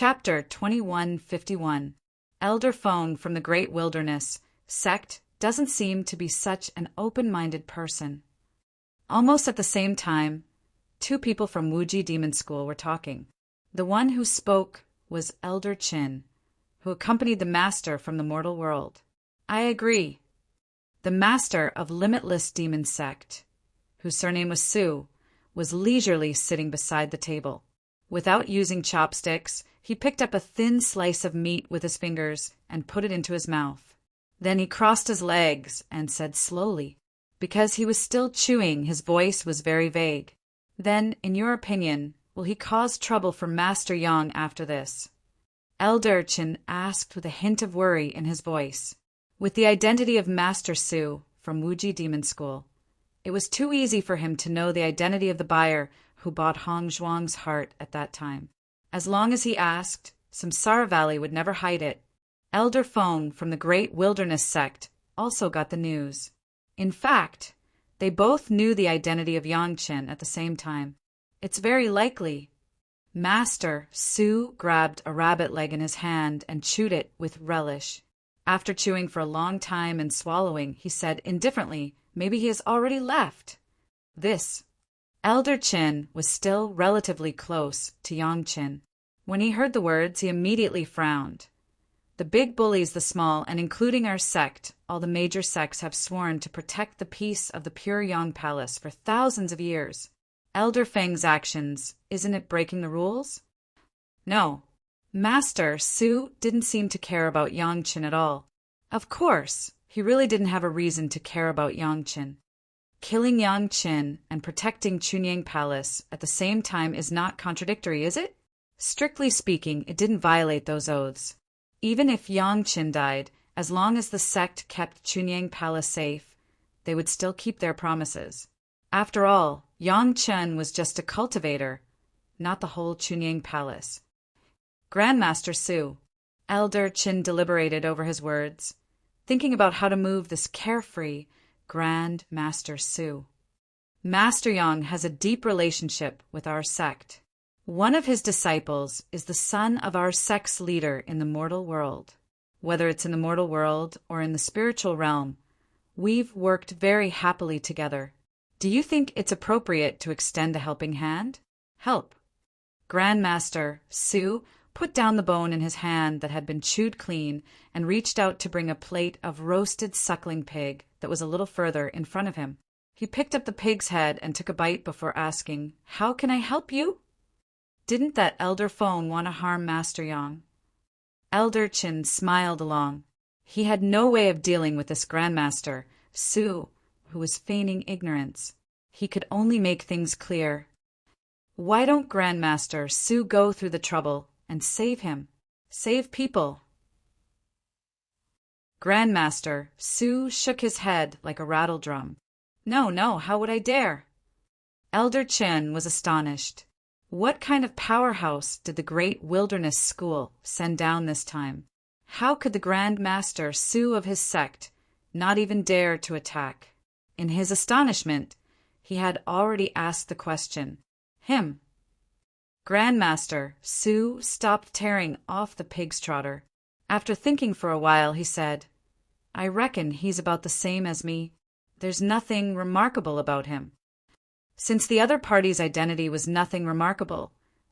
Chapter 2151. Elder Feng from the Great Wilderness Sect doesn't seem to be such an open-minded person. Almost at the same time, two people from Wuji Demon School were talking. The one who spoke was Elder Qin, who accompanied the master from the mortal world. I agree. The master of Limitless Demon Sect, whose surname was Su, was leisurely sitting beside the table. Without using chopsticks, he picked up a thin slice of meat with his fingers and put it into his mouth. Then he crossed his legs and said slowly, because he was still chewing, his voice was very vague. Then, in your opinion, will he cause trouble for Master Yang after this? Elder Qin asked with a hint of worry in his voice. With the identity of Master Su from Wuji Demon School, it was too easy for him to know the identity of the buyer who bought Hong Zhuang's heart at that time. As long as he asked, Samsara Valley would never hide it. Elder Feng from the Great Wilderness Sect also got the news. In fact, they both knew the identity of Yang Qin at the same time. It's very likely. Master Su grabbed a rabbit leg in his hand and chewed it with relish. After chewing for a long time and swallowing, he said indifferently, maybe he has already left. This. Elder Qin was still relatively close to Yang Qin. When he heard the words, he immediately frowned. The big bullies the small, and including our sect, all the major sects have sworn to protect the peace of the pure Yang Palace for thousands of years. Elder Feng's actions, isn't it breaking the rules? No. Master Su didn't seem to care about Yang Qin at all. Of course, he really didn't have a reason to care about Yang Qin. Killing Yang Qin and protecting Chunyang Palace at the same time is not contradictory, is it? Strictly speaking, it didn't violate those oaths. Even if Yang Qin died, as long as the sect kept Chunyang Palace safe, they would still keep their promises. After all, Yang Qin was just a cultivator, not the whole Chunyang Palace. Grandmaster Su. Elder Qin deliberated over his words, thinking about how to move this carefree Grand Master Su. Master Yang has a deep relationship with our sect. One of his disciples is the son of our sect's leader in the mortal world. Whether it's in the mortal world or in the spiritual realm, we've worked very happily together. Do you think it's appropriate to extend a helping hand? Help. Grandmaster Su put down the bone in his hand that had been chewed clean and reached out to bring a plate of roasted suckling pig that was a little further in front of him. He picked up the pig's head and took a bite before asking, "How can I help you?" Didn't that Elder Feng want to harm Master Yang? Elder Qin smiled along. He had no way of dealing with this Grandmaster Su, who was feigning ignorance. He could only make things clear. Why don't Grandmaster Su go through the trouble and save him? Save people. Grandmaster Su shook his head like a rattle drum. No, how would I dare? Elder Qin was astonished. What kind of powerhouse did the Great Wilderness School send down this time? How could the Grand Master Su of his sect not even dare to attack? In his astonishment, he had already asked the question. Him. Grandmaster Su stopped tearing off the pig's trotter. After thinking for a while, he said, I reckon he's about the same as me. There's nothing remarkable about him. Since the other party's identity was nothing remarkable,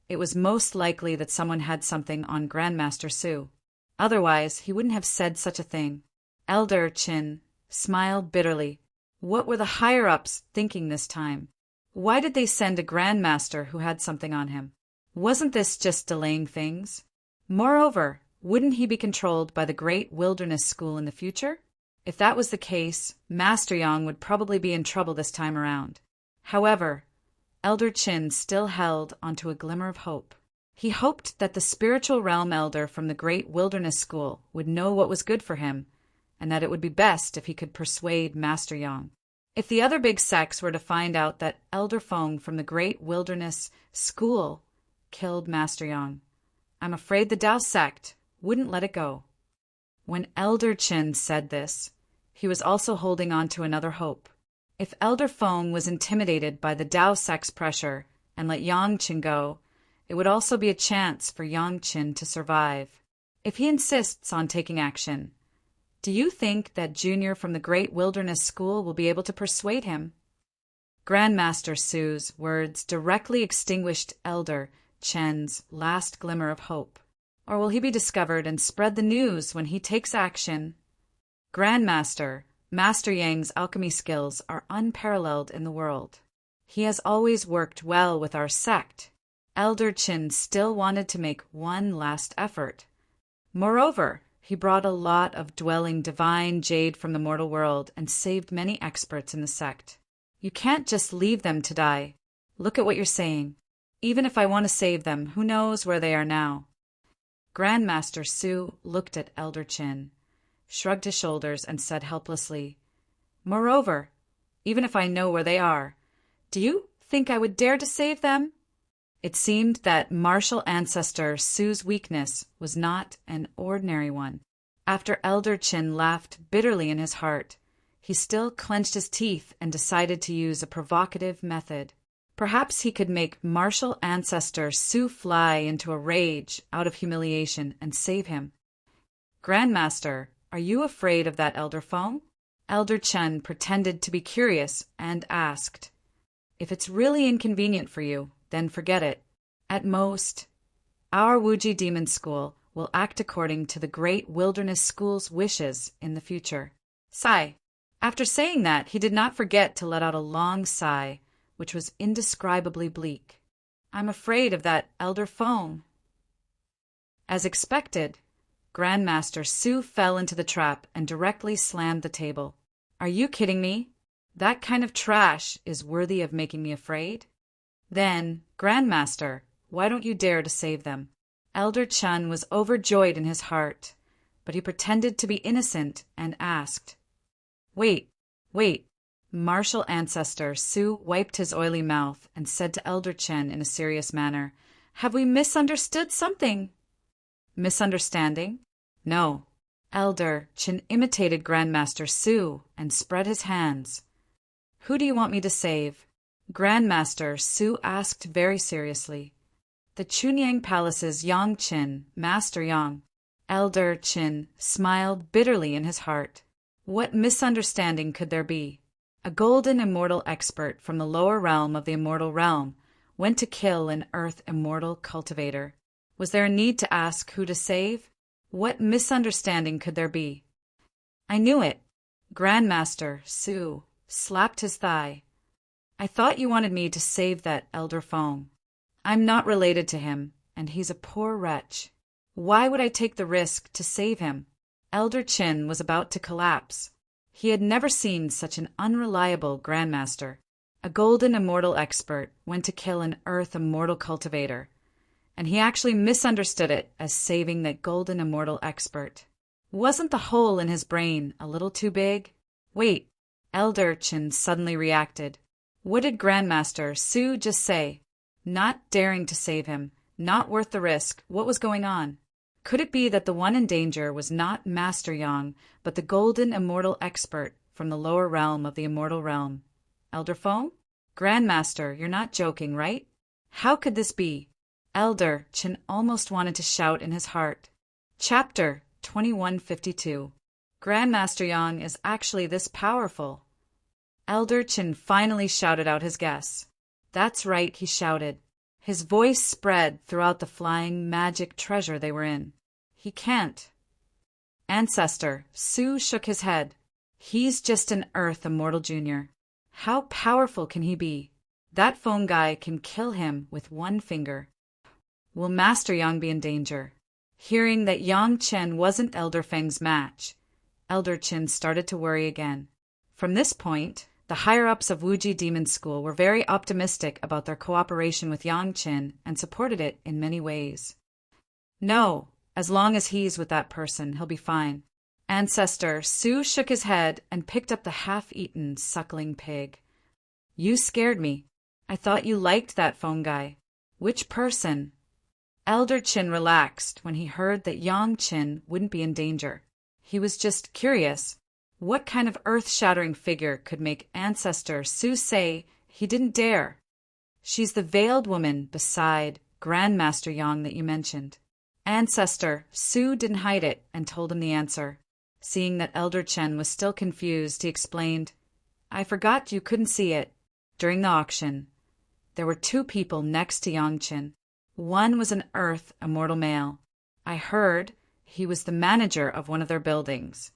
it was most likely that someone had something on Grandmaster Su. Otherwise, he wouldn't have said such a thing. Elder Qin smiled bitterly. What were the higher-ups thinking this time? Why did they send a Grandmaster who had something on him? Wasn't this just delaying things? Moreover, wouldn't he be controlled by the Great Wilderness School in the future? If that was the case, Master Yang would probably be in trouble this time around. However, Elder Qin still held onto a glimmer of hope. He hoped that the spiritual realm elder from the Great Wilderness School would know what was good for him, and that it would be best if he could persuade Master Yang. If the other big sects were to find out that Elder Feng from the Great Wilderness School killed Master Yang, I'm afraid the Tao sect wouldn't let it go. When Elder Qin said this, he was also holding on to another hope. If Elder Feng was intimidated by the Tao sect's pressure and let Yang Qin go, It would also be a chance for Yang Qin to survive. If he insists on taking action, do you think that Junior from the Great Wilderness School will be able to persuade him? Grandmaster Su's words directly extinguished Elder Chen's last glimmer of hope. Or will he be discovered and spread the news when he takes action? Grandmaster, Master Yang's alchemy skills are unparalleled in the world. He has always worked well with our sect. Elder Qin still wanted to make one last effort. Moreover, he brought a lot of dwelling divine jade from the mortal world and saved many experts in the sect. You can't just leave them to die. Look at what you're saying. Even if I want to save them, who knows where they are now? Grandmaster Su looked at Elder Qin, shrugged his shoulders, and said helplessly, "Moreover, even if I know where they are, do you think I would dare to save them?" It seemed that martial ancestor Su's weakness was not an ordinary one. After Elder Qin laughed bitterly in his heart, he still clenched his teeth and decided to use a provocative method. Perhaps he could make martial ancestor Su fly into a rage out of humiliation and save him. "Grandmaster, are you afraid of that Elder Feng?" Elder Chen pretended to be curious and asked, "If it's really inconvenient for you, then forget it. At most, our Wuji Demon School will act according to the Great Wilderness School's wishes in the future." Sigh. After saying that, he did not forget to let out a long sigh, which was indescribably bleak. "I'm afraid of that Elder Feng." As expected, Grandmaster Su fell into the trap and directly slammed the table. "Are you kidding me? That kind of trash is worthy of making me afraid? Then, Grandmaster, why don't you dare to save them?" Elder Chen was overjoyed in his heart, but he pretended to be innocent and asked, Wait. Martial ancestor Su wiped his oily mouth and said to Elder Chen in a serious manner, "Have we misunderstood something?" "Misunderstanding? No." Elder Chen imitated Grandmaster Su and spread his hands. "Who do you want me to save?" Grandmaster Su asked very seriously. "The Chunyang Palace's Yang Qin, Master Yang." Elder Qin smiled bitterly in his heart. What misunderstanding could there be? A golden immortal expert from the lower realm of the immortal realm went to kill an earth immortal cultivator. Was there a need to ask who to save? What misunderstanding could there be? "I knew it." Grandmaster Su slapped his thigh. "I thought you wanted me to save that Elder Feng. I'm not related to him, and he's a poor wretch. Why would I take the risk to save him?" Elder Qin was about to collapse. He had never seen such an unreliable grandmaster. A golden immortal expert went to kill an earth immortal cultivator, and he actually misunderstood it as saving that golden immortal expert. Wasn't the hole in his brain a little too big? Wait, Elder Qin suddenly reacted. What did Grandmaster Su just say? Not daring to save him, not worth the risk. What was going on? Could it be that the one in danger was not Master Yang, but the golden immortal expert from the lower realm of the immortal realm? Elder Feng? Grandmaster, you're not joking, right? How could this be? Elder Qin almost wanted to shout in his heart. Chapter 2152. Grandmaster Yang is actually this powerful. Elder Qin finally shouted out his guess. That's right, he shouted. His voice spread throughout the flying magic treasure they were in. He can't. Ancestor Su shook his head. He's just an Earth Immortal Junior. How powerful can he be? That phone guy can kill him with one finger. Will Master Yang be in danger? Hearing that Yang Chen wasn't Elder Feng's match, Elder Qin started to worry again. From this point, the higher-ups of Wuji Demon School were very optimistic about their cooperation with Yang Chen and supported it in many ways. No, as long as he's with that person, he'll be fine. Ancestor Su shook his head and picked up the half-eaten suckling pig. You scared me. I thought you liked that phone guy. Which person? Elder Qin relaxed when he heard that Yang Chen wouldn't be in danger. He was just curious. What kind of earth-shattering figure could make Ancestor Su say he didn't dare? She's the veiled woman beside Grandmaster Yang that you mentioned. Ancestor Su didn't hide it and told him the answer. Seeing that Elder Chen was still confused, he explained, I forgot you couldn't see it. During the auction, there were two people next to Yang Chen. One was an Earth immortal male. I heard he was the manager of one of their buildings.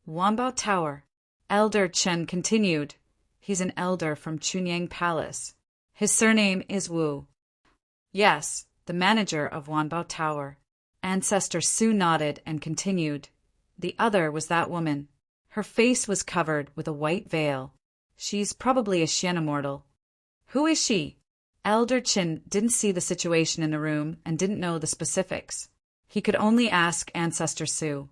Wanbao Tower. Elder Chen continued. He's an elder from Chunyang Palace. His surname is Wu. Yes, the manager of Wanbao Tower. Ancestor Su nodded and continued. The other was that woman. Her face was covered with a white veil. She's probably a Xian immortal. Who is she? Elder Chen didn't see the situation in the room and didn't know the specifics. He could only ask Ancestor Su.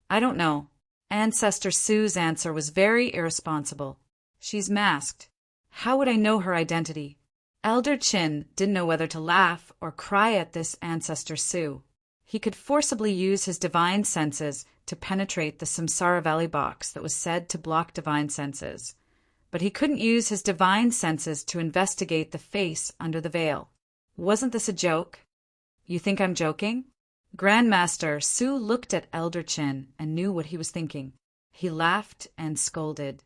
I don't know. Ancestor Su's answer was very irresponsible. She's masked. How would I know her identity? Elder Chen didn't know whether to laugh or cry at this Ancestor Su. He could forcibly use his divine senses to penetrate the Samsara Valley box that was said to block divine senses. But he couldn't use his divine senses to investigate the face under the veil. Wasn't this a joke? You think I'm joking? Grandmaster Su looked at Elder Chen and knew what he was thinking. He laughed and scolded.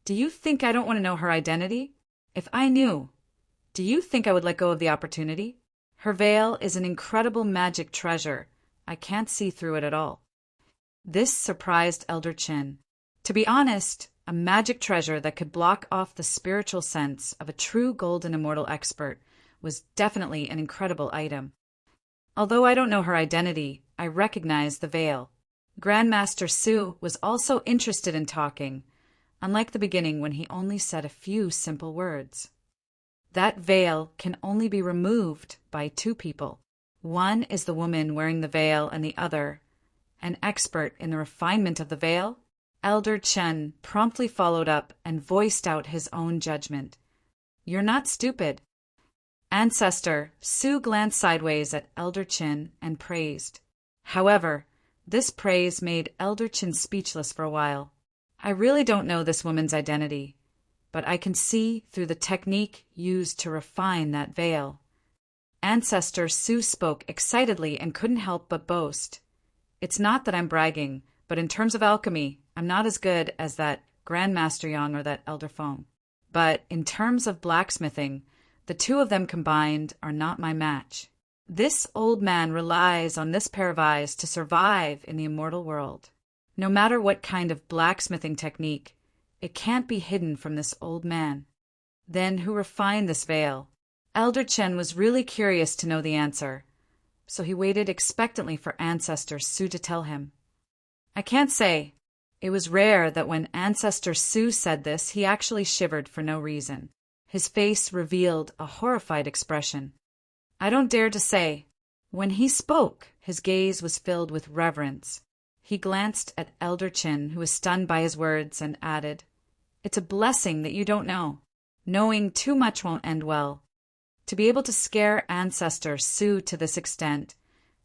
Do you think I don't want to know her identity? If I knew, do you think I would let go of the opportunity? Her veil is an incredible magic treasure. I can't see through it at all. This surprised Elder Chen. To be honest, a magic treasure that could block off the spiritual sense of a true golden immortal expert was definitely an incredible item. Although I don't know her identity, I recognize the veil. Grandmaster Su was also interested in talking, unlike the beginning when he only said a few simple words. That veil can only be removed by two people. One is the woman wearing the veil and the other, an expert in the refinement of the veil. Elder Chen promptly followed up and voiced out his own judgment. You're not stupid. Ancestor Su glanced sideways at Elder Chen and praised. However, this praise made Elder Chen speechless for a while. I really don't know this woman's identity, but I can see through the technique used to refine that veil. Ancestor Su spoke excitedly and couldn't help but boast. It's not that I'm bragging, but in terms of alchemy, I'm not as good as that Grandmaster Yang or that Elder Feng. But in terms of blacksmithing, the two of them combined are not my match. This old man relies on this pair of eyes to survive in the immortal world. No matter what kind of blacksmithing technique, it can't be hidden from this old man. Then who refined this veil? Elder Chen was really curious to know the answer, so he waited expectantly for Ancestor Su to tell him. I can't say. It was rare that when Ancestor Su said this, he actually shivered for no reason. His face revealed a horrified expression. I don't dare to say. When he spoke, his gaze was filled with reverence. He glanced at Elder Chen, who was stunned by his words, and added, It's a blessing that you don't know. Knowing too much won't end well. To be able to scare Ancestor Su to this extent,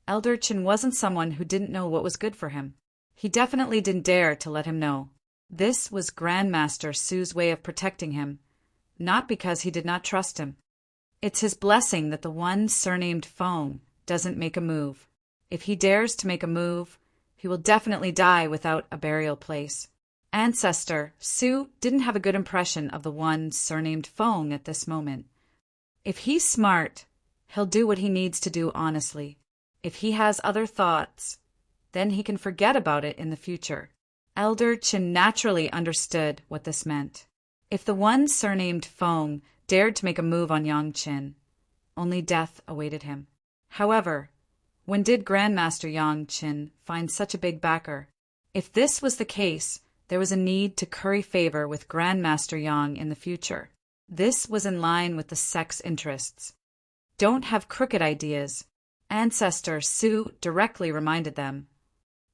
Elder Chen wasn't someone who didn't know what was good for him. He definitely didn't dare to let him know. This was Grandmaster Su's way of protecting him, not because he did not trust him. It's his blessing that the one surnamed Feng doesn't make a move. If he dares to make a move, he will definitely die without a burial place. Ancestor Su didn't have a good impression of the one surnamed Feng at this moment. If he's smart, he'll do what he needs to do honestly. If he has other thoughts, then he can forget about it in the future. Elder Chen naturally understood what this meant. If the one surnamed Feng dared to make a move on Yang Chen, only death awaited him. However, when did Grandmaster Yang Chen find such a big backer? If this was the case, there was a need to curry favor with Grandmaster Yang in the future. This was in line with the sect's interests. Don't have crooked ideas. Ancestor Su directly reminded them.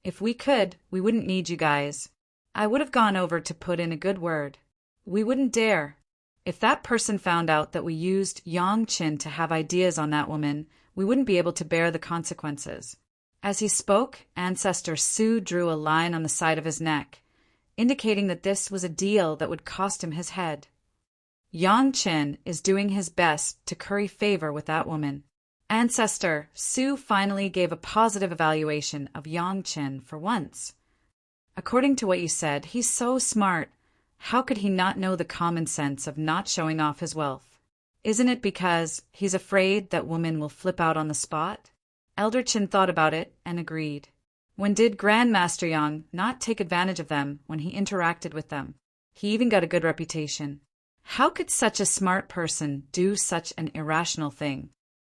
If we could, we wouldn't need you guys. I would have gone over to put in a good word. We wouldn't dare. If that person found out that we used Yang Chen to have ideas on that woman, we wouldn't be able to bear the consequences. As he spoke, Ancestor Su drew a line on the side of his neck, indicating that this was a deal that would cost him his head. Yang Chen is doing his best to curry favor with that woman. Ancestor Su finally gave a positive evaluation of Yang Chen for once. According to what you said, he's so smart. How could he not know the common sense of not showing off his wealth? Isn't it because he's afraid that women will flip out on the spot? Elder Chen thought about it and agreed. When did Grandmaster Yang not take advantage of them when he interacted with them? He even got a good reputation. How could such a smart person do such an irrational thing?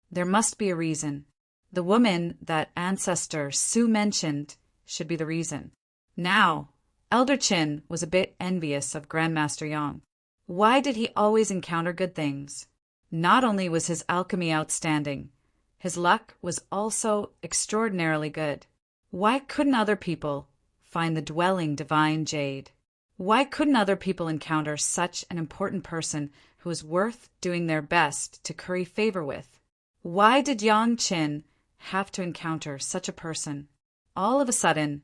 There must be a reason. The woman that Ancestor Su mentioned should be the reason. Now, Elder Chen was a bit envious of Grandmaster Yang. Why did he always encounter good things? Not only was his alchemy outstanding, his luck was also extraordinarily good. Why couldn't other people find the dwelling divine jade? Why couldn't other people encounter such an important person who was worth doing their best to curry favor with? Why did Yang Chen have to encounter such a person? All of a sudden,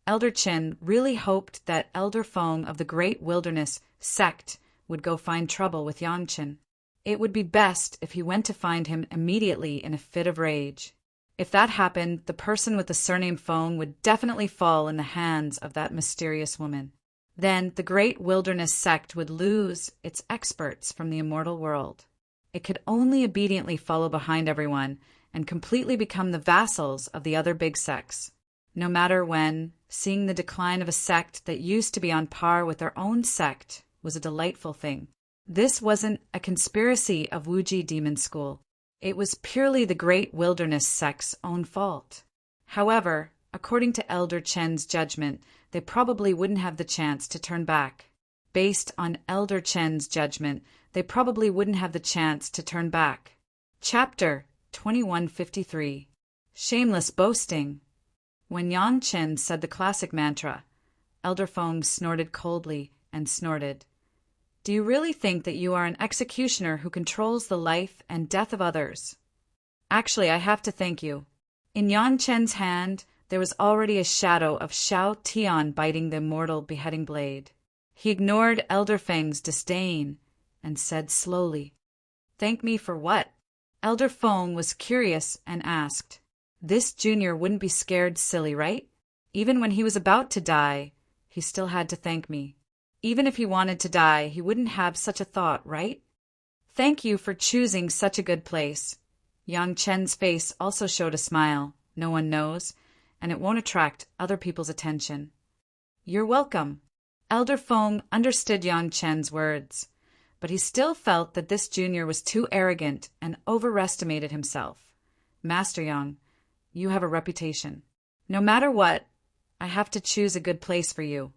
Elder Chen really hoped that Elder Feng of the Great Wilderness sect would go find trouble with Yang Chen. It would be best if he went to find him immediately in a fit of rage. If that happened, the person with the surname Feng would definitely fall in the hands of that mysterious woman. Then the Great Wilderness sect would lose its experts from the immortal world. It could only obediently follow behind everyone and completely become the vassals of the other big sects. No matter when, seeing the decline of a sect that used to be on par with their own sect was a delightful thing. This wasn't a conspiracy of Wuji Demon School. It was purely the Great Wilderness sect's own fault. However, according to Elder Chen's judgment, they probably wouldn't have the chance to turn back. Based on Elder Chen's judgment, they probably wouldn't have the chance to turn back. Chapter 2153. Shameless Boasting. When Yang Chen said the classic mantra, Elder Feng snorted coldly and snorted. Do you really think that you are an executioner who controls the life and death of others? Actually, I have to thank you. In Yang Chen's hand, there was already a shadow of Xiao Tian biting the immortal beheading blade. He ignored Elder Feng's disdain and said slowly, "Thank me for what?" Elder Feng was curious and asked, "This junior wouldn't be scared silly, right? Even when he was about to die, he still had to thank me. Even if he wanted to die, he wouldn't have such a thought, right? Thank you for choosing such a good place." Yang Chen's face also showed a smile no one knows, and it won't attract other people's attention. "You're welcome." Elder Feng understood Yang Chen's words, but he still felt that this junior was too arrogant and overestimated himself. "Master Yang, you have a reputation. No matter what, I have to choose a good place for you."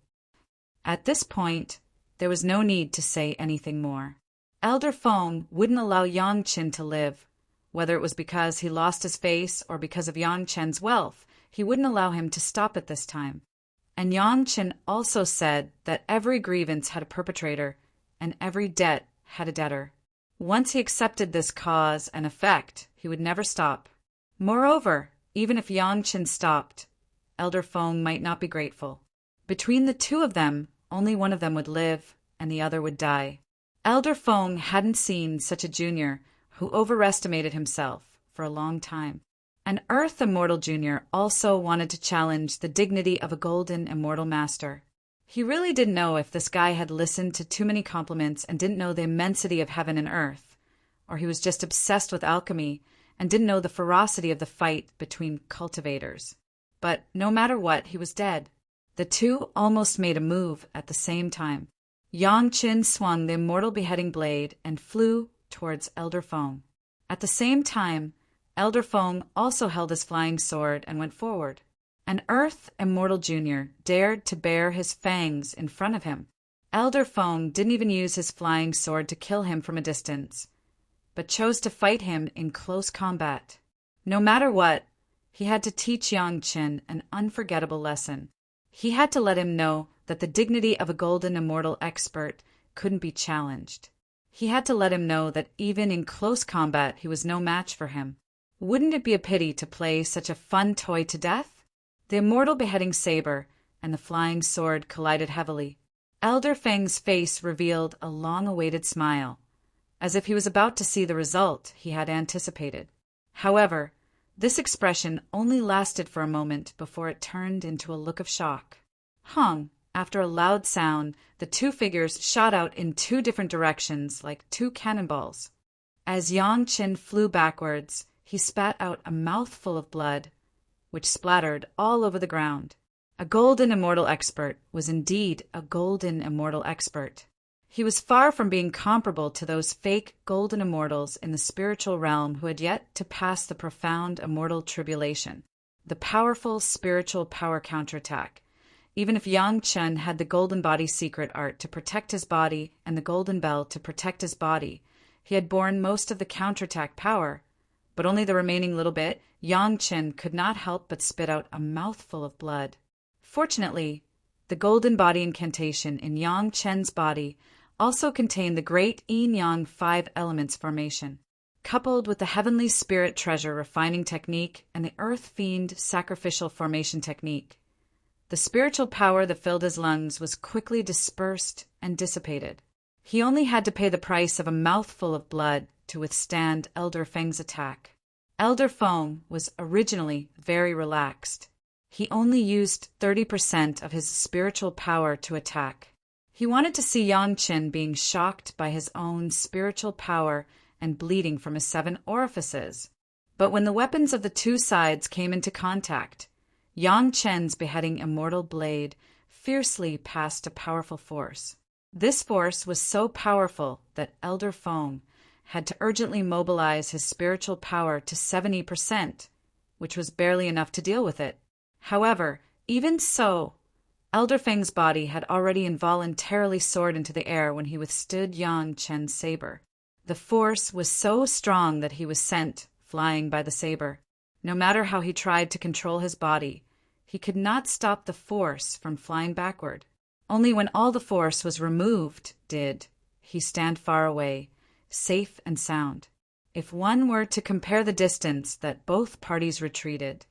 At this point, there was no need to say anything more. Elder Feng wouldn't allow Yang Chen to live. Whether it was because he lost his face or because of Yang Chen's wealth, he wouldn't allow him to stop at this time. And Yang Chen also said that every grievance had a perpetrator and every debt had a debtor. Once he accepted this cause and effect, he would never stop. Moreover, even if Yang Chen stopped, Elder Feng might not be grateful. Between the two of them, only one of them would live and the other would die. Elder Feng hadn't seen such a junior who overestimated himself for a long time. An Earth Immortal Junior also wanted to challenge the dignity of a golden immortal master. He really didn't know if this guy had listened to too many compliments and didn't know the immensity of heaven and earth, or he was just obsessed with alchemy and didn't know the ferocity of the fight between cultivators. But no matter what, he was dead. The two almost made a move at the same time. Yang Chen swung the immortal beheading blade and flew towards Elder Feng. At the same time, Elder Feng also held his flying sword and went forward. An Earth Immortal Junior dared to bare his fangs in front of him. Elder Feng didn't even use his flying sword to kill him from a distance, but chose to fight him in close combat. No matter what, he had to teach Yang Chen an unforgettable lesson. He had to let him know that the dignity of a golden immortal expert couldn't be challenged. He had to let him know that even in close combat he was no match for him. Wouldn't it be a pity to play such a fun toy to death? The immortal beheading saber and the flying sword collided heavily. Elder Feng's face revealed a long-awaited smile, as if he was about to see the result he had anticipated. However, this expression only lasted for a moment before it turned into a look of shock. Hong! After a loud sound, the two figures shot out in two different directions like two cannonballs. As Yang Qin flew backwards, he spat out a mouthful of blood, which splattered all over the ground. A golden immortal expert was indeed a golden immortal expert. He was far from being comparable to those fake golden immortals in the spiritual realm who had yet to pass the profound immortal tribulation, the powerful spiritual power counterattack. Even if Yang Chen had the golden body secret art to protect his body and the golden bell to protect his body, he had borne most of the counterattack power, but only the remaining little bit. Yang Chen could not help but spit out a mouthful of blood. Fortunately, the golden body incantation in Yang Chen's body also contained the great yin-yang 5 elements formation, coupled with the heavenly spirit treasure refining technique and the earth fiend sacrificial formation technique. The spiritual power that filled his lungs was quickly dispersed and dissipated. He only had to pay the price of a mouthful of blood to withstand Elder Feng's attack. Elder Feng was originally very relaxed. He only used 30% of his spiritual power to attack. He wanted to see Yang Qin being shocked by his own spiritual power and bleeding from his 7 orifices. But when the weapons of the two sides came into contact, Yang Chen's beheading immortal blade fiercely passed a powerful force. This force was so powerful that Elder Feng had to urgently mobilize his spiritual power to 70%, which was barely enough to deal with it. However, even so, Elder Feng's body had already involuntarily soared into the air when he withstood Yang Chen's saber. The force was so strong that he was sent flying by the saber. No matter how he tried to control his body, he could not stop the force from flying backward. Only when all the force was removed did he stand far away, safe and sound. If one were to compare the distance that both parties retreated,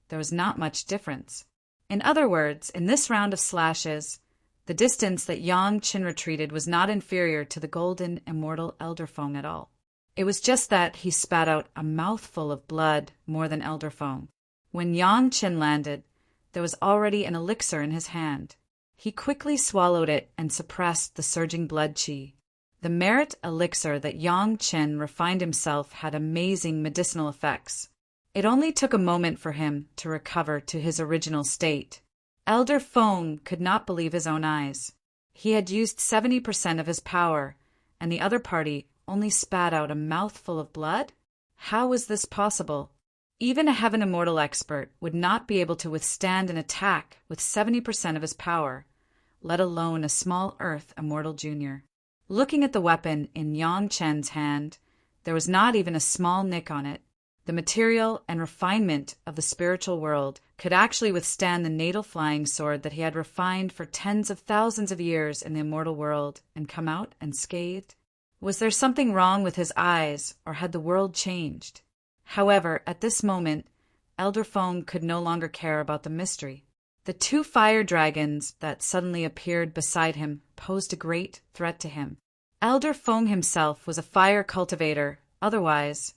there was not much difference. In other words, in this round of slashes, the distance that Yang Qin retreated was not inferior to the golden immortal Elder Feng at all. It was just that he spat out a mouthful of blood more than Elder Feng. When Yang Qin landed, there was already an elixir in his hand. He quickly swallowed it and suppressed the surging blood qi. The merit elixir that Yang Qin refined himself had amazing medicinal effects. It only took a moment for him to recover to his original state. Elder Feng could not believe his own eyes. He had used 70% of his power, and the other party only spat out a mouthful of blood? How was this possible? Even a Heaven Immortal expert would not be able to withstand an attack with 70% of his power, let alone a small Earth Immortal Junior. Looking at the weapon in Yang Chen's hand, there was not even a small nick on it. The material and refinement of the spiritual world could actually withstand the natal flying sword that he had refined for tens of thousands of years in the immortal world and come out unscathed. Was there something wrong with his eyes, or had the world changed? However, at this moment, Elder Feng could no longer care about the mystery. The 2 fire dragons that suddenly appeared beside him posed a great threat to him. Elder Feng himself was a fire cultivator, otherwise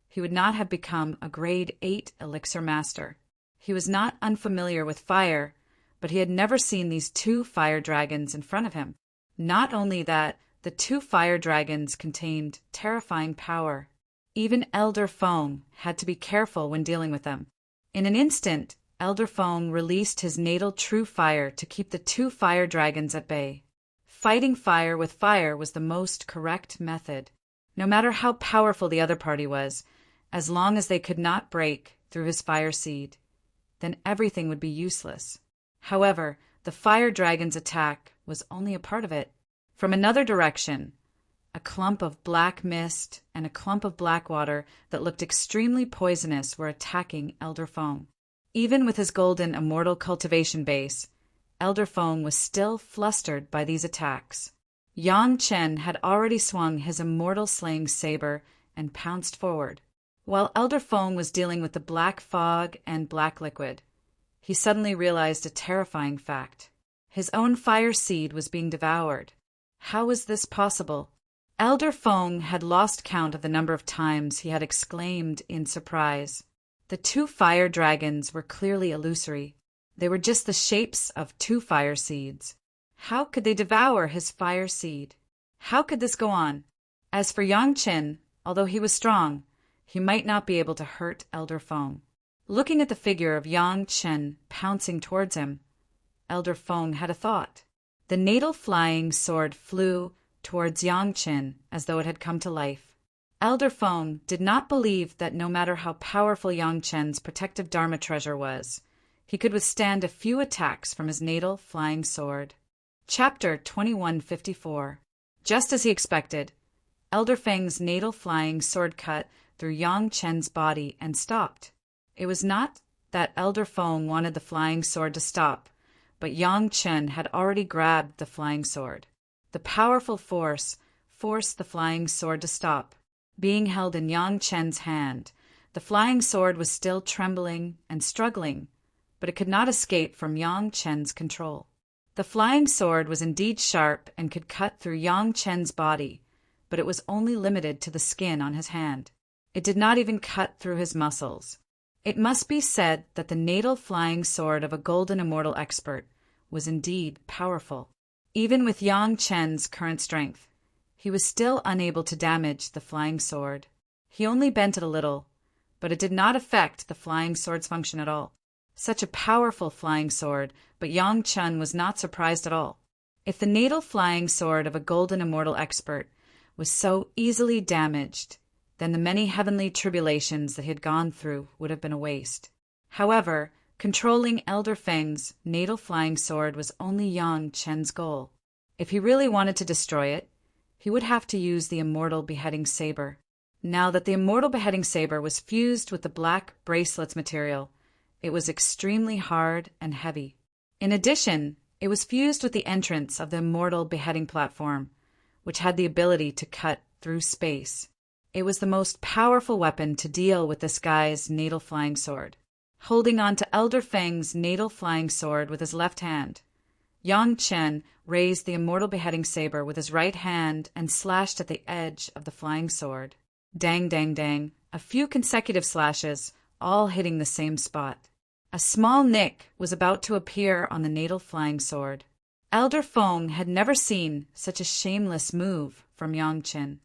he would not have become a grade 8 elixir master. He was not unfamiliar with fire, but he had never seen these 2 fire dragons in front of him. Not only that, the 2 fire dragons contained terrifying power. Even Elder Feng had to be careful when dealing with them. In an instant, Elder Feng released his natal true fire to keep the 2 fire dragons at bay. Fighting fire with fire was the most correct method. No matter how powerful the other party was, as long as they could not break through his fire seed, then everything would be useless. However, the fire dragon's attack was only a part of it. From another direction, a clump of black mist and a clump of black water that looked extremely poisonous were attacking Elder Feng. Even with his golden immortal cultivation base, Elder Feng was still flustered by these attacks. Yang Chen had already swung his immortal slaying saber and pounced forward. While Elder Feng was dealing with the black fog and black liquid, he suddenly realized a terrifying fact. His own fire seed was being devoured. How was this possible? Elder Feng had lost count of the number of times he had exclaimed in surprise. The two fire dragons were clearly illusory. They were just the shapes of two fire seeds. How could they devour his fire seed? How could this go on? As for Yang Qin, although he was strong, he might not be able to hurt Elder Feng. Looking at the figure of Yang Qin pouncing towards him, Elder Feng had a thought. The natal flying sword flew towards Yang Qin as though it had come to life. Elder Feng did not believe that no matter how powerful Yang Qin's protective Dharma treasure was, he could withstand a few attacks from his natal flying sword. Chapter 2154. Just as he expected, Elder Feng's natal flying sword cut through Yang Qin's body and stopped. It was not that Elder Feng wanted the flying sword to stop, but Yang Qin had already grabbed the flying sword. The powerful force forced the flying sword to stop. Being held in Yang Qin's hand, the flying sword was still trembling and struggling, but it could not escape from Yang Qin's control. The flying sword was indeed sharp and could cut through Yang Qin's body, but it was only limited to the skin on his hand. It did not even cut through his muscles. It must be said that the natal flying sword of a golden immortal expert was indeed powerful. Even with Yang Qin's current strength, he was still unable to damage the flying sword. He only bent it a little, but it did not affect the flying sword's function at all. Such a powerful flying sword, but Yang Qin was not surprised at all. If the natal flying sword of a golden immortal expert was so easily damaged, then the many heavenly tribulations that he had gone through would have been a waste. However, controlling Elder Feng's natal flying sword was only Yang Qin's goal. If he really wanted to destroy it, he would have to use the immortal beheading saber. Now that the immortal beheading saber was fused with the black bracelet's material, it was extremely hard and heavy. In addition, it was fused with the entrance of the immortal beheading platform, which had the ability to cut through space. It was the most powerful weapon to deal with this guy's natal flying sword. Holding on to Elder Feng's natal flying sword with his left hand, Yang Qin raised the immortal beheading saber with his right hand and slashed at the edge of the flying sword. Dang, dang, dang, a few consecutive slashes, all hitting the same spot. A small nick was about to appear on the natal flying sword. Elder Feng had never seen such a shameless move from Yang Qin.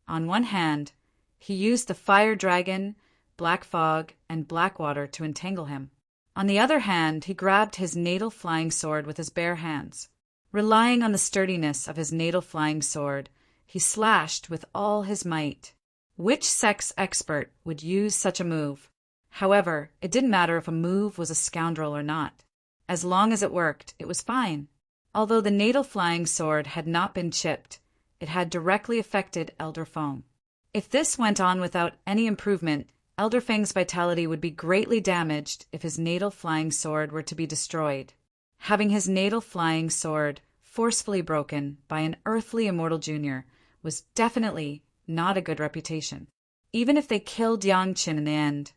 On one hand, he used the fire dragon, black fog, and black water to entangle him. On the other hand, he grabbed his natal flying sword with his bare hands. Relying on the sturdiness of his natal flying sword, he slashed with all his might. Which sex expert would use such a move? However, it didn't matter if a move was a scoundrel or not. As long as it worked, it was fine. Although the natal flying sword had not been chipped, it had directly affected Elder Feng. If this went on without any improvement, Elder Feng's vitality would be greatly damaged if his natal flying sword were to be destroyed. Having his natal flying sword forcefully broken by an earthly immortal junior was definitely not a good reputation. Even if they killed Yang Qin in the end,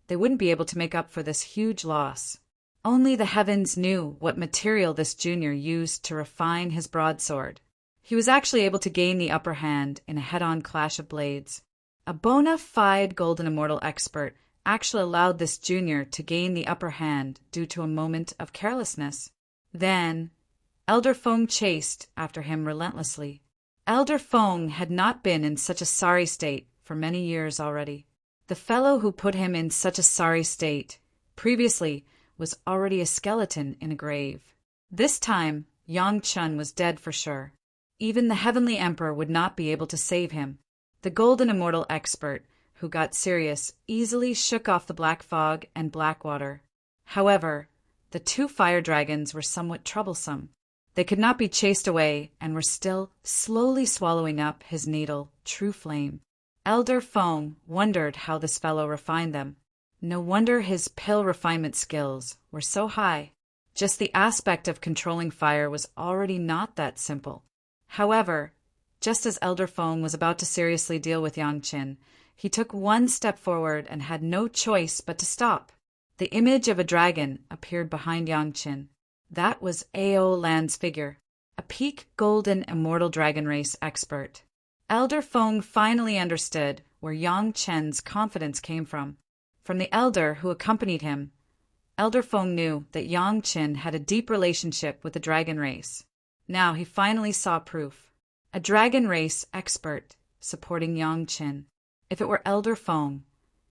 they wouldn't be able to make up for this huge loss. Only the heavens knew what material this junior used to refine his broadsword. He was actually able to gain the upper hand in a head-on clash of blades. A bona fide golden immortal expert actually allowed this junior to gain the upper hand due to a moment of carelessness. Then, Elder Feng chased after him relentlessly. Elder Feng had not been in such a sorry state for many years already. The fellow who put him in such a sorry state previously was already a skeleton in a grave. This time, Yang Qin was dead for sure. Even the Heavenly Emperor would not be able to save him. The golden immortal expert, who got serious, easily shook off the black fog and black water. However, the two fire dragons were somewhat troublesome. They could not be chased away and were still slowly swallowing up his natal true flame. Elder Feng wondered how this fellow refined them. No wonder his pill refinement skills were so high. Just the aspect of controlling fire was already not that simple. However, just as Elder Feng was about to seriously deal with Yang Qin, he took one step forward and had no choice but to stop. The image of a dragon appeared behind Yang Qin. That was A.O. Land's figure, a peak golden immortal dragon race expert. Elder Feng finally understood where Yang Chen's confidence came from. From the elder who accompanied him, Elder Feng knew that Yang Chen had a deep relationship with the dragon race. Now he finally saw proof. A dragon race expert supporting Yang Chen. If it were Elder Feng,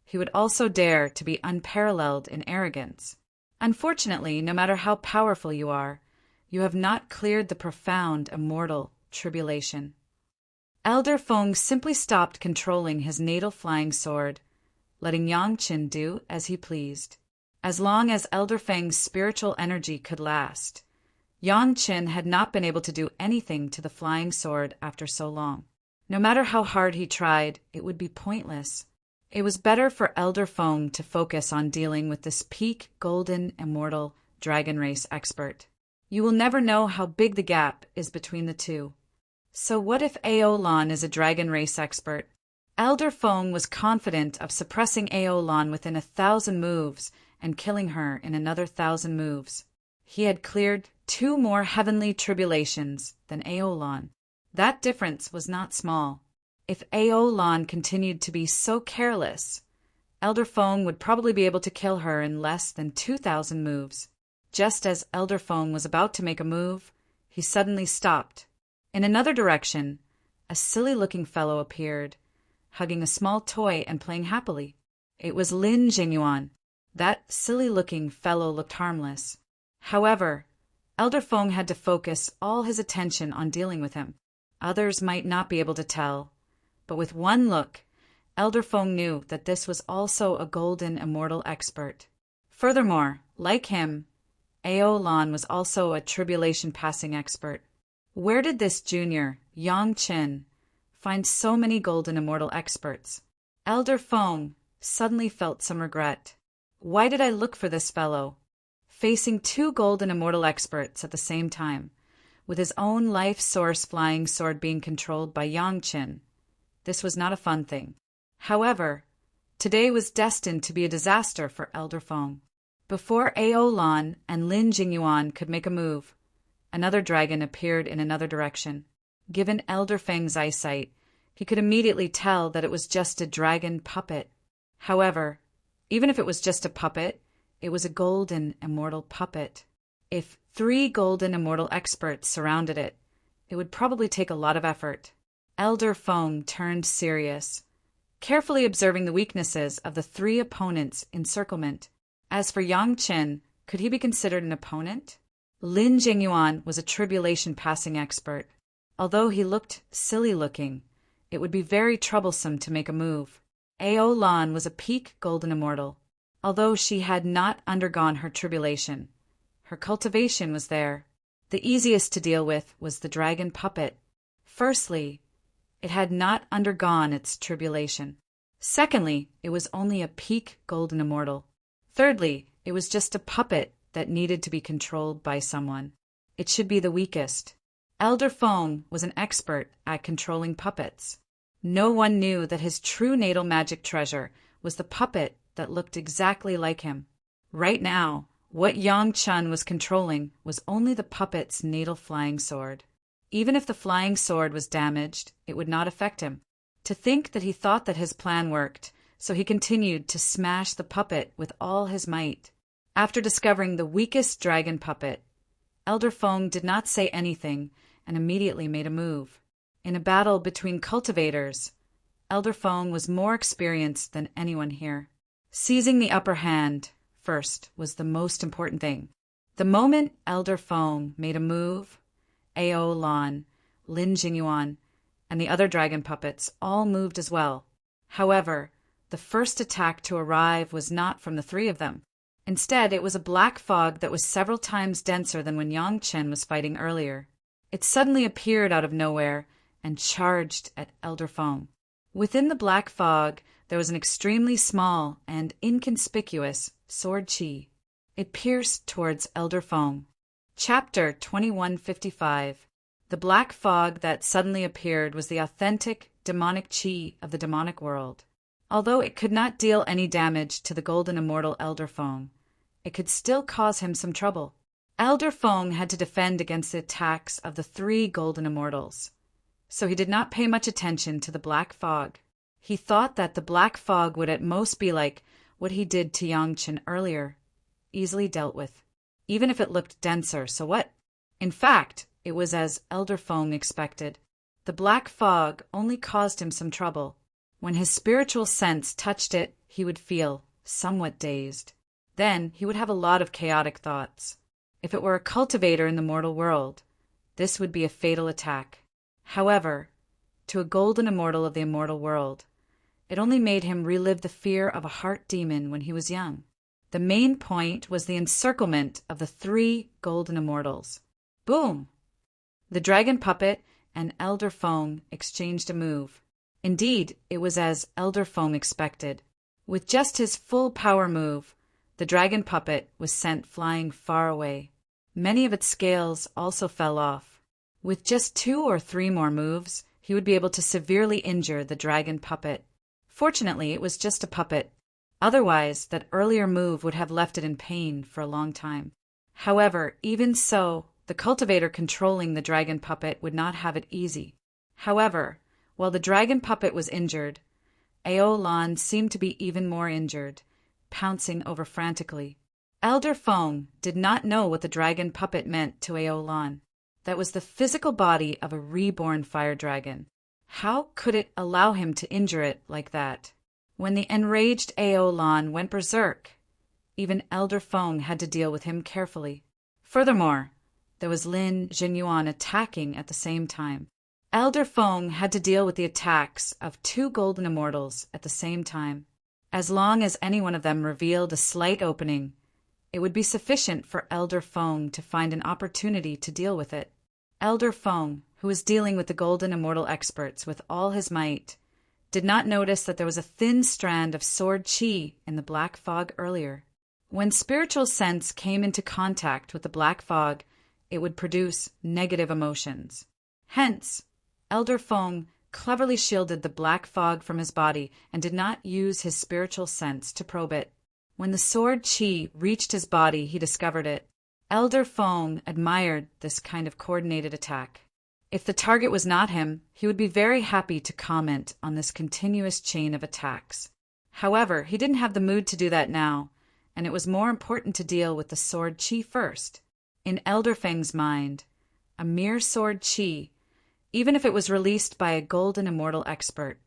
he would also dare to be unparalleled in arrogance. Unfortunately, no matter how powerful you are, you have not cleared the profound immortal tribulation. Elder Feng simply stopped controlling his natal flying sword, letting Yang Chen do as he pleased. As long as Elder Feng's spiritual energy could last, Yang Chen had not been able to do anything to the flying sword after so long. No matter how hard he tried, it would be pointless. It was better for Elder Feng to focus on dealing with this peak golden immortal dragon race expert. You will never know how big the gap is between the two. So what if Aolan is a dragon race expert? Elder Feng was confident of suppressing Aolan within 1,000 moves and killing her in another 1,000 moves. He had cleared 2 more heavenly tribulations than Aolan. That difference was not small. If Aolan continued to be so careless, Elder Feng would probably be able to kill her in less than 2,000 moves. Just as Elder Feng was about to make a move, he suddenly stopped. In another direction, a silly-looking fellow appeared, hugging a small toy and playing happily. It was Lin Jingyuan. That silly-looking fellow looked harmless. However, Elder Feng had to focus all his attention on dealing with him. Others might not be able to tell, but with one look, Elder Feng knew that this was also a golden immortal expert. Furthermore, like him, Aolan was also a tribulation-passing expert. Where did this junior, Yang Chen, find so many golden immortal experts? Elder Feng suddenly felt some regret. Why did I look for this fellow? Facing 2 golden immortal experts at the same time, with his own life source flying sword being controlled by Yang Chen. This was not a fun thing. However, today was destined to be a disaster for Elder Feng. Before Aolan and Lin Jingyuan could make a move, another dragon appeared in another direction. Given Elder Feng's eyesight, he could immediately tell that it was just a dragon puppet. However, even if it was just a puppet, it was a golden immortal puppet. If 3 golden immortal experts surrounded it, it would probably take a lot of effort. Elder Feng turned serious, carefully observing the weaknesses of the 3 opponents' encirclement. As for Yang Chen, could he be considered an opponent? Lin Jingyuan was a tribulation-passing expert. Although he looked silly-looking, it would be very troublesome to make a move. Aolan was a peak golden immortal. Although she had not undergone her tribulation, her cultivation was there. The easiest to deal with was the dragon puppet. Firstly, it had not undergone its tribulation. Secondly, it was only a peak golden immortal. Thirdly, it was just a puppet that needed to be controlled by someone. It should be the weakest. Elder Feng was an expert at controlling puppets. No one knew that his true natal magic treasure was the puppet that looked exactly like him. Right now, what Yang Chen was controlling was only the puppet's natal flying sword. Even if the flying sword was damaged, it would not affect him. To think that he thought that his plan worked, so he continued to smash the puppet with all his might. After discovering the weakest dragon puppet, Elder Feng did not say anything and immediately made a move. In a battle between cultivators, Elder Feng was more experienced than anyone here. Seizing the upper hand first was the most important thing. The moment Elder Feng made a move, Aolan, Lin Jingyuan, and the other dragon puppets all moved as well. However, the first attack to arrive was not from the 3 of them. Instead, it was a black fog that was several times denser than when Yang Chen was fighting earlier. It suddenly appeared out of nowhere and charged at Elder Feng. Within the black fog, there was an extremely small and inconspicuous sword chi. It pierced towards Elder Feng. Chapter 2155. The black fog that suddenly appeared was the authentic demonic chi of the demonic world. Although it could not deal any damage to the golden immortal Elder Feng, it could still cause him some trouble. Elder Feng had to defend against the attacks of the 3 golden immortals. so he did not pay much attention to the black fog. He thought that the black fog would at most be like what he did to Yangchen earlier, easily dealt with, even if it looked denser, so what? In fact, it was as Elder Feng expected. The black fog only caused him some trouble. When his spiritual sense touched it, he would feel somewhat dazed. Then he would have a lot of chaotic thoughts. If it were a cultivator in the mortal world, this would be a fatal attack. However, to a golden immortal of the immortal world, it only made him relive the fear of a heart demon when he was young. The main point was the encirclement of the 3 golden immortals. Boom! The dragon puppet and Elder Feng exchanged a move. Indeed, it was as Elder Feng expected. With just his full power move, the dragon puppet was sent flying far away. Many of its scales also fell off. With just 2 or 3 more moves, he would be able to severely injure the dragon puppet. Fortunately, it was just a puppet. Otherwise, that earlier move would have left it in pain for a long time. However, even so, the cultivator controlling the dragon puppet would not have it easy. However, while the dragon puppet was injured, Aolan seemed to be even more injured, pouncing over frantically. Elder Feng did not know what the dragon puppet meant to Aolan. That was the physical body of a reborn fire dragon. How could it allow him to injure it like that? When the enraged Aolan went berserk, even Elder Feng had to deal with him carefully. Furthermore, there was Lin Zhenyuan attacking at the same time. Elder Feng had to deal with the attacks of 2 golden immortals at the same time. As long as any one of them revealed a slight opening, it would be sufficient for Elder Feng to find an opportunity to deal with it. Elder Feng, who was dealing with the golden immortal experts with all his might, did not notice that there was a thin strand of sword chi in the black fog earlier. When spiritual sense came into contact with the black fog, it would produce negative emotions. Hence, Elder Feng cleverly shielded the black fog from his body and did not use his spiritual sense to probe it. When the sword chi reached his body, he discovered it. Elder Feng admired this kind of coordinated attack. If the target was not him, he would be very happy to comment on this continuous chain of attacks. However, he didn't have the mood to do that now, and it was more important to deal with the sword chi first. In Elder Feng's mind, a mere sword chi, even if it was released by a golden immortal expert,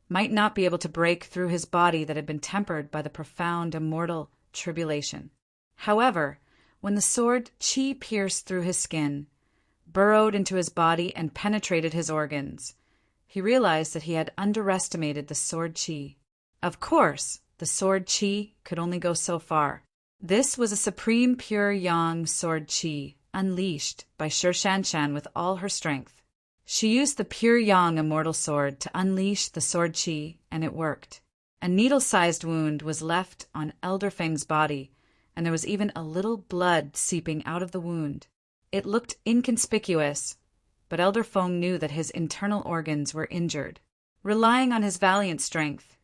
might not be able to break through his body that had been tempered by the profound immortal tribulation. However, when the sword chi pierced through his skin, burrowed into his body and penetrated his organs, he realized that he had underestimated the sword chi. Of course, the sword chi could only go so far. This was a supreme pure yang sword chi, unleashed by Shi Shanshan with all her strength. She used the pure yang immortal sword to unleash the sword chi, and it worked. A needle-sized wound was left on Elder Feng's body, and there was even a little blood seeping out of the wound. It looked inconspicuous, but Elder Feng knew that his internal organs were injured. Relying on his valiant strength,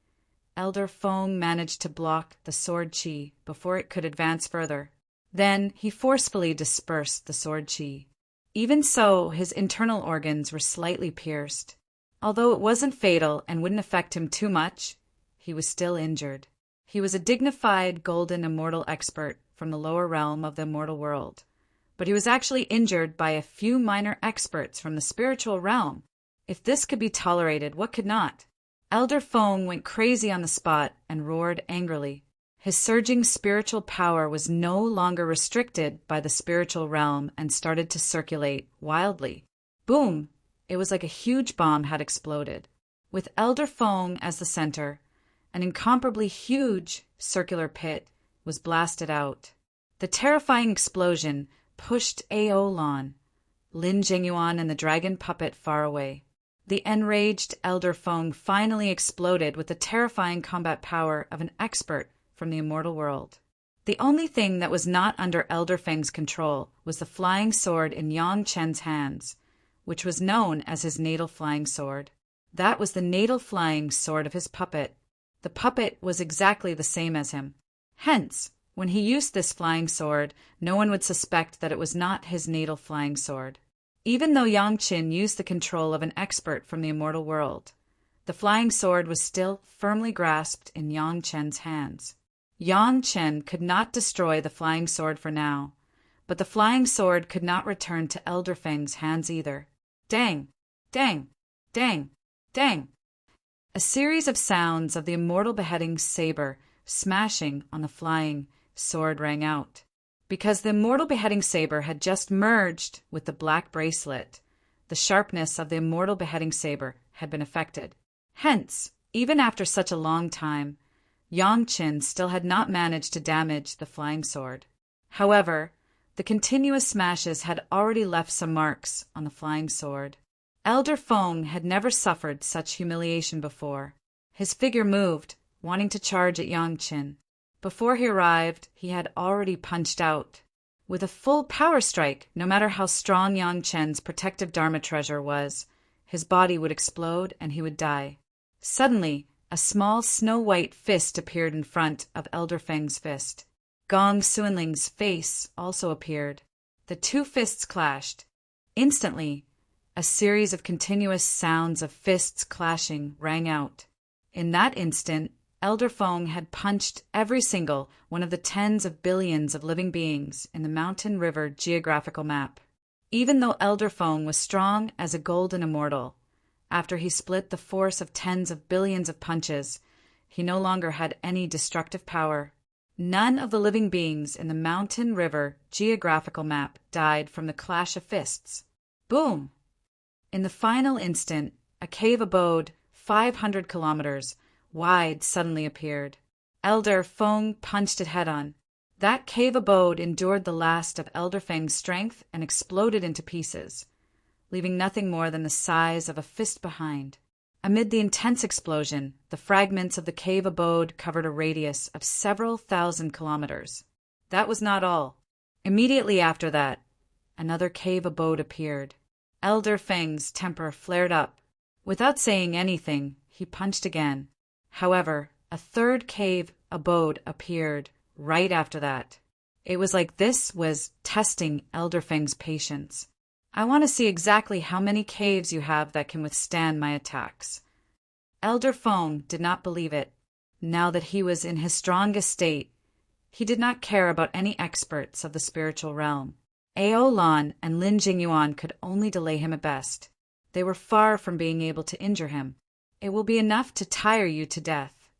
Elder Feng managed to block the sword chi before it could advance further. Then he forcefully dispersed the sword chi. Even so, his internal organs were slightly pierced. Although it wasn't fatal and wouldn't affect him too much, he was still injured. He was a dignified golden immortal expert from the lower realm of the immortal world, but he was actually injured by a few minor experts from the spiritual realm. If this could be tolerated, what could not? Elder Feng went crazy on the spot and roared angrily. His surging spiritual power was no longer restricted by the spiritual realm and started to circulate wildly. Boom! It was like a huge bomb had exploded. With Elder Feng as the center, an incomparably huge circular pit was blasted out. The terrifying explosion pushed Aolan, Lin Zhenyuan, and the dragon puppet far away. The enraged Elder Feng finally exploded with the terrifying combat power of an expert from the immortal world. The only thing that was not under Elder Feng's control was the flying sword in Yang Chen's hands, which was known as his natal flying sword. That was the natal flying sword of his puppet. The puppet was exactly the same as him. Hence, when he used this flying sword, no one would suspect that it was not his natal flying sword. Even though Yang Qin used the control of an expert from the immortal world, the flying sword was still firmly grasped in Yang Chen's hands. Yang Chen could not destroy the flying sword for now, but the flying sword could not return to Elder Feng's hands either. Dang! Dang! Dang! Dang! A series of sounds of the immortal beheading saber smashing on the flying sword rang out. Because the immortal beheading saber had just merged with the black bracelet, the sharpness of the immortal beheading saber had been affected. Hence, even after such a long time, Yang Qin still had not managed to damage the flying sword. However, the continuous smashes had already left some marks on the flying sword. Elder Feng had never suffered such humiliation before. His figure moved, wanting to charge at Yang Qin. Before he arrived, he had already punched out. With a full power strike, no matter how strong Yang Chen's protective Dharma treasure was, his body would explode and he would die. Suddenly, a small snow-white fist appeared in front of Elder Feng's fist. Gong Suinling's face also appeared. The two fists clashed. Instantly, a series of continuous sounds of fists clashing rang out. In that instant, Elder Feng had punched every single one of the tens of billions of living beings in the Mountain River geographical map. Even though Elder Feng was strong as a golden immortal, after he split the force of tens of billions of punches, he no longer had any destructive power. None of the living beings in the Mountain River geographical map died from the clash of fists. Boom! In the final instant, a cave abode 500 kilometers wide suddenly appeared. Elder Feng punched it head-on. That cave abode endured the last of Elder Feng's strength and exploded into pieces, leaving nothing more than the size of a fist behind. Amid the intense explosion, the fragments of the cave abode covered a radius of several thousand kilometers. That was not all. Immediately after that, another cave abode appeared. Elder Feng's temper flared up. Without saying anything, he punched again. However, a third cave abode appeared right after that. It was like this was testing Elder Feng's patience. I want to see exactly how many caves you have that can withstand my attacks. Elder Feng did not believe it. Now that he was in his strongest state, he did not care about any experts of the spiritual realm. Aolan and Lin Jingyuan could only delay him at best. They were far from being able to injure him. It will be enough to tire you to death.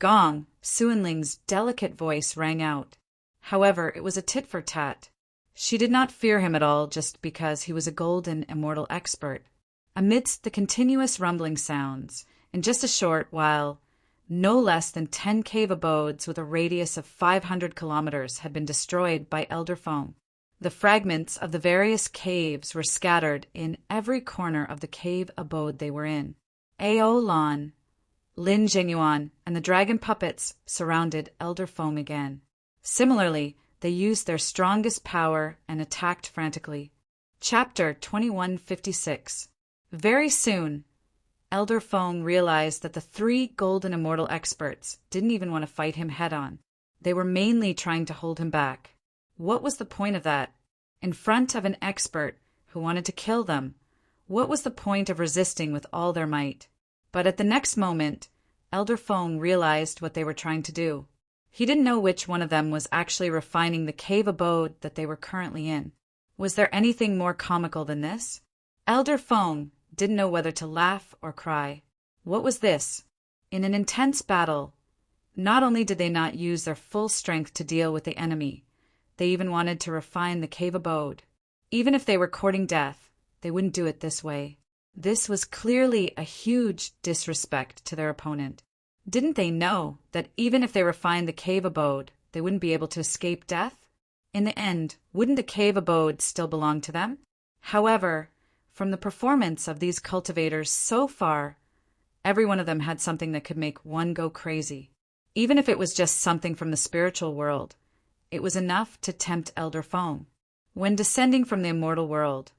Gong Suinling's delicate voice rang out. However, it was a tit-for-tat. She did not fear him at all just because he was a golden immortal expert. Amidst the continuous rumbling sounds, in just a short while, no less than 10 cave abodes with a radius of 500 kilometers had been destroyed by Elder Feng. The fragments of the various caves were scattered in every corner of the cave abode they were in. Aolan, Lin Jingyuan, and the dragon puppets surrounded Elder Feng again. Similarly, they used their strongest power and attacked frantically. Chapter 2156. Very soon, Elder Feng realized that the 3 golden immortal experts didn't even want to fight him head-on. They were mainly trying to hold him back. What was the point of that? In front of an expert who wanted to kill them, what was the point of resisting with all their might? But at the next moment, Elder Feng realized what they were trying to do. He didn't know which one of them was actually refining the cave abode that they were currently in. Was there anything more comical than this? Elder Feng didn't know whether to laugh or cry. What was this? In an intense battle, not only did they not use their full strength to deal with the enemy, they even wanted to refine the cave abode. Even if they were courting death, they wouldn't do it this way. This was clearly a huge disrespect to their opponent. Didn't they know that even if they refined the cave abode, they wouldn't be able to escape death? In the end, wouldn't the cave abode still belong to them? However, from the performance of these cultivators so far, every one of them had something that could make one go crazy. Even if it was just something from the spiritual world, it was enough to tempt Elder Feng. When descending from the immortal world,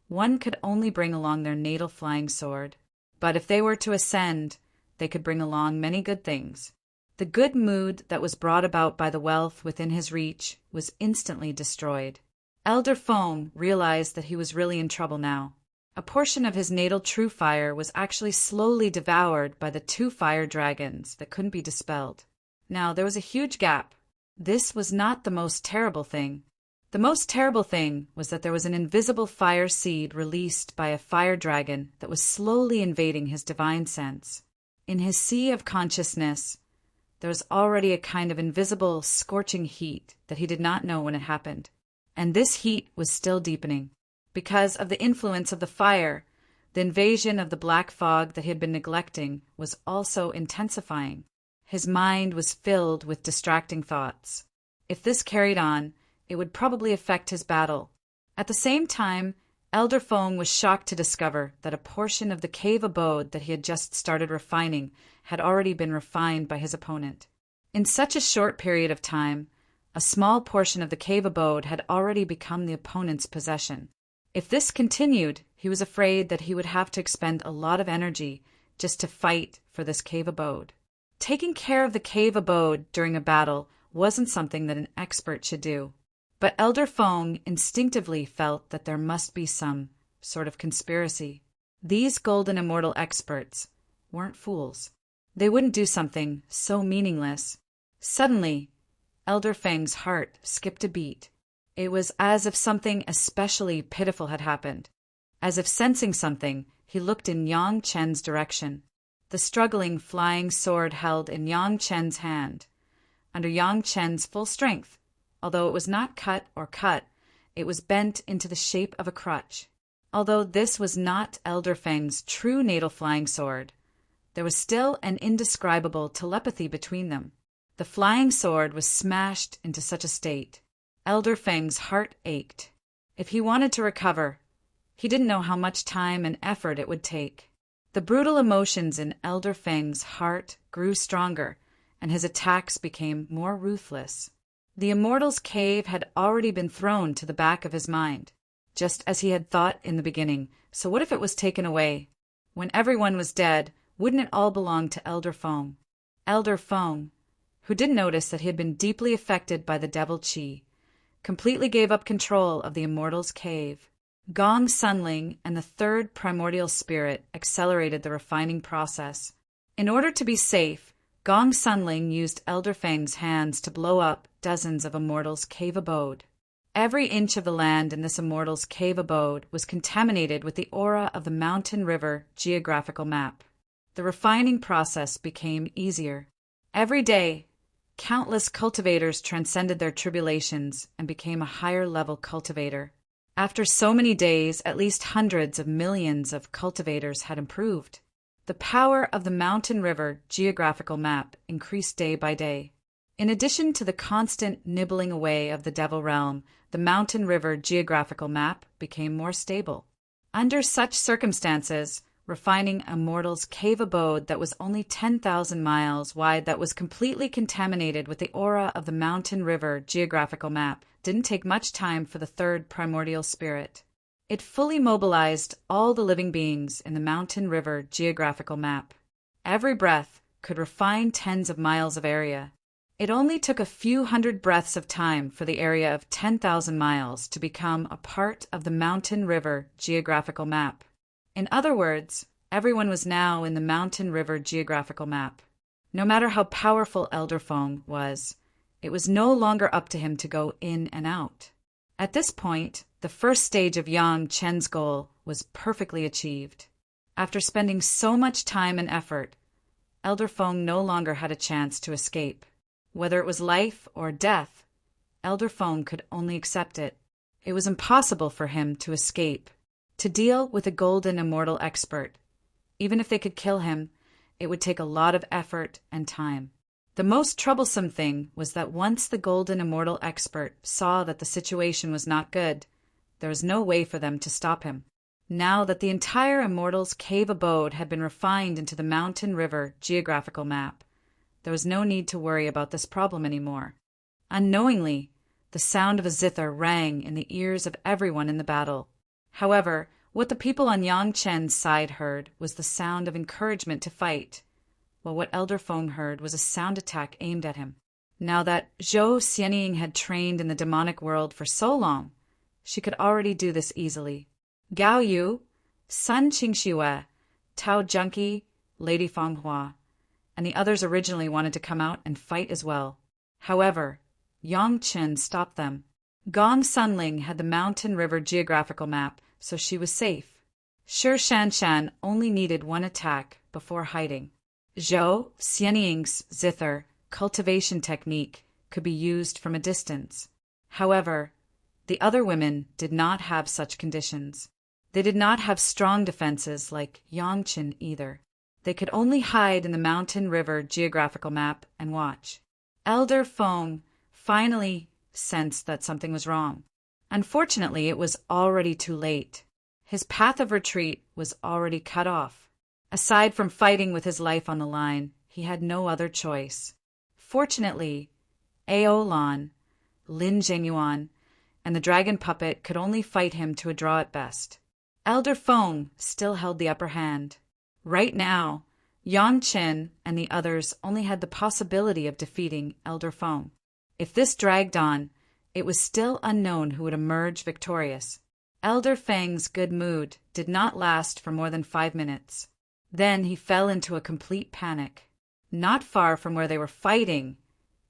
one could only bring along their natal flying sword. But if they were to ascend, they could bring along many good things. The good mood that was brought about by the wealth within his reach was instantly destroyed. Elder Feng realized that he was really in trouble now. A portion of his natal true fire was actually slowly devoured by the two fire dragons that couldn't be dispelled. Now, there was a huge gap. This was not the most terrible thing. The most terrible thing was that there was an invisible fire seed released by a fire dragon that was slowly invading his divine sense. In his sea of consciousness, there was already a kind of invisible, scorching heat that he did not know when it happened. And this heat was still deepening. Because of the influence of the fire, the invasion of the black fog that he had been neglecting was also intensifying. His mind was filled with distracting thoughts. If this carried on, it would probably affect his battle. At the same time, Elder Feng was shocked to discover that a portion of the cave abode that he had just started refining had already been refined by his opponent. In such a short period of time, a small portion of the cave abode had already become the opponent's possession. If this continued, he was afraid that he would have to expend a lot of energy just to fight for this cave abode. Taking care of the cave abode during a battle wasn't something that an expert should do. But Elder Feng instinctively felt that there must be some sort of conspiracy. These golden immortal experts weren't fools. They wouldn't do something so meaningless. Suddenly, Elder Feng's heart skipped a beat. It was as if something especially pitiful had happened. As if sensing something, he looked in Yang Chen's direction. The struggling flying sword held in Yang Chen's hand. Under Yang Chen's full strength, although it was not cut, it was bent into the shape of a crutch. Although this was not Elder Feng's true natal flying sword, there was still an indescribable telepathy between them. The flying sword was smashed into such a state. Elder Feng's heart ached. If he wanted to recover, he didn't know how much time and effort it would take. The brutal emotions in Elder Feng's heart grew stronger, and his attacks became more ruthless. The Immortal's cave had already been thrown to the back of his mind, just as he had thought in the beginning. So what if it was taken away? When everyone was dead, wouldn't it all belong to Elder Feng? Elder Feng, who didn't notice that he had been deeply affected by the devil Qi, completely gave up control of the Immortal's cave. Gong Sunling and the third primordial spirit accelerated the refining process. In order to be safe, Gong Sunling used Elder Feng's hands to blow up dozens of Immortal's cave abode. Every inch of the land in this Immortal's cave abode was contaminated with the aura of the mountain river geographical map. The refining process became easier. Every day, countless cultivators transcended their tribulations and became a higher-level cultivator. After so many days, at least hundreds of millions of cultivators had improved. The power of the mountain river geographical map increased day by day. In addition to the constant nibbling away of the devil realm, the mountain river geographical map became more stable. Under such circumstances, refining Immortal's cave abode that was only 10,000 miles wide that was completely contaminated with the aura of the mountain river geographical map didn't take much time for the third primordial spirit. It fully mobilized all the living beings in the mountain river geographical map. Every breath could refine tens of miles of area. It only took a few hundred breaths of time for the area of 10,000 miles to become a part of the mountain river geographical map. In other words, everyone was now in the mountain river geographical map. No matter how powerful Elder Feng was, it was no longer up to him to go in and out. At this point, the first stage of Yang Chen's goal was perfectly achieved. After spending so much time and effort, Elder Feng no longer had a chance to escape. Whether it was life or death, Elder Feng could only accept it. It was impossible for him to escape. To deal with a golden immortal expert, even if they could kill him, it would take a lot of effort and time. The most troublesome thing was that once the golden immortal expert saw that the situation was not good, there was no way for them to stop him. Now that the entire Immortal's cave abode had been refined into the mountain river geographical map, there was no need to worry about this problem anymore. Unknowingly, the sound of a zither rang in the ears of everyone in the battle. However, what the people on Yang Chen's side heard was the sound of encouragement to fight, while what Elder Feng heard was a sound attack aimed at him. Now that Zhou Xianying had trained in the demonic world for so long, She could already do this easily. Gao Yu, Sun Qingxue, Tao Junqi, Lady Fenghua, and the others originally wanted to come out and fight as well. However, Yang Chen stopped them. Gong Sunling had the mountain river geographical map, so she was safe. Shi Shanshan only needed one attack before hiding. Zhou Xianying's zither cultivation technique could be used from a distance. However, the other women did not have such conditions. They did not have strong defenses like Yang Chen either. They could only hide in the mountain river geographical map and watch. Elder Feng finally sensed that something was wrong. Unfortunately, it was already too late. His path of retreat was already cut off. Aside from fighting with his life on the line, he had no other choice. Fortunately, Ao Lan, Lin Zhengyuan, and the dragon puppet could only fight him to a draw at best. Elder Feng still held the upper hand. Right now, Yang Chen and the others only had the possibility of defeating Elder Feng. If this dragged on, it was still unknown who would emerge victorious. Elder Feng's good mood did not last for more than 5 minutes. Then he fell into a complete panic. Not far from where they were fighting,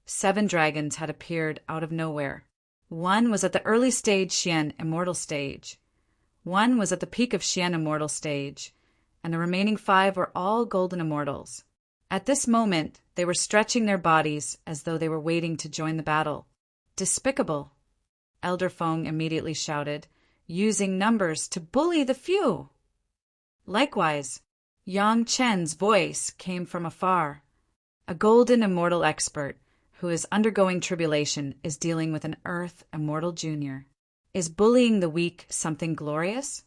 7 dragons had appeared out of nowhere. One was at the early stage Xian Immortal stage. One was at the peak of Xian Immortal stage, and the remaining 5 were all Golden Immortals. At this moment, they were stretching their bodies as though they were waiting to join the battle. Despicable, Elder Feng immediately shouted, using numbers to bully the few. Likewise, Yang Chen's voice came from afar. A Golden Immortal expert who is undergoing tribulation is dealing with an Earth Immortal Junior. Is bullying the weak something glorious?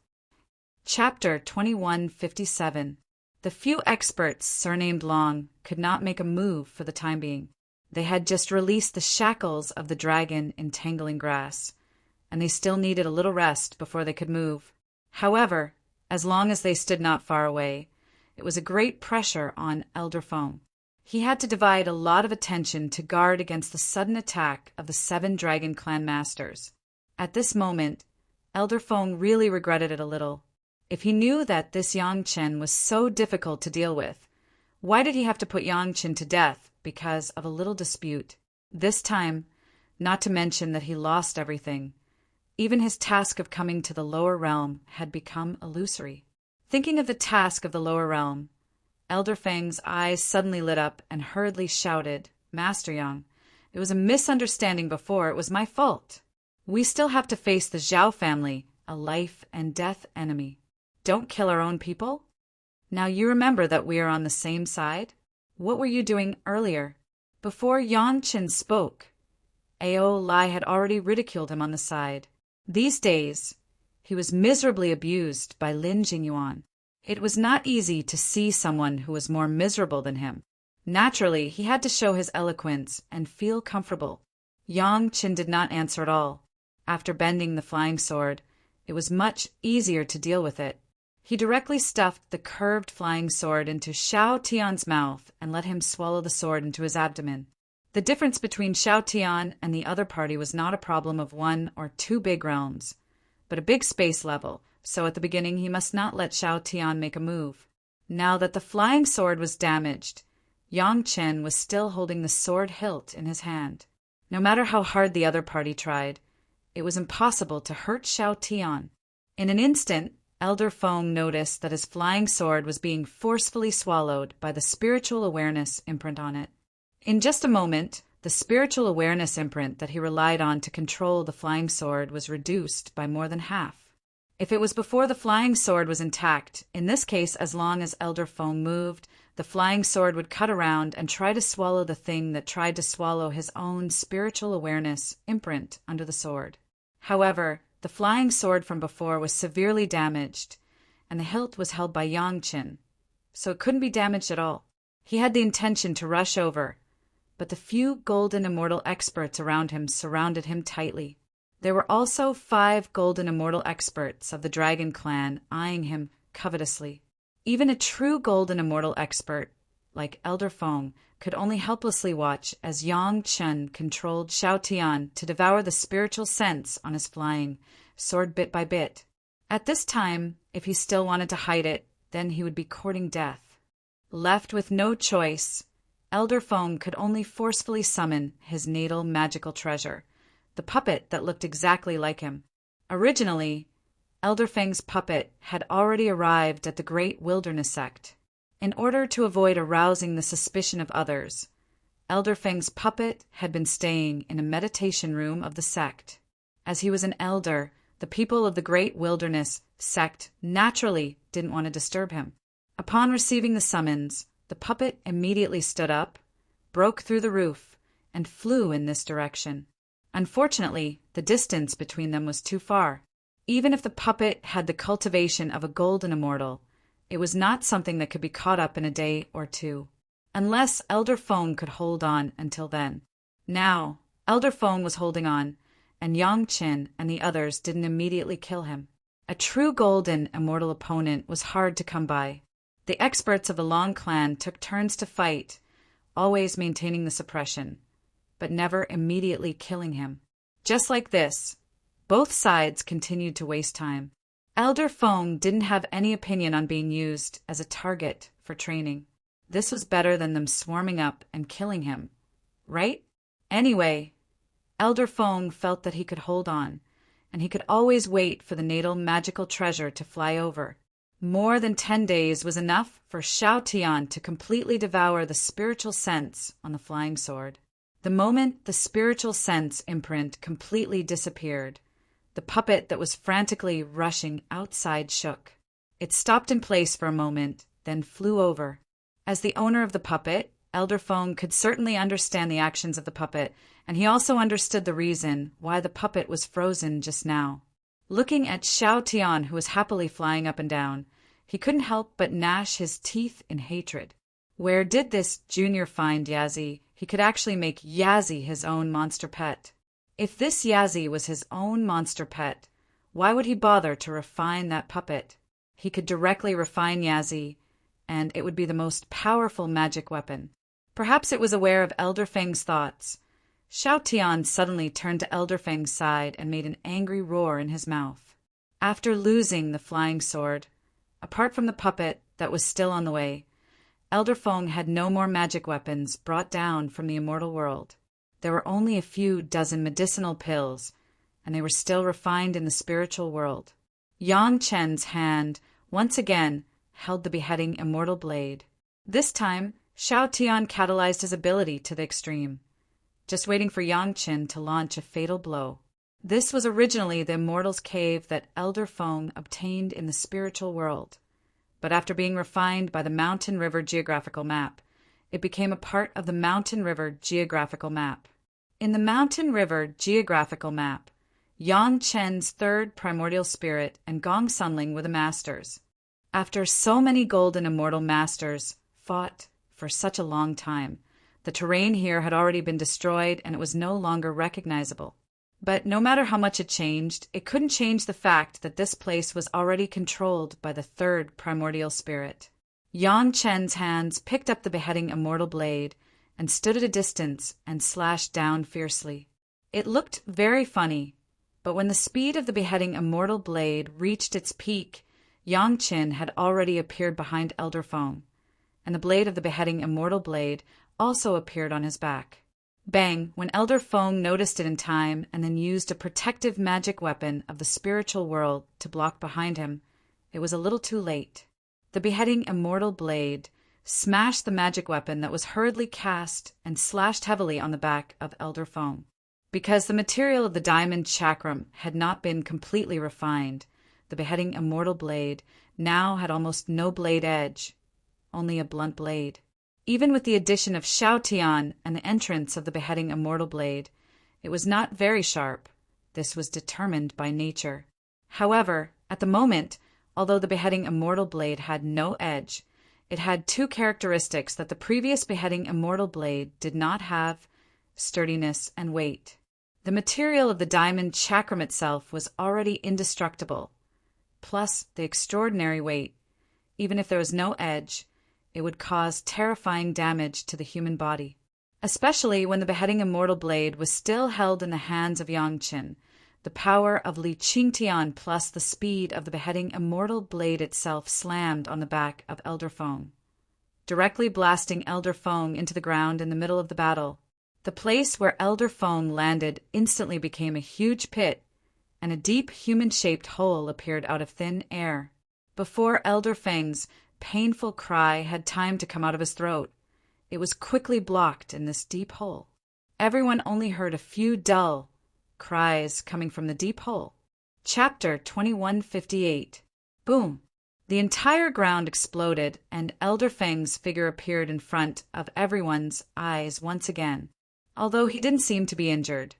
Chapter 2157. The few experts, surnamed Long, could not make a move for the time being. They had just released the shackles of the dragon entangling grass, and they still needed a little rest before they could move. However, as long as they stood not far away, it was a great pressure on Elder Feng. He had to divide a lot of attention to guard against the sudden attack of the 7 Dragon Clan Masters. At this moment, Elder Feng really regretted it a little. If he knew that this Yang Chen was so difficult to deal with, why did he have to put Yang Chen to death because of a little dispute? This time, not to mention that he lost everything, even his task of coming to the lower realm had become illusory. Thinking of the task of the lower realm, Elder Feng's eyes suddenly lit up and hurriedly shouted, "Master Yang, it was a misunderstanding before. It was my fault. We still have to face the Zhao family, a life and death enemy. Don't kill our own people. Now you remember that we are on the same side? What were you doing earlier?" Before Yang Chen spoke, Ao Lai had already ridiculed him on the side. These days, he was miserably abused by Lin Jingyuan. It was not easy to see someone who was more miserable than him. Naturally, he had to show his eloquence and feel comfortable. Yang Chen did not answer at all. After bending the flying sword, it was much easier to deal with it. He directly stuffed the curved flying sword into Xiao Tian's mouth and let him swallow the sword into his abdomen. The difference between Xiao Tian and the other party was not a problem of 1 or 2 big realms, but a big space level, so at the beginning he must not let Xiao Tian make a move. Now that the flying sword was damaged, Yang Chen was still holding the sword hilt in his hand. No matter how hard the other party tried, it was impossible to hurt Xiao Tian. In an instant, Elder Feng noticed that his flying sword was being forcefully swallowed by the spiritual awareness imprint on it. In just a moment, the spiritual awareness imprint that he relied on to control the flying sword was reduced by more than half. If it was before the flying sword was intact, in this case, as long as Elder Feng moved, the flying sword would cut around and try to swallow the thing that tried to swallow his own spiritual awareness imprint under the sword. However, the flying sword from before was severely damaged, and the hilt was held by Yang Chen, so it couldn't be damaged at all. He had the intention to rush over, but the few Golden Immortal experts around him surrounded him tightly. There were also 5 Golden Immortal experts of the Dragon Clan eyeing him covetously. Even a true Golden Immortal expert, like Elder Feng, could only helplessly watch as Yang Chen controlled Xiao Tian to devour the spiritual sense on his flying sword bit by bit. At this time, if he still wanted to hide it, then he would be courting death. Left with no choice, Elder Feng could only forcefully summon his natal magical treasure, the puppet that looked exactly like him. Originally, Elder Feng's puppet had already arrived at the Great Wilderness Sect. In order to avoid arousing the suspicion of others, Elder Feng's puppet had been staying in a meditation room of the sect. As he was an elder, the people of the Great Wilderness Sect naturally didn't want to disturb him. Upon receiving the summons, the puppet immediately stood up, broke through the roof, and flew in this direction. Unfortunately, the distance between them was too far. Even if the puppet had the cultivation of a golden immortal, it was not something that could be caught up in a day or two, unless Elder Feng could hold on until then. Now, Elder Feng was holding on, and Yang Qin and the others didn't immediately kill him. A true golden immortal opponent was hard to come by. The experts of the Long Clan took turns to fight, always maintaining the suppression, but never immediately killing him. Just like this, both sides continued to waste time. Elder Feng didn't have any opinion on being used as a target for training. This was better than them swarming up and killing him, right? Anyway, Elder Feng felt that he could hold on, and he could always wait for the natal magical treasure to fly over. More than 10 days was enough for Xiao Tian to completely devour the spiritual sense on the flying sword. The moment the spiritual sense imprint completely disappeared, the puppet that was frantically rushing outside shook. It stopped in place for a moment, then flew over. As the owner of the puppet, Elder Feng could certainly understand the actions of the puppet, and he also understood the reason why the puppet was frozen just now. Looking at Xiao Tian, who was happily flying up and down, he couldn't help but gnash his teeth in hatred. Where did this junior find Yazzie? He could actually make Yazzie his own monster pet. If this Yazzie was his own monster pet, why would he bother to refine that puppet? He could directly refine Yazzie, and it would be the most powerful magic weapon. Perhaps it was aware of Elder Feng's thoughts. Xiao Tian suddenly turned to Elder Feng's side and made an angry roar in his mouth. After losing the flying sword, apart from the puppet that was still on the way, Elder Feng had no more magic weapons brought down from the immortal world. There were only a few dozen medicinal pills, and they were still refined in the spiritual world. Yang Chen's hand once again held the beheading immortal blade. This time, Xiao Tian catalyzed his ability to the extreme, just waiting for Yang Chen to launch a fatal blow. This was originally the immortal's cave that Elder Feng obtained in the spiritual world, but after being refined by the Mountain River geographical map, it became a part of the Mountain River geographical map. In the Mountain River geographical map, Yang Chen's third primordial spirit and Gong Sunling were the masters. After so many golden immortal masters fought for such a long time, the terrain here had already been destroyed and it was no longer recognizable. But no matter how much it changed, it couldn't change the fact that this place was already controlled by the third primordial spirit. Yang Chen's hands picked up the beheading immortal blade and stood at a distance and slashed down fiercely. It looked very funny, but when the speed of the beheading immortal blade reached its peak, Yang Chen had already appeared behind Elder Feng, and the blade of the beheading immortal blade also appeared on his back. Bang! When Elder Feng noticed it in time and then used a protective magic weapon of the spiritual world to block behind him, it was a little too late. The beheading immortal blade smashed the magic weapon that was hurriedly cast and slashed heavily on the back of Elder Feng. Because the material of the diamond chakram had not been completely refined, the beheading immortal blade now had almost no blade edge, only a blunt blade. Even with the addition of Xiao Tian and the entrance of the beheading immortal blade, it was not very sharp. This was determined by nature. However, at the moment, although the beheading immortal blade had no edge, it had two characteristics that the previous beheading immortal blade did not have: sturdiness and weight. The material of the diamond chakram itself was already indestructible, plus the extraordinary weight. Even if there was no edge, it would cause terrifying damage to the human body. Especially when the beheading immortal blade was still held in the hands of Yang Qin, the power of Li Qingtian plus the speed of the beheading immortal blade itself slammed on the back of Elder Feng, directly blasting Elder Feng into the ground in the middle of the battle. The place where Elder Feng landed instantly became a huge pit, and a deep human-shaped hole appeared out of thin air. Before Elder Feng's painful cry had time to come out of his throat, it was quickly blocked in this deep hole. Everyone only heard a few dull cries coming from the deep hole. Chapter 2158. Boom! The entire ground exploded, and Elder Feng's figure appeared in front of everyone's eyes once again. Although he didn't seem to be injured,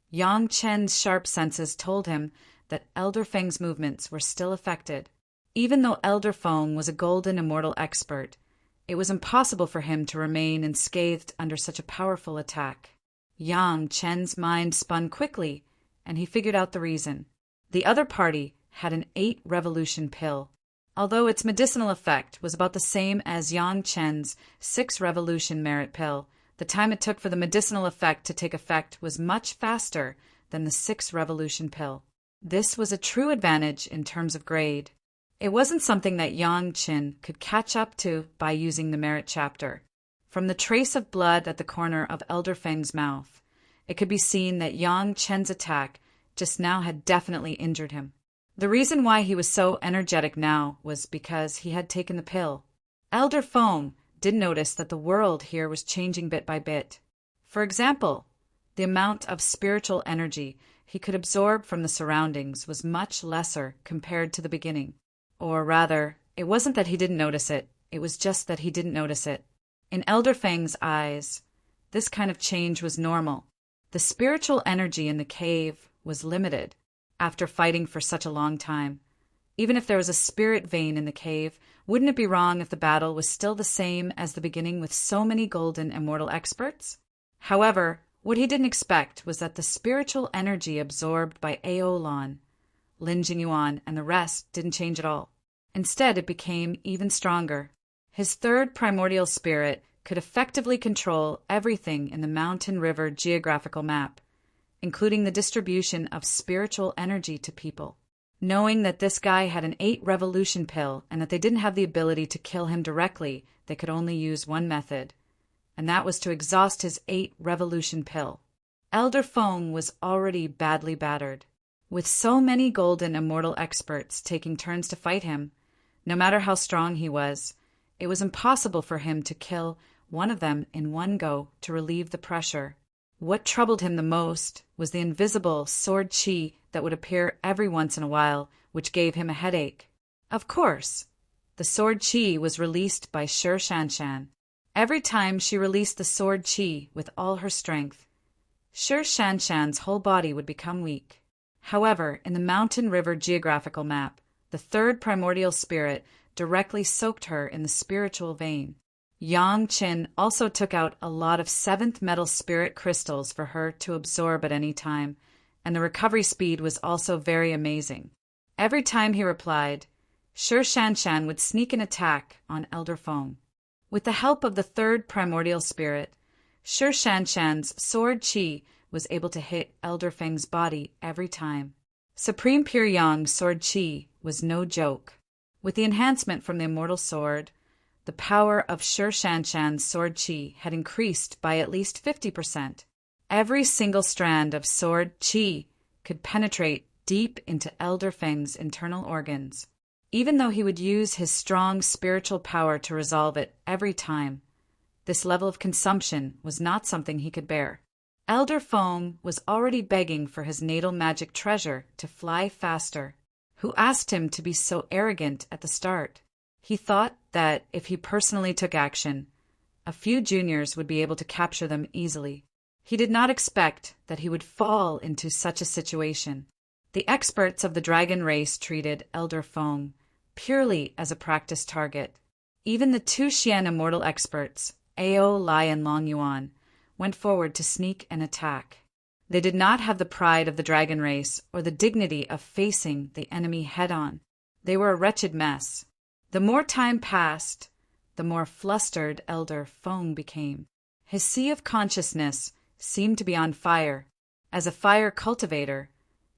Yang Chen's sharp senses told him that Elder Feng's movements were still affected. Even though Elder Feng was a golden immortal expert, it was impossible for him to remain unscathed under such a powerful attack. Yang Chen's mind spun quickly, and he figured out the reason. The other party had an 8-revolution pill. Although its medicinal effect was about the same as Yang Chen's 6-revolution merit pill, the time it took for the medicinal effect to take effect was much faster than the 6-revolution pill. This was a true advantage in terms of grade. It wasn't something that Yang Qin could catch up to by using the merit chapter. From the trace of blood at the corner of Elder Feng's mouth, it could be seen that Yang Chen's attack just now had definitely injured him. The reason why he was so energetic now was because he had taken the pill. Elder Feng did notice that the world here was changing bit by bit. For example, the amount of spiritual energy he could absorb from the surroundings was much lesser compared to the beginning. Or rather, it wasn't that he didn't notice it, it was just that he didn't notice it. In Elder Feng's eyes, this kind of change was normal. The spiritual energy in the cave was limited after fighting for such a long time. Even if there was a spirit vein in the cave, wouldn't it be wrong if the battle was still the same as the beginning with so many golden immortal experts? However, what he didn't expect was that the spiritual energy absorbed by Aolan, Lin Jingyuan, and the rest didn't change at all. Instead, it became even stronger. His 3rd primordial spirit could effectively control everything in the mountain river geographical map, including the distribution of spiritual energy to people. Knowing that this guy had an 8-revolution pill and that they didn't have the ability to kill him directly, they could only use one method, and that was to exhaust his 8-revolution pill. Elder Feng was already badly battered. With so many golden immortal experts taking turns to fight him, no matter how strong he was, it was impossible for him to kill one of them in one go to relieve the pressure. What troubled him the most was the invisible sword chi that would appear every once in a while, which gave him a headache. Of course, the sword chi was released by Shi Shanshan. Every time she released the sword chi with all her strength, Shi Shanshan's whole body would become weak. However, in the mountain river geographical map, the 3rd primordial spirit directly soaked her in the spiritual vein. Yang Qin also took out a lot of 7th metal spirit crystals for her to absorb at any time, and the recovery speed was also very amazing. Every time he replied, Shi Shanshan would sneak an attack on Elder Feng. With the help of the 3rd primordial spirit, Shi Shanshan's sword chi was able to hit Elder Feng's body every time. Supreme Pure Yang sword chi was no joke. With the enhancement from the immortal sword, the power of Shi Shanshan's sword chi had increased by at least 50%. Every single strand of sword chi could penetrate deep into Elder Feng's internal organs. Even though he would use his strong spiritual power to resolve it every time, this level of consumption was not something he could bear. Elder Feng was already begging for his natal magic treasure to fly faster. Who asked him to be so arrogant at the start? He thought that if he personally took action, a few juniors would be able to capture them easily. He did not expect that he would fall into such a situation. The experts of the dragon race treated Elder Feng purely as a practice target. Even the 2 Xian immortal experts, Ao, Lai, and Long Yuan, went forward to sneak an attack. They did not have the pride of the dragon race or the dignity of facing the enemy head-on. They were a wretched mess. The more time passed, the more flustered Elder Feng became. His sea of consciousness seemed to be on fire. As a fire cultivator,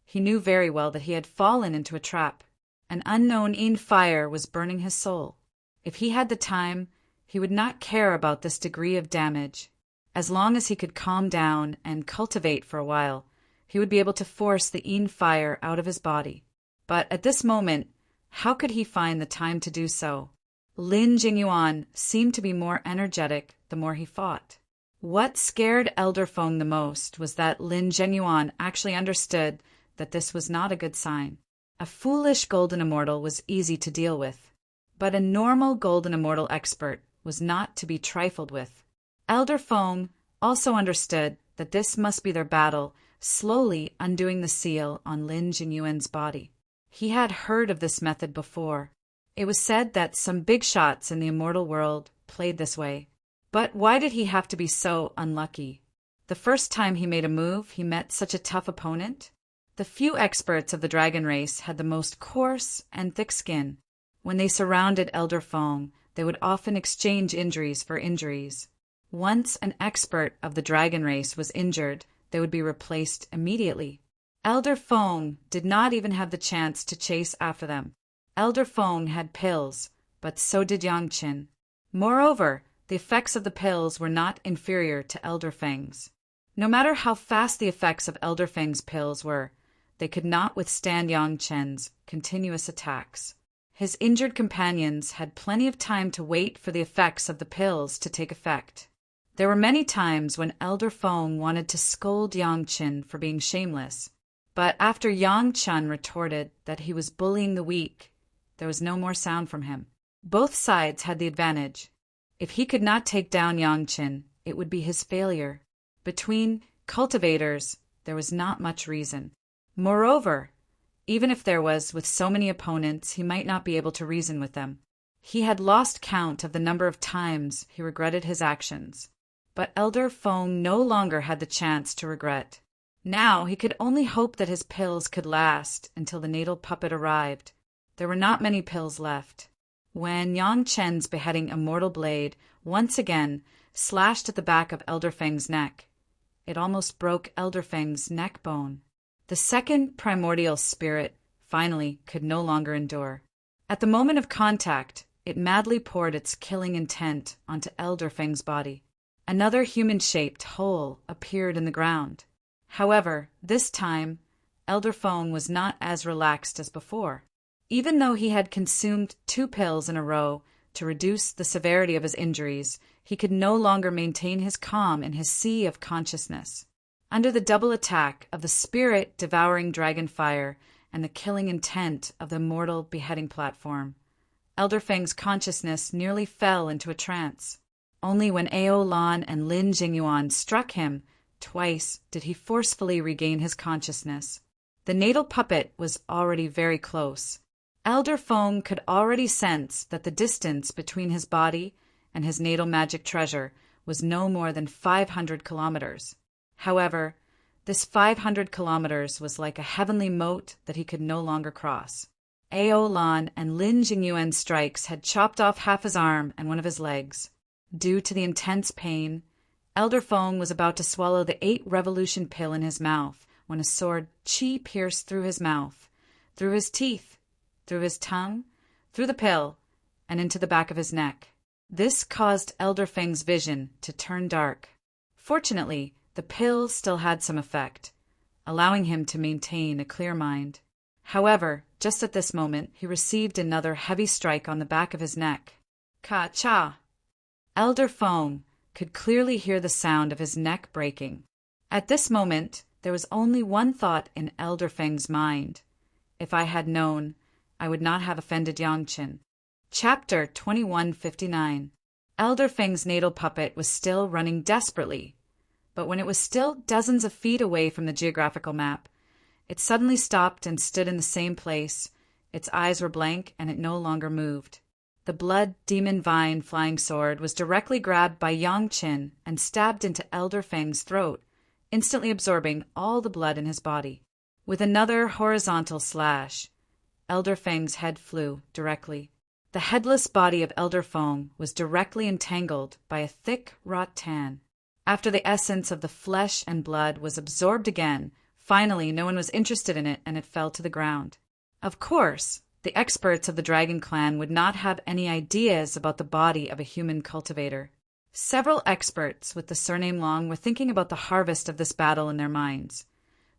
he knew very well that he had fallen into a trap. An unknown fire was burning his soul. If he had the time, he would not care about this degree of damage. As long as he could calm down and cultivate for a while, he would be able to force the fire out of his body. But at this moment, how could he find the time to do so? Lin Jingyuan seemed to be more energetic the more he fought. What scared Elder Feng the most was that Lin Jingyuan actually understood that this was not a good sign. A foolish golden immortal was easy to deal with, but a normal golden immortal expert was not to be trifled with. Elder Feng also understood that this must be their battle, slowly undoing the seal on Lin Jingyuan's body. He had heard of this method before. It was said that some big shots in the immortal world played this way. But why did he have to be so unlucky? The first time he made a move, he met such a tough opponent. The few experts of the dragon race had the most coarse and thick skin. When they surrounded Elder Feng, they would often exchange injuries for injuries. Once an expert of the dragon race was injured, they would be replaced immediately. Elder Feng did not even have the chance to chase after them. Elder Feng had pills, but so did Yang Qin. Moreover, the effects of the pills were not inferior to Elder Feng's. No matter how fast the effects of Elder Feng's pills were, they could not withstand Yang Qin's continuous attacks. His injured companions had plenty of time to wait for the effects of the pills to take effect. There were many times when Elder Feng wanted to scold Yang Qin for being shameless, but after Yang Qin retorted that he was bullying the weak, there was no more sound from him. Both sides had the advantage. If he could not take down Yang Qin, it would be his failure. Between cultivators, there was not much reason. Moreover, even if there was, with so many opponents, he might not be able to reason with them. He had lost count of the number of times he regretted his actions. But Elder Feng no longer had the chance to regret. Now he could only hope that his pills could last until the natal puppet arrived. There were not many pills left. When Yang Chen's beheading immortal blade once again slashed at the back of Elder Feng's neck, it almost broke Elder Feng's neck bone. The second primordial spirit finally could no longer endure. At the moment of contact, it madly poured its killing intent onto Elder Feng's body. Another human-shaped hole appeared in the ground. However, this time, Elder Feng was not as relaxed as before. Even though he had consumed 2 pills in a row to reduce the severity of his injuries, he could no longer maintain his calm in his sea of consciousness. Under the double attack of the spirit-devouring dragon fire and the killing intent of the immortal beheading platform, Elder Feng's consciousness nearly fell into a trance. Only when Ao Lan and Lin Jingyuan struck him twice did he forcefully regain his consciousness. The natal puppet was already very close. Elder Feng could already sense that the distance between his body and his natal magic treasure was no more than 500 kilometers. However, this 500 kilometers was like a heavenly moat that he could no longer cross. Ao Lan and Lin Jingyuan's strikes had chopped off half his arm and one of his legs. Due to the intense pain, Elder Feng was about to swallow the 8 revolution pill in his mouth when a sword qi pierced through his mouth, through his teeth, through his tongue, through the pill, and into the back of his neck. This caused Elder Feng's vision to turn dark. Fortunately, the pill still had some effect, allowing him to maintain a clear mind. However, just at this moment, he received another heavy strike on the back of his neck. Ka-cha! Elder Feng could clearly hear the sound of his neck breaking. At this moment, there was only one thought in Elder Feng's mind. If I had known, I would not have offended Yang Qin. Chapter 2159. Elder Feng's natal puppet was still running desperately, but when it was still dozens of feet away from the geographical map, it suddenly stopped and stood in the same place. Its eyes were blank and it no longer moved. The blood demon vine flying sword was directly grabbed by Yang Qin and stabbed into Elder Feng's throat, instantly absorbing all the blood in his body. With another horizontal slash, Elder Feng's head flew directly. The headless body of Elder Fong was directly entangled by a thick rattan. After the essence of the flesh and blood was absorbed again, finally no one was interested in it and it fell to the ground. Of course, the experts of the Dragon Clan would not have any ideas about the body of a human cultivator. Several experts with the surname Long were thinking about the harvest of this battle in their minds,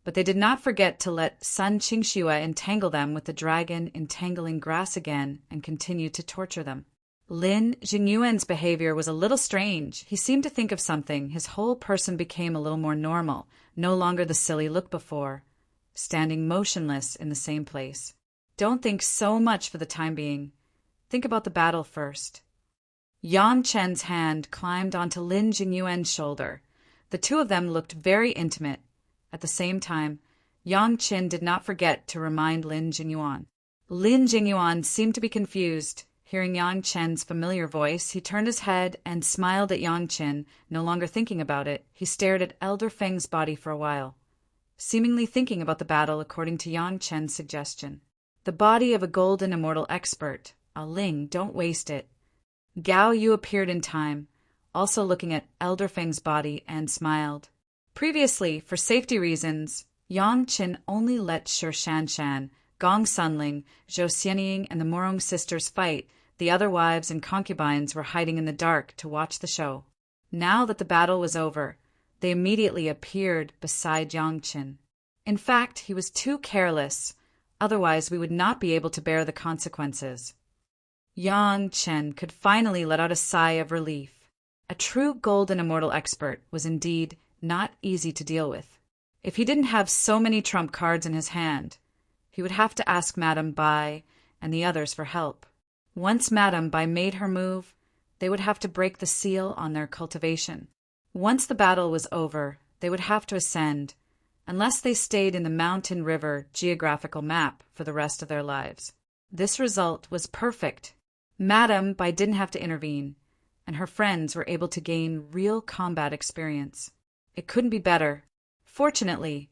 but they did not forget to let Sun Qingxue entangle them with the dragon entangling grass again and continue to torture them. Lin Jingyuan's behavior was a little strange. He seemed to think of something. His whole person became a little more normal, no longer the silly look before, standing motionless in the same place. Don't think so much for the time being. Think about the battle first. Yang Chen's hand climbed onto Lin Jingyuan's shoulder. The two of them looked very intimate. At the same time, Yang Chen did not forget to remind Lin Jingyuan. Lin Jingyuan seemed to be confused. Hearing Yang Chen's familiar voice, he turned his head and smiled at Yang Chen. No longer thinking about it, he stared at Elder Feng's body for a while, seemingly thinking about the battle according to Yang Chen's suggestion. The body of a golden immortal expert. Ling, don't waste it. Gao Yu appeared in time, also looking at Elder Feng's body, and smiled. Previously, for safety reasons, Yang Chen only let Shi Shanshan, Gong Sunling, Zhou Xianying, and the Morong sisters fight. The other wives and concubines were hiding in the dark to watch the show. Now that the battle was over, they immediately appeared beside Yang Chen. In fact, he was too careless, otherwise we would not be able to bear the consequences. Yang Chen could finally let out a sigh of relief. A true golden immortal expert was indeed not easy to deal with. If he didn't have so many trump cards in his hand, he would have to ask Madame Bai and the others for help. Once Madame Bai made her move, they would have to break the seal on their cultivation. Once the battle was over, they would have to ascend, unless they stayed in the mountain river geographical map for the rest of their lives. This result was perfect. Madame Bai didn't have to intervene, and her friends were able to gain real combat experience. It couldn't be better. Fortunately,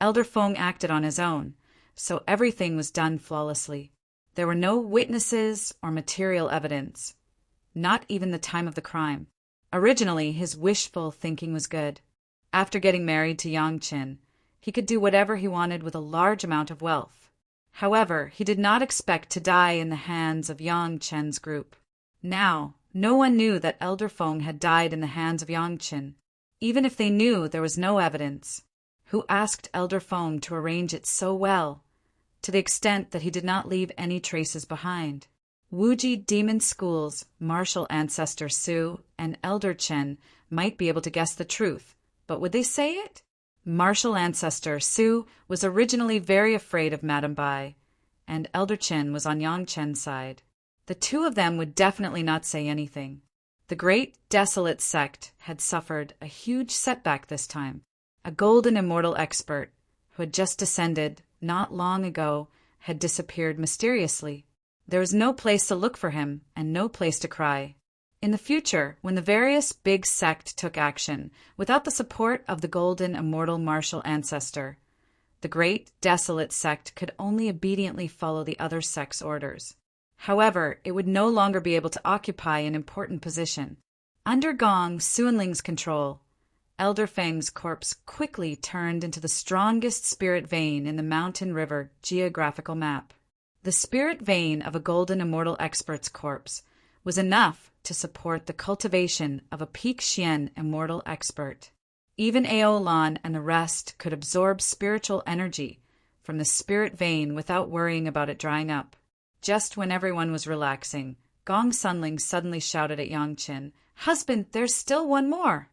Elder Feng acted on his own, so everything was done flawlessly. There were no witnesses or material evidence, not even the time of the crime. Originally, his wishful thinking was good. After getting married to Yang Chen, he could do whatever he wanted with a large amount of wealth. However, he did not expect to die in the hands of Yang Chen's group. Now, no one knew that Elder Feng had died in the hands of Yang Chen. Even if they knew, there was no evidence. Who asked Elder Feng to arrange it so well, to the extent that he did not leave any traces behind? Wuji Demon School's martial ancestor Su and Elder Chen might be able to guess the truth, but would they say it? Martial ancestor Su was originally very afraid of Madame Bai, and Elder Chen was on Yang Chen's side. The two of them would definitely not say anything. The great desolate sect had suffered a huge setback this time. A golden immortal expert, who had just descended not long ago, had disappeared mysteriously. There was no place to look for him, and no place to cry. In the future, when the various big sect took action, without the support of the golden immortal martial ancestor, the great desolate sect could only obediently follow the other sect's orders. However, it would no longer be able to occupy an important position. Under Gong Suanling's control, Elder Feng's corpse quickly turned into the strongest spirit vein in the mountain river geographical map. The spirit vein of a golden immortal expert's corpse was enough to support the cultivation of a peak Xian immortal expert. Even Aolan and the rest could absorb spiritual energy from the spirit vein without worrying about it drying up. Just when everyone was relaxing, Gong Sunling suddenly shouted at Yang Chen, "Husband, there's still one more!"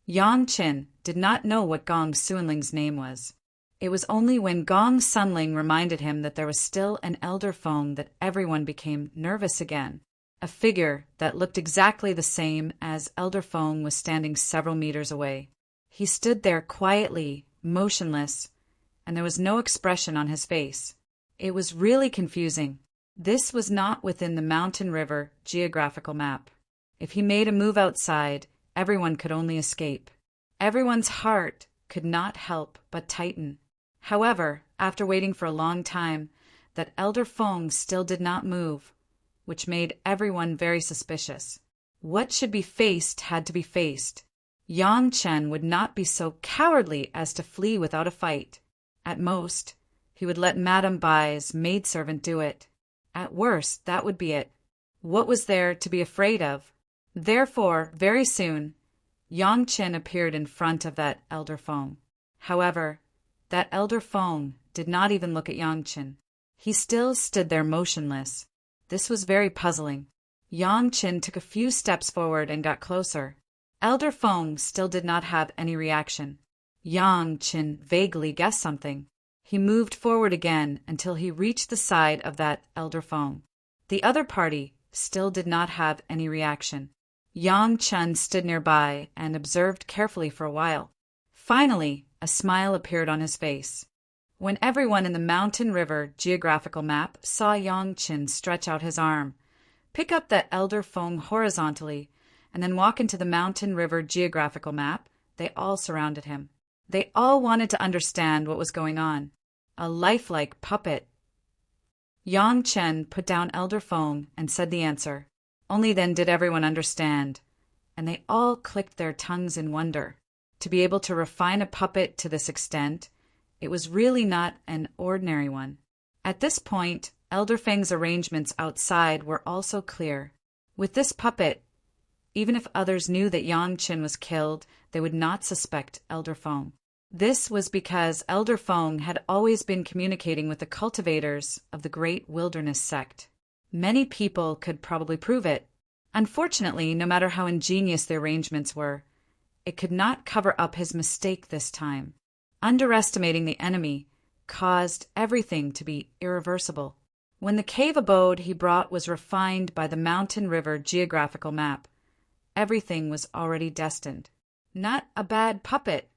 Yang Chen did not know what Gong Suanling's name was. It was only when Gong Sunling reminded him that there was still an Elder Feng that everyone became nervous again. A figure that looked exactly the same as Elder Feng was standing several meters away. He stood there quietly, motionless, and there was no expression on his face. It was really confusing. This was not within the mountain river geographical map. If he made a move outside, everyone could only escape. Everyone's heart could not help but tighten. However, after waiting for a long time, that Elder Feng still did not move. which made everyone very suspicious. What should be faced had to be faced. Yang Chen would not be so cowardly as to flee without a fight. At most, he would let Madame Bai's maidservant do it. At worst, that would be it. What was there to be afraid of? Therefore, very soon, Yang Chen appeared in front of that elder Feng. However, that elder Feng did not even look at Yang Chen. He still stood there motionless. This was very puzzling. Yang Chen took a few steps forward and got closer. Elder Feng still did not have any reaction. Yang Chen vaguely guessed something. He moved forward again until he reached the side of that elder Feng. The other party still did not have any reaction. Yang Chen stood nearby and observed carefully for a while. Finally, a smile appeared on his face. When everyone in the Mountain River geographical map saw Yang Chen stretch out his arm, pick up that elder Feng horizontally, and then walk into the Mountain River geographical map, they all surrounded him. They all wanted to understand what was going on. A lifelike puppet. Yang Chen put down elder Feng and said the answer. Only then did everyone understand, and they all clicked their tongues in wonder. To be able to refine a puppet to this extent, it was really not an ordinary one. At this point, Elder Feng's arrangements outside were also clear. With this puppet, even if others knew that Yang Chen was killed, they would not suspect Elder Feng. This was because Elder Feng had always been communicating with the cultivators of the Great Wilderness sect. Many people could probably prove it. Unfortunately, no matter how ingenious the arrangements were, it could not cover up his mistake this time. Underestimating the enemy caused everything to be irreversible. When the cave abode he brought was refined by the Mountain River geographical map, everything was already destined. Not a bad puppet.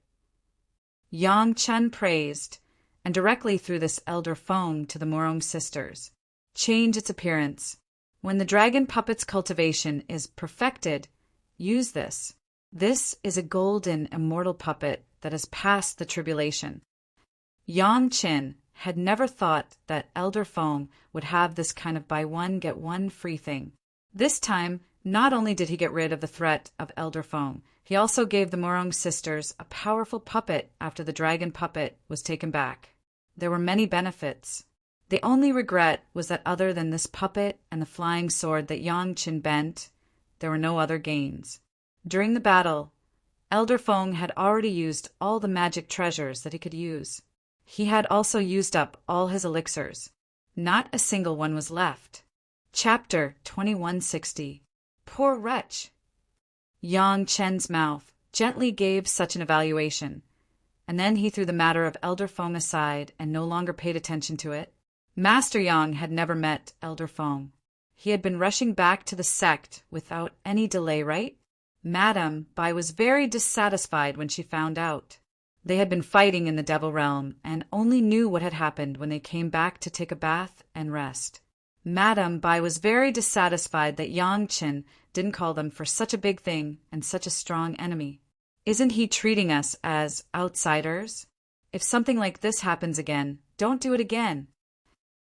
Yang Chen praised, and directly through this elder Feng to the Morong sisters. Change its appearance. When the dragon puppet's cultivation is perfected, use this. This is a golden immortal puppet that has passed the tribulation. Yang Chen had never thought that Elder Feng would have this kind of buy one get one free thing. This time, not only did he get rid of the threat of Elder Feng, he also gave the Morong sisters a powerful puppet after the dragon puppet was taken back. There were many benefits. The only regret was that other than this puppet and the flying sword that Yang Chen bent, there were no other gains. During the battle, Elder Feng had already used all the magic treasures that he could use. He had also used up all his elixirs. Not a single one was left. Chapter 2160. Poor wretch! Yang Chen's mouth gently gave such an evaluation, and then he threw the matter of Elder Feng aside and no longer paid attention to it. Master Yang had never met Elder Feng. He had been rushing back to the sect without any delay, right? Madame Bai was very dissatisfied when she found out. They had been fighting in the Devil Realm and only knew what had happened when they came back to take a bath and rest. Madame Bai was very dissatisfied that Yang Chen didn't call them for such a big thing and such a strong enemy. Isn't he treating us as outsiders? If something like this happens again, don't do it again.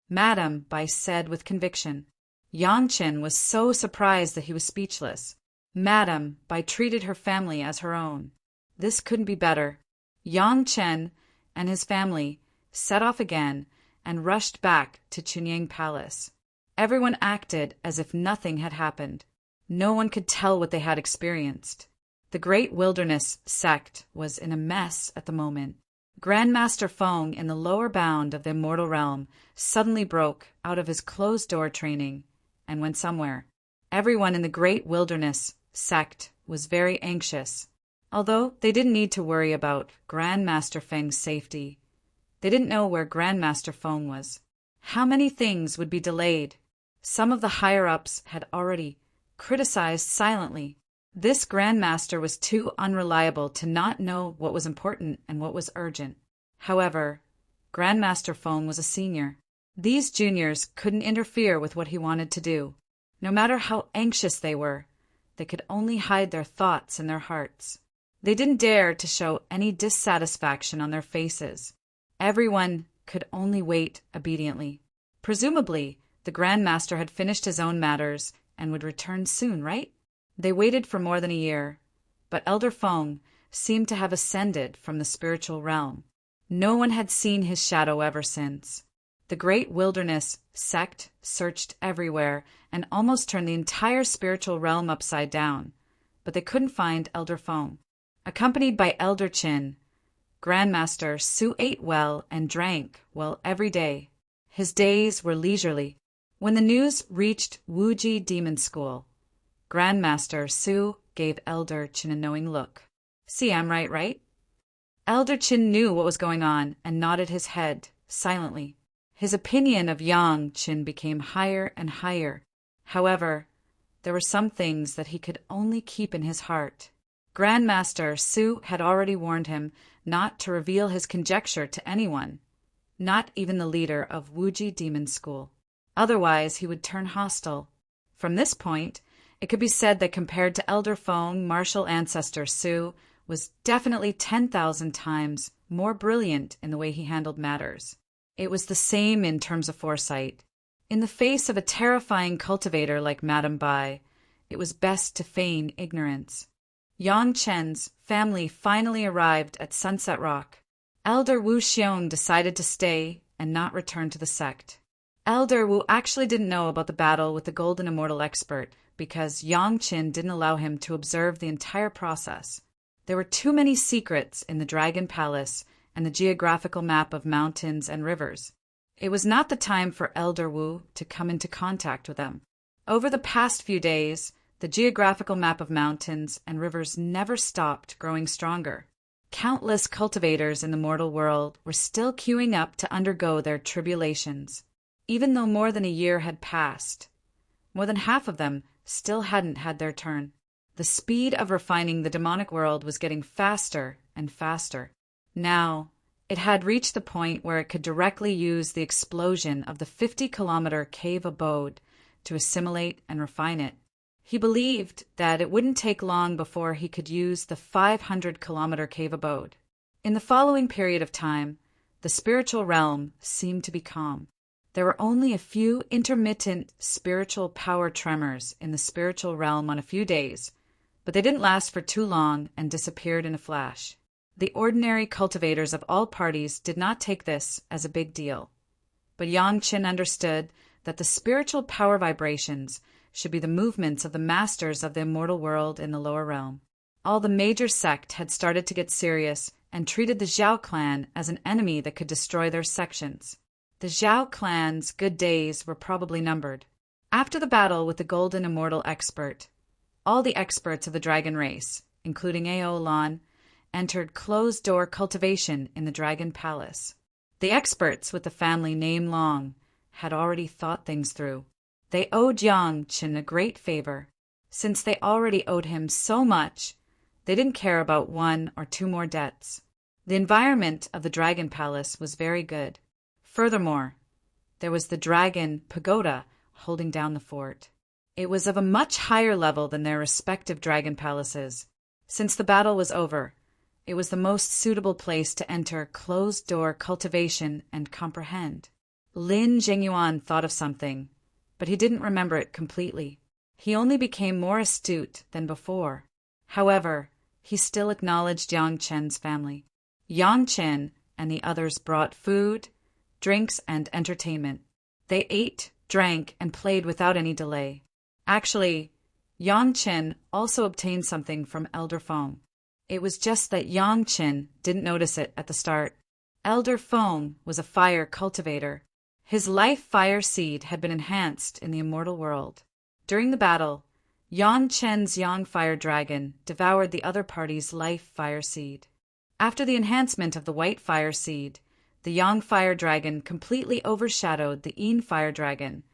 Madame Bai said with conviction. Yang Chen was so surprised that he was speechless. Madame Bai treated her family as her own. This couldn't be better. Yang Chen and his family set off again and rushed back to Chunyang Palace. Everyone acted as if nothing had happened. No one could tell what they had experienced. The Great Wilderness sect was in a mess at the moment. Grandmaster Feng in the lower bound of the Immortal Realm suddenly broke out of his closed-door training and went somewhere. Everyone in the Great Wilderness sect was very anxious. Although they didn't need to worry about Grandmaster Feng's safety, they didn't know where Grandmaster Feng was. How many things would be delayed? Some of the higher-ups had already criticized silently. This Grandmaster was too unreliable to not know what was important and what was urgent. However, Grandmaster Feng was a senior. These juniors couldn't interfere with what he wanted to do. No matter how anxious they were, they could only hide their thoughts in their hearts. They didn't dare to show any dissatisfaction on their faces. Everyone could only wait obediently. Presumably, The Grand Master had finished his own matters and would return soon, right? They waited for more than a year, but Elder Feng seemed to have ascended from the spiritual realm. No one had seen his shadow ever since. The Great Wilderness sect searched everywhere and almost turned the entire spiritual realm upside down, but they couldn't find Elder Feng. Accompanied by Elder Qin, Grandmaster Su ate well and drank well every day. His days were leisurely. When the news reached Wuji Demon School, Grandmaster Su gave Elder Qin a knowing look. "See, I'm right?" Elder Qin knew what was going on and nodded his head silently. His opinion of Yang Qin became higher and higher. However, there were some things that he could only keep in his heart. Grandmaster Su had already warned him not to reveal his conjecture to anyone, not even the leader of Wuji Demon School. Otherwise, he would turn hostile. From this point, it could be said that compared to Elder Feng, martial ancestor Su was definitely 10,000 times more brilliant in the way he handled matters. It was the same in terms of foresight. In the face of a terrifying cultivator like Madame Bai, it was best to feign ignorance. Yang Chen's family finally arrived at Sunset Rock. Elder Wu Xiong decided to stay and not return to the sect. Elder Wu actually didn't know about the battle with the Golden Immortal expert because Yang Qin didn't allow him to observe the entire process. There were too many secrets in the Dragon Palace and the geographical map of mountains and rivers. It was not the time for Elder Wu to come into contact with them. Over the past few days, the geographical map of mountains and rivers never stopped growing stronger. Countless cultivators in the mortal world were still queuing up to undergo their tribulations. Even though more than a year had passed, more than half of them still hadn't had their turn. The speed of refining the demonic world was getting faster and faster. Now, it had reached the point where it could directly use the explosion of the 50-kilometer cave abode to assimilate and refine it. He believed that it wouldn't take long before he could use the 500-kilometer cave abode. In the following period of time, the spiritual realm seemed to be calm. There were only a few intermittent spiritual power tremors in the spiritual realm on a few days, but they didn't last for too long and disappeared in a flash. The ordinary cultivators of all parties did not take this as a big deal, but Yang Qin understood that the spiritual power vibrations should be the movements of the masters of the immortal world in the lower realm. All the major sect had started to get serious and treated the Zhao clan as an enemy that could destroy their sections. The Zhao clan's good days were probably numbered. After the battle with the Golden Immortal expert, all the experts of the dragon race, including Ao Lan, entered closed-door cultivation in the Dragon Palace. The experts with the family name Long had already thought things through. They owed Yang Qin a great favor. Since they already owed him so much, they didn't care about 1 or 2 more debts. The environment of the Dragon Palace was very good. Furthermore, there was the Dragon Pagoda holding down the fort. It was of a much higher level than their respective dragon palaces. Since the battle was over, it was the most suitable place to enter closed-door cultivation and comprehend. Lin Zhengyuan thought of something, but he didn't remember it completely. He only became more astute than before. However, he still acknowledged Yang Chen's family. Yang Chen and the others brought food, drinks, and entertainment. They ate, drank, and played without any delay. Actually, Yang Chen also obtained something from Elder Feng. It was just that Yang Chen didn't notice it at the start. Elder Feng was a fire cultivator. His life fire seed had been enhanced in the immortal world. During the battle, Yang Chen's Yang Fire Dragon devoured the other party's life fire seed. After the enhancement of the white fire seed, the Yang Fire Dragon completely overshadowed the Yin Fire Dragon,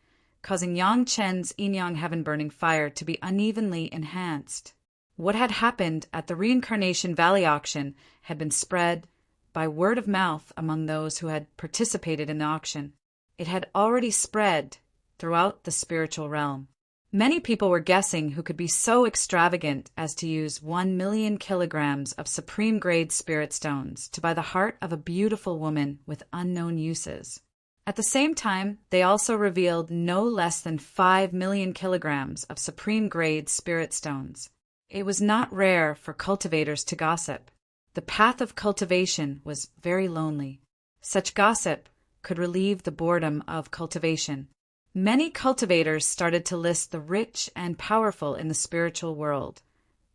causing Yang Chen's Yin-Yang Heaven-burning fire to be unevenly enhanced. What had happened at the Reincarnation Valley auction had been spread by word of mouth among those who had participated in the auction. It had already spread throughout the spiritual realm. Many people were guessing who could be so extravagant as to use 1,000,000 kilograms of supreme-grade spirit stones to buy the heart of a beautiful woman with unknown uses. At the same time, they also revealed no less than 5 million kilograms of supreme-grade spirit stones. It was not rare for cultivators to gossip. The path of cultivation was very lonely. Such gossip could relieve the boredom of cultivation. Many cultivators started to list the rich and powerful in the spiritual world,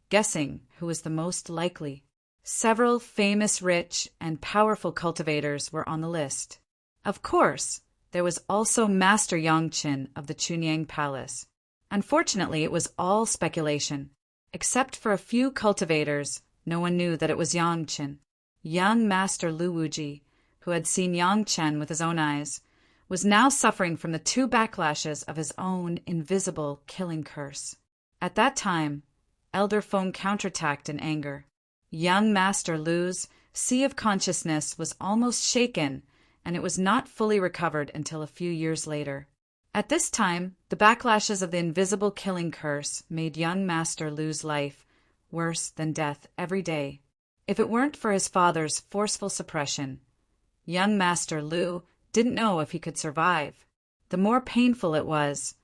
guessing who was the most likely. Several famous rich and powerful cultivators were on the list. Of course, there was also Master Yongqin of the Chunyang Palace. Unfortunately, it was all speculation. Except for a few cultivators, no one knew that it was Yongqin. Young Master Lu Wuji, who had seen Yongqin with his own eyes, was now suffering from the 2 backlashes of his own invisible killing curse. At that time, Elder Feng counterattacked in anger. Young Master Lu's sea of consciousness was almost shaken, and it was not fully recovered until a few years later. At this time, the backlashes of the invisible killing curse made young Master Lu's life worse than death every day. If it weren't for his father's forceful suppression, young Master Lu didn't know if he could survive. The more painful it was,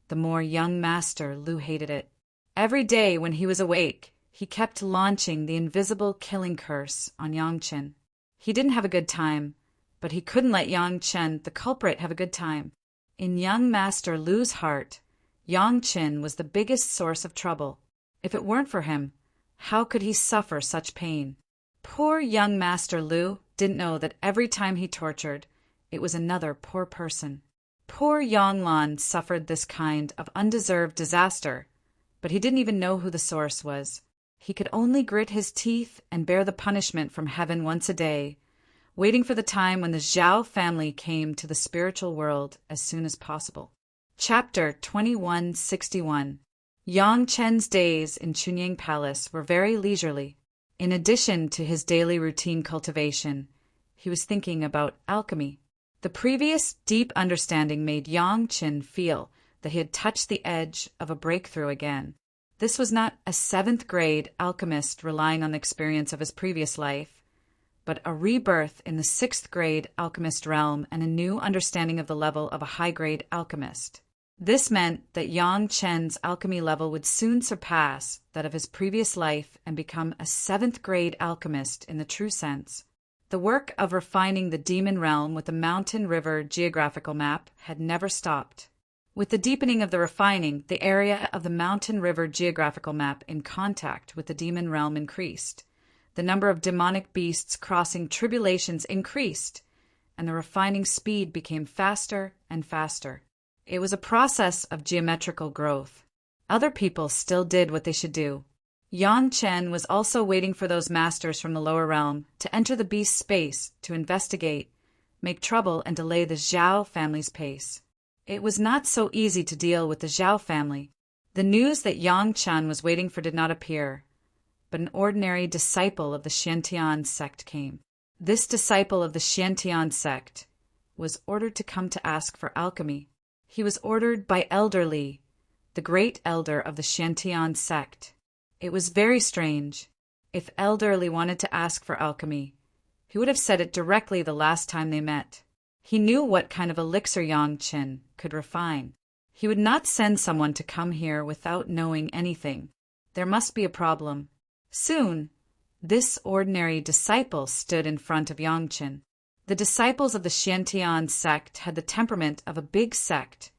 the more young Master Lu hated it. Every day when he was awake, he kept launching the invisible killing curse on Yongqin. He didn't have a good time, but he couldn't let Yongqin, the culprit, have a good time. In young Master Lu's heart, Yongqin was the biggest source of trouble. If it weren't for him, how could he suffer such pain? Poor young Master Lu didn't know that every time he tortured, it was another poor person. Poor Yonglan suffered this kind of undeserved disaster, but he didn't even know who the source was. He could only grit his teeth and bear the punishment from heaven once a day, waiting for the time when the Zhao family came to the spiritual world as soon as possible. Chapter 2161. Yongqin's days in Chunyang Palace were very leisurely. In addition to his daily routine cultivation, he was thinking about alchemy. The previous deep understanding made Yongqin feel that he had touched the edge of a breakthrough again. This was not a 7th-grade alchemist relying on the experience of his previous life, but a rebirth in the 6th-grade alchemist realm and a new understanding of the level of a high-grade alchemist. This meant that Yongqin's alchemy level would soon surpass that of his previous life and become a 7th-grade alchemist in the true sense. The work of refining the demon realm with the mountain river geographical map had never stopped. With the deepening of the refining, the area of the mountain river geographical map in contact with the demon realm increased. The number of demonic beasts crossing tribulations increased, and the refining speed became faster and faster. It was a process of geometrical growth. Other people still did what they should do. Yongqin was also waiting for those masters from the lower realm to enter the beast's space to investigate, make trouble, and delay the Zhao family's pace. It was not so easy to deal with the Zhao family. The news that Yongqin was waiting for did not appear, but an ordinary disciple of the Xiantian sect came. This disciple of the Xiantian sect was ordered to come to ask for alchemy. He was ordered by Elder Li, the great elder of the Xiantian sect. It was very strange. If Elder Li wanted to ask for alchemy, he would have said it directly the last time they met. He knew what kind of elixir Yongqin could refine. He would not send someone to come here without knowing anything. There must be a problem. Soon, this ordinary disciple stood in front of Yongqin. The disciples of the Xiantian sect had the temperament of a big sect,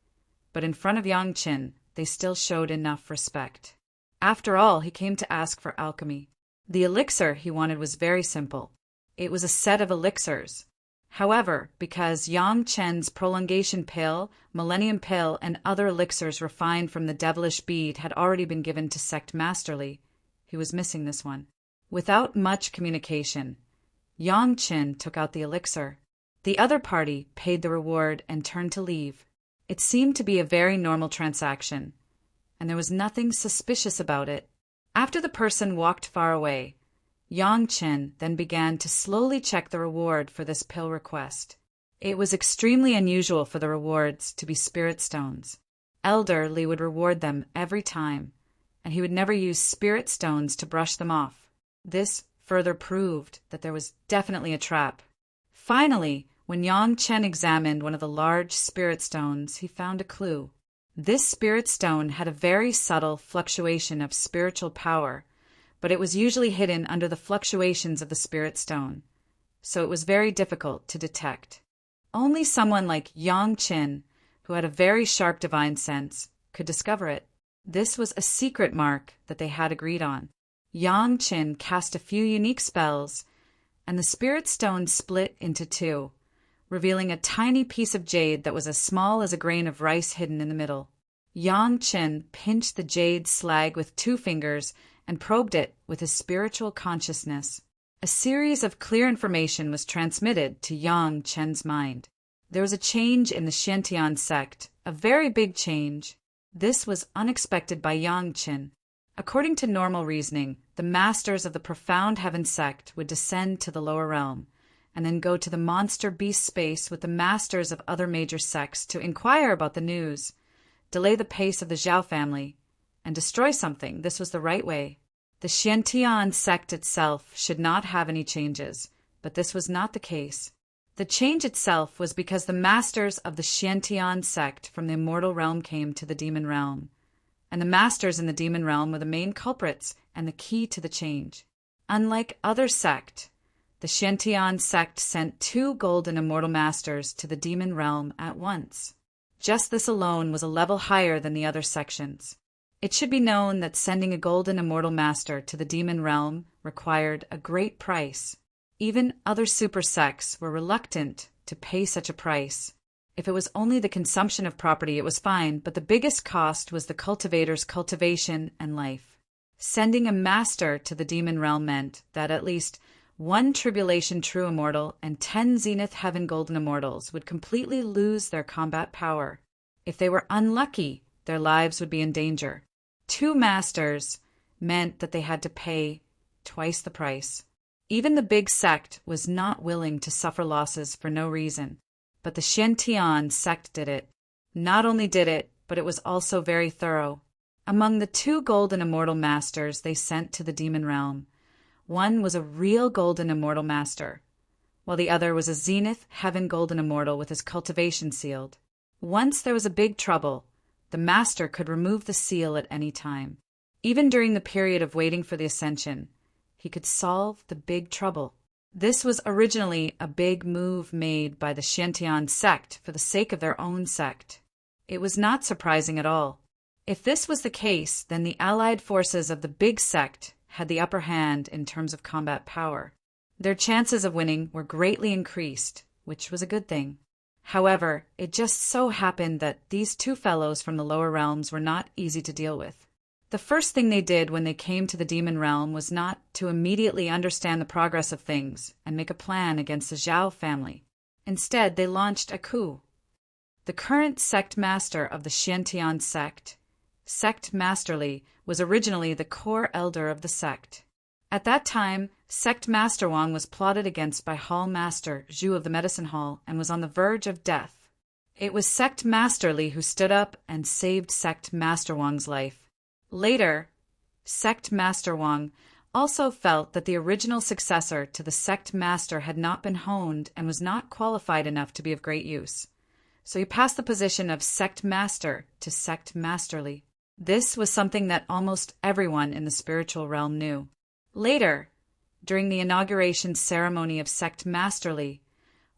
but in front of Yongqin, they still showed enough respect. After all, he came to ask for alchemy. The elixir he wanted was very simple. It was a set of elixirs. However, because Yongqin's prolongation pill, millennium pill, and other elixirs refined from the devilish bead had already been given to sect masterly, he was missing this one. Without much communication, Yongqin took out the elixir. The other party paid the reward and turned to leave. It seemed to be a very normal transaction, and there was nothing suspicious about it. After the person walked far away, Yongqin then began to slowly check the reward for this pill request. It was extremely unusual for the rewards to be spirit stones. Elder Li would reward them every time, and he would never use spirit stones to brush them off. This further proved that there was definitely a trap. Finally, When Yang Chen examined one of the large spirit stones, he found a clue. This spirit stone had a very subtle fluctuation of spiritual power, but it was usually hidden under the fluctuations of the spirit stone, so it was very difficult to detect. Only someone like Yang Chen, who had a very sharp divine sense, could discover it. This was a secret mark that they had agreed on. Yang Chen cast a few unique spells, and the spirit stone split into two, revealing a tiny piece of jade that was as small as a grain of rice hidden in the middle. Yang Chen pinched the jade slag with 2 fingers and probed it with his spiritual consciousness. A series of clear information was transmitted to Yang Chen's mind. There was a change in the Xiantian sect, a very big change. This was unexpected by Yang Chen. According to normal reasoning, the masters of the profound heaven sect would descend to the lower realm, and then go to the monster beast space with the masters of other major sects to inquire about the news, delay the pace of the Zhao family, and destroy something. This was the right way. The Xiantian sect itself should not have any changes, but this was not the case. The change itself was because the masters of the Xiantian sect from the Immortal realm came to the Demon realm, and the masters in the Demon realm were the main culprits and the key to the change. Unlike other sects, the Xiantian sect sent 2 golden immortal masters to the Demon realm at once. Just this alone was a level higher than the other sections. It should be known that sending a golden immortal master to the Demon realm required a great price. Even other super sects were reluctant to pay such a price. If it was only the consumption of property, it was fine, but the biggest cost was the cultivator's cultivation and life. Sending a master to the Demon realm meant that at least 1 tribulation true immortal and 10 zenith heaven golden immortals would completely lose their combat power. If they were unlucky, their lives would be in danger. 2 masters meant that they had to pay twice the price. Even the big sect was not willing to suffer losses for no reason, but the Xiantian sect did it. Not only did it, but it was also very thorough. Among the 2 golden immortal masters they sent to the Demon realm, one was a real golden immortal master, while the other was a zenith heaven golden immortal with his cultivation sealed. Once there was a big trouble, the master could remove the seal at any time. Even during the period of waiting for the ascension, he could solve the big trouble. This was originally a big move made by the Xiantian sect for the sake of their own sect. It was not surprising at all. If this was the case, then the allied forces of the big sect had the upper hand in terms of combat power. Their chances of winning were greatly increased, which was a good thing. However, it just so happened that these 2 fellows from the lower realms were not easy to deal with. The first thing they did when they came to the Demon realm was not to immediately understand the progress of things and make a plan against the Zhao family. Instead, they launched a coup. The current sect master of the Xiantian sect, Sect Masterly, was originally the core elder of the sect. At that time, Sect Master Wang was plotted against by Hall Master Zhu of the Medicine Hall and was on the verge of death. It was Sect Masterly who stood up and saved Sect Master Wang's life. Later, Sect Master Wang also felt that the original successor to the Sect Master had not been honed and was not qualified enough to be of great use. So he passed the position of Sect Master to Sect Masterly. This was something that almost everyone in the spiritual realm knew. Later, during the inauguration ceremony of Sect Masterly,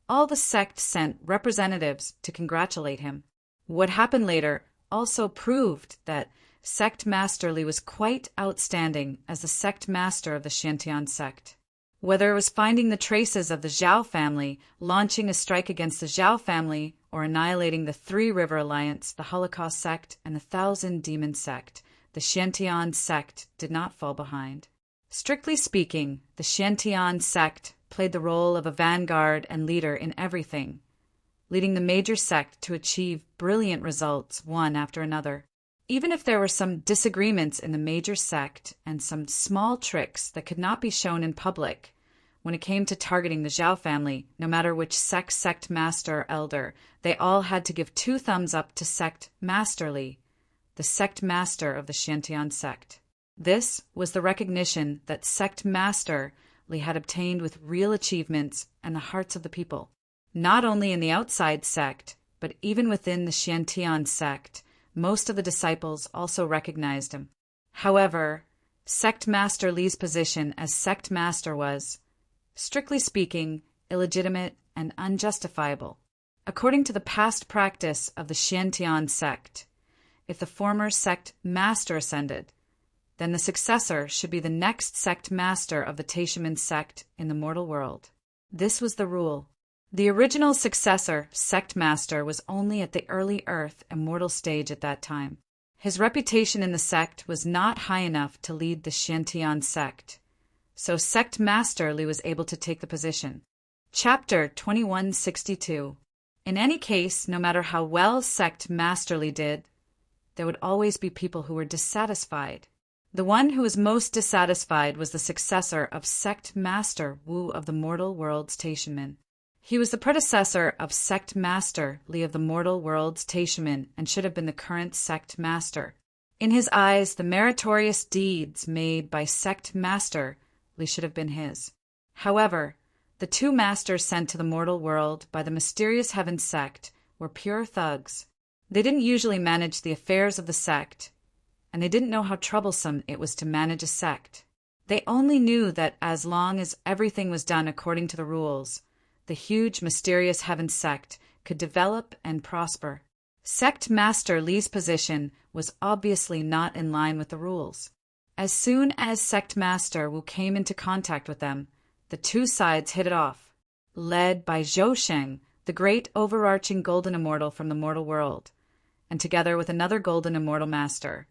all the sect sent representatives to congratulate him. What happened later also proved that Sect Masterly was quite outstanding as the sect master of the Xiantian sect. Whether it was finding the traces of the Zhao family, launching a strike against the Zhao family, or annihilating the 3 River Alliance, the Holocaust sect, and the 1,000 Demon sect, the Xiantian sect did not fall behind. Strictly speaking, the Xiantian sect played the role of a vanguard and leader in everything, leading the major sect to achieve brilliant results one after another. Even if there were some disagreements in the major sect and some small tricks that could not be shown in public, when it came to targeting the Zhao family, no matter which sect master or elder, they all had to give 2 thumbs up to Sect Masterly, the sect master of the Xiantian sect. This was the recognition that Sect Masterly had obtained with real achievements and the hearts of the people. Not only in the outside sect, but even within the Xiantian sect, most of the disciples also recognized him. However, Sect Master Li's position as sect master was, strictly speaking, illegitimate and unjustifiable. According to the past practice of the Xiantian sect, if the former sect master ascended, then the successor should be the next sect master of the Taishimen sect in the mortal world. This was the rule. The original successor, sect master, was only at the early earth immortal stage at that time. His reputation in the sect was not high enough to lead the Xiantian sect, so sect master Li was able to take the position. Chapter 2162. In any case, no matter how well sect master Li did, there would always be people who were dissatisfied. The one who was most dissatisfied was the successor of sect master Wu of the mortal world's Taishimen. He was the predecessor of sect master Li of the mortal world's Taishimen and should have been the current sect master. In his eyes, the meritorious deeds made by sect master Li should have been his. However, the two masters sent to the mortal world by the mysterious heaven sect were pure thugs. They didn't usually manage the affairs of the sect, and they didn't know how troublesome it was to manage a sect. They only knew that as long as everything was done according to the rules, the huge mysterious heaven sect could develop and prosper. Sect Master Li's position was obviously not in line with the rules. As soon as Sect Master Wu came into contact with them, the two sides hit it off. Led by Zhou Sheng, the great overarching golden immortal from the mortal world, and together with another golden immortal master,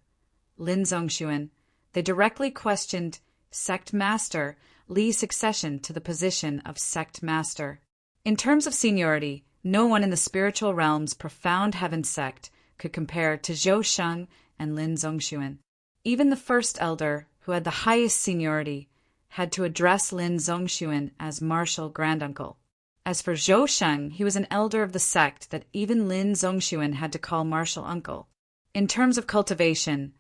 Lin Zongxuan, they directly questioned Sect Master Li's succession to the position of Sect Master. In terms of seniority, no one in the spiritual realm's profound heaven sect could compare to Zhou Sheng and Lin Zongxuan. Even the first elder, who had the highest seniority, had to address Lin Zongxuan as martial granduncle. As for Zhou Sheng, he was an elder of the sect that even Lin Zongxuan had to call martial uncle. In terms of cultivation,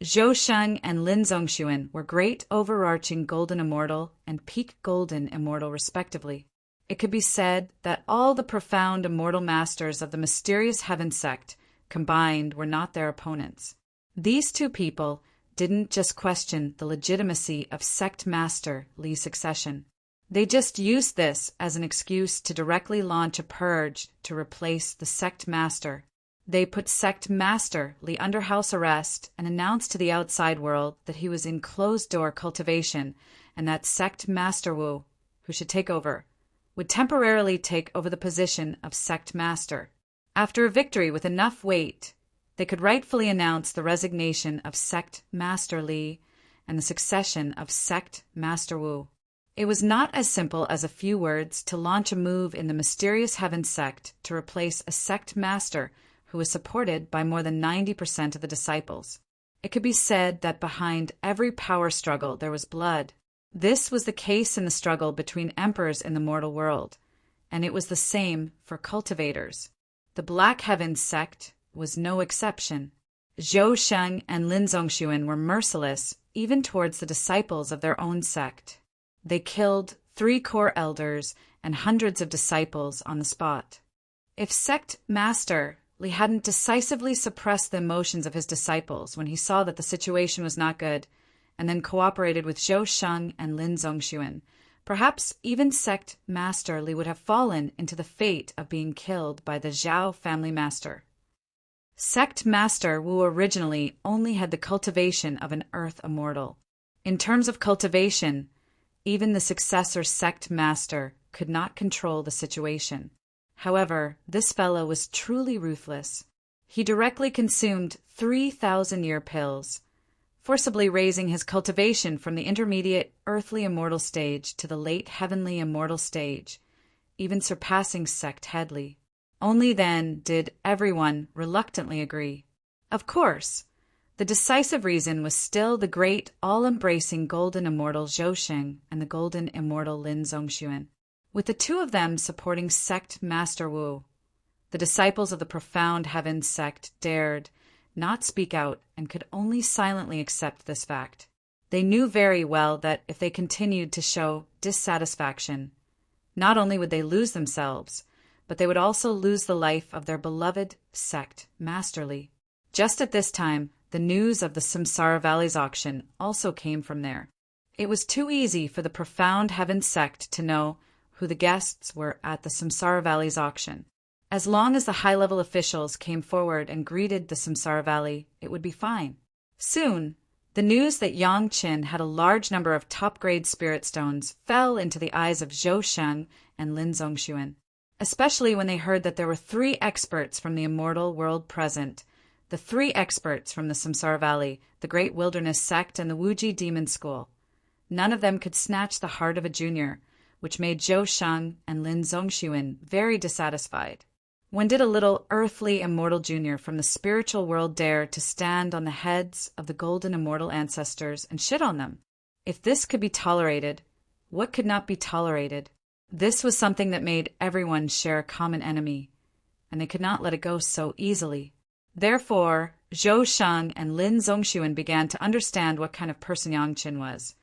Zhou Sheng and Lin Zongxuan were great overarching golden immortal and peak golden immortal respectively. It could be said that all the profound immortal masters of the mysterious heaven sect combined were not their opponents. These two people didn't just question the legitimacy of Sect Master Li's succession. They just used this as an excuse to directly launch a purge to replace the Sect Master. They put Sect Master Li under house arrest and announced to the outside world that he was in closed-door cultivation and that Sect Master Wu, who should take over, would temporarily take over the position of Sect Master. After a victory with enough weight, they could rightfully announce the resignation of Sect Master Li and the succession of Sect Master Wu. It was not as simple as a few words to launch a move in the mysterious heaven sect to replace a sect master who was supported by more than 90% of the disciples. It could be said that behind every power struggle there was blood. This was the case in the struggle between emperors in the mortal world, and it was the same for cultivators. The Black Heaven sect was no exception. Zhou Sheng and Lin Zongxuan were merciless even towards the disciples of their own sect. They killed 3 core elders and hundreds of disciples on the spot. If Sect Master Li hadn't decisively suppressed the emotions of his disciples when he saw that the situation was not good, and then cooperated with Zhou Sheng and Lin Zongxuan, perhaps even Sect Master Li would have fallen into the fate of being killed by the Zhao family master. Sect Master Wu originally only had the cultivation of an earth immortal. In terms of cultivation, even the successor Sect Master could not control the situation. However, this fellow was truly ruthless. He directly consumed 3,000-year pills, forcibly raising his cultivation from the intermediate earthly immortal stage to the late heavenly immortal stage, even surpassing Sect Headley. Only then did everyone reluctantly agree. Of course, the decisive reason was still the great all-embracing golden immortal Zhou Sheng and the golden immortal Lin Zongxuan, with the two of them supporting Sect Master Wu. The disciples of the profound heaven sect dared not speak out and could only silently accept this fact. They knew very well that if they continued to show dissatisfaction, not only would they lose themselves, but they would also lose the life of their beloved sect, Master Li. Just at this time, the news of the Samsara Valley's auction also came from there. It was too easy for the Profound Heaven sect to know who the guests were at the Samsara Valley's auction. As long as the high-level officials came forward and greeted the Samsara Valley, it would be fine. Soon, the news that Yang Qin had a large number of top-grade spirit stones fell into the eyes of Zhou Sheng and Lin Zongxuan, especially when they heard that there were 3 experts from the Immortal world present, the 3 experts from the Samsara Valley, the Great Wilderness sect, and the Wuji Demon School. None of them could snatch the heart of a junior, which made Zhou Sheng and Lin Zongxuan very dissatisfied. When did a little earthly immortal junior from the spiritual world dare to stand on the heads of the golden immortal ancestors and shit on them? If this could be tolerated, what could not be tolerated? This was something that made everyone share a common enemy, and they could not let it go so easily. Therefore, Zhou Sheng and Lin Zongxuan began to understand what kind of person Yang Qin was,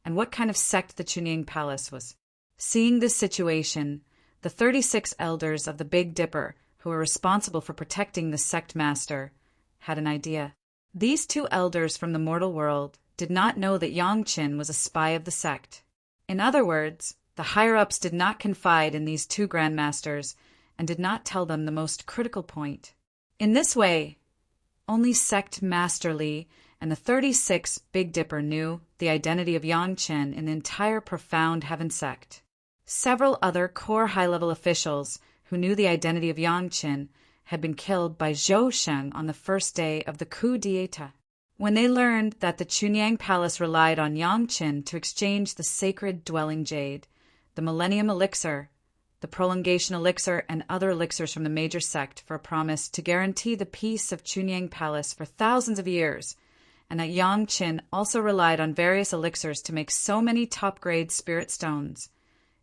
and what kind of sect the Chunying Palace was. Seeing this situation, the 36 elders of the Big Dipper, who were responsible for protecting the sect master, had an idea. These 2 elders from the mortal world did not know that Yang Qin was a spy of the sect. In other words, the higher-ups did not confide in these 2 grandmasters and did not tell them the most critical point. In this way, only sect Master Li and the 36 Big Dipper knew the identity of Yang Qin in the entire Profound Heaven sect. Several other core high-level officials who knew the identity of Yang Qin had been killed by Zhou Sheng on the first day of the coup d'etat. When they learned that the Chunying Palace relied on Yang Qin to exchange the sacred dwelling jade, the Millennium Elixir, the Prolongation Elixir, and other elixirs from the major sect for a promise to guarantee the peace of Chunying Palace for thousands of years, and that Yang Qin also relied on various elixirs to make so many top-grade spirit stones,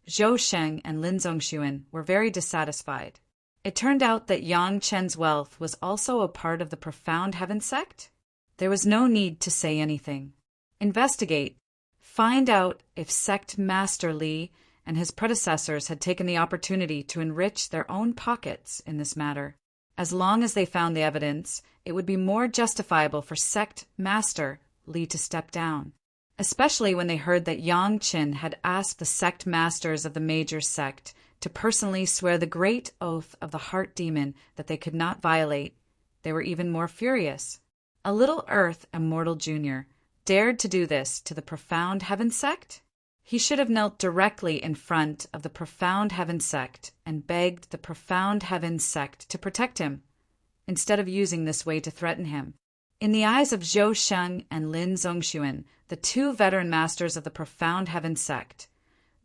Zhou Sheng and Lin Zongxuan were very dissatisfied. It turned out that Yang Qin's wealth was also a part of the Profound Heaven sect. There was no need to say anything. Investigate. Find out if sect Master Li and his predecessors had taken the opportunity to enrich their own pockets in this matter. As long as they found the evidence, it would be more justifiable for sect Master Li to step down, especially when they heard that Yang Qin had asked the sect masters of the major sect to personally swear the great oath of the heart demon that they could not violate. They were even more furious. A little Earth Immortal Junior dared to do this to the Profound Heaven sect? He should have knelt directly in front of the Profound Heaven sect and begged the Profound Heaven sect to protect him, instead of using this way to threaten him. In the eyes of Zhou Sheng and Lin Zongxuan, the 2 veteran masters of the Profound Heaven sect,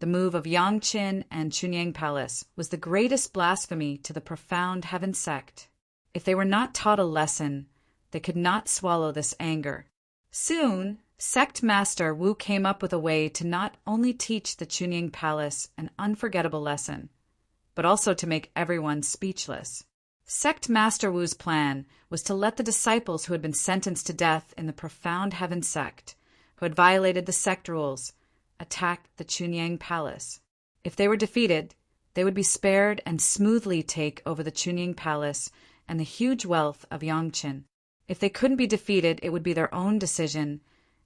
the move of Yang Qin and Chunying Palace was the greatest blasphemy to the Profound Heaven sect. If they were not taught a lesson, they could not swallow this anger. Soon, Sect Master Wu came up with a way to not only teach the Chunying Palace an unforgettable lesson, but also to make everyone speechless. Sect Master Wu's plan was to let the disciples who had been sentenced to death in the Profound Heaven sect, who had violated the sect rules, attack the Chunying Palace. If they were defeated, they would be spared and smoothly take over the Chunying Palace and the huge wealth of Yang Qin. If they couldn't be defeated, it would be their own decision,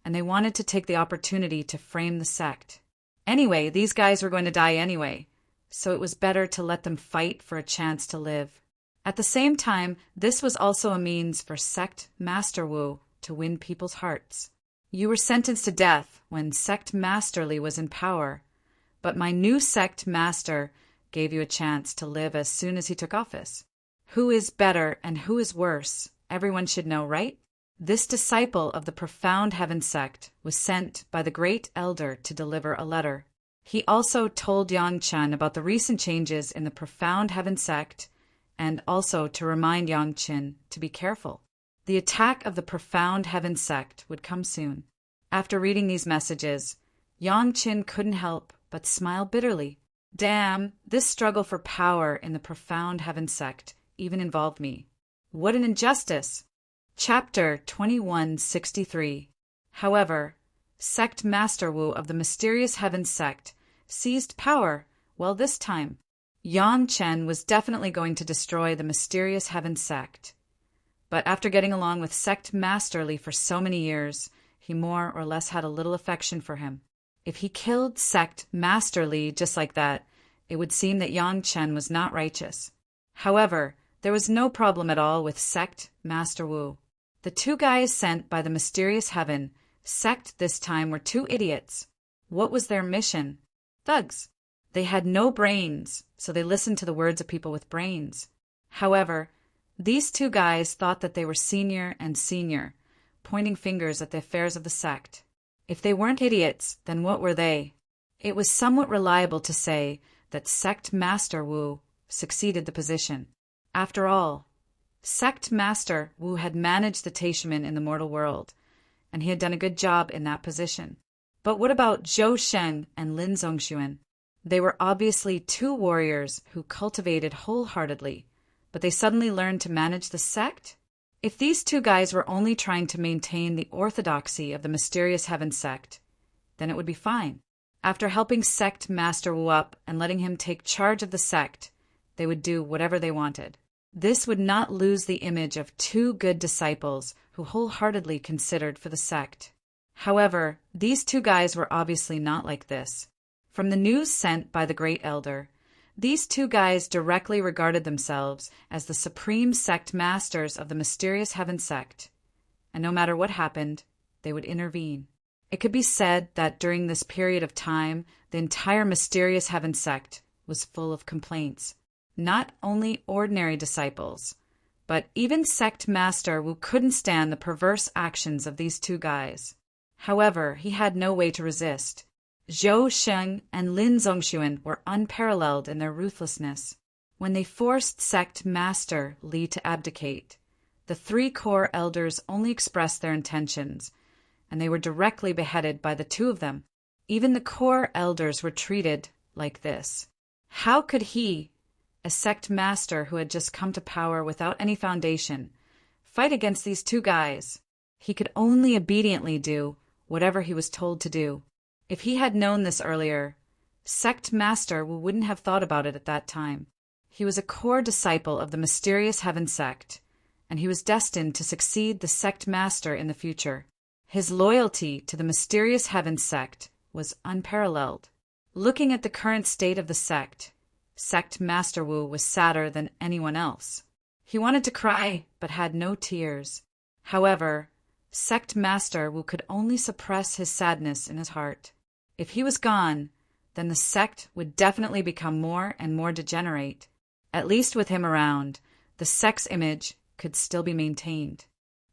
and they wanted to take the opportunity to frame the sect. Anyway, these guys were going to die anyway, so it was better to let them fight for a chance to live. At the same time, this was also a means for Sect Master Wu to win people's hearts. You were sentenced to death when Sect Master Li was in power, but my new Sect Master gave you a chance to live as soon as he took office. Who is better and who is worse, everyone should know, right? This disciple of the Profound Heaven sect was sent by the Great Elder to deliver a letter. He also told Yang Qin about the recent changes in the Profound Heaven sect and also to remind Yang Qin to be careful. The attack of the Profound Heaven sect would come soon. After reading these messages, Yang Qin couldn't help but smile bitterly. Damn, this struggle for power in the Profound Heaven sect even involved me. What an injustice! Chapter 2163. However, Sect Master Wu of the Mysterious Heaven sect seized power, well this time. Yang Chen was definitely going to destroy the mysterious Heaven sect. But after getting along with Sect Master Li for so many years, he more or less had a little affection for him. If he killed Sect Master Li just like that, it would seem that Yang Chen was not righteous. However, there was no problem at all with Sect Master Wu. The two guys sent by the mysterious Heaven sect this time were two idiots. What was their mission? Thugs. They had no brains, so they listened to the words of people with brains. However, these two guys thought that they were senior and senior, pointing fingers at the affairs of the sect. If they weren't idiots, then what were they? It was somewhat reliable to say that Sect Master Wu succeeded the position. After all, Sect Master Wu had managed the Taishaman in the mortal world, and he had done a good job in that position. But what about Zhou Sheng and Lin Zongxuan? They were obviously two warriors who cultivated wholeheartedly, but they suddenly learned to manage the sect? If these two guys were only trying to maintain the orthodoxy of the mysterious Heaven sect, then it would be fine. After helping Sect Master Wu up and letting him take charge of the sect, they would do whatever they wanted. This would not lose the image of two good disciples who wholeheartedly considered for the sect. However, these two guys were obviously not like this. From the news sent by the Great Elder, these two guys directly regarded themselves as the supreme sect masters of the mysterious Heaven sect, and no matter what happened, they would intervene. It could be said that during this period of time, the entire mysterious Heaven sect was full of complaints. Not only ordinary disciples, but even Sect Master Wu couldn't stand the perverse actions of these two guys. However, he had no way to resist. Zhou Sheng and Lin Zongxuan were unparalleled in their ruthlessness. When they forced Sect Master Li to abdicate, the three core elders only expressed their intentions, and they were directly beheaded by the two of them. Even the core elders were treated like this. How could he, a sect master who had just come to power without any foundation, fight against these two guys? He could only obediently do whatever he was told to do. If he had known this earlier, Sect Master wouldn't have thought about it at that time. He was a core disciple of the mysterious Heaven sect, and he was destined to succeed the Sect Master in the future. His loyalty to the mysterious Heaven sect was unparalleled. Looking at the current state of the sect, Sect Master Wu was sadder than anyone else. He wanted to cry, but had no tears. However, Sect Master Wu could only suppress his sadness in his heart. If he was gone, then the sect would definitely become more and more degenerate. At least with him around, the sect's image could still be maintained.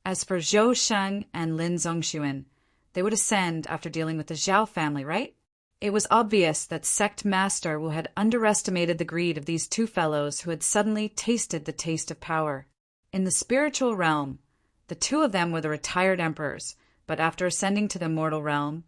As for Zhou Sheng and Lin Zongxuan, they would ascend after dealing with the Zhao family, right? It was obvious that Sect Master Wu had underestimated the greed of these two fellows who had suddenly tasted the taste of power. In the spiritual realm, the two of them were the retired emperors, but after ascending to the immortal realm,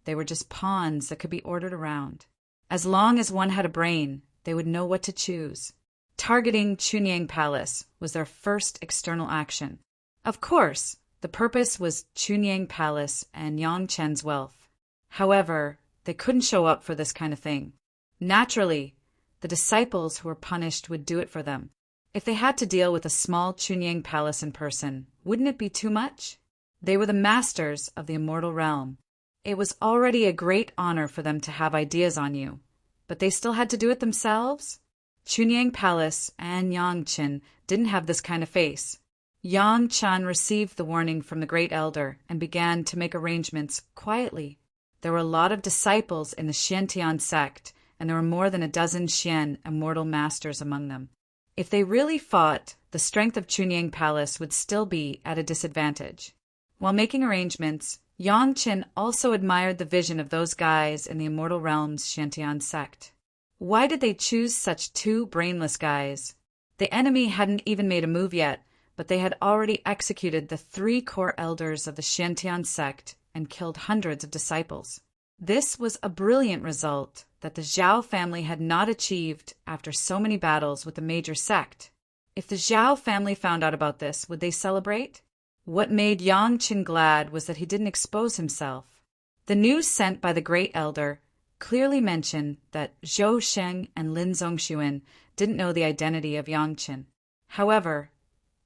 they were just pawns that could be ordered around. As long as one had a brain, they would know what to choose. Targeting Chunyang Palace was their first external action. Of course, the purpose was Chunyang Palace and Yang Chen's wealth. However, they couldn't show up for this kind of thing. Naturally, the disciples who were punished would do it for them. If they had to deal with a small Chunyang Palace in person, wouldn't it be too much? They were the masters of the immortal realm. It was already a great honor for them to have ideas on you, but they still had to do it themselves? Chunyang Palace and Yang Chen didn't have this kind of face. Yang Chen received the warning from the Great Elder and began to make arrangements quietly. There were a lot of disciples in the Xiantian sect, and there were more than a dozen Xian immortal masters among them. If they really fought, the strength of Chunyang Palace would still be at a disadvantage. While making arrangements, Yang Chen also admired the vision of those guys in the Immortal Realms Xiantian sect. Why did they choose such two brainless guys? The enemy hadn't even made a move yet, but they had already executed the three core elders of the Xiantian sect and killed hundreds of disciples. This was a brilliant result that the Zhao family had not achieved after so many battles with the major sect. If the Zhao family found out about this, would they celebrate? What made Yang Chen glad was that he didn't expose himself. The news sent by the Great Elder clearly mention that Zhou Sheng and Lin Zongxuan didn't know the identity of Yang Qin. However,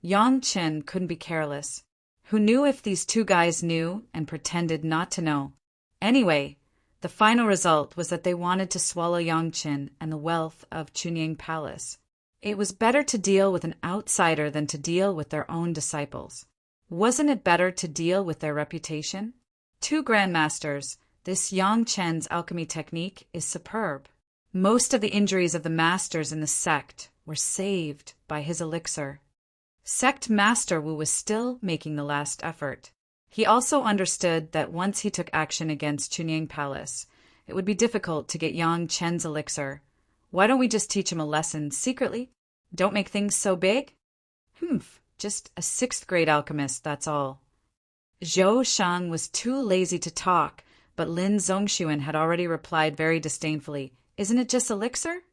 Yang Qin couldn't be careless. Who knew if these two guys knew and pretended not to know? Anyway, the final result was that they wanted to swallow Yang Qin and the wealth of Chunying Palace. It was better to deal with an outsider than to deal with their own disciples. Wasn't it better to deal with their reputation? Two grandmasters, this Yang Chen's alchemy technique is superb. Most of the injuries of the masters in the sect were saved by his elixir. Sect Master Wu was still making the last effort. He also understood that once he took action against Chunying Palace, it would be difficult to get Yang Chen's elixir. Why don't we just teach him a lesson secretly? Don't make things so big? Just a 6th grade alchemist, that's all. Zhou Shang was too lazy to talk, but Lin Zongxuan had already replied very disdainfully, "Isn't it just elixir?"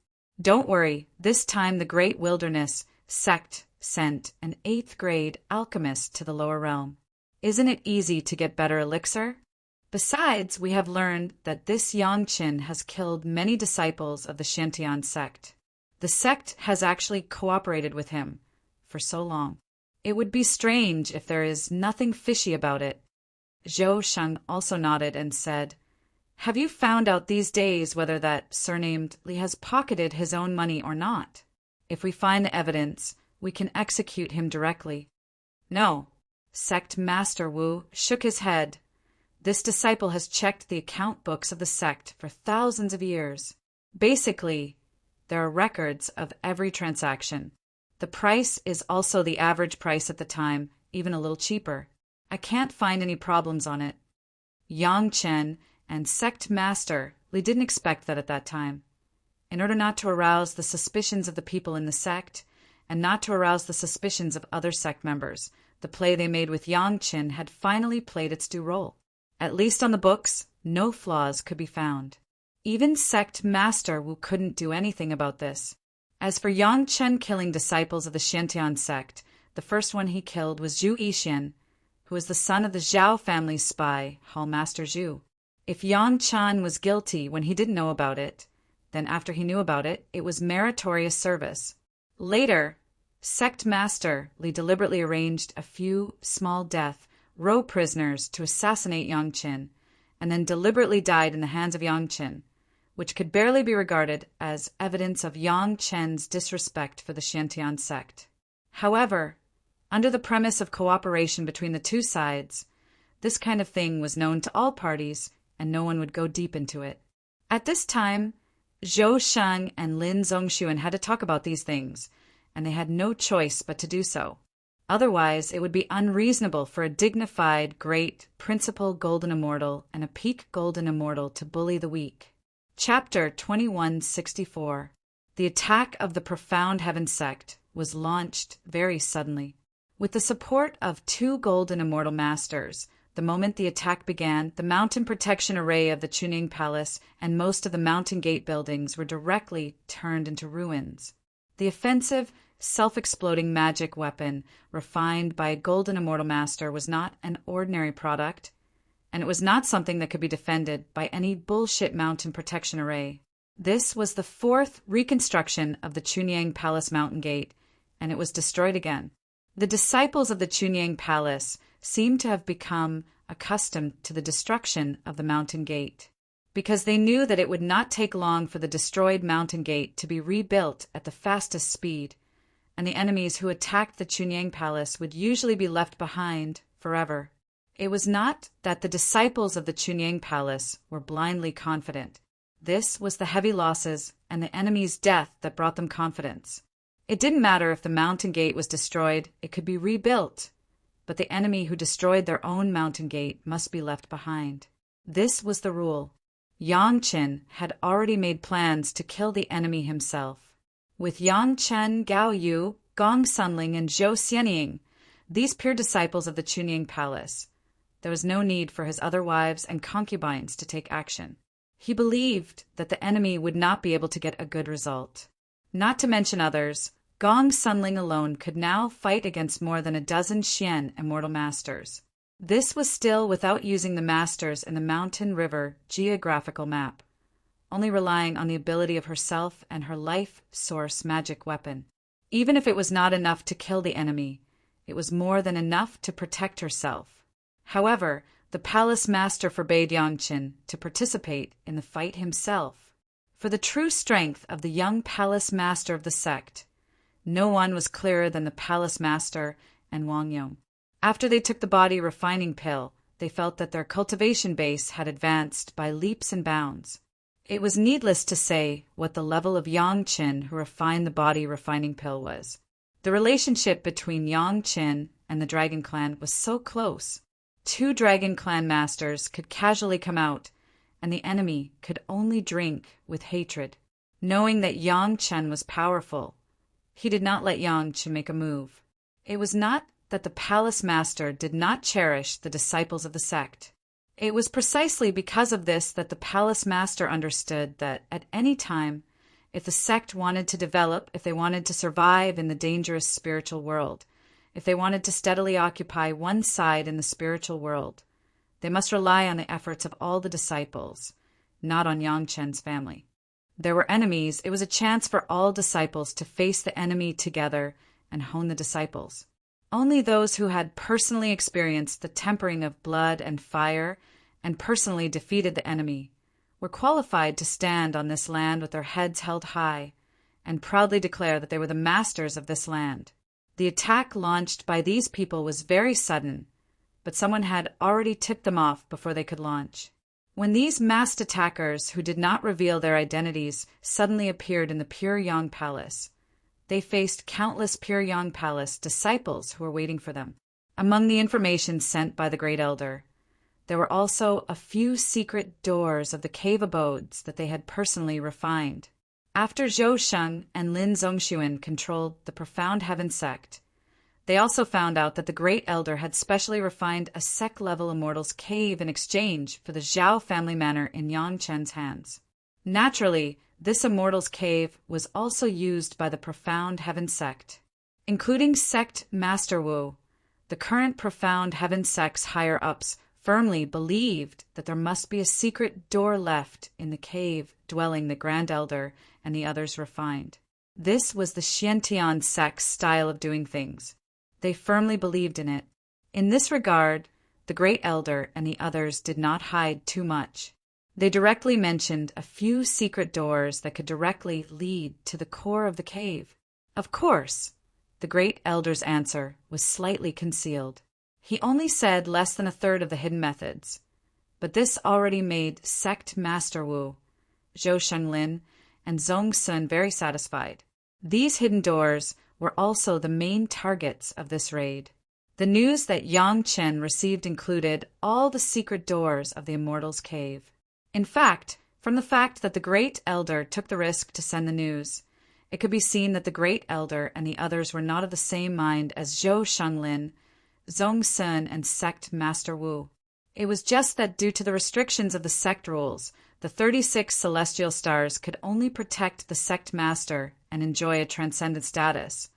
Don't worry, this time the Great Wilderness sect sent an 8th grade alchemist to the lower realm. Isn't it easy to get better elixir? Besides, we have learned that this Yang Qin has killed many disciples of the Shantian sect. The sect has actually cooperated with him for so long. It would be strange if there is nothing fishy about it. Zhou Sheng also nodded and said, "Have you found out these days whether that surnamed Li has pocketed his own money or not? If we find the evidence, we can execute him directly." "No." Sect Master Wu shook his head. "This disciple has checked the account books of the sect for thousands of years. Basically, there are records of every transaction. The price is also the average price at the time, even a little cheaper. I can't find any problems on it." Yang Chen and Sect Master Li didn't expect that at that time. In order not to arouse the suspicions of the people in the sect, and not to arouse the suspicions of other sect members, the play they made with Yang Qin had finally played its due role. At least on the books, no flaws could be found. Even Sect Master Wu couldn't do anything about this. As for Yang Chen killing disciples of the Shantian sect, the first one he killed was Zhu Yixian, who was the son of the Zhao family's spy, Hall Master Zhu. If Yang Chen was guilty when he didn't know about it, then after he knew about it, it was meritorious service. Later, Sect Master Li deliberately arranged a few small death row prisoners to assassinate Yang Qin, and then deliberately died in the hands of Yang Qin, which could barely be regarded as evidence of Yang Chen's disrespect for the Shantian sect. However, under the premise of cooperation between the two sides, this kind of thing was known to all parties, and no one would go deep into it. At this time, Zhou Sheng and Lin Zongxuan had to talk about these things, and they had no choice but to do so. Otherwise, it would be unreasonable for a dignified, great, principal golden immortal and a peak golden immortal to bully the weak. Chapter 2164. The attack of the Profound Heaven sect was launched very suddenly. With the support of 2 golden immortal masters, the moment the attack began, the mountain protection array of the Chunying Palace and most of the mountain gate buildings were directly turned into ruins. The offensive, self-exploding magic weapon refined by a golden immortal master was not an ordinary product, and it was not something that could be defended by any bullshit mountain protection array. This was the 4th reconstruction of the Chunying Palace mountain gate, and it was destroyed again. The disciples of the Chunying Palace seemed to have become accustomed to the destruction of the mountain gate, because they knew that it would not take long for the destroyed mountain gate to be rebuilt at the fastest speed, and the enemies who attacked the Chunying Palace would usually be left behind forever. It was not that the disciples of the Chunying Palace were blindly confident. This was the heavy losses and the enemy's death that brought them confidence. It didn't matter if the mountain gate was destroyed, it could be rebuilt, but the enemy who destroyed their own mountain gate must be left behind. This was the rule. Yang Qin had already made plans to kill the enemy himself. With Yang Chen, Gao Yu, Gong Sunling, and Zhou Xianying, these pure disciples of the Chunying Palace, there was no need for his other wives and concubines to take action. He believed that the enemy would not be able to get a good result. Not to mention others, Gong Sunling alone could now fight against more than a dozen Xian immortal masters. This was still without using the masters in the Mountain River geographical map. only relying on the ability of herself and her life source magic weapon. Even if it was not enough to kill the enemy, it was more than enough to protect herself. However, the palace master forbade Yangchen to participate in the fight himself. For the true strength of the young palace master of the sect, no one was clearer than the palace master and Wang Yong. After they took the body refining pill, they felt that their cultivation base had advanced by leaps and bounds. It was needless to say what the level of Yangchen who refined the body refining pill was. The relationship between Yangchen and the Dragon Clan was so close. 2 Dragon Clan masters could casually come out, and the enemy could only drink with hatred. Knowing that Yangchen was powerful, he did not let Yangchen make a move. It was not that the palace master did not cherish the disciples of the sect. It was precisely because of this that the palace master understood that at any time, if the sect wanted to develop, if they wanted to survive in the dangerous spiritual world, if they wanted to steadily occupy one side in the spiritual world, they must rely on the efforts of all the disciples, not on Yangchen's family. There were enemies. It was a chance for all disciples to face the enemy together and hone the disciples. Only those who had personally experienced the tempering of blood and fire and personally defeated the enemy were qualified to stand on this land with their heads held high and proudly declare that they were the masters of this land. The attack launched by these people was very sudden, but someone had already tipped them off before they could launch. When these masked attackers who did not reveal their identities suddenly appeared in the Pure Yang Palace, they faced countless Pure Yang Palace disciples who were waiting for them. Among the information sent by the Great Elder, there were also a few secret doors of the cave abodes that they had personally refined. After Zhou Sheng and Lin Zongxuan controlled the Profound Heaven sect, they also found out that the Great Elder had specially refined a sect-level Immortal's cave in exchange for the Zhao family manor in Yangchen's hands. Naturally, this Immortal's cave was also used by the Profound Heaven sect. Including Sect Master Wu, the current Profound Heaven sect's higher-ups firmly believed that there must be a secret door left in the cave dwelling the Grand Elder and the others refined. This was the Xiantian sect's style of doing things. They firmly believed in it. In this regard, the Great Elder and the others did not hide too much. They directly mentioned a few secret doors that could directly lead to the core of the cave. Of course, the Great Elder's answer was slightly concealed. He only said less than a third of the hidden methods, but this already made Sect Master Wu, Zhou Shenglin, and Zong Sun very satisfied. These hidden doors were also the main targets of this raid. The news that Yang Chen received included all the secret doors of the Immortal's cave. In fact, from the fact that the Great Elder took the risk to send the news, it could be seen that the Great Elder and the others were not of the same mind as Zhou Shenglin, Zong Sun, and Sect Master Wu. It was just that due to the restrictions of the sect rules, the 36 celestial stars could only protect the sect master and enjoy a transcendent status,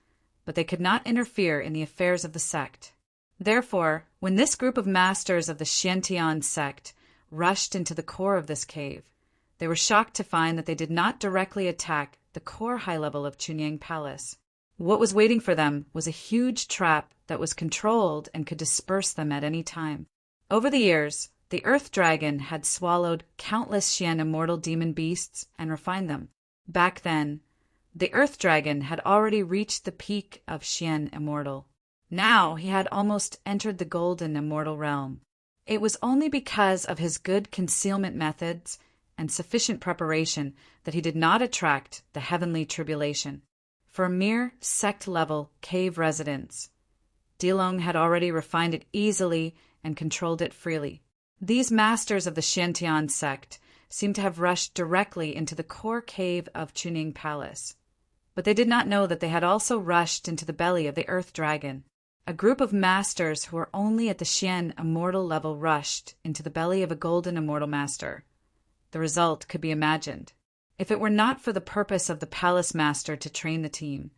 but they could not interfere in the affairs of the sect. Therefore, when this group of masters of the Xiantian sect rushed into the core of this cave, they were shocked to find that they did not directly attack the core high level of Chunyang Palace. What was waiting for them was a huge trap that was controlled and could disperse them at any time. Over the years, the Earth Dragon had swallowed countless Xian immortal demon beasts and refined them. Back then, the Earth Dragon had already reached the peak of Xian immortal. Now he had almost entered the golden immortal realm. It was only because of his good concealment methods and sufficient preparation that he did not attract the heavenly tribulation. For mere sect-level cave residents, Dilong had already refined it easily and controlled it freely. These masters of the Xiantian sect seemed to have rushed directly into the core cave of Chunying Palace. But they did not know that they had also rushed into the belly of the Earth Dragon. A group of masters who were only at the Xian immortal level rushed into the belly of a golden immortal master. The result could be imagined. If it were not for the purpose of the palace master to train the team,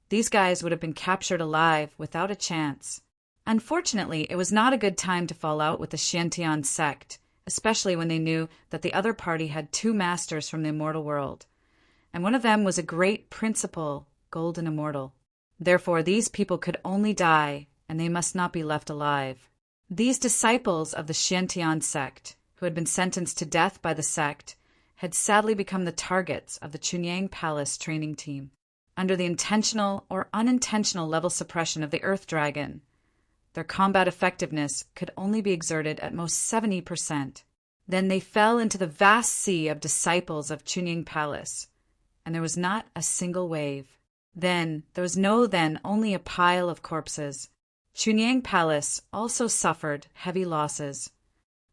these guys would have been captured alive without a chance. Unfortunately, it was not a good time to fall out with the Xiantian sect especially when they knew that the other party had two masters from the immortal world, and one of them was a great principal, golden immortal. Therefore, these people could only die, and they must not be left alive. These disciples of the Xiantian sect, who had been sentenced to death by the sect, had sadly become the targets of the Chunyang Palace training team. Under the intentional or unintentional level suppression of the Earth Dragon, their combat effectiveness could only be exerted at most 70%. Then they fell into the vast sea of disciples of Chunyang Palace, and there was not a single wave. Then there was only a pile of corpses. Chunyang Palace also suffered heavy losses.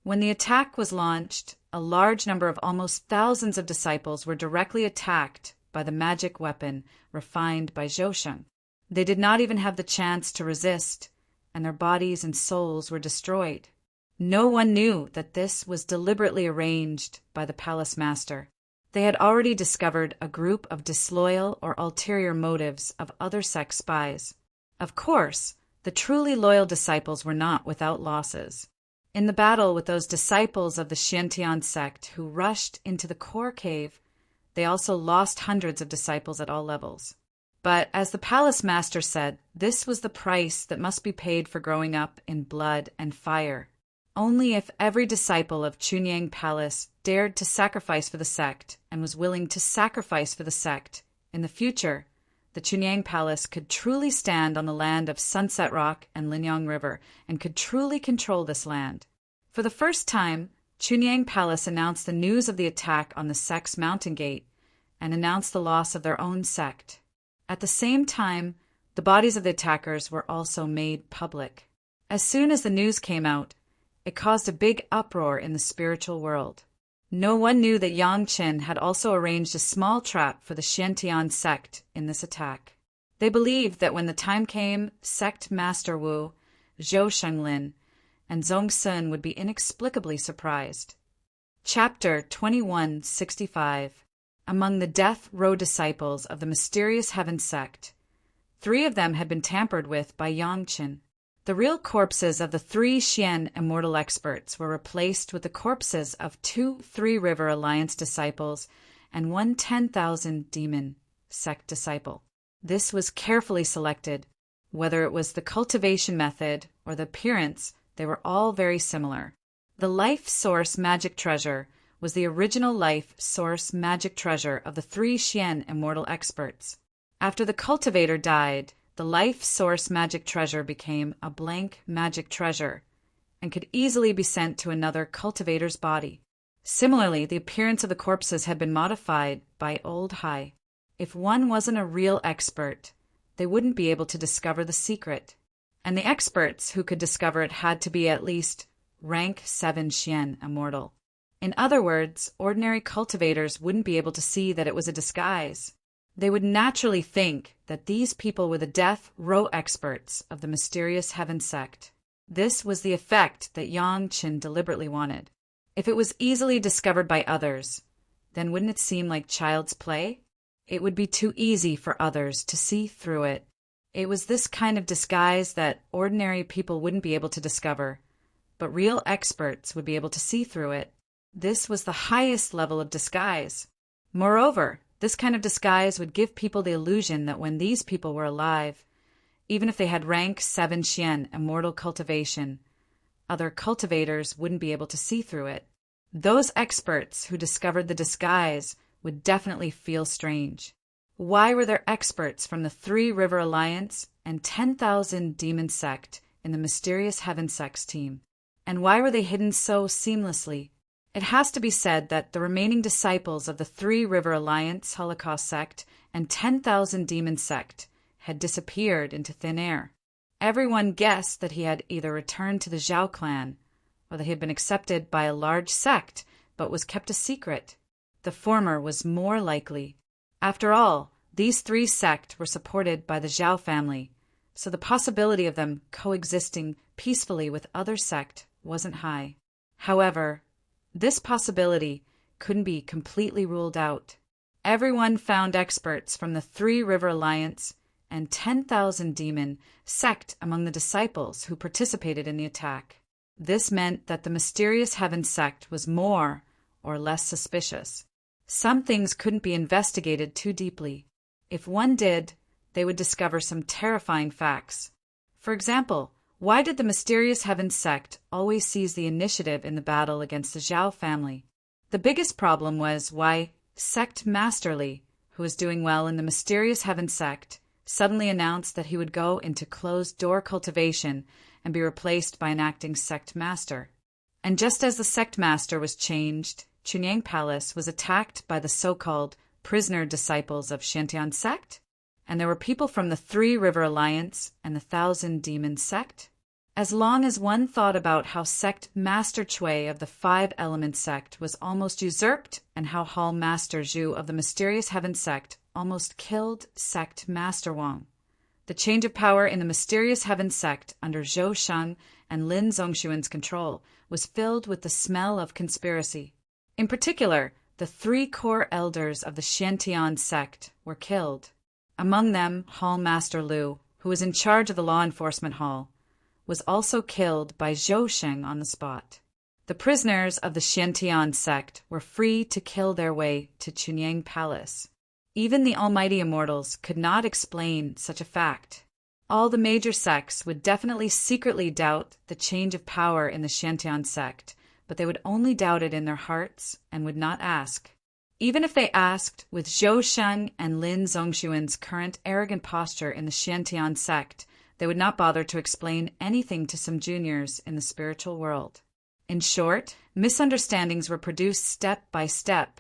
When the attack was launched, a large number of almost thousands of disciples were directly attacked by the magic weapon refined by Zhosheng. They did not even have the chance to resist, and their bodies and souls were destroyed. No one knew that this was deliberately arranged by the palace master. They had already discovered a group of disloyal or ulterior motives of other sect spies. Of course, the truly loyal disciples were not without losses. In the battle with those disciples of the Xiantian sect who rushed into the core cave, they also lost hundreds of disciples at all levels. But as the palace master said, this was the price that must be paid for growing up in blood and fire. Only if every disciple of Chunyang Palace dared to sacrifice for the sect and was willing to sacrifice for the sect in the future, the Chunyang Palace could truly stand on the land of Sunset Rock and Linyang River and could truly control this land. For the first time, Chunyang Palace announced the news of the attack on the sect's mountain gate and announced the loss of their own sect. At the same time, the bodies of the attackers were also made public. As soon as the news came out, it caused a big uproar in the spiritual world. No one knew that Yang Qin had also arranged a small trap for the Xiantian sect in this attack. They believed that when the time came, sect master Wu, Zhou Shenglin, and Zhong Sun would be inexplicably surprised. Chapter 2165. Among the death row disciples of the mysterious heaven sect, 3 of them had been tampered with by Yang Qin. The real corpses of the 3 Xian immortal experts were replaced with the corpses of 2 Three River Alliance disciples and 1 10,000 demon sect disciple. This was carefully selected. Whether it was the cultivation method or the appearance, they were all very similar. The life source magic treasure was the original life source magic treasure of the 3 Xian immortal experts. After the cultivator died, the life source magic treasure became a blank magic treasure and could easily be sent to another cultivator's body. Similarly, the appearance of the corpses had been modified by Old Hai. If one wasn't a real expert, they wouldn't be able to discover the secret, and the experts who could discover it had to be at least rank 7 Xian immortal. In other words, ordinary cultivators wouldn't be able to see that it was a disguise. They would naturally think that these people were the death row experts of the mysterious heaven sect. This was the effect that Yang Qin deliberately wanted. If it was easily discovered by others, then wouldn't it seem like child's play? It would be too easy for others to see through it. It was this kind of disguise that ordinary people wouldn't be able to discover, but real experts would be able to see through it. This was the highest level of disguise. Moreover, this kind of disguise would give people the illusion that when these people were alive, even if they had rank 7 Xian immortal cultivation, other cultivators wouldn't be able to see through it. Those experts who discovered the disguise would definitely feel strange. Why were there experts from the Three River Alliance and 10,000 demon sect in the mysterious heaven sect's team? And why were they hidden so seamlessly? It has to be said that the remaining disciples of the Three River Alliance Holocaust sect and 10,000 demon sect had disappeared into thin air. Everyone guessed that he had either returned to the Zhao clan or that he had been accepted by a large sect but was kept a secret. The former was more likely. After all, these 3 sects were supported by the Zhao family, so the possibility of them coexisting peacefully with other sect wasn't high. However, this possibility couldn't be completely ruled out. Everyone found experts from the Three River Alliance and 10,000 demon sect among the disciples who participated in the attack. This meant that the mysterious Heaven sect was more or less suspicious. Some things couldn't be investigated too deeply. If one did, they would discover some terrifying facts. For example, why did the mysterious Heaven sect always seize the initiative in the battle against the Zhao family? The biggest problem was why Sect Master Li, who was doing well in the mysterious Heaven sect, suddenly announced that he would go into closed-door cultivation and be replaced by an acting sect master. And just as the sect master was changed, Chunyang Palace was attacked by the so-called prisoner disciples of Shantian sect, and there were people from the Three River Alliance and the Thousand Demon sect. As long as one thought about how sect Master Chui of the Five Element sect was almost usurped and how Hall Master Zhu of the mysterious Heaven sect almost killed sect Master Wang. The change of power in the mysterious Heaven sect under Zhou Sheng and Lin Zongxuan's control was filled with the smell of conspiracy. In particular, the three core elders of the Shantian sect were killed. Among them, Hall Master Lu, who was in charge of the law enforcement hall, was also killed by Zhou Sheng on the spot. The prisoners of the Shantian sect were free to kill their way to Chunyang Palace. Even the almighty immortals could not explain such a fact. All the major sects would definitely secretly doubt the change of power in the Shantian sect, but they would only doubt it in their hearts and would not ask. Even if they asked, with Zhou Sheng and Lin Zongxuan's current arrogant posture in the Shantian sect, they would not bother to explain anything to some juniors in the spiritual world. In short, misunderstandings were produced step by step,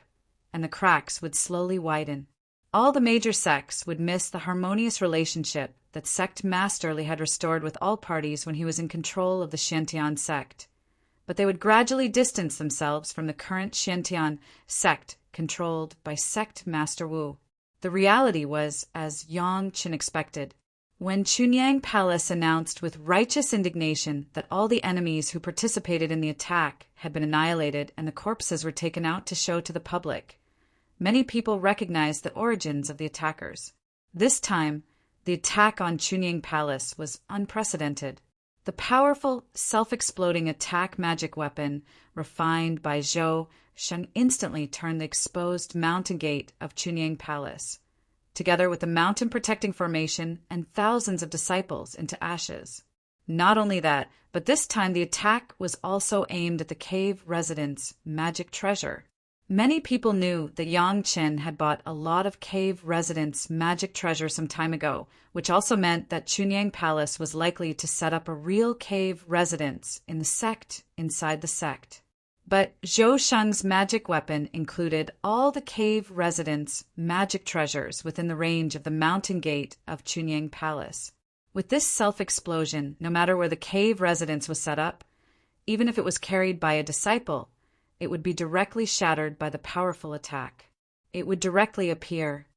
and the cracks would slowly widen. All the major sects would miss the harmonious relationship that Sect Master Li had restored with all parties when he was in control of the Shantian sect. But they would gradually distance themselves from the current Shantian sect controlled by Sect Master Wu. The reality was as Yang Qin expected. When Chunyang Palace announced with righteous indignation that all the enemies who participated in the attack had been annihilated and the corpses were taken out to show to the public, many people recognized the origins of the attackers. This time, the attack on Chunyang Palace was unprecedented. The powerful, self-exploding attack magic weapon refined by Zhou Sheng instantly turned the exposed mountain gate of Chunyang Palace, together with the mountain protecting formation and thousands of disciples, into ashes. Not only that, but this time the attack was also aimed at the cave residents' magic treasure. Many people knew that Yang Qin had bought a lot of cave residents' magic treasure some time ago, which also meant that Chunyang Palace was likely to set up a real cave residence in the sect inside the sect. But Zhou Sheng's magic weapon included all the cave residents' magic treasures within the range of the mountain gate of Chunyang Palace. With this self-explosion, no matter where the cave residence was set up, even if it was carried by a disciple, it would be directly shattered by the powerful attack. It would directly appear.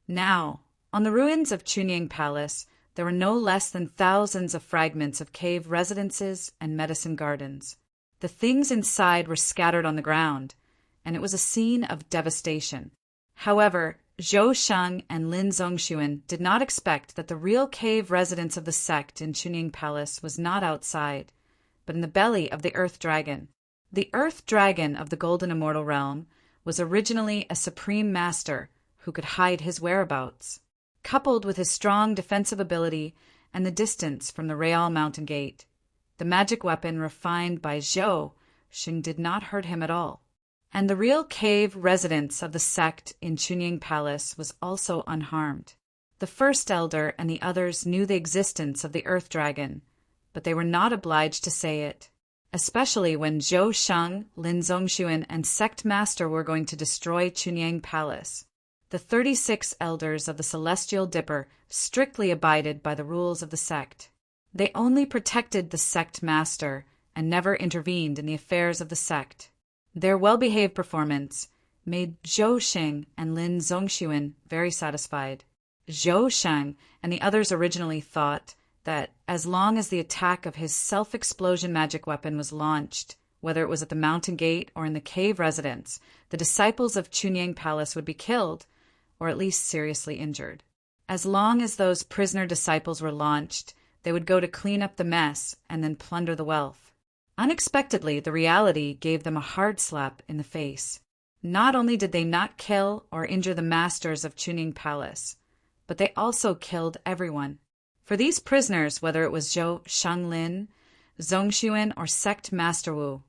Now, on the ruins of Chunyang Palace, there were no less than thousands of fragments of cave residences and medicine gardens. The things inside were scattered on the ground, and it was a scene of devastation. However, Zhou Sheng and Lin Zongxuan did not expect that the real cave residence of the sect in Chunyang Palace was not outside, but in the belly of the Earth Dragon. The Earth Dragon of the Golden Immortal Realm was originally a supreme master who could hide his whereabouts. Coupled with his strong defensive ability and the distance from the Real Mountain Gate, the magic weapon refined by Zhou Sheng did not hurt him at all. And the real cave residence of the sect in Chunyang Palace was also unharmed. The first elder and the others knew the existence of the Earth Dragon, but they were not obliged to say it, especially when Zhou Sheng, Lin Zongxuan, and Sect Master were going to destroy Chunyang Palace. The 36 elders of the Celestial Dipper strictly abided by the rules of the sect. They only protected the sect master and never intervened in the affairs of the sect. Their well-behaved performance made Zhou Sheng and Lin Zongxuan very satisfied. Zhou Sheng and the others originally thought that as long as the attack of his self-explosion magic weapon was launched, whether it was at the mountain gate or in the cave residence, the disciples of Chunyang Palace would be killed, or at least seriously injured. As long as those prisoner disciples were launched, they would go to clean up the mess and then plunder the wealth. Unexpectedly, the reality gave them a hard slap in the face. Not only did they not kill or injure the masters of Chunying Palace, but they also killed everyone. For these prisoners, whether it was Zhou Shanglin, Zhongxuan, or Sect Master Wu,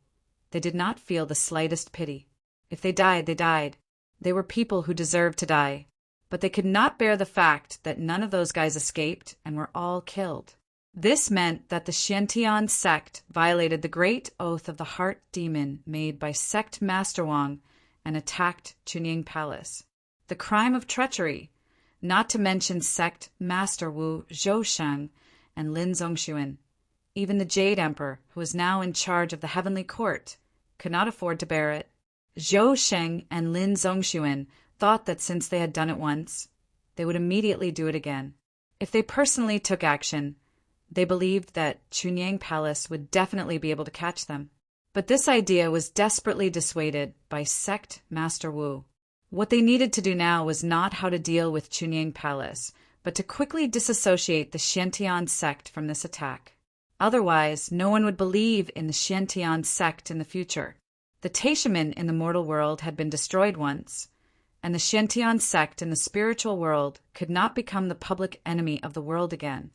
they did not feel the slightest pity. If they died, they died. They were people who deserved to die. But they could not bear the fact that none of those guys escaped and were all killed. This meant that the Xiantian sect violated the great oath of the heart demon made by Sect Master Wang and attacked Chunying Palace. The crime of treachery, not to mention Sect Master Wu Zhousheng and Lin Zhongxuan. Even the Jade Emperor, who was now in charge of the Heavenly Court, could not afford to bear it. Zhou Sheng and Lin Zhongxuan thought that since they had done it once, they would immediately do it again. If they personally took action, they believed that Chunying Palace would definitely be able to catch them. But this idea was desperately dissuaded by Sect Master Wu. What they needed to do now was not how to deal with Chunying Palace, but to quickly disassociate the Xiantian sect from this attack. Otherwise, no one would believe in the Xiantian sect in the future. The Taishaman in the mortal world had been destroyed once, and the Xiantian sect in the spiritual world could not become the public enemy of the world again.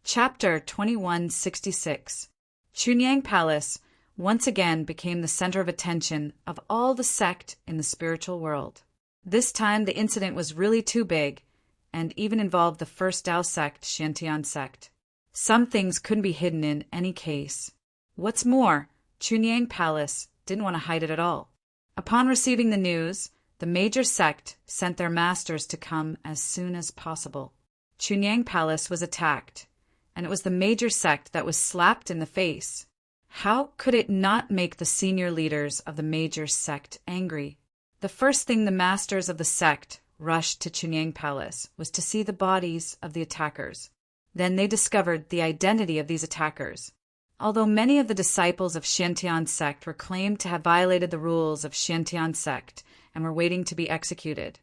Chapter 2166. Chunying Palace once again became the center of attention of all the sect in the spiritual world. This time the incident was really too big, and even involved the first Dao sect, Xiantian sect. Some things couldn't be hidden in any case. What's more, Chunying Palace didn't want to hide it at all. Upon receiving the news, the major sect sent their masters to come as soon as possible. Chunying Palace was attacked, and it was the major sect that was slapped in the face. How could it not make the senior leaders of the major sect angry? The first thing the masters of the sect rushed to Chunying Palace was to see the bodies of the attackers. Then they discovered the identity of these attackers. Although many of the disciples of Xiantian sect were claimed to have violated the rules of Xiantian sect and were waiting to be executed,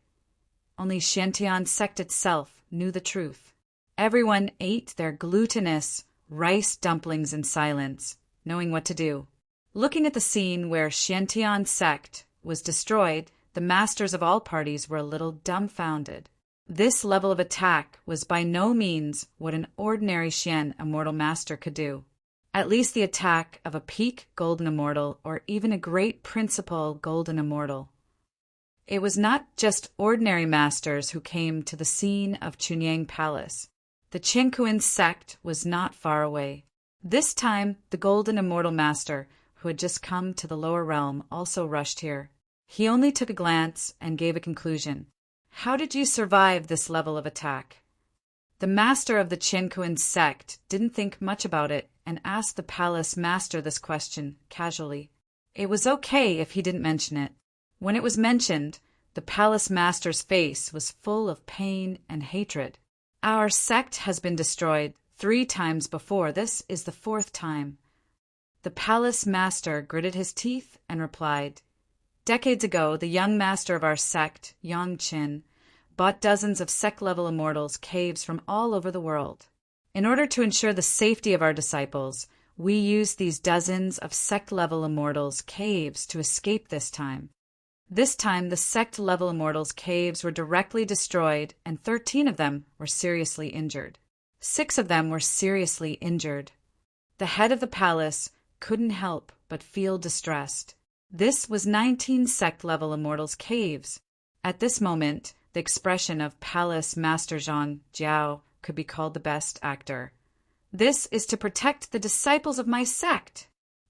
only Xiantian sect itself knew the truth. Everyone ate their glutinous rice dumplings in silence, knowing what to do. Looking at the scene where Xiantian sect was destroyed, the masters of all parties were a little dumbfounded. This level of attack was by no means what an ordinary Xian Immortal Master could do. At least the attack of a peak Golden Immortal or even a great Principal Golden Immortal. It was not just ordinary masters who came to the scene of Chunying Palace. The Qinkuan sect was not far away. This time, the Golden Immortal Master, who had just come to the lower realm, also rushed here. He only took a glance and gave a conclusion. How did you survive this level of attack? The master of the Qinkuan sect didn't think much about it and asked the palace master this question casually. It was okay if he didn't mention it. When it was mentioned, the palace master's face was full of pain and hatred. Our sect has been destroyed 3 times before. This is the 4th time. The palace master gritted his teeth and replied, Decades ago, the young master of our sect, Yang Qin, bought dozens of sect-level immortals caves from all over the world. In order to ensure the safety of our disciples, we used these dozens of sect-level immortals caves to escape this time. This time, the sect-level immortals caves were directly destroyed, and 13 of them were seriously injured. 6 of them were seriously injured. The head of the palace couldn't help but feel distressed. This was 19 sect-level immortals' caves. At this moment, the expression of Palace Master Zhang Jiao could be called the best actor. This is to protect the disciples of my sect.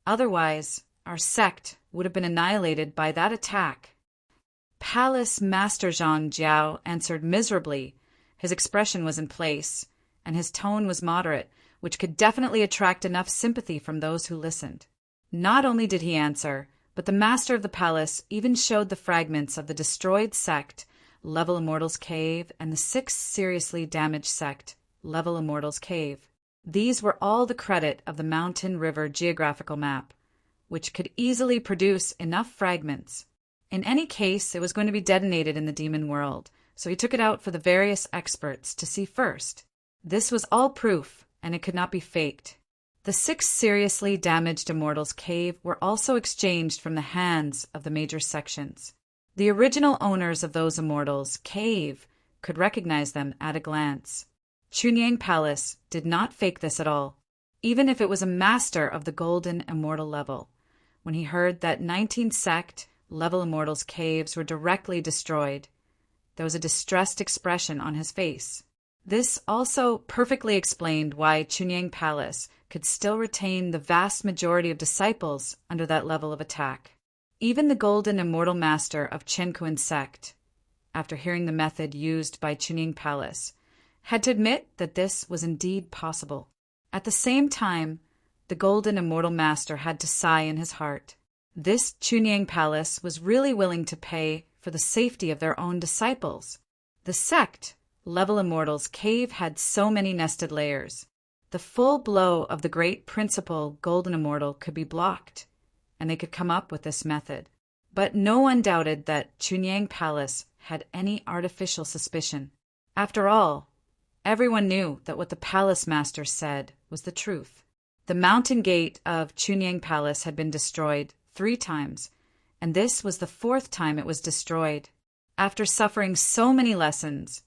Otherwise, our sect would have been annihilated by that attack. Palace Master Zhang Jiao answered miserably. His expression was in place, and his tone was moderate, which could definitely attract enough sympathy from those who listened. Not only did he answer, but the master of the palace even showed the fragments of the destroyed sect, Level Immortals Cave, and the 6th seriously damaged sect, Level Immortals Cave. These were all the credit of the Mountain River geographical map, which could easily produce enough fragments. In any case, it was going to be detonated in the demon world, so he took it out for the various experts to see first. This was all proof, and it could not be faked. The 6 seriously damaged Immortals Cave were also exchanged from the hands of the major sections. The original owners of those Immortals Cave could recognize them at a glance. Chunyang Palace did not fake this at all, even if it was a master of the Golden Immortal level. When he heard that 19 sect level Immortals Caves were directly destroyed, there was a distressed expression on his face. This also perfectly explained why Chunyang Palace could still retain the vast majority of disciples under that level of attack. Even the Golden Immortal Master of Chenkuan sect, after hearing the method used by Chunyang Palace, had to admit that this was indeed possible. At the same time, the Golden Immortal Master had to sigh in his heart. This Chunyang Palace was really willing to pay for the safety of their own disciples. The sect level Immortals Cave had so many nested layers. The full blow of the great principal Golden Immortal could be blocked, and they could come up with this method. But no one doubted that Chunyang Palace had any artificial suspicion. After all, everyone knew that what the Palace Master said was the truth. The mountain gate of Chunyang Palace had been destroyed 3 times, and this was the 4th time it was destroyed. After suffering so many lessons,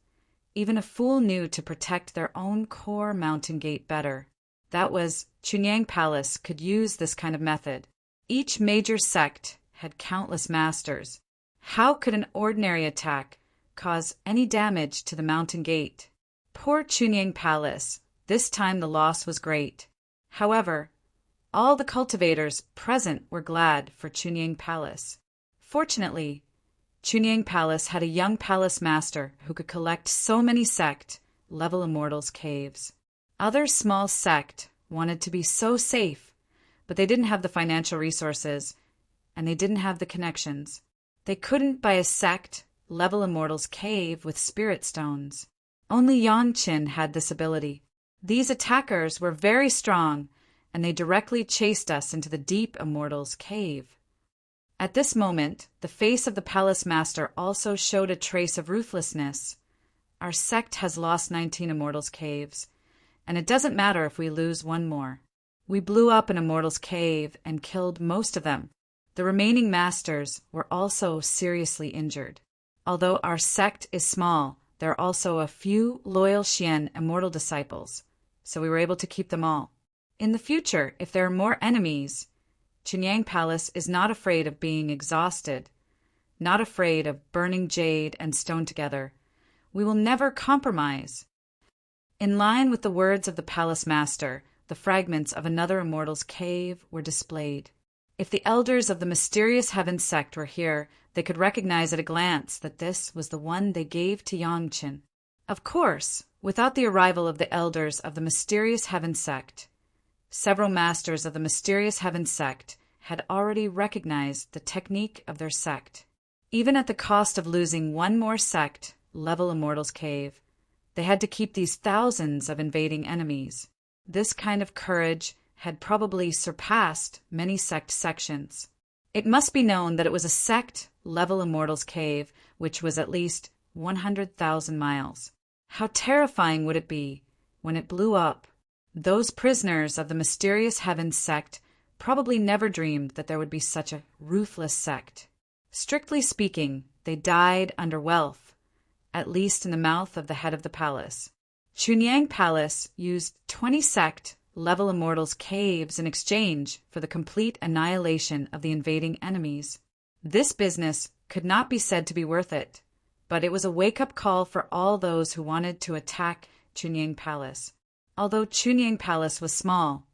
even a fool knew to protect their own core mountain gate better. That was, Chunyang Palace could use this kind of method. Each major sect had countless masters. How could an ordinary attack cause any damage to the mountain gate? Poor Chunyang Palace. This time the loss was great. However, all the cultivators present were glad for Chunyang Palace. Fortunately, Chunyang Palace had a young palace master who could collect so many sect level Immortals Caves. Other small sect wanted to be so safe, but they didn't have the financial resources, and they didn't have the connections. They couldn't buy a sect level Immortals Cave with spirit stones. Only Yangqin had this ability. These attackers were very strong, and they directly chased us into the deep Immortals Cave. At this moment, the face of the palace master also showed a trace of ruthlessness. Our sect has lost 19 Immortals Caves, and it doesn't matter if we lose one more. We blew up an Immortals Cave and killed most of them. The remaining masters were also seriously injured. Although our sect is small, there are also a few loyal Xian Immortal disciples, so we were able to keep them all. In the future, if there are more enemies, Chunyang Palace is not afraid of being exhausted, not afraid of burning jade and stone together. We will never compromise. In line with the words of the palace master, the fragments of another Immortals Cave were displayed. If the elders of the mysterious Heaven sect were here, they could recognize at a glance that this was the one they gave to Yangqin. Of course, without the arrival of the elders of the mysterious Heaven sect, several masters of the mysterious Heaven sect had already recognized the technique of their sect. Even at the cost of losing one more sect level Immortals Cave, they had to keep these thousands of invading enemies. This kind of courage had probably surpassed many sect sections. It must be known that it was a sect level Immortals Cave which was at least 100,000 miles. How terrifying would it be when it blew up? Those prisoners of the mysterious Heaven sect probably never dreamed that there would be such a ruthless sect. Strictly speaking, they died under wealth, at least in the mouth of the head of the palace. Chunyang Palace used 20 sect level Immortals Caves in exchange for the complete annihilation of the invading enemies. This business could not be said to be worth it, but it was a wake-up call for all those who wanted to attack Chunyang Palace. Although Chunyang Palace was small,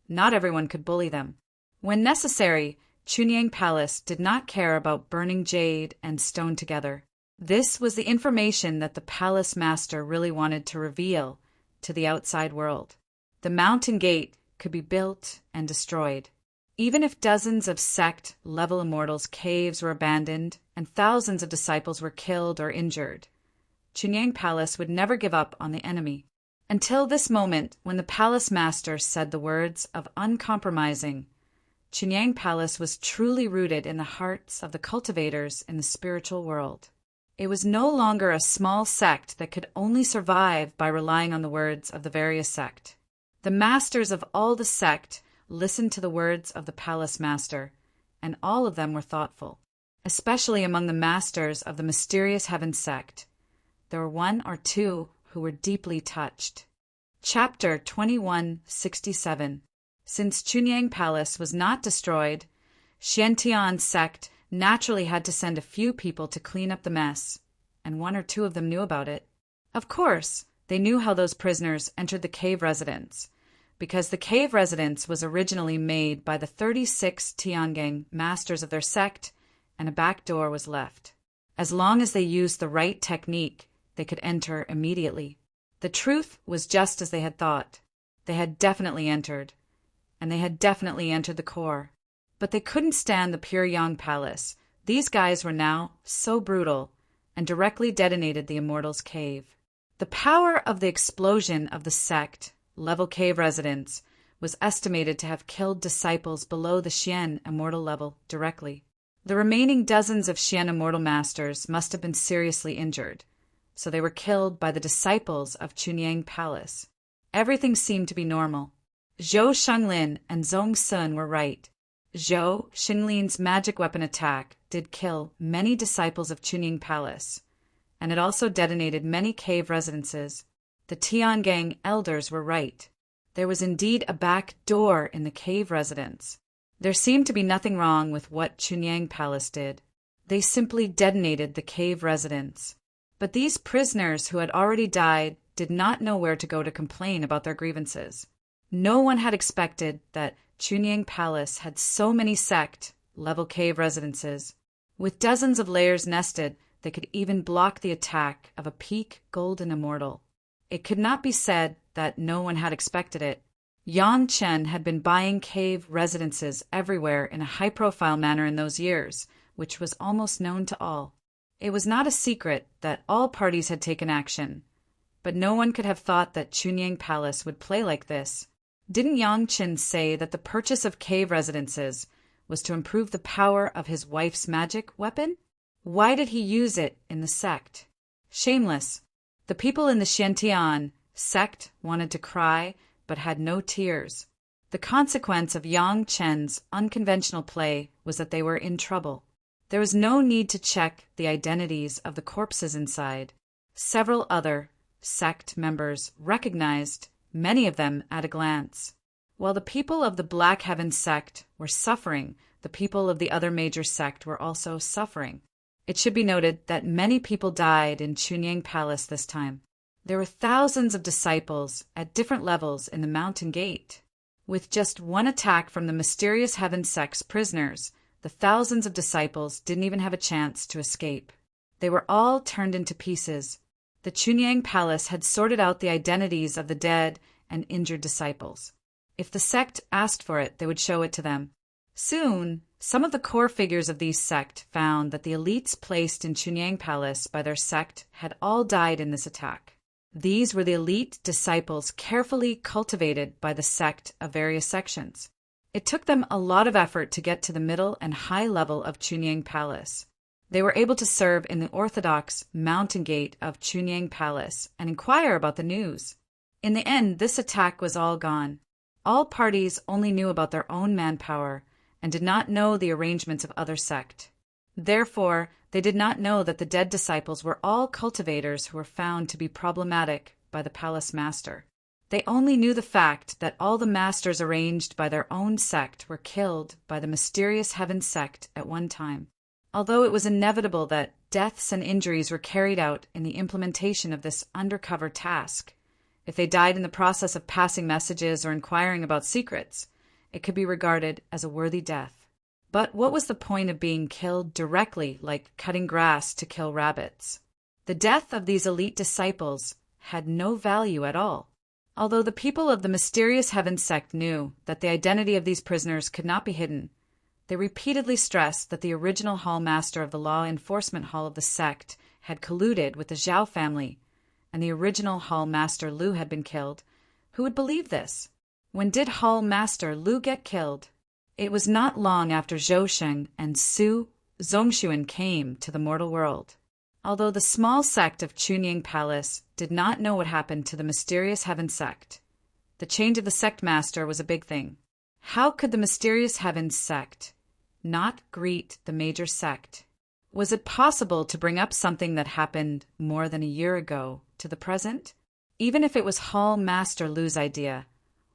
not everyone could bully them. When necessary, Chunyang Palace did not care about burning jade and stone together. This was the information that the palace master really wanted to reveal to the outside world. The mountain gate could be built and destroyed. Even if dozens of sect level Immortals Caves were abandoned and thousands of disciples were killed or injured, Chunyang Palace would never give up on the enemy. Until this moment, when the palace master said the words of uncompromising, Chunyang Palace was truly rooted in the hearts of the cultivators in the spiritual world. It was no longer a small sect that could only survive by relying on the words of the various sect. The The masters of all the sect listened to the words of the palace master, and all of them were thoughtful, especially among the masters of the mysterious heaven sect. There were one or two who were deeply touched. Chapter 2167. Since Chunyang Palace was not destroyed, Xiantian sect naturally had to send a few people to clean up the mess, and one or two of them knew about it. Of course, they knew how those prisoners entered the cave residence, because the cave residence was originally made by the 36 Tiangang masters of their sect, and a back door was left. As long as they used the right technique, they could enter immediately. The truth was just as they had thought. They had definitely entered, and they had definitely entered the core. But they couldn't stand the pure Yang Palace. These guys were now so brutal, and directly detonated the Immortal's cave. The power of the explosion of the sect level cave residence was estimated to have killed disciples below the Xian Immortal level directly. The remaining dozens of Xian Immortal masters must have been seriously injured, so they were killed by the disciples of Chunyang Palace. Everything seemed to be normal. Zhou Shenglin and Zhong Sun were right. Zhou Xinglin's magic weapon attack did kill many disciples of Chunyang Palace, and it also detonated many cave residences. The Tiangang elders were right. There was indeed a back door in the cave residence. There seemed to be nothing wrong with what Chunyang Palace did. They simply detonated the cave residence. But these prisoners who had already died did not know where to go to complain about their grievances. No one had expected that Chunyang Palace had so many sect-level cave residences. With dozens of layers nested, they could even block the attack of a peak golden immortal. It could not be said that no one had expected it. Yang Chen had been buying cave residences everywhere in a high-profile manner in those years, which was almost known to all. It was not a secret that all parties had taken action, but no one could have thought that Chunyang Palace would play like this. Didn't Yang Chen say that the purchase of cave residences was to improve the power of his wife's magic weapon? Why did he use it in the sect? Shameless. The people in the Xiantian sect wanted to cry, but had no tears. The consequence of Yang Chen's unconventional play was that they were in trouble. There was no need to check the identities of the corpses inside. Several other sect members recognized many of them at a glance. While the people of the Black Heaven sect were suffering, the people of the other major sect were also suffering. It should be noted that many people died in Chunyang Palace this time. There were thousands of disciples at different levels in the mountain gate. With just one attack from the mysterious Heaven sect's prisoners, the thousands of disciples didn't even have a chance to escape. They were all turned into pieces. The Chunyang Palace had sorted out the identities of the dead and injured disciples. If the sect asked for it, they would show it to them. Soon, some of the core figures of these sect found that the elites placed in Chunyang Palace by their sect had all died in this attack. These were the elite disciples carefully cultivated by the sect of various sections. It took them a lot of effort to get to the middle and high level of Chunyang Palace. They were able to serve in the orthodox mountain gate of Chunyang Palace and inquire about the news. In the end, this attack was all gone. All parties only knew about their own manpower and did not know the arrangements of other sect. Therefore, they did not know that the dead disciples were all cultivators who were found to be problematic by the palace master. They only knew the fact that all the masters arranged by their own sect were killed by the mysterious Heaven sect at one time. Although it was inevitable that deaths and injuries were carried out in the implementation of this undercover task, if they died in the process of passing messages or inquiring about secrets, it could be regarded as a worthy death. But what was the point of being killed directly, like cutting grass to kill rabbits? The death of these elite disciples had no value at all. Although the people of the mysterious Heaven sect knew that the identity of these prisoners could not be hidden, they repeatedly stressed that the original hall master of the law enforcement hall of the sect had colluded with the Zhao family, and the original hall master Lu had been killed. Who would believe this? When did hall master Lu get killed? It was not long after Zhou Sheng and Su Zongxuan came to the mortal world. Although the small sect of Chunyang Palace did not know what happened to the mysterious Heaven sect, The change of the sect master was a big thing. How could the mysterious heavens sect not greet the major sect? Was it possible to bring up something that happened more than a year ago to the present? Even if it was Hall Master Lu's idea,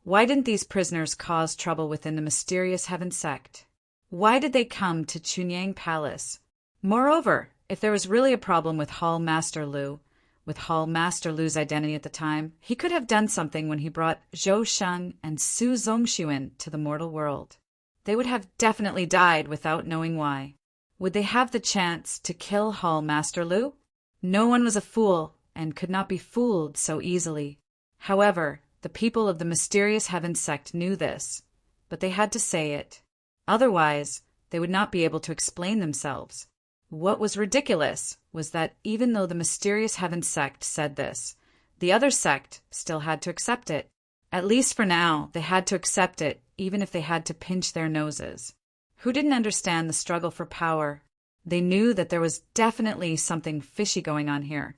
why didn't these prisoners cause trouble within the mysterious heaven sect? Why did they come to Chunyang Palace? Moreover, if there was really a problem with Hall Master Lu's identity at the time, he could have done something when he brought Zhou Sheng and Su Zongxuan to the mortal world. They would have definitely died without knowing why. Would they have the chance to kill Hall Master Lu? No one was a fool and could not be fooled so easily. However, the people of the mysterious heaven sect knew this, but they had to say it. Otherwise, they would not be able to explain themselves. What was ridiculous was that even though the mysterious heaven sect said this, the other sect still had to accept it. At least for now, they had to accept it, even if they had to pinch their noses. Who didn't understand the struggle for power? They knew that there was definitely something fishy going on here.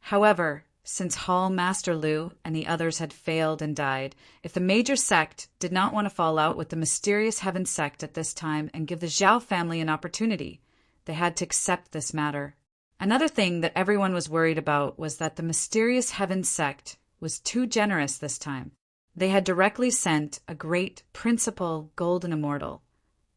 However, since Hall Master Lu and the others had failed and died, if the major sect did not want to fall out with the mysterious heaven sect at this time and give the Zhao family an opportunity, they had to accept this matter. Another thing that everyone was worried about was that the mysterious heaven sect was too generous this time. They had directly sent a great principal golden immortal,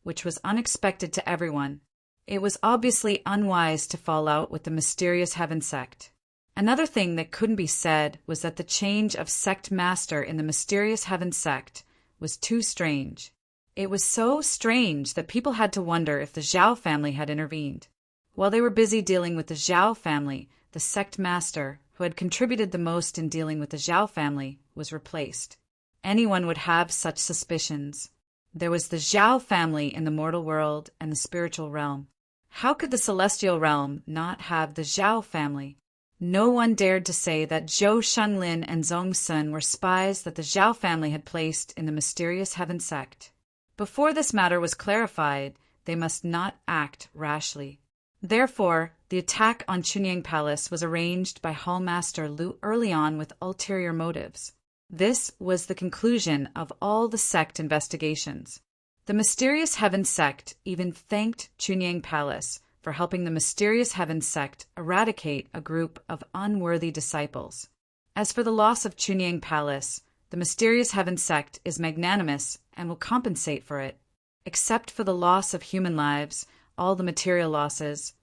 which was unexpected to everyone. It was obviously unwise to fall out with the mysterious heaven sect. Another thing that couldn't be said was that the change of sect master in the mysterious heaven sect was too strange. It was so strange that people had to wonder if the Zhao family had intervened. While they were busy dealing with the Zhao family, the sect master, who had contributed the most in dealing with the Zhao family, was replaced. Anyone would have such suspicions. There was the Zhao family in the mortal world and the spiritual realm. How could the celestial realm not have the Zhao family? No one dared to say that Zhou Shenglin and Zhong Sun were spies that the Zhao family had placed in the mysterious heaven sect. Before this matter was clarified, they must not act rashly. Therefore, the attack on Chunyang Palace was arranged by Hall Master Lu early on with ulterior motives. This was the conclusion of all the sect investigations. The mysterious heaven sect even thanked Chunyang Palace for helping the mysterious heaven sect eradicate a group of unworthy disciples. As for the loss of Chunyang Palace, the mysterious heaven sect is magnanimous and will compensate for it. Except for the loss of human lives, all the material losses,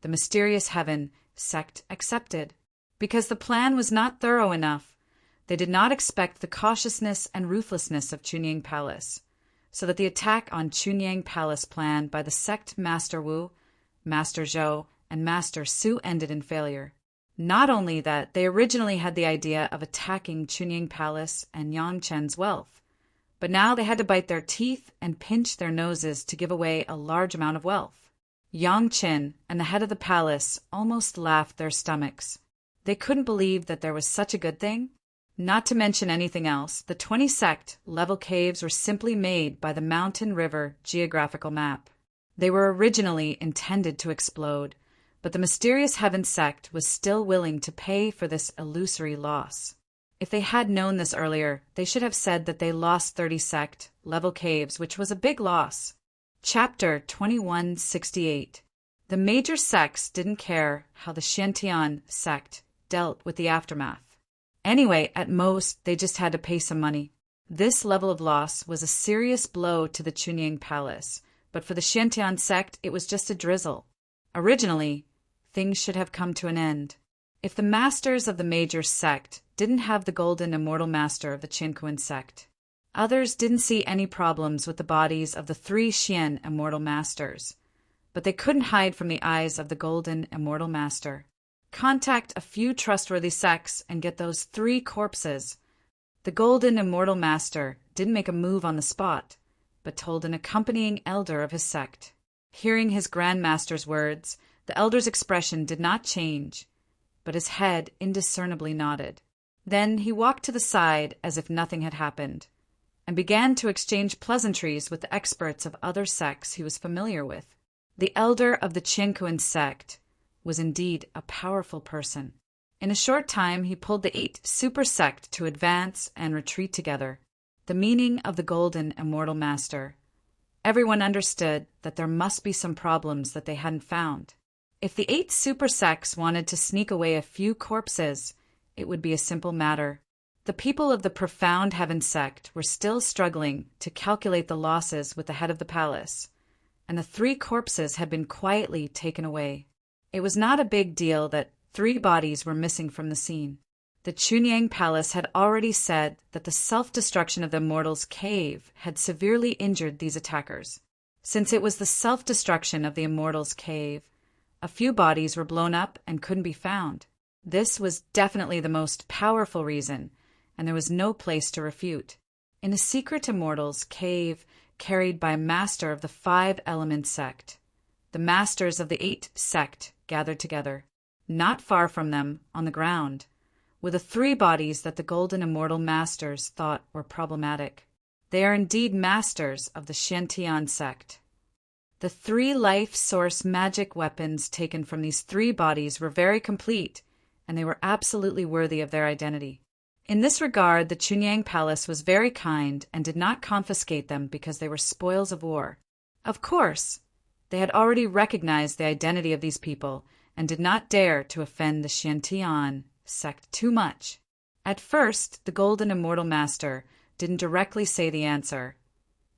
the mysterious heaven sect accepted. Because the plan was not thorough enough, they did not expect the cautiousness and ruthlessness of Chunyang Palace, so that the attack on Chunyang Palace plan by the sect Master Wu, Master Zhou, and Master Su ended in failure. Not only that, they originally had the idea of attacking Chunyang Palace and Yang Chen's wealth, but now they had to bite their teeth and pinch their noses to give away a large amount of wealth. Yang Chen and the head of the palace almost laughed their stomachs. They couldn't believe that there was such a good thing. Not to mention anything else, the 20 sect level caves were simply made by the Mountain River geographical map. They were originally intended to explode, but the mysterious heaven sect was still willing to pay for this illusory loss. If they had known this earlier, they should have said that they lost 30 sect level caves, which was a big loss. Chapter 2168. The major sects didn't care how the Xiantian sect dealt with the aftermath. Anyway, at most, they just had to pay some money. This level of loss was a serious blow to the Chunyang Palace, but for the Xiantian sect, it was just a drizzle. Originally, things should have come to an end. If the masters of the major sect didn't have the golden immortal master of the Qinkuan sect, others didn't see any problems with the bodies of the 3 Xian immortal masters, but they couldn't hide from the eyes of the golden immortal master. Contact a few trustworthy sects and get those 3 corpses. The golden immortal master didn't make a move on the spot, but told an accompanying elder of his sect. Hearing his Grand Master's words, the elder's expression did not change, but his head indiscernibly nodded. Then he walked to the side as if nothing had happened, and began to exchange pleasantries with the experts of other sects he was familiar with. The elder of the Qinkuan sect was indeed a powerful person. In a short time, he pulled the 8 super sect to advance and retreat together. The meaning of the Golden Immortal Master. Everyone understood that there must be some problems that they hadn't found. If the 8 super sects wanted to sneak away a few corpses, it would be a simple matter. The people of the Profound Heaven sect were still struggling to calculate the losses with the head of the palace, and the 3 corpses had been quietly taken away. It was not a big deal that 3 bodies were missing from the scene. The Chunyang Palace had already said that the self-destruction of the Immortals' cave had severely injured these attackers. Since it was the self-destruction of the Immortals' cave, a few bodies were blown up and couldn't be found. This was definitely the most powerful reason, and there was no place to refute. In a secret Immortals' cave carried by a master of the 5 Element sect, the masters of the 8 sect gathered together. Not far from them, on the ground, were the 3 bodies that the Golden Immortal Masters thought were problematic. They are indeed masters of the Xiantian sect. The 3 life source magic weapons taken from these 3 bodies were very complete, and they were absolutely worthy of their identity. In this regard, the Chunyang Palace was very kind and did not confiscate them because they were spoils of war. Of course, they had already recognized the identity of these people and did not dare to offend the Xiantian sect too much. At first, the Golden Immortal Master didn't directly say the answer,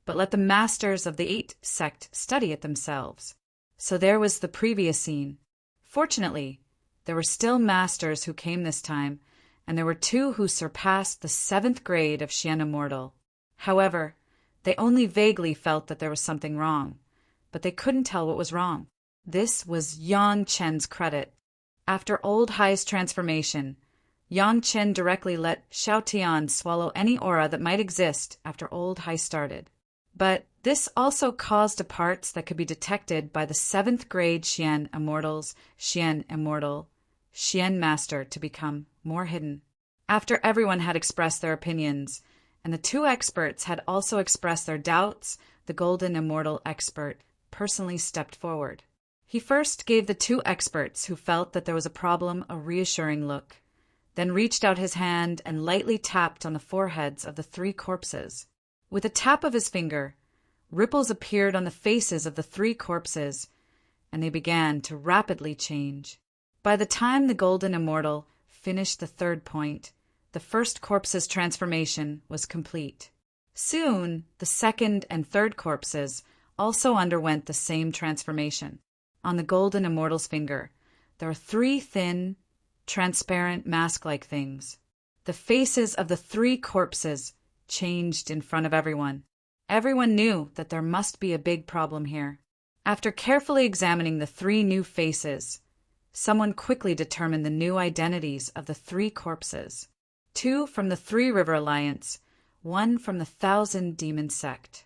but let the masters of the 8 sect study it themselves. So there was the previous scene. Fortunately, there were still masters who came this time, and there were 2 who surpassed the 7th grade of Xian Immortal. However, they only vaguely felt that there was something wrong, but they couldn't tell what was wrong. This was Yang Chen's credit. After Old Hai's transformation, Yang Chen directly let Xiao Tian swallow any aura that might exist after Old Hai started. But this also caused the parts that could be detected by the 7th grade Xian Immortals, Xian Immortal, Xian Master to become more hidden. After everyone had expressed their opinions, and the 2 experts had also expressed their doubts, the Golden Immortal expert personally stepped forward. He first gave the 2 experts who felt that there was a problem a reassuring look, then reached out his hand and lightly tapped on the foreheads of the 3 corpses. With a tap of his finger, ripples appeared on the faces of the 3 corpses, and they began to rapidly change. By the time the Golden Immortal finished the 3rd point, the 1st corpse's transformation was complete. Soon, the 2nd and 3rd corpses also underwent the same transformation. On the Golden Immortal's finger, there are 3 thin, transparent mask-like things. The faces of the 3 corpses changed in front of everyone. Everyone knew that there must be a big problem here. After carefully examining the 3 new faces, someone quickly determined the new identities of the 3 corpses. 2 from the 3 River Alliance, 1 from the 1,000 Demon sect.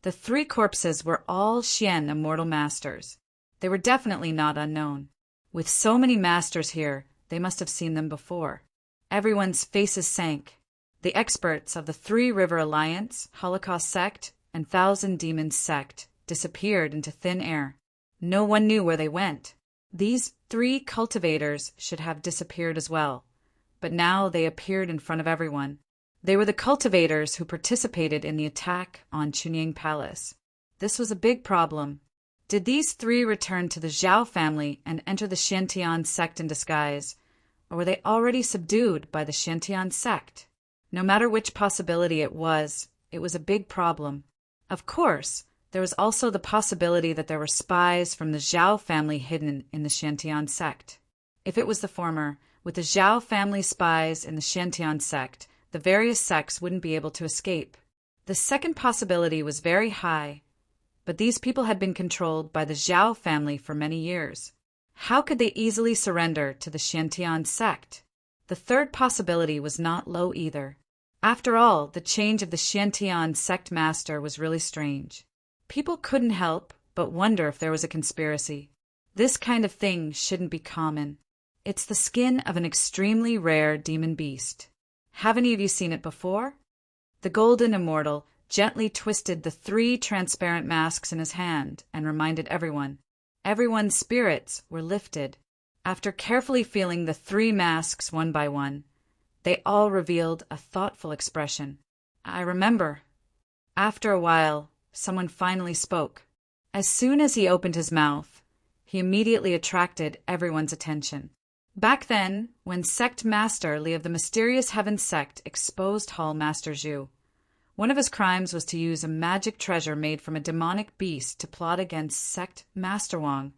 The 3 corpses were all Xian Immortal Masters. They were definitely not unknown. With so many masters here, they must have seen them before. Everyone's faces sank. The experts of the 3 River Alliance, Holocaust sect, and 1,000 Demons sect disappeared into thin air. No one knew where they went. These 3 cultivators should have disappeared as well, but now they appeared in front of everyone. They were the cultivators who participated in the attack on Chunyang Palace. This was a big problem. Did these 3 return to the Zhao family and enter the Xiantian sect in disguise, or were they already subdued by the Xiantian sect? No matter which possibility it was a big problem. Of course, there was also the possibility that there were spies from the Zhao family hidden in the Xiantian sect. If it was the former, with the Zhao family spies in the Xiantian sect, the various sects wouldn't be able to escape. The second possibility was very high, but these people had been controlled by the Zhao family for many years. How could they easily surrender to the Xiantian sect? The third possibility was not low either. After all, the change of the Xiantian sect master was really strange. People couldn't help but wonder if there was a conspiracy. This kind of thing shouldn't be common. It's the skin of an extremely rare demon beast. Have any of you seen it before? The Golden Immortal gently twisted the 3 transparent masks in his hand and reminded everyone. Everyone's spirits were lifted. After carefully feeling the 3 masks one by one, they all revealed a thoughtful expression. "I remember." After a while, someone finally spoke. As soon as he opened his mouth, he immediately attracted everyone's attention. Back then, when Sect Master Li of the Mysterious Heaven Sect exposed Hall Master Zhu, one of his crimes was to use a magic treasure made from a demonic beast to plot against Sect Master Wang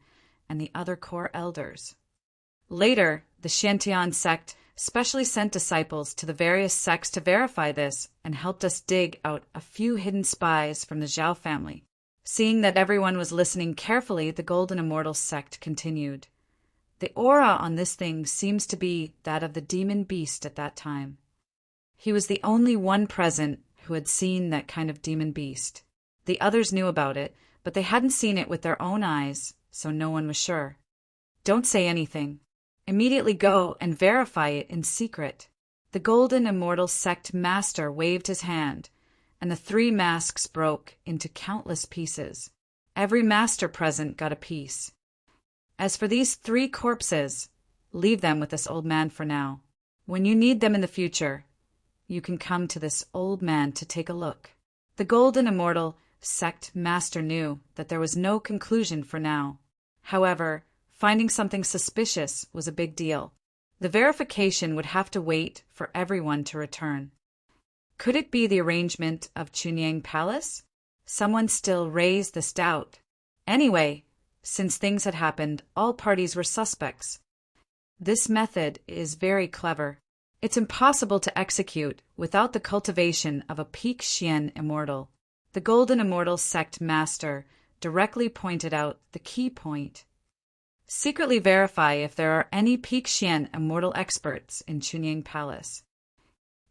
and the other core elders. Later, the Xiantian sect specially sent disciples to the various sects to verify this and helped us dig out a few hidden spies from the Zhao family. Seeing that everyone was listening carefully, the Golden Immortal sect continued. "The aura on this thing seems to be that of the demon beast at that time. He was the only one present who had seen that kind of demon beast. The others knew about it, but they hadn't seen it with their own eyes, so no one was sure. Don't say anything. Immediately go and verify it in secret." The Golden Immortal sect master waved his hand, and the 3 masks broke into countless pieces. Every master present got a piece. "As for these 3 corpses, leave them with this old man for now. When you need them in the future, you can come to this old man to take a look." The Golden Immortal sect master knew that there was no conclusion for now. However, finding something suspicious was a big deal. The verification would have to wait for everyone to return. Could it be the arrangement of Chunyang Palace? Someone still raised this doubt. Anyway, since things had happened, all parties were suspects. This method is very clever. It's impossible to execute without the cultivation of a peak Xian immortal. The Golden Immortal sect master directly pointed out the key point. Secretly verify if there are any peak Xian immortal experts in Chunyang Palace.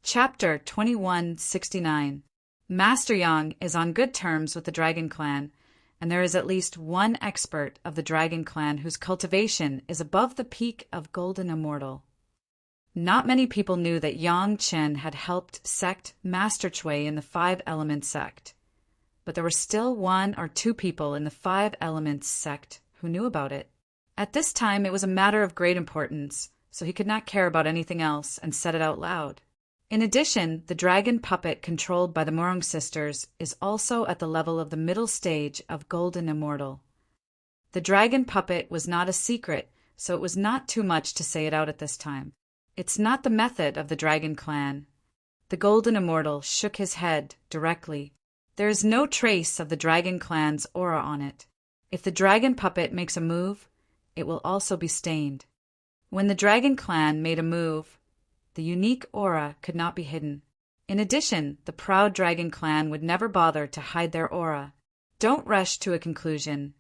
Chapter 2169. Master Yang is on good terms with the Dragon Clan, and there is at least one expert of the Dragon Clan whose cultivation is above the peak of Golden Immortal. Not many people knew that Yang Chen had helped Sect Master Chui in the 5 Elements sect, but there were still 1 or 2 people in the 5 Elements sect who knew about it. At this time, it was a matter of great importance, so he could not care about anything else and said it out loud. In addition, the dragon puppet controlled by the Morong sisters is also at the level of the middle stage of Golden Immortal. The dragon puppet was not a secret, so it was not too much to say it out at this time. It's not the method of the Dragon Clan. The Golden Immortal shook his head directly. There is no trace of the Dragon Clan's aura on it. If the dragon puppet makes a move, it will also be stained. When the Dragon Clan made a move, the unique aura could not be hidden. In addition, the proud Dragon Clan would never bother to hide their aura. Don't rush to a conclusion.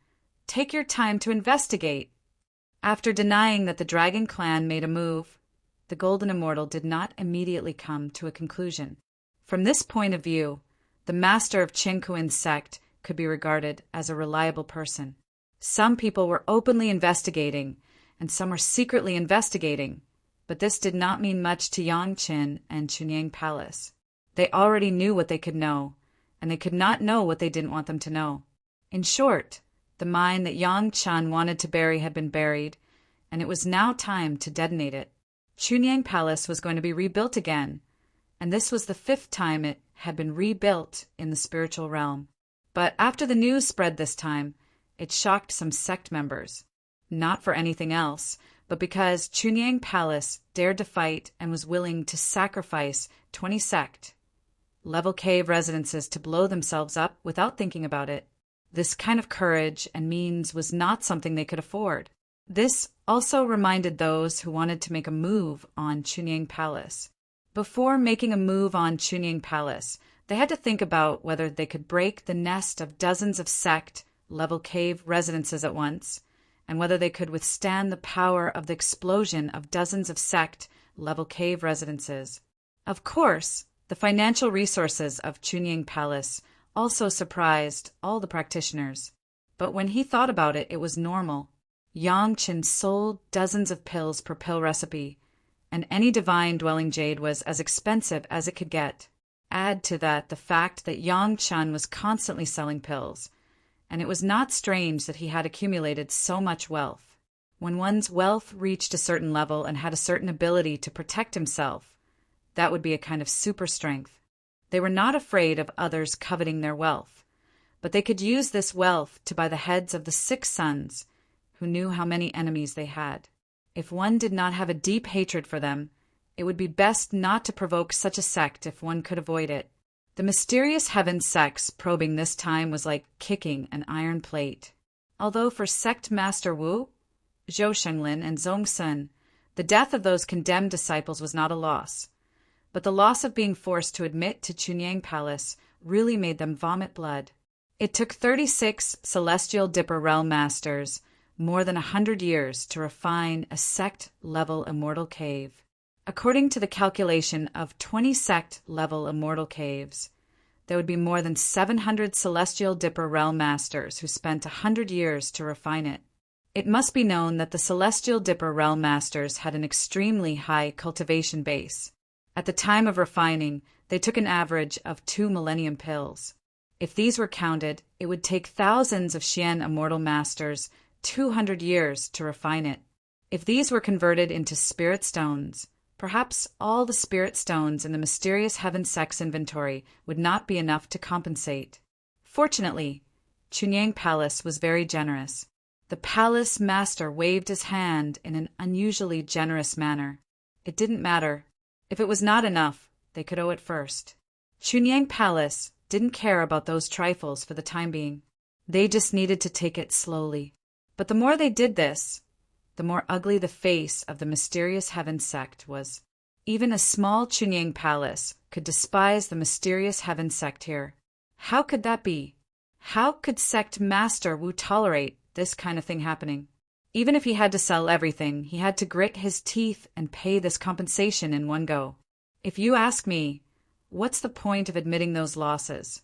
Take your time to investigate. After denying that the Dragon Clan made a move, the Golden Immortal did not immediately come to a conclusion. From this point of view, the master of Qingkuin's sect could be regarded as a reliable person. Some people were openly investigating, and some were secretly investigating, but this did not mean much to Yang Qin and Chunyang Palace. They already knew what they could know, and they could not know what they didn't want them to know. In short, the mine that Yang Chan wanted to bury had been buried, and it was now time to detonate it. Chunyang Palace was going to be rebuilt again, and this was the 5th time it had been rebuilt in the spiritual realm. But after the news spread this time, it shocked some sect members. Not for anything else, but because Chunyang Palace dared to fight and was willing to sacrifice 20 sect level cave residences to blow themselves up without thinking about it. This kind of courage and means was not something they could afford. This also reminded those who wanted to make a move on Chunyang Palace. Before making a move on Chunyang Palace, they had to think about whether they could break the nest of dozens of sect level cave residences at once, and whether they could withstand the power of the explosion of dozens of sect level cave residences. Of course, the financial resources of Chunyang Palace also surprised all the practitioners. But when he thought about it, it was normal. Yang Qin sold dozens of pills per pill recipe, and any divine dwelling jade was as expensive as it could get. Add to that the fact that Yang Chen was constantly selling pills, and it was not strange that he had accumulated so much wealth. When one's wealth reached a certain level and had a certain ability to protect himself, that would be a kind of super strength. They were not afraid of others coveting their wealth, but they could use this wealth to buy the heads of the 6 sons who knew how many enemies they had. If one did not have a deep hatred for them, it would be best not to provoke such a sect if one could avoid it. The mysterious heaven sects probing this time was like kicking an iron plate. Although for sect Master Wu, Zhou Shenglin, and Zhongsun, the death of those condemned disciples was not a loss, but the loss of being forced to admit to Chunyang Palace really made them vomit blood. It took 36 Celestial Dipper Realm Masters more than 100 years to refine a sect-level immortal cave. According to the calculation of 20 sect-level immortal caves, there would be more than 700 Celestial Dipper Realm Masters who spent 100 years to refine it. It must be known that the Celestial Dipper Realm Masters had an extremely high cultivation base. At the time of refining, they took an average of 2 millennium pills. If these were counted, it would take thousands of Xian Immortal Masters 200 years to refine it. If these were converted into spirit stones, perhaps all the spirit stones in the mysterious heaven sect's inventory would not be enough to compensate. Fortunately, Chunyang Palace was very generous. The palace master waved his hand in an unusually generous manner. It didn't matter. If it was not enough, they could owe it first. Chunyang Palace didn't care about those trifles for the time being. They just needed to take it slowly. But the more they did this, the more ugly the face of the mysterious heaven sect was. Even a small Chunyang Palace could despise the mysterious heaven sect here. How could that be? How could sect Master Wu tolerate this kind of thing happening? Even if he had to sell everything, he had to grit his teeth and pay this compensation in one go. If you ask me, what's the point of admitting those losses?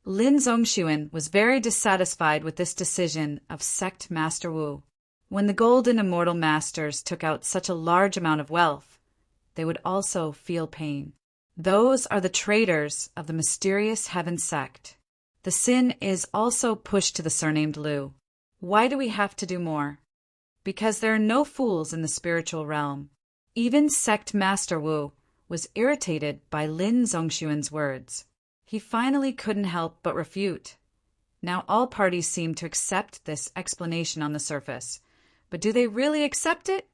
Lin Zongxuan was very dissatisfied with this decision of sect Master Wu. When the golden immortal masters took out such a large amount of wealth, they would also feel pain. Those are the traitors of the mysterious heaven sect. The sin is also pushed to the surnamed Lu. Why do we have to do more? Because there are no fools in the spiritual realm. Even sect Master Wu was irritated by Lin Zongxuan's words. He finally couldn't help but refute. Now all parties seem to accept this explanation on the surface, but do they really accept it?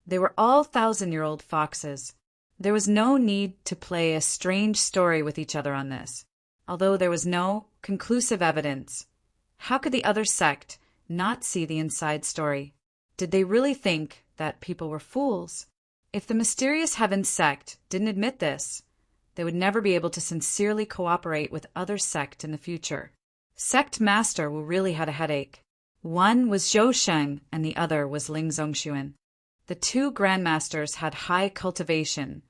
They were all 1,000-year-old foxes. There was no need to play a strange story with each other on this. Although there was no conclusive evidence, how could the other sect not see the inside story? Did they really think that people were fools? If the mysterious heaven sect didn't admit this, they would never be able to sincerely cooperate with other sect in the future. Sect Master Wu really had a headache. One was Zhou Sheng and the other was Ling Zongxuan. The 2 grandmasters had high cultivation,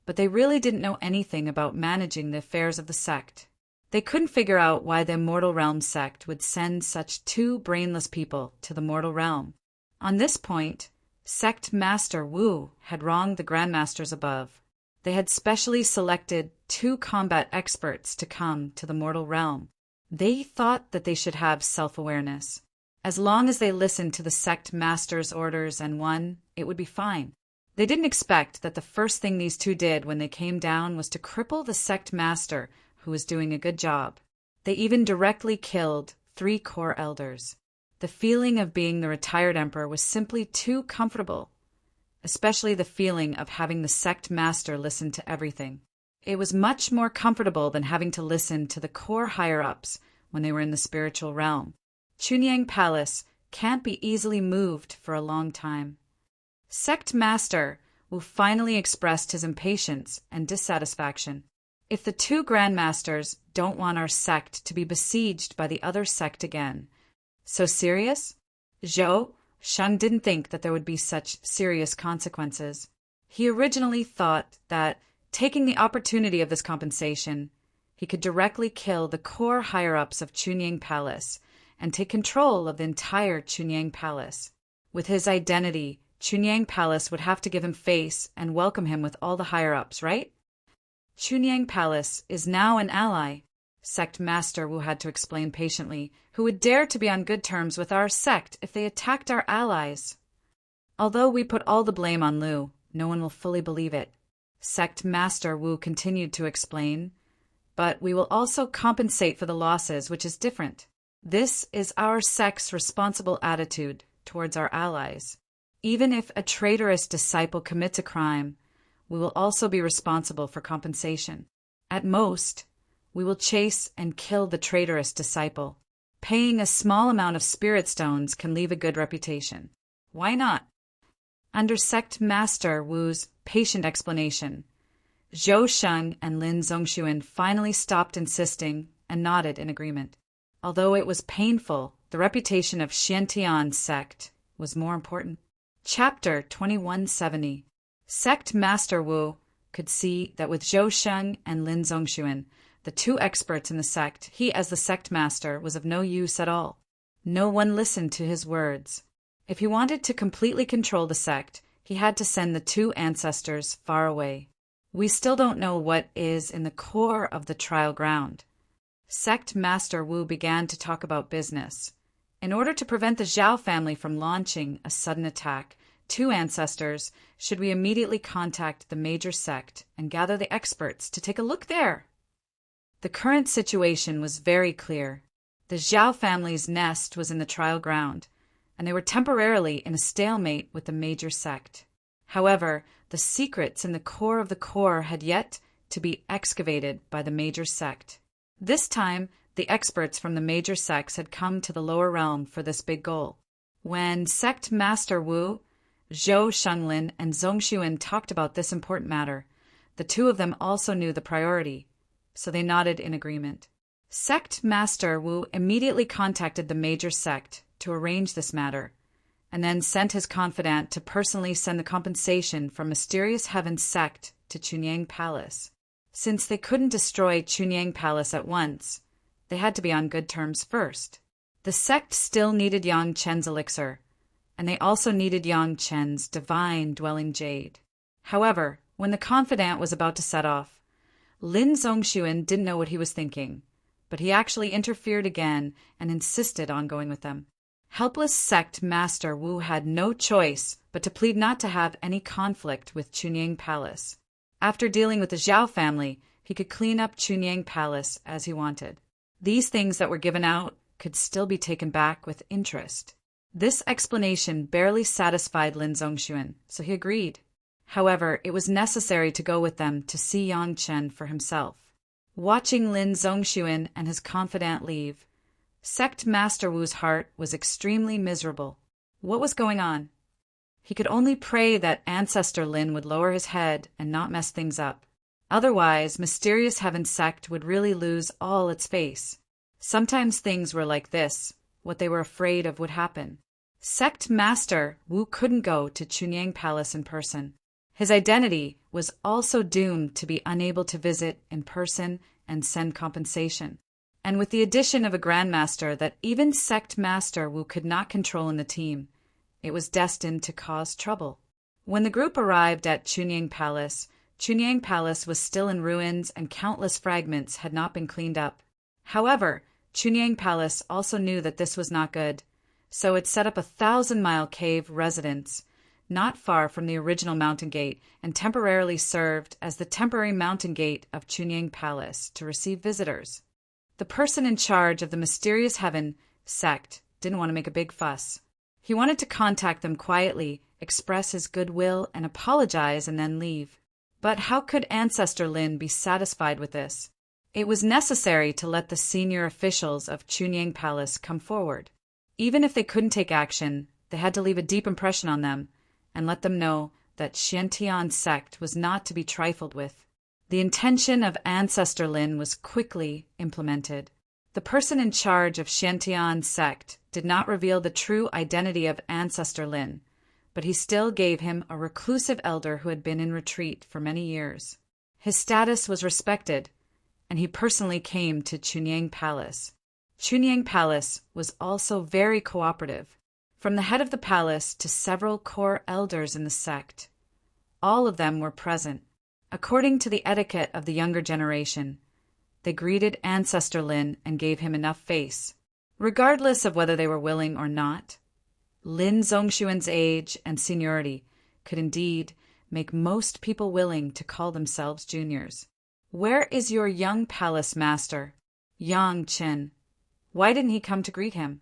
but they really didn't know anything about managing the affairs of the sect. They couldn't figure out why the Immortal Realm sect would send such 2 brainless people to the mortal realm. On this point, sect Master Wu had wronged the grandmasters above. They had specially selected 2 combat experts to come to the mortal realm. They thought that they should have self-awareness. As long as they listened to the sect master's orders and won, it would be fine. They didn't expect that the first thing these 2 did when they came down was to cripple the sect master, who was doing a good job. They even directly killed 3 core elders. The feeling of being the retired emperor was simply too comfortable, especially the feeling of having the sect master listen to everything. It was much more comfortable than having to listen to the core higher-ups when they were in the spiritual realm. Chunyang Palace can't be easily moved for a long time. Sect Master Wu finally expressed his impatience and dissatisfaction. If the 2 grandmasters don't want our sect to be besieged by the other sect again, so serious? Zhou Sheng didn't think that there would be such serious consequences. He originally thought that, taking the opportunity of this compensation, he could directly kill the core higher-ups of Chunyang Palace and take control of the entire Chunyang Palace. With his identity, Chunyang Palace would have to give him face and welcome him with all the higher-ups, right? Chunyang Palace is now an ally. Sect Master Wu had to explain patiently, who would dare to be on good terms with our sect if they attacked our allies? Although we put all the blame on Liu, no one will fully believe it. Sect Master Wu continued to explain, but we will also compensate for the losses, which is different. This is our sect's responsible attitude towards our allies. Even if a traitorous disciple commits a crime, we will also be responsible for compensation. At most, we will chase and kill the traitorous disciple. Paying a small amount of spirit stones can leave a good reputation. Why not? Under Sect Master Wu's patient explanation, Zhou Sheng and Lin Zongxuan finally stopped insisting and nodded in agreement. Although it was painful, the reputation of Xiantian's sect was more important. Chapter 2170. Sect Master Wu could see that with Zhou Sheng and Lin Zongxuan, the two experts in the sect, he as the sect master was of no use at all. No one listened to his words. If he wanted to completely control the sect, he had to send the two ancestors far away. We still don't know what is in the core of the trial ground. Sect Master Wu began to talk about business. In order to prevent the Zhao family from launching a sudden attack, two ancestors should we immediately contact the major sect and gather the experts to take a look there. The current situation was very clear. The Zhao family's nest was in the trial ground, and they were temporarily in a stalemate with the major sect. However, the secrets in the core of the core had yet to be excavated by the major sect. This time, the experts from the major sects had come to the lower realm for this big goal. When Sect Master Wu, Zhou Shenglin, and Zongxuan talked about this important matter, the two of them also knew the priority, so they nodded in agreement. Sect Master Wu immediately contacted the major sect to arrange this matter, and then sent his confidant to personally send the compensation from Mysterious Heaven's sect to Chunyang Palace. Since they couldn't destroy Chunyang Palace at once, they had to be on good terms first. The sect still needed Yang Chen's elixir, and they also needed Yang Chen's divine dwelling jade. However, when the confidant was about to set off, Lin Zongxuan didn't know what he was thinking, but he actually interfered again and insisted on going with them. Helpless Sect Master Wu had no choice but to plead not to have any conflict with Chunyang Palace. After dealing with the Zhao family, he could clean up Chunyang Palace as he wanted. These things that were given out could still be taken back with interest. This explanation barely satisfied Lin Zongxuan, so he agreed. However, it was necessary to go with them to see Yang Chen for himself. Watching Lin Zongxuan and his confidant leave, Sect Master Wu's heart was extremely miserable. What was going on? He could only pray that Ancestor Lin would lower his head and not mess things up. Otherwise, Mysterious Heaven sect would really lose all its face. Sometimes things were like this. What they were afraid of would happen. Sect Master Wu couldn't go to Chunyang Palace in person. His identity was also doomed to be unable to visit in person and send compensation. And with the addition of a Grandmaster that even Sect Master Wu could not control in the team, it was destined to cause trouble. When the group arrived at Chunyang Palace was still in ruins and countless fragments had not been cleaned up. However, Chunyang Palace also knew that this was not good, so it set up a 1,000-mile cave residence not far from the original mountain gate and temporarily served as the temporary mountain gate of Chunyang Palace to receive visitors. The person in charge of the Mysterious Heaven sect didn't want to make a big fuss. He wanted to contact them quietly, express his goodwill, and apologize and then leave. But how could Ancestor Lin be satisfied with this? It was necessary to let the senior officials of Chunyang Palace come forward. Even if they couldn't take action, they had to leave a deep impression on them and let them know that Xiantian's sect was not to be trifled with. The intention of Ancestor Lin was quickly implemented. The person in charge of Xiantian's sect did not reveal the true identity of Ancestor Lin, but he still gave him a reclusive elder who had been in retreat for many years. His status was respected, and he personally came to Chunyang Palace. Chunyang Palace was also very cooperative, from the head of the palace to several core elders in the sect. All of them were present. According to the etiquette of the younger generation, They greeted Ancestor Lin and gave him enough face, regardless of whether they were willing or not. Lin Zongxuan's age and seniority could indeed make most people willing to call themselves juniors. "Where is your young palace master, Yang Qin? Why didn't he come to greet him?"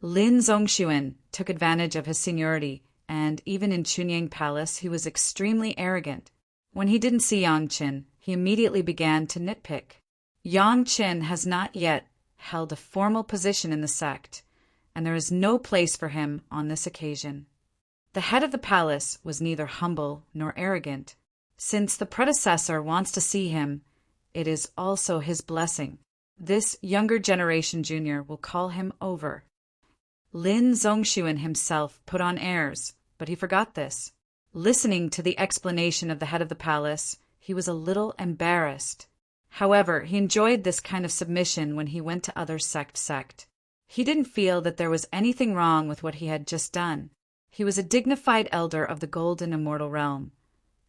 Lin Zongxuan took advantage of his seniority, and even in Chunyang Palace he was extremely arrogant. When he didn't see Yang Qin, he immediately began to nitpick. Yang Qin has not yet held a formal position in the sect, and there is no place for him on this occasion. The head of the palace was neither humble nor arrogant. Since the predecessor wants to see him, it is also his blessing. This younger generation junior will call him over. Lin Zongxuan himself put on airs, but he forgot this. Listening to the explanation of the head of the palace, he was a little embarrassed. However, he enjoyed this kind of submission when he went to other sect. He didn't feel that there was anything wrong with what he had just done. He was a dignified elder of the golden immortal realm,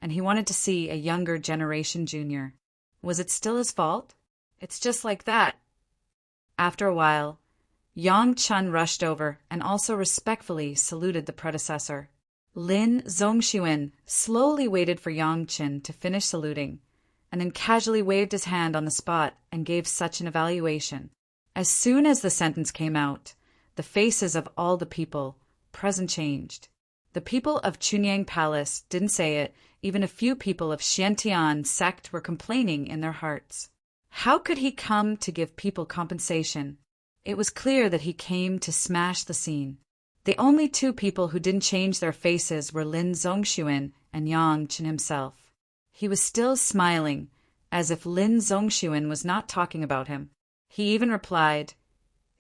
and he wanted to see a younger generation junior. Was it still his fault? It's just like that. After a while, Yang Chun rushed over and also respectfully saluted the predecessor. Lin Zongxuan slowly waited for Yang Qin to finish saluting, and then casually waved his hand on the spot and gave such an evaluation. As soon as the sentence came out, the faces of all the people present changed. The people of Chunyang Palace didn't say it, even a few people of Xiantian sect were complaining in their hearts. How could he come to give people compensation? It was clear that he came to smash the scene. The only two people who didn't change their faces were Lin Zongxuan and Yang Qin himself. He was still smiling, as if Lin Zongxuan was not talking about him. He even replied,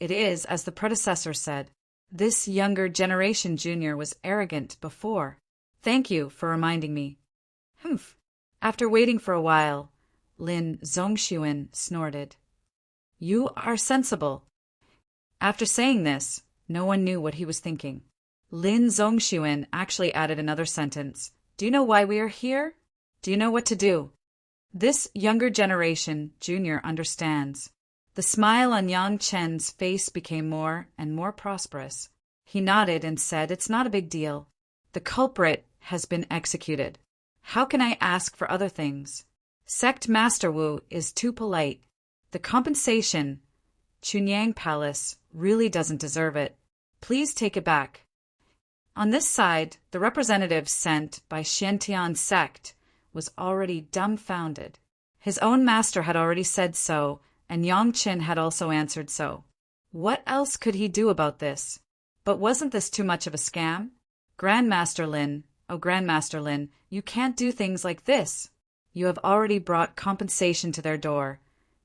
"It is as the predecessor said. This younger generation junior was arrogant before. Thank you for reminding me." Humph. After waiting for a while, Lin Zongxuan snorted. "You are sensible." After saying this, no one knew what he was thinking. Lin Zongxuan actually added another sentence. "Do you know why we are here? Do you know what to do?" This younger generation junior understands. The smile on Yang Chen's face became more and more prosperous. He nodded and said, "It's not a big deal. The culprit has been executed. How can I ask for other things? Sect Master Wu is too polite. The compensation, Chunyang Palace, really doesn't deserve it. Please take it back." On this side, the representative sent by Xiantian sect was already dumbfounded. His own master had already said so, and Yang Qin had also answered so. What else could he do about this? But wasn't this too much of a scam? Grandmaster Lin, you can't do things like this. You have already brought compensation to their door,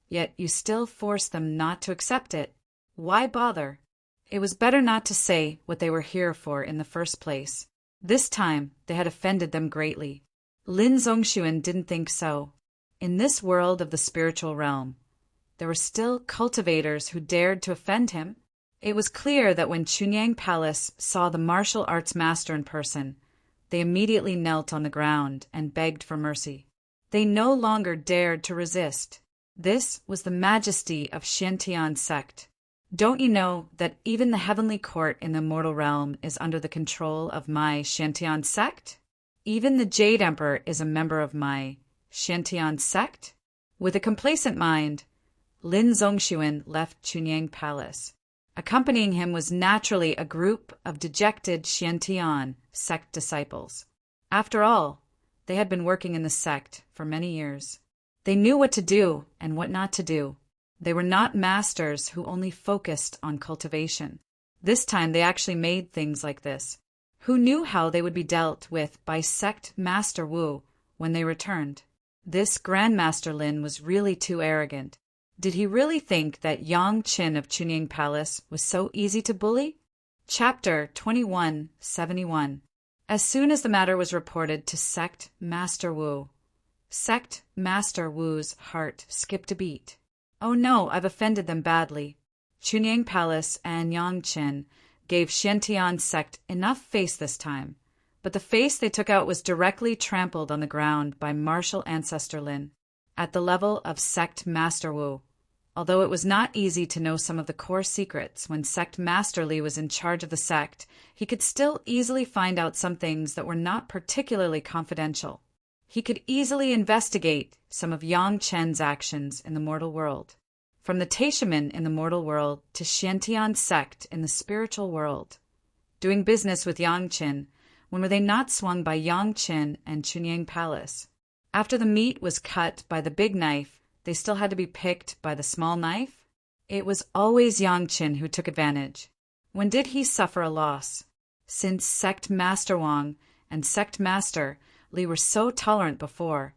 yet you still force them not to accept it. Why bother? It was better not to say what they were here for in the first place. This time they had offended them greatly. Lin Zongxuan didn't think so. In this world of the spiritual realm, there were still cultivators who dared to offend him. It was clear that when Chunyang Palace saw the martial arts master in person, they immediately knelt on the ground and begged for mercy. They no longer dared to resist. This was the majesty of Xiantian sect. Don't you know that even the heavenly court in the immortal realm is under the control of my Xiantian sect? Even the Jade Emperor is a member of my Xiantian sect? With a complacent mind, Lin Zongxuan left Chunyang Palace. Accompanying him was naturally a group of dejected Xiantian sect disciples. After all, they had been working in the sect for many years. They knew what to do and what not to do. They were not masters who only focused on cultivation. This time they actually made things like this. Who knew how they would be dealt with by sect Master Wu when they returned? This Grandmaster Lin was really too arrogant. Did he really think that Yang Qin of Chunying Palace was so easy to bully? Chapter 2171. As soon as the matter was reported to Sect Master Wu Wu's heart skipped a beat. Oh no, I've offended them badly. Chunying Palace and Yang Qin gave Xiantian sect enough face this time, but the face they took out was directly trampled on the ground by martial Ancestor Lin. at the level of Sect Master Wu. Although it was not easy to know some of the core secrets when Sect Master Li was in charge of the sect, he could still easily find out some things that were not particularly confidential. He could easily investigate some of Yang Chen's actions in the mortal world. From the Taishaman in the mortal world to Xiantian sect in the spiritual world. Doing business with Yang Chen, when were they not swung by Yang Chen and Chunyang Palace? After the meat was cut by the big knife, they still had to be picked by the small knife? It was always Yang Chen who took advantage. When did he suffer a loss? Since Sect Master Wang and Sect Master Li were so tolerant before,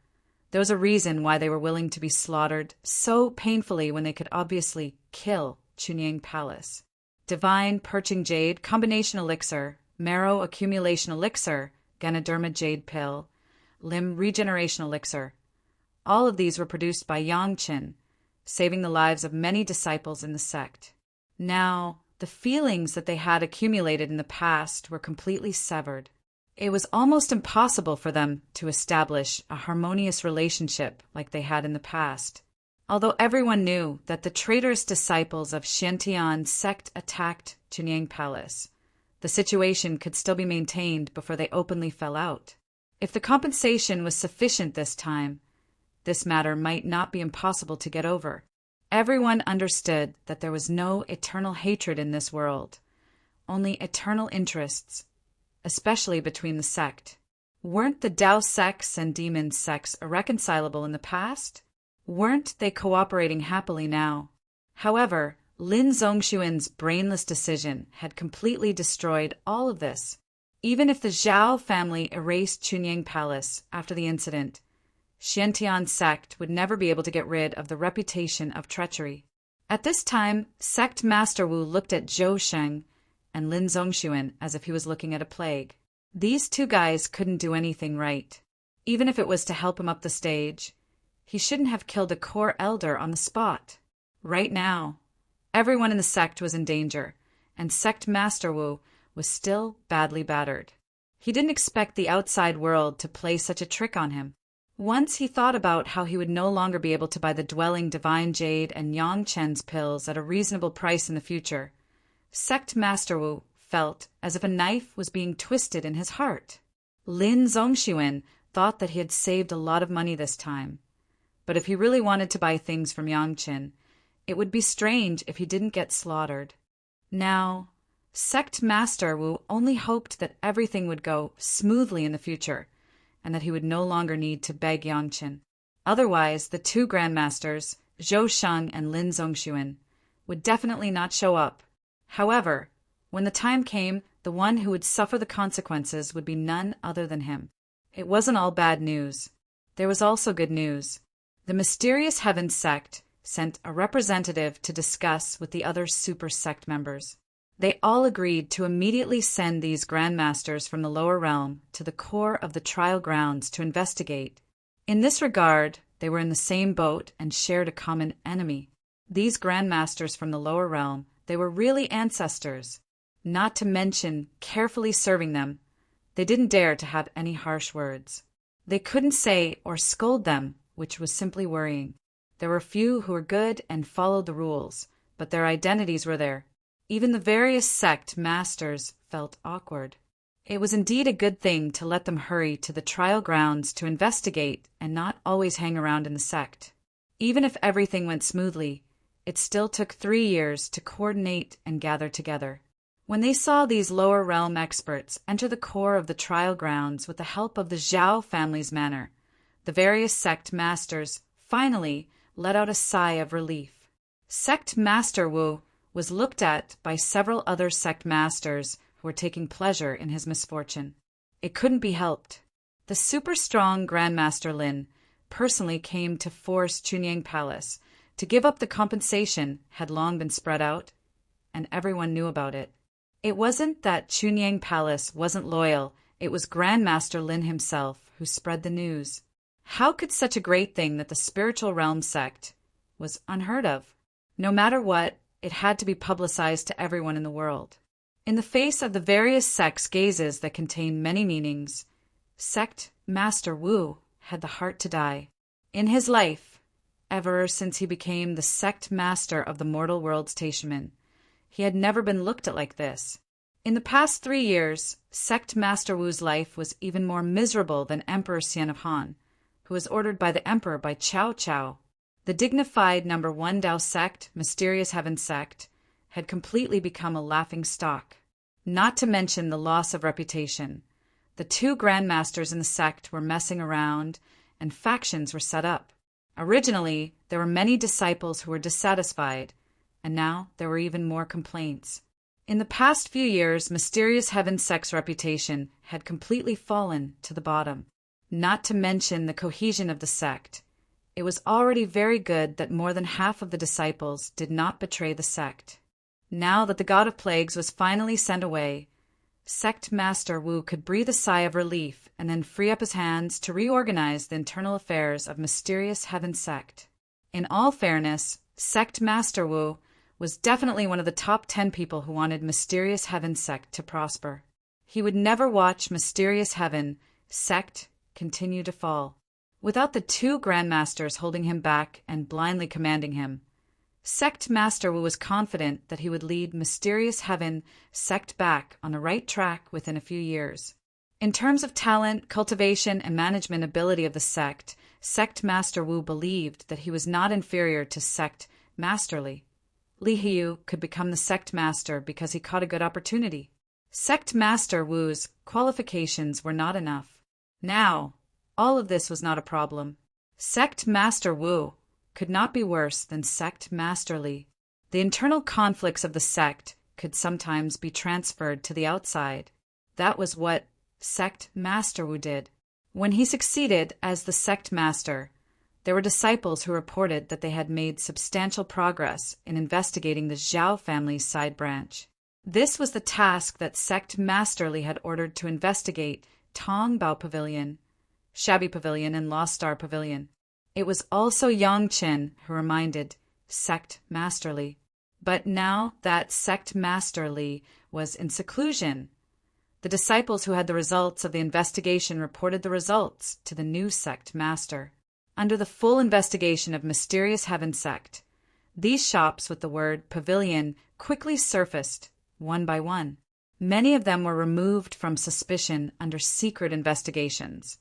there was a reason why they were willing to be slaughtered so painfully when they could obviously kill Chunyang Palace. Divine Perching Jade Combination Elixir, Marrow Accumulation Elixir, Ganoderma Jade Pill, Limb Regeneration Elixir. All of these were produced by Yang Chen, saving the lives of many disciples in the sect. Now, the feelings that they had accumulated in the past were completely severed. It was almost impossible for them to establish a harmonious relationship like they had in the past. Although everyone knew that the traitorous disciples of Xiantian sect attacked Chunyang Palace, the situation could still be maintained before they openly fell out. If the compensation was sufficient this time, this matter might not be impossible to get over. Everyone understood that there was no eternal hatred in this world, only eternal interests, especially between the sect. Weren't the Dao sects and demon sects irreconcilable in the past? Weren't they cooperating happily now? However, Lin Zongxuan's brainless decision had completely destroyed all of this. Even if the Zhao family erased Chunyang Palace after the incident, Xiantian sect would never be able to get rid of the reputation of treachery. At this time, Sect Master Wu looked at Zhou Sheng and Lin Zongxuan as if he was looking at a plague. These two guys couldn't do anything right. Even if it was to help him up the stage, he shouldn't have killed a core elder on the spot. Right now, everyone in the sect was in danger, and Sect Master Wu was still badly battered. He didn't expect the outside world to play such a trick on him. Once he thought about how he would no longer be able to buy the Dwelling Divine Jade and Yang Chen's pills at a reasonable price in the future, Sect Master Wu felt as if a knife was being twisted in his heart. Lin Zongxuan thought that he had saved a lot of money this time, but if he really wanted to buy things from Yang Chen, it would be strange if he didn't get slaughtered. Now, Sect Master Wu only hoped that everything would go smoothly in the future, and that he would no longer need to beg Yang Chen. Otherwise, the two grandmasters, Zhou Sheng and Lin Zongxuan, would definitely not show up. However, when the time came, the one who would suffer the consequences would be none other than him. It wasn't all bad news. There was also good news. The mysterious Heaven sect sent a representative to discuss with the other super sect members. They all agreed to immediately send these grandmasters from the lower realm to the core of the trial grounds to investigate. In this regard, they were in the same boat and shared a common enemy. These grandmasters from the lower realm, they were really ancestors. Not to mention carefully serving them, they didn't dare to have any harsh words. They couldn't say or scold them, which was simply worrying. There were few who were good and followed the rules, but their identities were there. Even the various sect masters felt awkward. It was indeed a good thing to let them hurry to the trial grounds to investigate and not always hang around in the sect. Even if everything went smoothly, it still took 3 years to coordinate and gather together. When they saw these lower realm experts enter the core of the trial grounds with the help of the Zhao family's manor, the various sect masters finally let out a sigh of relief. Sect Master Wu was looked at by several other sect masters who were taking pleasure in his misfortune. It couldn't be helped. The super-strong Grandmaster Lin personally came to force Chunyang Palace to give up the compensation had long been spread out, and everyone knew about it. It wasn't that Chunyang Palace wasn't loyal, it was Grandmaster Lin himself who spread the news. How could such a great thing that the spiritual realm sect was unheard of? No matter what, it had to be publicized to everyone in the world. In the face of the various sects' gazes that contain many meanings, Sect Master Wu had the heart to die. In his life, ever since he became the sect master of the mortal world's Taishaman, he had never been looked at like this. In the past 3 years, Sect Master Wu's life was even more miserable than Emperor Xian of Han, who was ordered by the Emperor by Cao Cao. The dignified number 1 Dao sect, Mysterious Heaven sect, had completely become a laughing stock. Not to mention the loss of reputation. The 2 grandmasters in the sect were messing around, and factions were set up. Originally, there were many disciples who were dissatisfied, and now there were even more complaints. In the past few years, Mysterious Heaven sect's reputation had completely fallen to the bottom. Not to mention the cohesion of the sect. It was already very good that more than half of the disciples did not betray the sect. Now that the God of Plagues was finally sent away, Sect Master Wu could breathe a sigh of relief and then free up his hands to reorganize the internal affairs of Mysterious Heaven sect. In all fairness, Sect Master Wu was definitely one of the top 10 people who wanted Mysterious Heaven sect to prosper. He would never watch Mysterious Heaven sect continue to fall. Without the 2 grandmasters holding him back and blindly commanding him, Sect Master Wu was confident that he would lead Mysterious Heaven sect back on the right track within a few years. In terms of talent, cultivation, and management ability of the sect, Sect Master Wu believed that he was not inferior to Sect Master Li. Li Hiyu could become the sect master because he caught a good opportunity. Sect Master Wu's qualifications were not enough. Now, all of this was not a problem. Sect Master Wu could not be worse than Sect Master Li. The internal conflicts of the sect could sometimes be transferred to the outside. That was what Sect Master Wu did. When he succeeded as the sect master, there were disciples who reported that they had made substantial progress in investigating the Zhao family's side branch. This was the task that Sect Master Li had ordered to investigate Tong Bao Pavilion, Shabby Pavilion, and Lost Star Pavilion. It was also Yang Chen who reminded Sect Master Li. But now that Sect Master Li was in seclusion, the disciples who had the results of the investigation reported the results to the new sect master. Under the full investigation of Mysterious Heaven sect, these shops with the word pavilion quickly surfaced, one by one. Many of them were removed from suspicion under secret investigations,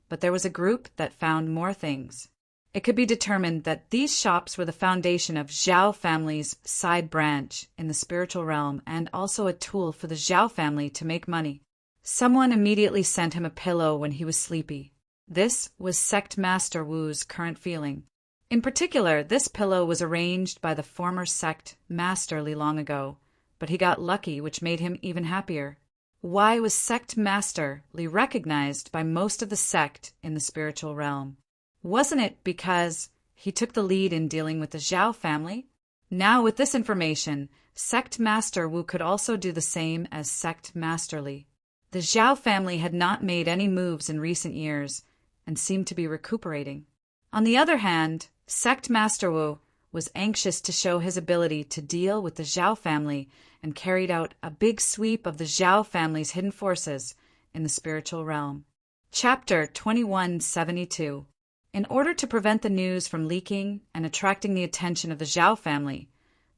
but there was a group that found more things. It could be determined that these shops were the foundation of Zhao family's side branch in the spiritual realm and also a tool for the Zhao family to make money. Someone immediately sent him a pillow when he was sleepy. This was Sect Master Wu's current feeling. In particular, this pillow was arranged by the former Sect Master Li long ago, but he got lucky, which made him even happier. Why was Sect Master Li recognized by most of the sect in the spiritual realm? Wasn't it because he took the lead in dealing with the Zhao family? Now, with this information, Sect Master Wu could also do the same as Sect Master Li. The Zhao family had not made any moves in recent years and seemed to be recuperating. On the other hand, Sect Master Wu was anxious to show his ability to deal with the Zhao family and carried out a big sweep of the Zhao family's hidden forces in the spiritual realm. Chapter 2172. In order to prevent the news from leaking and attracting the attention of the Zhao family,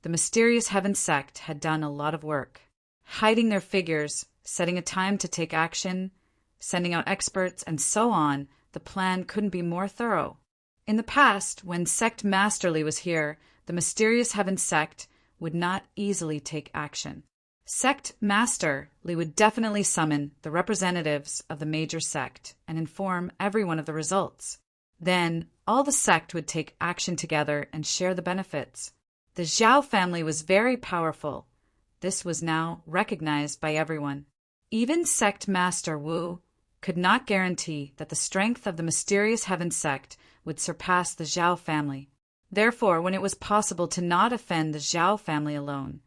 the Mysterious Heaven sect had done a lot of work. Hiding their figures, setting a time to take action, sending out experts, and so on, the plan couldn't be more thorough. In the past, when Sect Master Li was here, the Mysterious Heaven sect would not easily take action. Sect Master Li would definitely summon the representatives of the major sect and inform everyone of the results. Then, all the sect would take action together and share the benefits. The Zhao family was very powerful. This was now recognized by everyone. Even Sect Master Wu could not guarantee that the strength of the Mysterious Heaven sect would surpass the Zhao family. Therefore, when it was possible to not offend the Zhao family alone,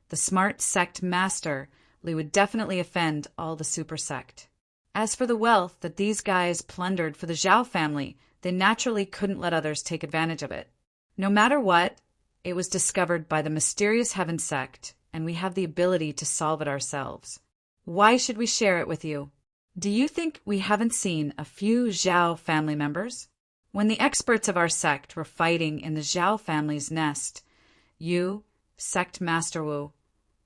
the smart sect master Li would definitely offend all the super sect. As for the wealth that these guys plundered for the Zhao family, they naturally couldn't let others take advantage of it. No matter what, it was discovered by the Mysterious Heaven sect, and we have the ability to solve it ourselves. Why should we share it with you? Do you think we haven't seen a few Zhao family members? When the experts of our sect were fighting in the Zhao family's nest, you, Sect Master Wu,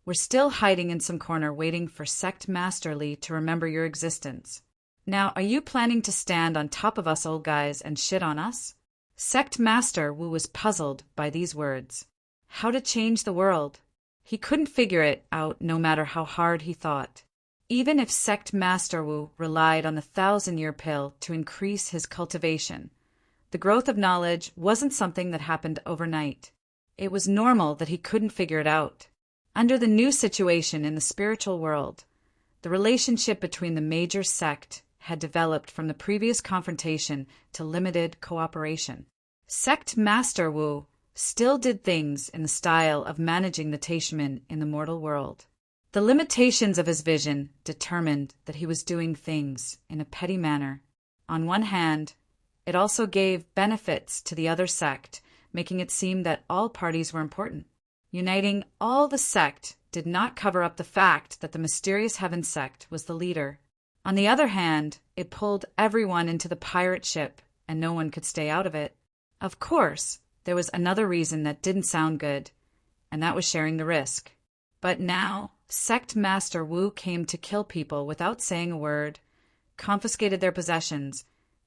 were still hiding in some corner waiting for Sect Master Li to remember your existence. Now, are you planning to stand on top of us old guys and shit on us? Sect Master Wu was puzzled by these words. How to change the world? He couldn't figure it out no matter how hard he thought. Even if Sect Master Wu relied on the 1,000-year pill to increase his cultivation, the growth of knowledge wasn't something that happened overnight. It was normal that he couldn't figure it out. Under the new situation in the spiritual world, the relationship between the major sect had developed from the previous confrontation to limited cooperation. Sect Master Wu still did things in the style of managing the Taishaman in the mortal world. The limitations of his vision determined that he was doing things in a petty manner. On one hand, it also gave benefits to the other sect, making it seem that all parties were important. Uniting all the sect did not cover up the fact that the mysterious heaven sect was the leader. On the other hand, it pulled everyone into the pirate ship, and no one could stay out of it. Of course, there was another reason that didn't sound good, and that was sharing the risk. But now, Sect Master Wu came to kill people without saying a word, confiscated their possessions,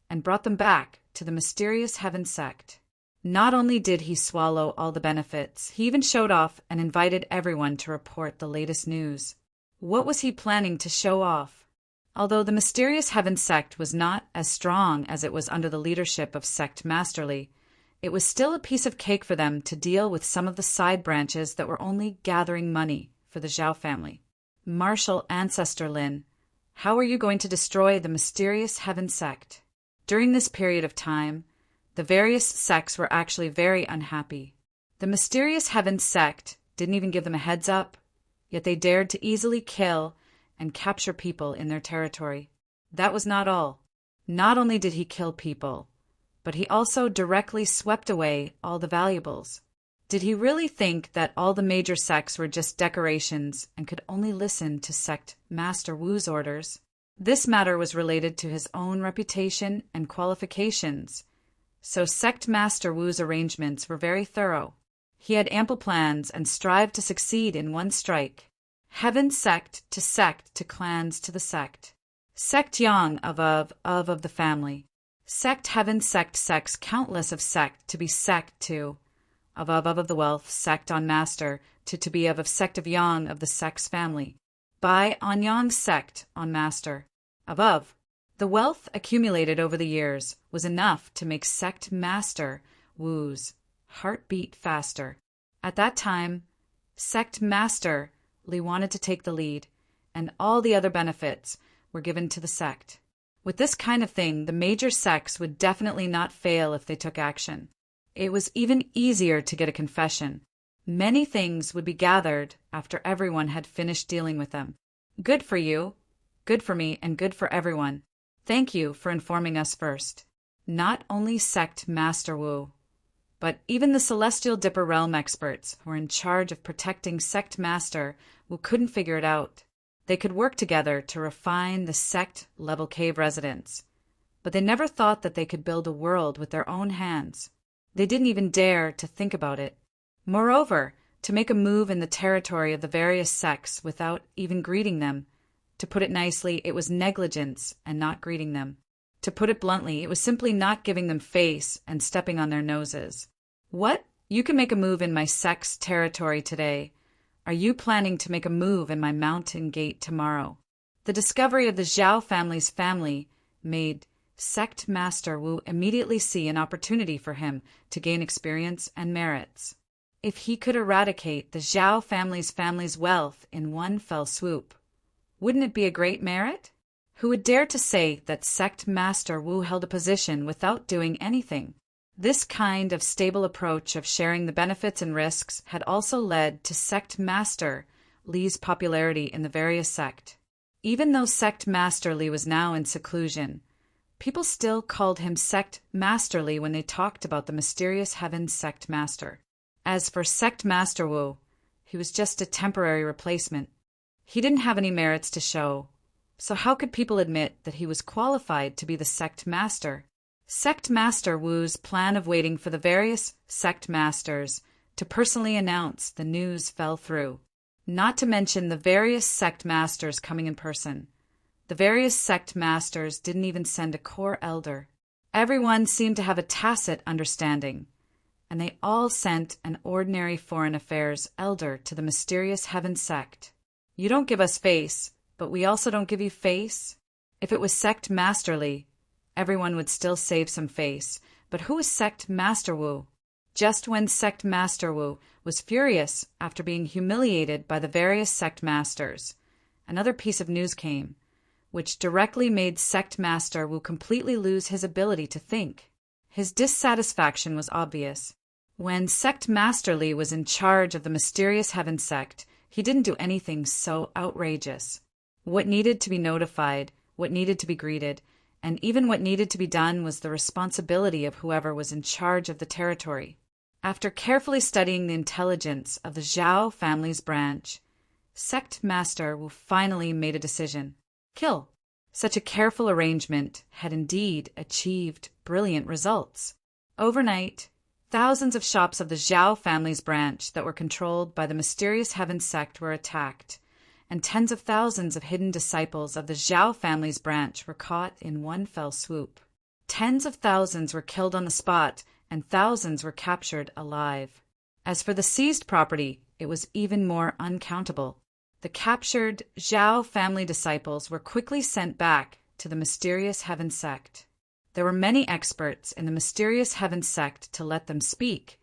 and brought them back to the mysterious heaven sect. Not only did he swallow all the benefits, he even showed off and invited everyone to report the latest news. What was he planning to show off? Although the mysterious heaven sect was not as strong as it was under the leadership of Sect Masterly, it was still a piece of cake for them to deal with some of the side branches that were only gathering money for the Zhao family. Martial Ancestor Lin, how are you going to destroy the mysterious heaven sect? During this period of time, the various sects were actually very unhappy. The mysterious heaven sect didn't even give them a heads up, yet they dared to easily kill and capture people in their territory. That was not all. Not only did he kill people, but he also directly swept away all the valuables. Did he really think that all the major sects were just decorations and could only listen to Sect Master Wu's orders? This matter was related to his own reputation and qualifications, so Sect Master Wu's arrangements were very thorough. He had ample plans and strived to succeed in one strike. Heaven sect to clans to the sect. Sect Yang of the family. Sect heaven sect sects countless of sect to be sect to. Of the wealth, sect on master, to be of sect of Yang of the sect's family. By on Yang sect on master. Of. The wealth accumulated over the years was enough to make Sect Master Wu's heart beat faster. At that time, Sect Master Li wanted to take the lead, and all the other benefits were given to the sect. With this kind of thing, the major sects would definitely not fail if they took action. It was even easier to get a confession. Many things would be gathered after everyone had finished dealing with them. Good for you, good for me, and good for everyone. Thank you for informing us first. Not only Sect Master Wu, but even the Celestial Dipper Realm experts who were in charge of protecting Sect Master Wu couldn't figure it out. They could work together to refine the sect-level cave residents, but they never thought that they could build a world with their own hands. They didn't even dare to think about it. Moreover, to make a move in the territory of the various sects without even greeting them, to put it nicely, it was negligence and not greeting them. To put it bluntly, it was simply not giving them face and stepping on their noses. What? You can make a move in my sect's territory today. Are you planning to make a move in my mountain gate tomorrow? The discovery of the Zhao family's family made Sect Master Wu immediately see an opportunity for him to gain experience and merits. If he could eradicate the Zhao family's wealth in one fell swoop, wouldn't it be a great merit? Who would dare to say that Sect Master Wu held a position without doing anything? This kind of stable approach of sharing the benefits and risks had also led to Sect Master Li's popularity in the various sect. Even though Sect Master Li was now in seclusion, people still called him Sect Master Li when they talked about the mysterious heaven sect master. As for Sect Master Wu, he was just a temporary replacement. He didn't have any merits to show, so how could people admit that he was qualified to be the sect master? Sect Master Wu's plan of waiting for the various sect masters to personally announce the news fell through. Not to mention the various sect masters coming in person. The various sect masters didn't even send a core elder. Everyone seemed to have a tacit understanding, and they all sent an ordinary foreign affairs elder to the mysterious heaven sect. You don't give us face, but we also don't give you face? If it was Sect Masterly, everyone would still save some face, but who is Sect Master Wu? Just when Sect Master Wu was furious after being humiliated by the various sect masters, another piece of news came, which directly made Sect Master Wu completely lose his ability to think. His dissatisfaction was obvious. When Sect Masterly was in charge of the mysterious heaven sect, he didn't do anything so outrageous. What needed to be notified, what needed to be greeted, and even what needed to be done was the responsibility of whoever was in charge of the territory. After carefully studying the intelligence of the Zhao family's branch, Sect Master Wu finally made a decision. Kill. Such a careful arrangement had indeed achieved brilliant results. Overnight, thousands of shops of the Zhao family's branch that were controlled by the mysterious heaven sect were attacked, and tens of thousands of hidden disciples of the Zhao family's branch were caught in one fell swoop. Tens of thousands were killed on the spot, and thousands were captured alive. As for the seized property, it was even more uncountable. The captured Zhao family disciples were quickly sent back to the mysterious heaven sect. There were many experts in the mysterious heaven sect to let them speak,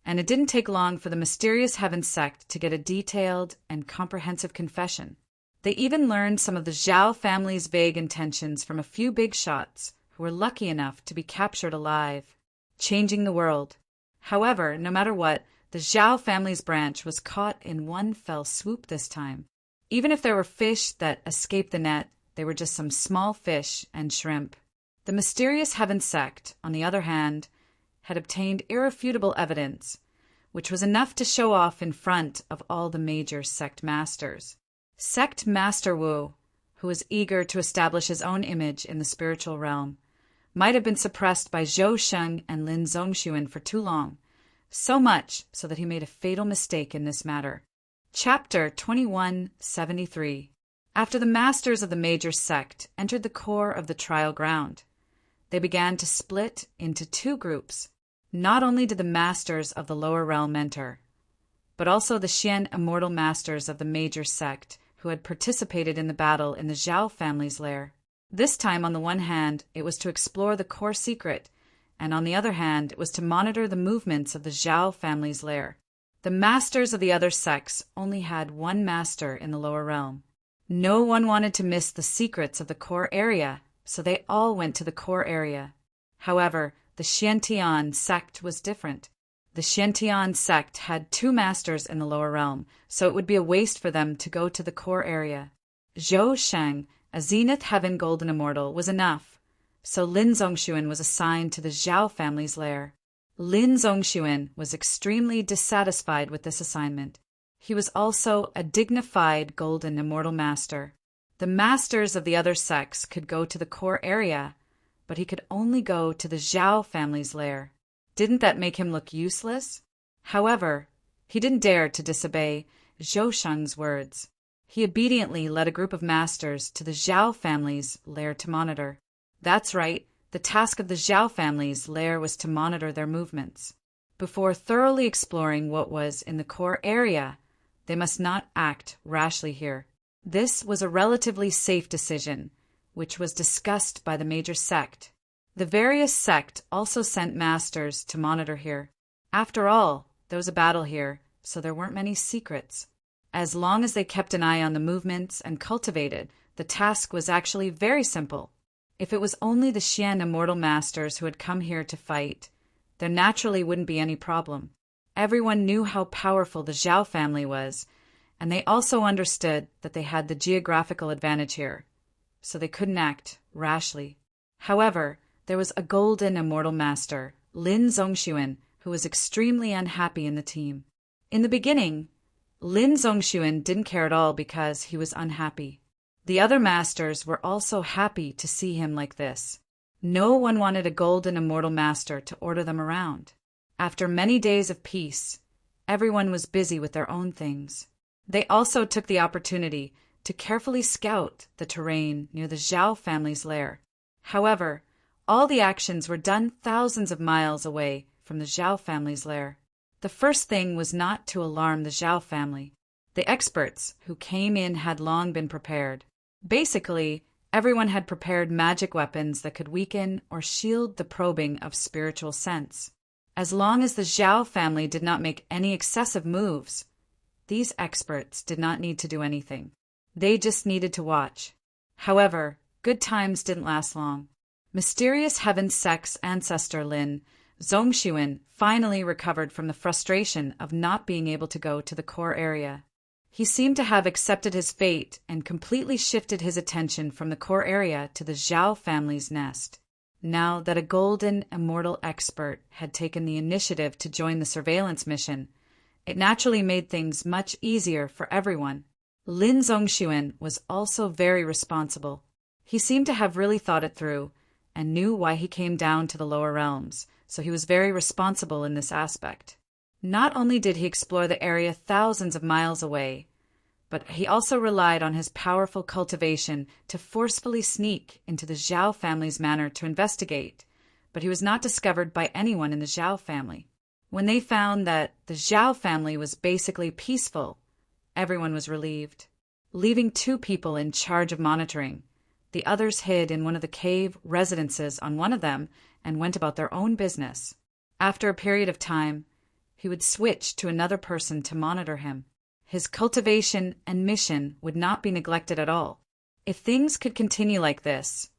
and it didn't take long for the mysterious heaven sect to get a detailed and comprehensive confession. They even learned some of the Zhao family's vague intentions from a few big shots who were lucky enough to be captured alive, changing the world. However, no matter what, the Zhao family's branch was caught in one fell swoop this time. Even if there were fish that escaped the net, they were just some small fish and shrimp. The mysterious heaven sect, on the other hand, had obtained irrefutable evidence, which was enough to show off in front of all the major sect masters. Sect Master Wu, who was eager to establish his own image in the spiritual realm, might have been suppressed by Zhou Sheng and Lin Zongxuan for too long, so much so that he made a fatal mistake in this matter. Chapter 2173. After the masters of the major sect entered the core of the trial ground, they began to split into two groups. Not only did the masters of the lower realm enter, but also the Xian immortal masters of the major sect who had participated in the battle in the Zhao family's lair. This time, on the one hand, it was to explore the core secret, and on the other hand, it was to monitor the movements of the Zhao family's lair. The masters of the other sects only had one master in the lower realm. No one wanted to miss the secrets of the core area, so they all went to the core area. However, the Xiantian sect was different. The Xiantian sect had two masters in the lower realm, so it would be a waste for them to go to the core area. Zhou Sheng, a Zenith Heaven Golden Immortal, was enough, so Lin Zongxuan was assigned to the Zhao family's lair. Lin Zongxuan was extremely dissatisfied with this assignment. He was also a dignified Golden Immortal Master. The masters of the other sects could go to the core area, but he could only go to the Zhao family's lair. Didn't that make him look useless? However, he didn't dare to disobey Zhou Sheng's words. He obediently led a group of masters to the Zhao family's lair to monitor. That's right, the task of the Zhao family's lair was to monitor their movements. Before thoroughly exploring what was in the core area, they must not act rashly here. This was a relatively safe decision, which was discussed by the major sect. The various sect also sent masters to monitor here. After all, there was a battle here, so there weren't many secrets. As long as they kept an eye on the movements and cultivated, the task was actually very simple. If it was only the Xian immortal masters who had come here to fight, there naturally wouldn't be any problem. Everyone knew how powerful the Zhao family was, and they also understood that they had the geographical advantage here, so they couldn't act rashly. However, there was a golden immortal master, Lin Zongxuan, who was extremely unhappy in the team. In the beginning, Lin Zongxuan didn't care at all because he was unhappy. The other masters were also happy to see him like this. No one wanted a golden immortal master to order them around. After many days of peace, everyone was busy with their own things. They also took the opportunity to carefully scout the terrain near the Zhao family's lair. However, all the actions were done thousands of miles away from the Zhao family's lair. The first thing was not to alarm the Zhao family. The experts who came in had long been prepared. Basically, everyone had prepared magic weapons that could weaken or shield the probing of spiritual sense. As long as the Zhao family did not make any excessive moves, these experts did not need to do anything. They just needed to watch. However, good times didn't last long. Mysterious Heaven Sect's ancestor Lin Zongxuan finally recovered from the frustration of not being able to go to the core area. He seemed to have accepted his fate and completely shifted his attention from the core area to the Zhao family's nest. Now that a golden immortal expert had taken the initiative to join the surveillance mission, it naturally made things much easier for everyone. Lin Zongxuan was also very responsible. He seemed to have really thought it through and knew why he came down to the lower realms, so he was very responsible in this aspect. Not only did he explore the area thousands of miles away, but he also relied on his powerful cultivation to forcefully sneak into the Zhao family's manor to investigate, but he was not discovered by anyone in the Zhao family. When they found that the Zhao family was basically peaceful, everyone was relieved. Leaving 2 people in charge of monitoring, the others hid in one of the cave residences on one of them and went about their own business. After a period of time, he would switch to another person to monitor him. His cultivation and mission would not be neglected at all. If things could continue like this,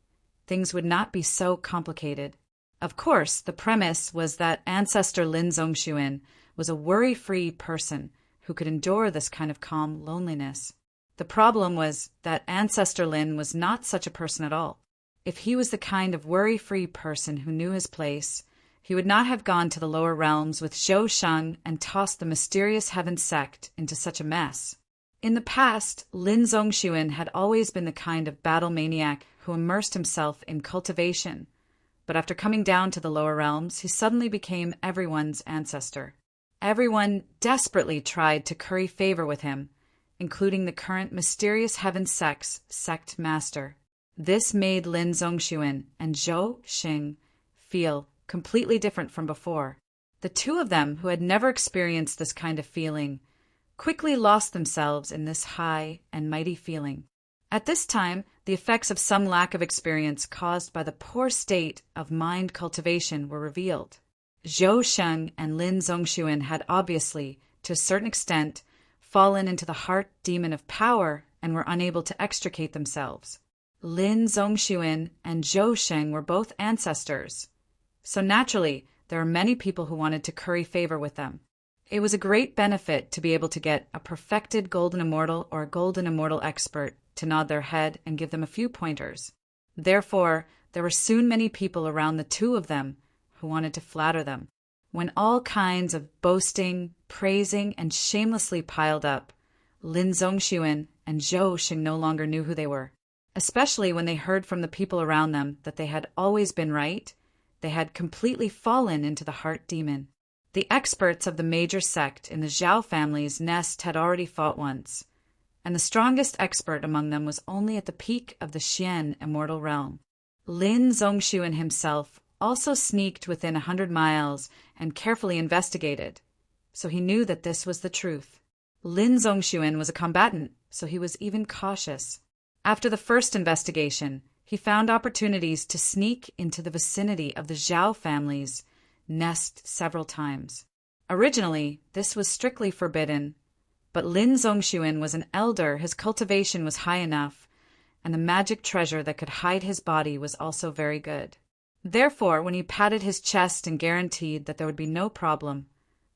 things would not be so complicated. Of course, the premise was that ancestor Lin Zongxuan was a worry-free person who could endure this kind of calm loneliness. The problem was that ancestor Lin was not such a person at all. If he was the kind of worry-free person who knew his place, he would not have gone to the lower realms with Zhou Sheng and tossed the mysterious Heaven Sect into such a mess. In the past, Lin Zongxuan had always been the kind of battle maniac who immersed himself in cultivation, but after coming down to the lower realms, he suddenly became everyone's ancestor. Everyone desperately tried to curry favor with him, including the current mysterious Heaven Sect's sect master. This made Lin Zongxuan and Zhou Sheng feel completely different from before. The 2 of them, who had never experienced this kind of feeling, quickly lost themselves in this high and mighty feeling. At this time, the effects of some lack of experience caused by the poor state of mind cultivation were revealed. Zhou Sheng and Lin Zongxuan had obviously, to a certain extent, fallen into the heart demon of power and were unable to extricate themselves. Lin Zongxuan and Zhou Sheng were both ancestors, so naturally there were many people who wanted to curry favor with them. It was a great benefit to be able to get a perfected golden immortal or a golden immortal expert to nod their head and give them a few pointers. Therefore, there were soon many people around the 2 of them who wanted to flatter them. When all kinds of boasting, praising, and shamelessly piled up, Lin Zongxuan and Zhou Sheng no longer knew who they were. Especially when they heard from the people around them that they had always been right, they had completely fallen into the heart demon. The experts of the major sect in the Zhao family's nest had already fought once, and the strongest expert among them was only at the peak of the Xian immortal realm. Lin Zongxuan himself also sneaked within 100 miles and carefully investigated, so he knew that this was the truth. Lin Zongxuan was a combatant, so he was even cautious. After the first investigation, he found opportunities to sneak into the vicinity of the Zhao family's nest several times. Originally, this was strictly forbidden, but Lin Zongxuan was an elder, his cultivation was high enough, and the magic treasure that could hide his body was also very good. Therefore, when he patted his chest and guaranteed that there would be no problem,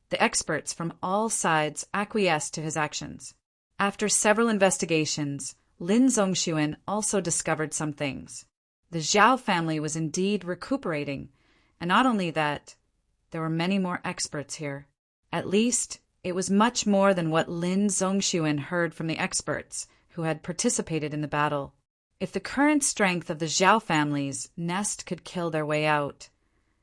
the experts from all sides acquiesced to his actions. After several investigations, Lin Zongxuan also discovered some things. The Zhao family was indeed recuperating, and not only that, there were many more experts here. At least, it was much more than what Lin Zongxuan heard from the experts who had participated in the battle. If the current strength of the Zhao family's nest could kill their way out,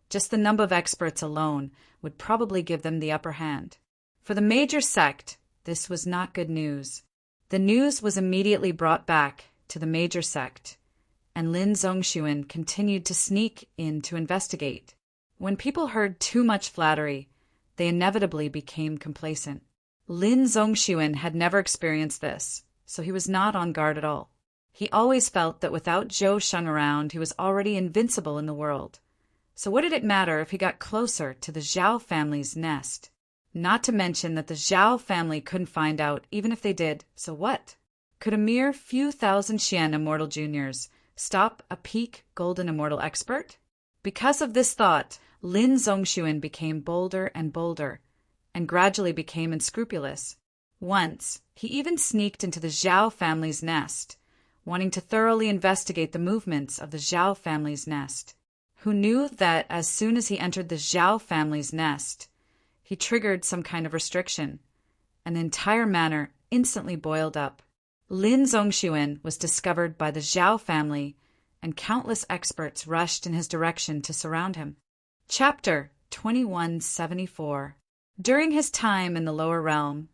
just the number of experts alone would probably give them the upper hand. For the major sect, this was not good news. The news was immediately brought back to the major sect, and Lin Zongxuan continued to sneak in to investigate. When people heard too much flattery, they inevitably became complacent. Lin Zongxuan had never experienced this, so he was not on guard at all. He always felt that without Zhou Sheng around, he was already invincible in the world. So what did it matter if he got closer to the Zhao family's nest? Not to mention that the Zhao family couldn't find out even if they did, so what? Could a mere few thousand Xian Immortal Juniors stop a peak Golden Immortal expert? Because of this thought, Lin Zongxuan became bolder and bolder, and gradually became unscrupulous. Once, he even sneaked into the Zhao family's nest, wanting to thoroughly investigate the movements of the Zhao family's nest. Who knew that as soon as he entered the Zhao family's nest, he triggered some kind of restriction, and the entire manor instantly boiled up. Lin Zongxuan was discovered by the Zhao family, and countless experts rushed in his direction to surround him. Chapter 2174. During his time in the lower realm,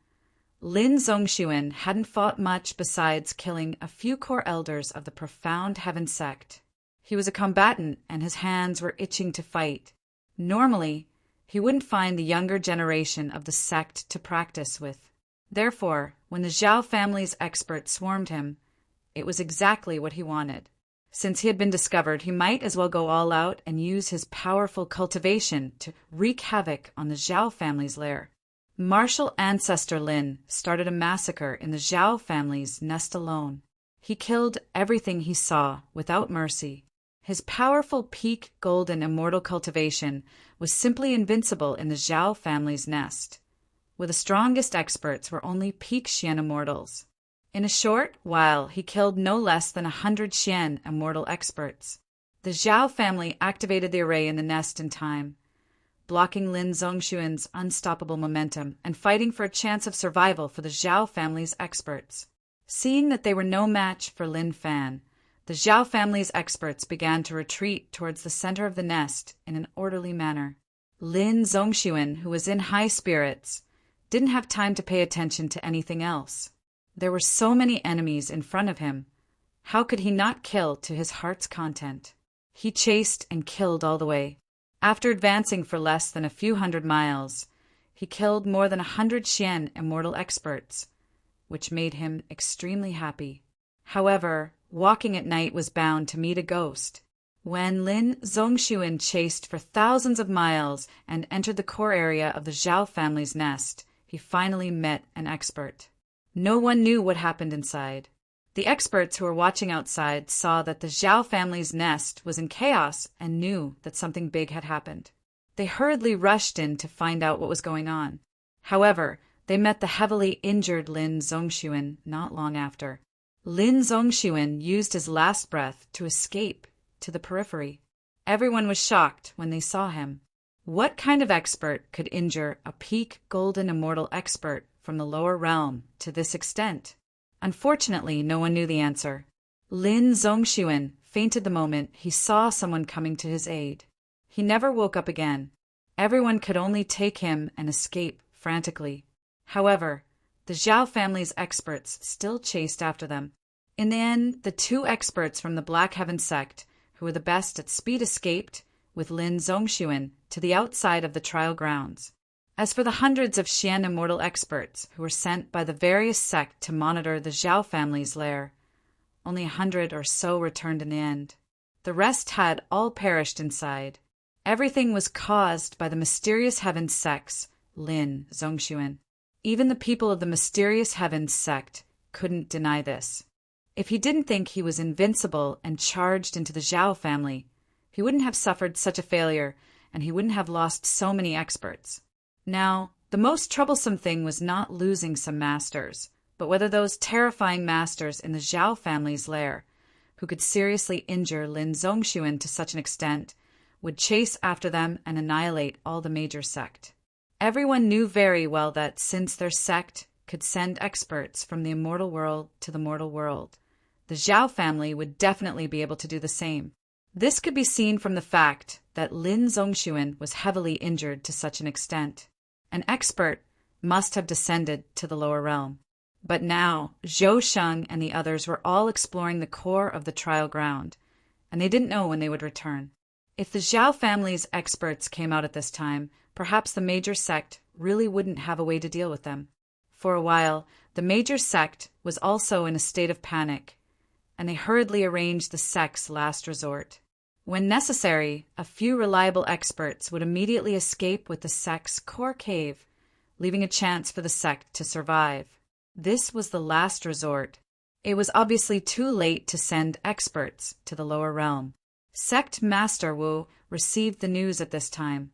Lin Zongxuan hadn't fought much besides killing a few core elders of the Profound Heaven sect. He was a combatant, and his hands were itching to fight. Normally, he wouldn't find the younger generation of the sect to practice with. Therefore, when the Zhao family's experts swarmed him, it was exactly what he wanted. Since he had been discovered, he might as well go all out and use his powerful cultivation to wreak havoc on the Zhao family's lair. Martial ancestor Lin started a massacre in the Zhao family's nest alone. He killed everything he saw without mercy. His powerful peak golden immortal cultivation was simply invincible in the Zhao family's nest, where the strongest experts were only peak Xian immortals. In a short while, he killed no less than 100 Xian immortal experts. The Zhao family activated the array in the nest in time, blocking Lin Zongxuan's unstoppable momentum and fighting for a chance of survival for the Zhao family's experts. Seeing that they were no match for Lin Fan, the Zhao family's experts began to retreat towards the center of the nest in an orderly manner. Lin Zongxuan, who was in high spirits, didn't have time to pay attention to anything else. There were so many enemies in front of him. How could he not kill to his heart's content? He chased and killed all the way. After advancing for less than a few hundred miles, he killed more than 100 Xian immortal experts, which made him extremely happy. However, walking at night was bound to meet a ghost. When Lin Zongxuan chased for thousands of miles and entered the core area of the Zhao family's nest, he finally met an expert. No one knew what happened inside. The experts who were watching outside saw that the Zhao family's nest was in chaos and knew that something big had happened. They hurriedly rushed in to find out what was going on. However, they met the heavily injured Lin Zongxuan not long after. Lin Zongxuan used his last breath to escape to the periphery. Everyone was shocked when they saw him. What kind of expert could injure a peak golden immortal expert from the lower realm to this extent? Unfortunately, no one knew the answer. Lin Zongxuan fainted the moment he saw someone coming to his aid. He never woke up again. Everyone could only take him and escape frantically. However, the Zhao family's experts still chased after them. In the end, the two experts from the Black Heaven sect, who were the best at speed, escaped with Lin Zongxuan to the outside of the trial grounds. As for the hundreds of Xian immortal experts who were sent by the various sect to monitor the Zhao family's lair, only 100 or so returned in the end. The rest had all perished inside. Everything was caused by the mysterious heavens sect's Lin Zongxuan. Even the people of the mysterious heavens sect couldn't deny this. If he didn't think he was invincible and charged into the Zhao family, he wouldn't have suffered such a failure, and he wouldn't have lost so many experts. Now, the most troublesome thing was not losing some masters, but whether those terrifying masters in the Zhao family's lair, who could seriously injure Lin Zongxuan to such an extent, would chase after them and annihilate all the major sect. Everyone knew very well that since their sect could send experts from the immortal world to the mortal world, the Zhao family would definitely be able to do the same. This could be seen from the fact that Lin Zongxuan was heavily injured to such an extent. An expert must have descended to the lower realm. But now, Zhou Sheng and the others were all exploring the core of the trial ground, and they didn't know when they would return. If the Zhao family's experts came out at this time, perhaps the major sect really wouldn't have a way to deal with them. For a while, the major sect was also in a state of panic, and they hurriedly arranged the sect's last resort. When necessary, a few reliable experts would immediately escape with the sect's core cave, leaving a chance for the sect to survive. This was the last resort. It was obviously too late to send experts to the lower realm. Sect Master Wu received the news at this time,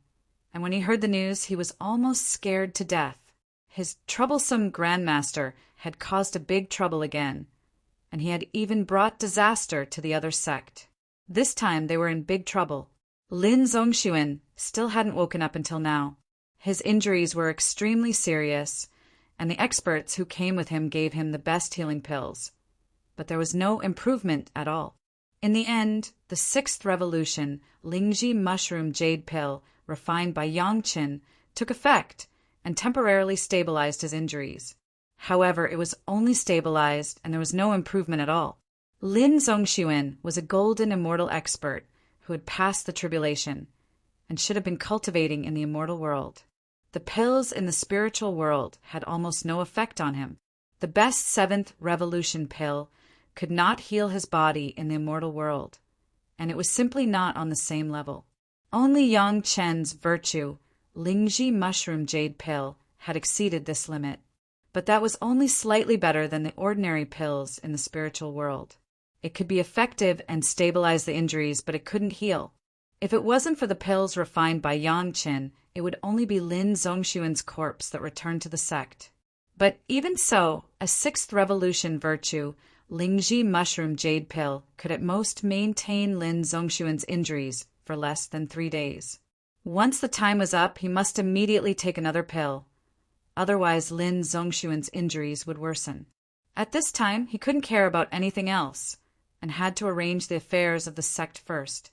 and when he heard the news, he was almost scared to death. His troublesome grandmaster had caused a big trouble again, and he had even brought disaster to the other sect. This time they were in big trouble. Lin Zongxuan still hadn't woken up until now. His injuries were extremely serious, and the experts who came with him gave him the best healing pills. But there was no improvement at all. In the end, the sixth revolution, Lingji mushroom jade pill, refined by Yangqin, took effect and temporarily stabilized his injuries. However, it was only stabilized and there was no improvement at all. Lin Zongxuan was a golden immortal expert who had passed the tribulation and should have been cultivating in the immortal world. The pills in the spiritual world had almost no effect on him. The best seventh revolution pill could not heal his body in the immortal world, and it was simply not on the same level. Only Yang Chen's virtue, Lingji mushroom jade pill, had exceeded this limit, but that was only slightly better than the ordinary pills in the spiritual world. It could be effective and stabilize the injuries, but it couldn't heal. If it wasn't for the pills refined by Yang Chen, it would only be Lin Zongxuan's corpse that returned to the sect. But even so, a sixth revolution virtue, Lingji mushroom jade pill, could at most maintain Lin Zongxuan's injuries for less than 3 days. Once the time was up, he must immediately take another pill. Otherwise, Lin Zongxuan's injuries would worsen. At this time, he couldn't care about anything else, and had to arrange the affairs of the sect first.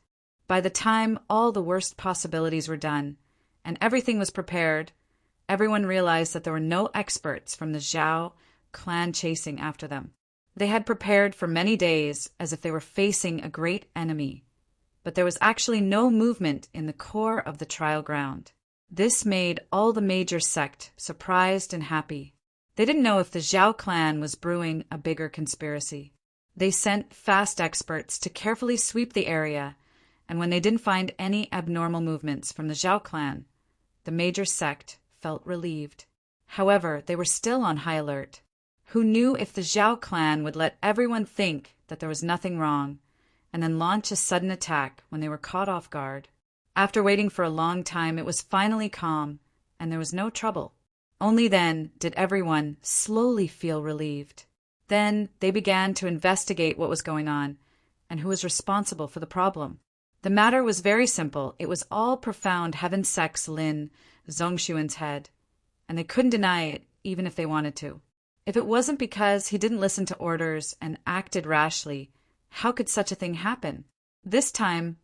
By the time all the worst possibilities were done, and everything was prepared, everyone realized that there were no experts from the Zhao clan chasing after them. They had prepared for many days as if they were facing a great enemy, but there was actually no movement in the core of the trial ground. This made all the major sect surprised and happy. They didn't know if the Zhao clan was brewing a bigger conspiracy. They sent fast experts to carefully sweep the area, and when they didn't find any abnormal movements from the Zhao clan, the major sect felt relieved. However, they were still on high alert. Who knew if the Zhao clan would let everyone think that there was nothing wrong, and then launch a sudden attack when they were caught off guard? After waiting for a long time, it was finally calm, and there was no trouble. Only then did everyone slowly feel relieved. Then they began to investigate what was going on, and who was responsible for the problem. The matter was very simple. It was all profound Heaven Sect's Lin Zongxuan's head, and they couldn't deny it even if they wanted to. If it wasn't because he didn't listen to orders and acted rashly, how could such a thing happen? This time,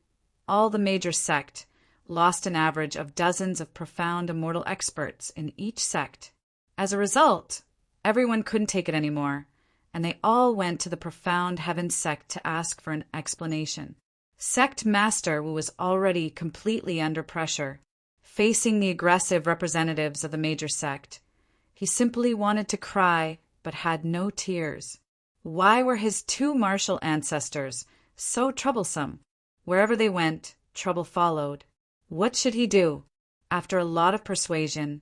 all the major sect lost an average of dozens of profound immortal experts in each sect. As a result, everyone couldn't take it anymore, and they all went to the profound Heaven Sect to ask for an explanation. Sect Master Wu was already completely under pressure, facing the aggressive representatives of the major sect. He simply wanted to cry, but had no tears. Why were his two martial ancestors so troublesome? Wherever they went, trouble followed. What should he do? After a lot of persuasion,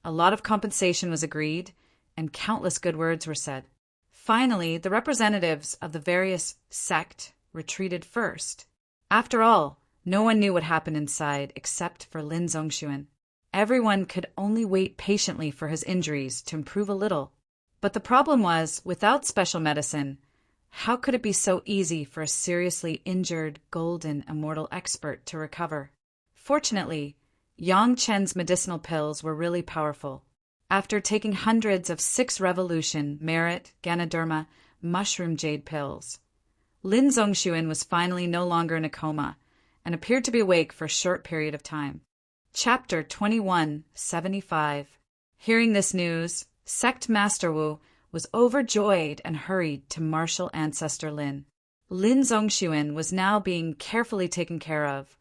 a lot of compensation was agreed, and countless good words were said. Finally, the representatives of the various sect retreated first. After all, no one knew what happened inside except for Lin Zongxuan. Everyone could only wait patiently for his injuries to improve a little. But the problem was, without special medicine, how could it be so easy for a seriously injured golden immortal expert to recover? Fortunately, Yang Chen's medicinal pills were really powerful. After taking hundreds of 6-revolution merit Ganoderma mushroom jade pills, Lin Zongxuan was finally no longer in a coma and appeared to be awake for a short period of time. Chapter 2175. Hearing this news, Sect Master Wu was overjoyed and hurried to martial ancestor Lin. Lin Zongxuan was now being carefully taken care of,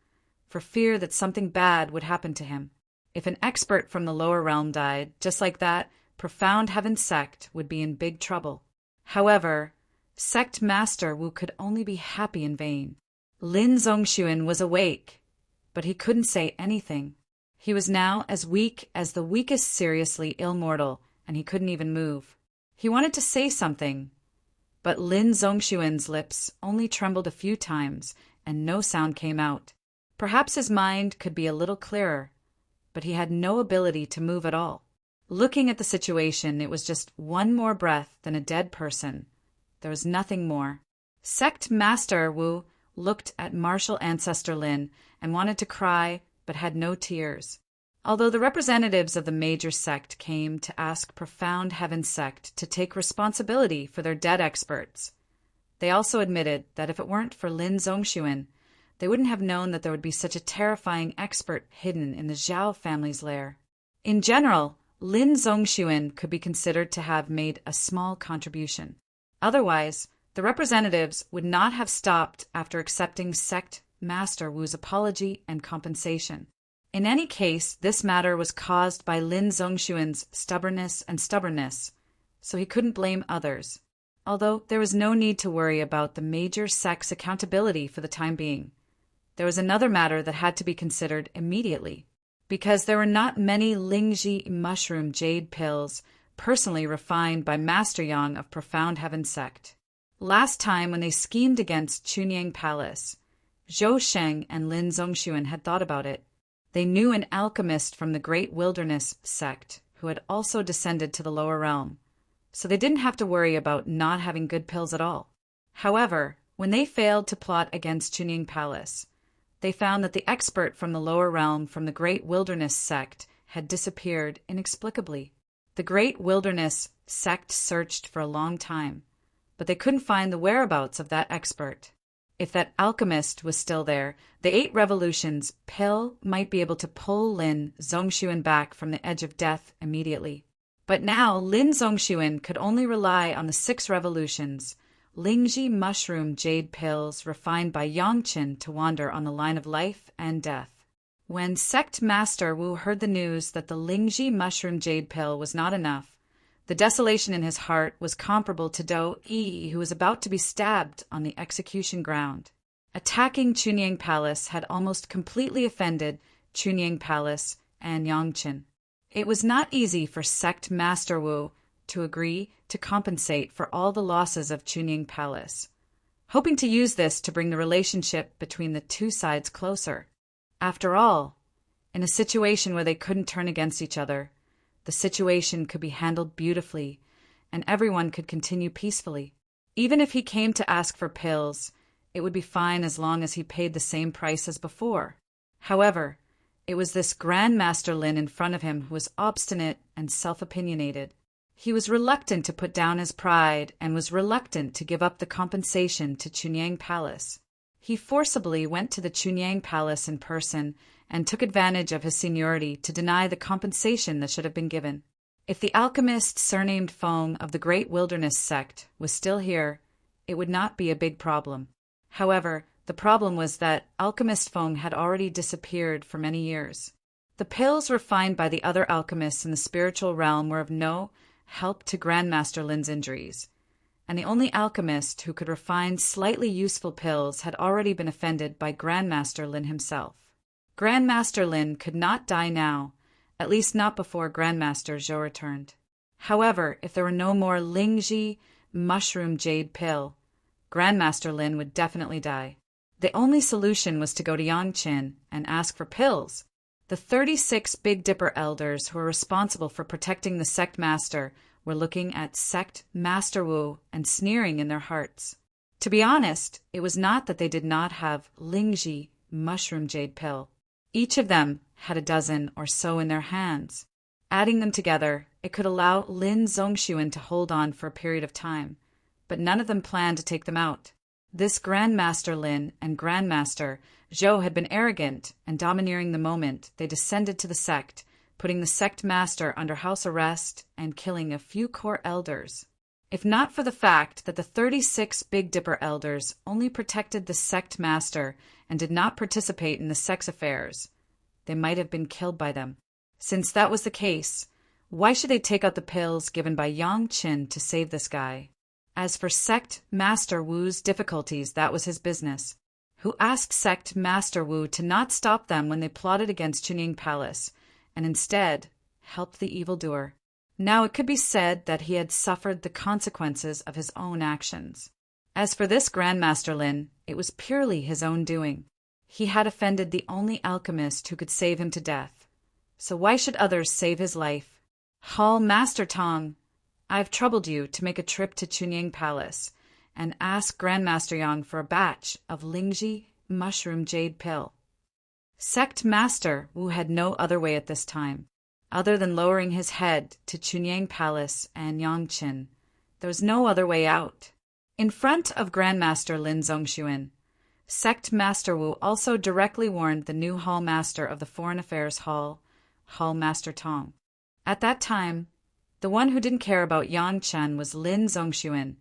for fear that something bad would happen to him. If an expert from the lower realm died, just like that, Profound Heaven Sect would be in big trouble. However, Sect Master Wu could only be happy in vain. Lin Zongxuan was awake, but he couldn't say anything. He was now as weak as the weakest seriously ill mortal, and he couldn't even move. He wanted to say something, but Lin Zongxuan's lips only trembled a few times, and no sound came out. Perhaps his mind could be a little clearer, but he had no ability to move at all. Looking at the situation, it was just one more breath than a dead person. There was nothing more. Sect Master Wu looked at martial ancestor Lin and wanted to cry, but had no tears. Although the representatives of the major sect came to ask Profound Heaven Sect to take responsibility for their dead experts, they also admitted that if it weren't for Lin Zongxuan, they wouldn't have known that there would be such a terrifying expert hidden in the Zhao family's lair. In general, Lin Zongxuan could be considered to have made a small contribution. Otherwise, the representatives would not have stopped after accepting Sect Master Wu's apology and compensation. In any case, this matter was caused by Lin Zongxuan's stubbornness, so he couldn't blame others. Although there was no need to worry about the major sect's accountability for the time being, there was another matter that had to be considered immediately, because there were not many Lingji mushroom jade pills personally refined by Master Yang of Profound Heaven Sect. Last time when they schemed against Chunyang Palace, Zhou Sheng and Lin Zongxuan had thought about it. They knew an alchemist from the Great Wilderness Sect who had also descended to the lower realm, so they didn't have to worry about not having good pills at all. However, when they failed to plot against Chunyang Palace, they found that the expert from the lower realm from the Great Wilderness Sect had disappeared inexplicably. The Great Wilderness Sect searched for a long time, but they couldn't find the whereabouts of that expert. If that alchemist was still there, the 8 revolutions pill might be able to pull Lin Zongxuan back from the edge of death immediately. But now Lin Zongxuan could only rely on the 6 revolutions, Lingji mushroom jade pills refined by Yangqin to wander on the line of life and death. When Sect Master Wu heard the news that the Lingji mushroom jade pill was not enough, the desolation in his heart was comparable to Do Yi, who was about to be stabbed on the execution ground. Attacking Chunyang Palace had almost completely offended Chunyang Palace and Yangqin. It was not easy for Sect Master Wu to agree to compensate for all the losses of Chunyang Palace, hoping to use this to bring the relationship between the two sides closer. After all, in a situation where they couldn't turn against each other, the situation could be handled beautifully, and everyone could continue peacefully. Even if he came to ask for pills, it would be fine as long as he paid the same price as before. However, it was this Grand Master Lin in front of him who was obstinate and self-opinionated. He was reluctant to put down his pride and was reluctant to give up the compensation to Chunyang Palace. He forcibly went to the Chunyang Palace in person and took advantage of his seniority to deny the compensation that should have been given. If the alchemist surnamed Feng of the Great Wilderness Sect was still here, it would not be a big problem. However, the problem was that alchemist Feng had already disappeared for many years. The pills refined by the other alchemists in the spiritual realm were of no help to Grandmaster Lin's injuries, and the only alchemist who could refine slightly useful pills had already been offended by Grandmaster Lin himself. Grandmaster Lin could not die now, at least not before Grandmaster Zhou returned. However, if there were no more Lingji mushroom jade pill, Grandmaster Lin would definitely die. The only solution was to go to Yangqin and ask for pills. The 36 Big Dipper elders who were responsible for protecting the sect master were looking at Sect Master Wu and sneering in their hearts. To be honest, it was not that they did not have Lingji mushroom jade pill. Each of them had a dozen or so in their hands. Adding them together, it could allow Lin Zongxuan to hold on for a period of time, but none of them planned to take them out. This Grandmaster Lin and Grandmaster Zhou had been arrogant and domineering the moment they descended to the sect, putting the sect master under house arrest and killing a few core elders. If not for the fact that the 36 Big Dipper elders only protected the sect master and did not participate in the sex affairs, they might have been killed by them. Since that was the case, why should they take out the pills given by Yang Qin to save this guy? As for Sect Master Wu's difficulties, that was his business. Who asked Sect Master Wu to not stop them when they plotted against Chunying Palace, and instead helped the evildoer? Now it could be said that he had suffered the consequences of his own actions. As for this Grandmaster Lin, it was purely his own doing. He had offended the only alchemist who could save him to death. So why should others save his life? Hall Master Tong, I've troubled you to make a trip to Chunying Palace and ask Grandmaster Yang for a batch of Lingji mushroom jade pill. Sect Master Wu had no other way at this time, other than lowering his head to Chunying Palace and Yangqin. There was no other way out. In front of Grandmaster Lin Zongxuan, Sect Master Wu also directly warned the new Hall Master of the Foreign Affairs Hall, Hall Master Tong. At that time, the one who didn't care about Yang Chen was Lin Zongxuan,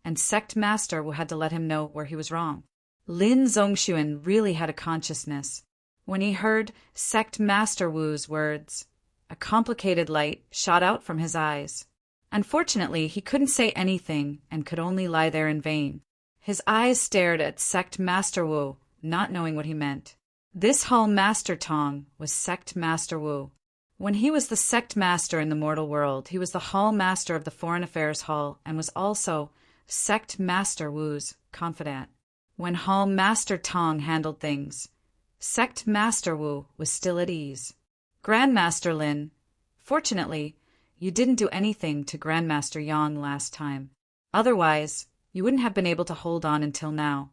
and Sect Master Wu had to let him know where he was wrong. Lin Zongxuan really had a consciousness. When he heard Sect Master Wu's words, a complicated light shot out from his eyes. Unfortunately, he couldn't say anything and could only lie there in vain. His eyes stared at Sect Master Wu, not knowing what he meant. This Hall Master Tong was Sect Master Wu. When he was the Sect Master in the mortal world, he was the Hall Master of the Foreign Affairs Hall and was also Sect Master Wu's confidant. When Hall Master Tong handled things, Sect Master Wu was still at ease. Grandmaster Lin, fortunately, you didn't do anything to Grandmaster Yang last time. Otherwise, you wouldn't have been able to hold on until now.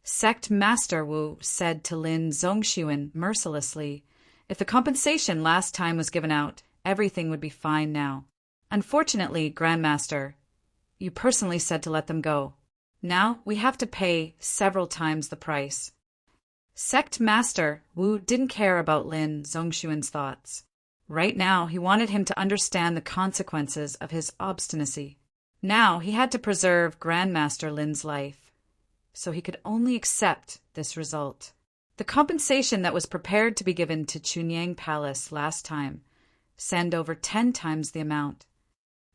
Sect Master Wu said to Lin Zongxuan mercilessly, if the compensation last time was given out, everything would be fine now. Unfortunately, Grandmaster, you personally said to let them go. Now we have to pay several times the price. Sect Master Wu didn't care about Lin Zongxuan's thoughts. Right now, he wanted him to understand the consequences of his obstinacy. Now he had to preserve Grandmaster Lin's life, so he could only accept this result. The compensation that was prepared to be given to Chunying Palace last time, send over 10 times the amount.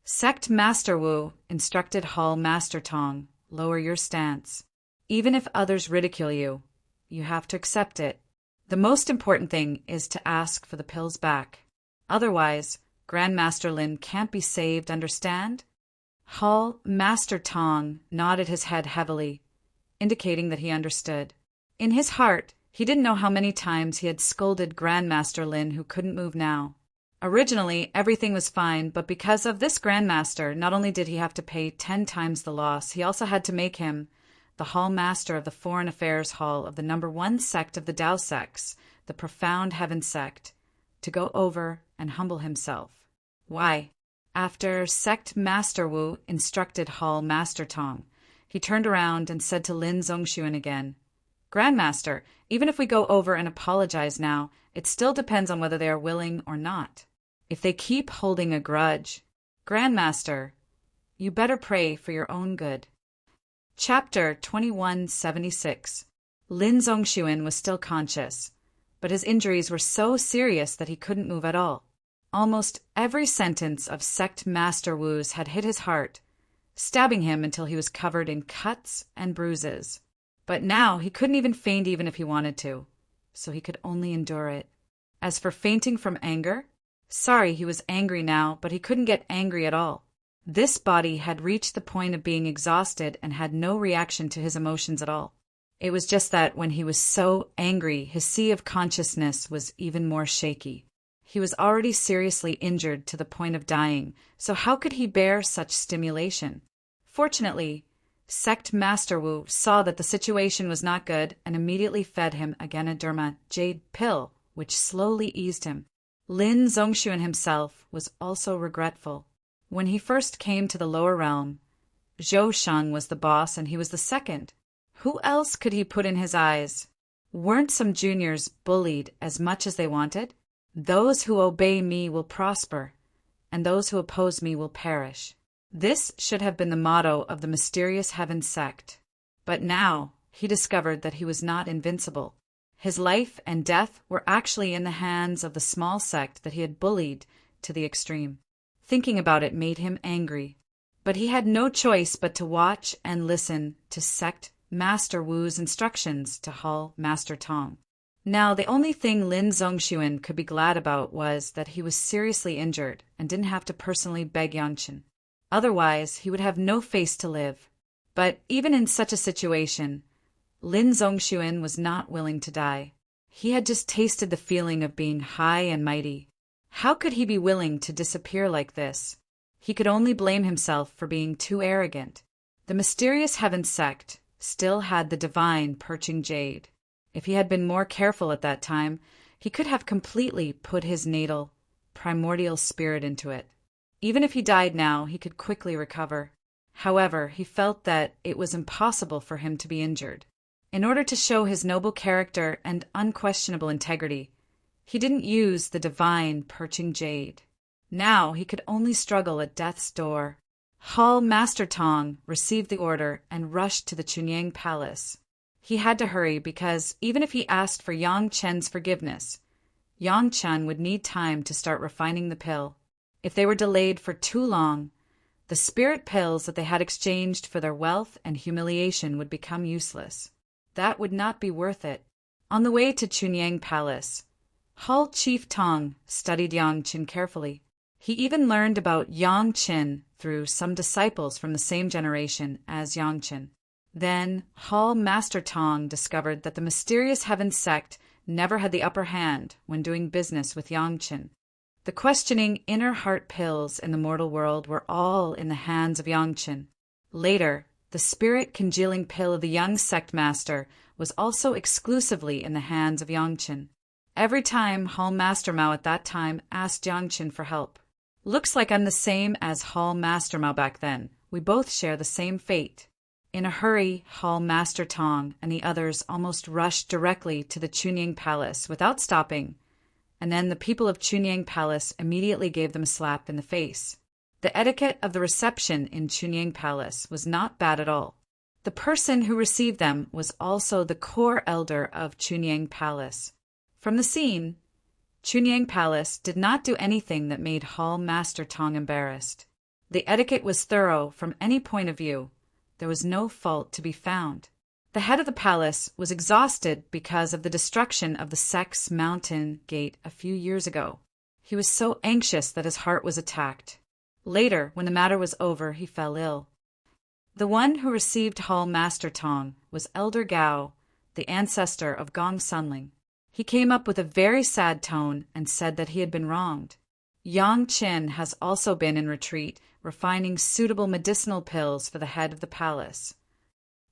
Sect Master Wu instructed Hall Master Tong, lower your stance. Even if others ridicule you, you have to accept it. The most important thing is to ask for the pills back. Otherwise, Grandmaster Lin can't be saved, understand? Hall Master Tong nodded his head heavily, indicating that he understood. In his heart, he didn't know how many times he had scolded Grandmaster Lin who couldn't move now. Originally, everything was fine, but because of this Grandmaster, not only did he have to pay 10 times the loss, he also had to make him the Hall Master of the Foreign Affairs Hall of the #1 sect of the Tao sects, the Profound Heaven sect, to go over and humble himself. Why? After Sect Master Wu instructed Hall Master Tong, he turned around and said to Lin Zongxuan again, Grandmaster, even if we go over and apologize now, it still depends on whether they are willing or not. If they keep holding a grudge, Grandmaster, you better pray for your own good. Chapter 2176. Lin Zongxuan was still conscious, but his injuries were so serious that he couldn't move at all. Almost every sentence of Sect Master Wu's had hit his heart, stabbing him until he was covered in cuts and bruises. But now he couldn't even faint even if he wanted to, so he could only endure it. As for fainting from anger, sorry, he was angry now, but he couldn't get angry at all. This body had reached the point of being exhausted and had no reaction to his emotions at all. It was just that when he was so angry, his sea of consciousness was even more shaky. He was already seriously injured to the point of dying, so how could he bear such stimulation? Fortunately, Sect Master Wu saw that the situation was not good and immediately fed him a Ganoderma jade pill, which slowly eased him. Lin Zongxuan himself was also regretful. When he first came to the lower realm, Zhou Sheng was the boss and he was the second. Who else could he put in his eyes? Weren't some juniors bullied as much as they wanted? Those who obey me will prosper, and those who oppose me will perish. This should have been the motto of the mysterious Heaven sect. But now he discovered that he was not invincible. His life and death were actually in the hands of the small sect that he had bullied to the extreme. Thinking about it made him angry. But he had no choice but to watch and listen to Sect Master Wu's instructions to Hall Master Tong. Now, the only thing Lin Zongxuan could be glad about was that he was seriously injured and didn't have to personally beg Yangchen. Otherwise, he would have no face to live. But even in such a situation, Lin Zongxuan was not willing to die. He had just tasted the feeling of being high and mighty. How could he be willing to disappear like this? He could only blame himself for being too arrogant. The mysterious Heaven sect still had the divine perching jade. If he had been more careful at that time, he could have completely put his natal, primordial spirit into it. Even if he died now, he could quickly recover. However, he felt that it was impossible for him to be injured. In order to show his noble character and unquestionable integrity, he didn't use the divine perching jade. Now he could only struggle at death's door. Hall Master Tong received the order and rushed to the Chunyang Palace. He had to hurry because even if he asked for Yang Chen's forgiveness, Yang Chen would need time to start refining the pill. If they were delayed for too long, the spirit pills that they had exchanged for their wealth and humiliation would become useless. That would not be worth it. On the way to Chunyang Palace, Hall Chief Tong studied Yang Chen carefully. He even learned about Yang Chen through some disciples from the same generation as Yang Chen. Then Hall Master Tong discovered that the mysterious Heaven sect never had the upper hand when doing business with Yang Chen. The questioning inner heart pills in the mortal world were all in the hands of Yang Chen. Later, the spirit congealing pill of the young sect master was also exclusively in the hands of Yang Chen. Every time Hall Master Mao at that time asked Yang Chen for help. Looks like I'm the same as Hall Master Mao back then. We both share the same fate. In a hurry, Hall Master Tong and the others almost rushed directly to the Chunyang Palace without stopping, and then the people of Chunyang Palace immediately gave them a slap in the face. The etiquette of the reception in Chunyang Palace was not bad at all. The person who received them was also the core elder of Chunyang Palace. From the scene, Chunyang Palace did not do anything that made Hall Master Tong embarrassed. The etiquette was thorough from any point of view. There was no fault to be found. The head of the palace was exhausted because of the destruction of the sect's mountain gate a few years ago. He was so anxious that his heart was attacked. Later, when the matter was over, he fell ill. The one who received Hall Master Tong was Elder Gao, the ancestor of Gong Sunling. He came up with a very sad tone and said that he had been wronged. Yang Chen has also been in retreat, refining suitable medicinal pills for the head of the palace.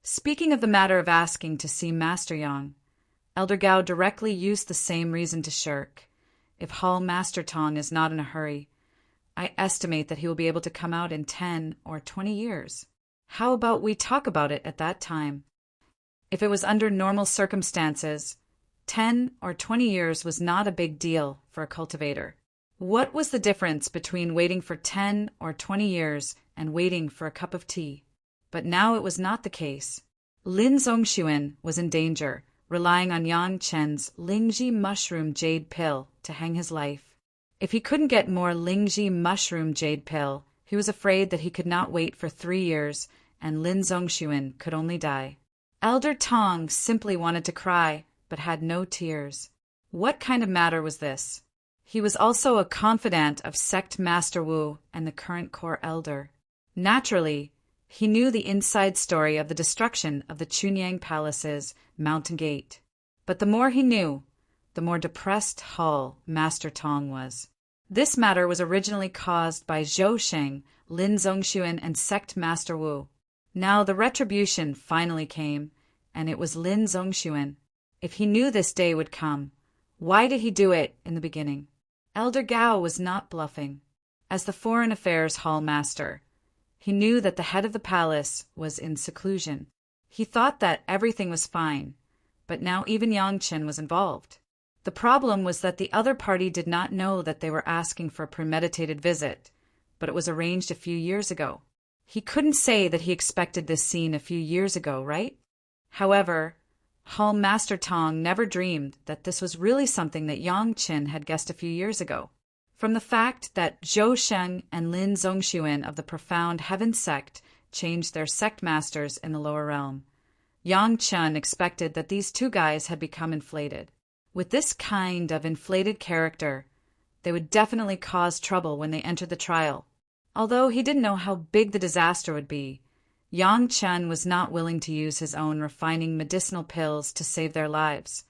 Speaking of the matter of asking to see Master Yang, Elder Gao directly used the same reason to shirk. If Hall Master Tong is not in a hurry, I estimate that he will be able to come out in 10 or 20 years. How about we talk about it at that time? If it was under normal circumstances, 10 or 20 years was not a big deal for a cultivator. What was the difference between waiting for 10 or 20 years and waiting for a cup of tea? But now it was not the case. Lin Zongxuan was in danger, relying on Yang Chen's Lingji mushroom jade pill to hang his life. If he couldn't get more Lingji mushroom jade pill, he was afraid that he could not wait for 3 years and Lin Zongxuan could only die. Elder Tong simply wanted to cry, but had no tears. What kind of matter was this? He was also a confidant of Sect Master Wu and the current core elder. Naturally, he knew the inside story of the destruction of the Chunyang Palace's mountain gate. But the more he knew, the more depressed Hall Master Tong was. This matter was originally caused by Zhou Sheng, Lin Zongxuan, and Sect Master Wu. Now the retribution finally came, and it was Lin Zongxuan. If he knew this day would come, why did he do it in the beginning? Elder Gao was not bluffing. As the Foreign Affairs Hall Master, he knew that the head of the palace was in seclusion. He thought that everything was fine, but now even Yang Chen was involved. The problem was that the other party did not know that they were asking for a premeditated visit, but it was arranged a few years ago. He couldn't say that he expected this scene a few years ago, right? However, Hall Master Tong never dreamed that this was really something that Yang Chen had guessed a few years ago. From the fact that Zhou Sheng and Lin Zongxuan of the Profound Heaven sect changed their sect masters in the lower realm, Yang Chen expected that these two guys had become inflated. With this kind of inflated character, they would definitely cause trouble when they entered the trial. Although he didn't know how big the disaster would be, Yang Chen was not willing to use his own refining medicinal pills to save their lives,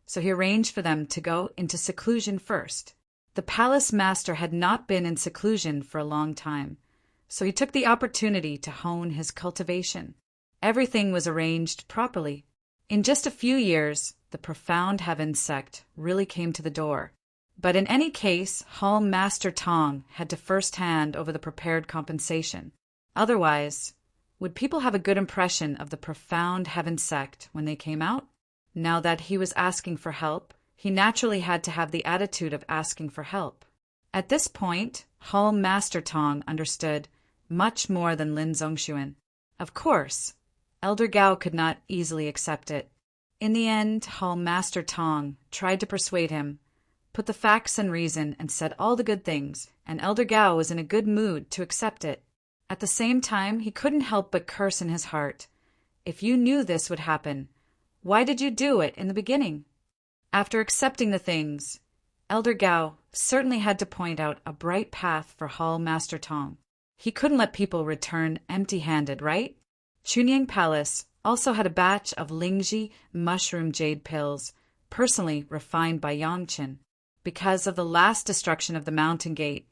so he arranged for them to go into seclusion first. The palace master had not been in seclusion for a long time, so he took the opportunity to hone his cultivation. Everything was arranged properly. In just a few years, the Profound Heaven sect really came to the door. But in any case, Hall Master Tong had to first hand over the prepared compensation. Otherwise, would people have a good impression of the Profound Heaven sect when they came out? Now that he was asking for help, he naturally had to have the attitude of asking for help. At this point, Hall Master Tong understood much more than Lin Zongxuan. Of course, Elder Gao could not easily accept it. In the end, Hall Master Tong tried to persuade him, put the facts and reason, and said all the good things, and Elder Gao was in a good mood to accept it. At the same time, he couldn't help but curse in his heart. If you knew this would happen, why did you do it in the beginning? After accepting the things, Elder Gao certainly had to point out a bright path for Hall Master Tong. He couldn't let people return empty-handed, right? Chunying Palace also had a batch of Lingji mushroom jade pills, personally refined by Yang Chen. Because of the last destruction of the mountain gate,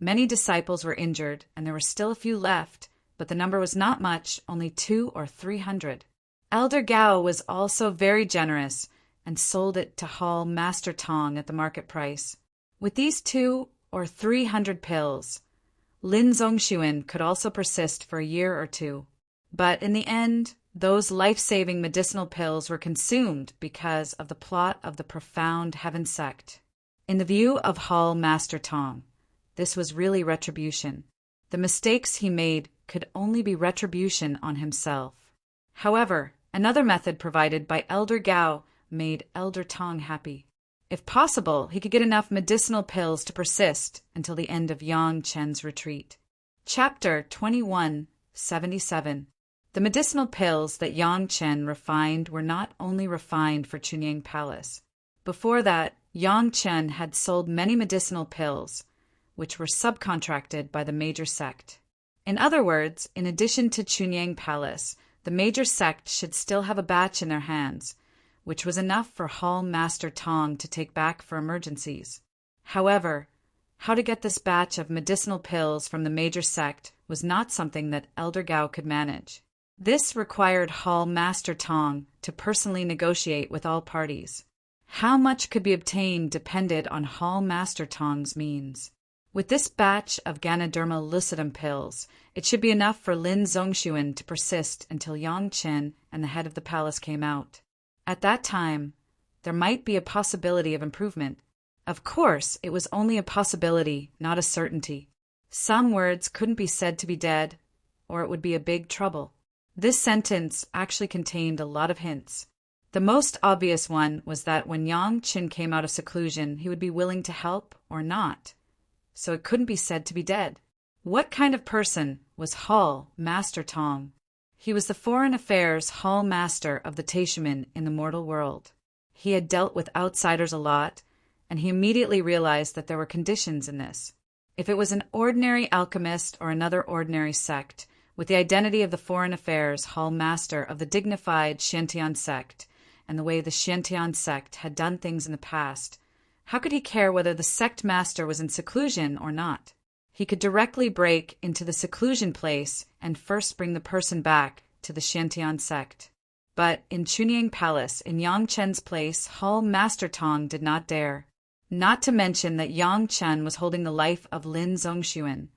many disciples were injured, and there were still a few left, but the number was not much, only 200 or 300. Elder Gao was also very generous and sold it to Hall Master Tong at the market price. With these 200 or 300 pills, Lin Zongxuan could also persist for a year or two. But in the end, those life-saving medicinal pills were consumed because of the plot of the Profound Heaven sect. In the view of Hall Master Tong, this was really retribution. The mistakes he made could only be retribution on himself. However, another method provided by Elder Gao made Elder Tong happy. If possible, he could get enough medicinal pills to persist until the end of Yang Chen's retreat. Chapter 2177. The medicinal pills that Yang Chen refined were not only refined for Chunying Palace. Before that, Yang Chen had sold many medicinal pills, which were subcontracted by the major sect. In other words, in addition to Chunying Palace, the major sect should still have a batch in their hands, which was enough for Hall Master Tong to take back for emergencies. However, how to get this batch of medicinal pills from the major sect was not something that Elder Gao could manage. This required Hall Master Tong to personally negotiate with all parties. How much could be obtained depended on Hall Master Tong's means. With this batch of Ganoderma lucidum pills, it should be enough for Lin Zongxuan to persist until Yang Chen and the head of the palace came out. At that time, there might be a possibility of improvement. Of course, it was only a possibility, not a certainty. Some words couldn't be said to be dead, or it would be a big trouble. This sentence actually contained a lot of hints. The most obvious one was that when Yang Chen came out of seclusion, he would be willing to help or not. So it couldn't be said to be dead. What kind of person was Hall Master Tong? He was the Foreign Affairs Hall Master of the Taishumen in the mortal world. He had dealt with outsiders a lot, and he immediately realized that there were conditions in this. If it was an ordinary alchemist or another ordinary sect, with the identity of the Foreign Affairs Hall Master of the dignified Xiantian sect, and the way the Xiantian sect had done things in the past, how could he care whether the sect master was in seclusion or not? He could directly break into the seclusion place and first bring the person back to the Xiantian sect. But in Chunying Palace, in Yang Chen's place, Hall Master Tong did not dare. Not to mention that Yang Chen was holding the life of Lin Zongxuan,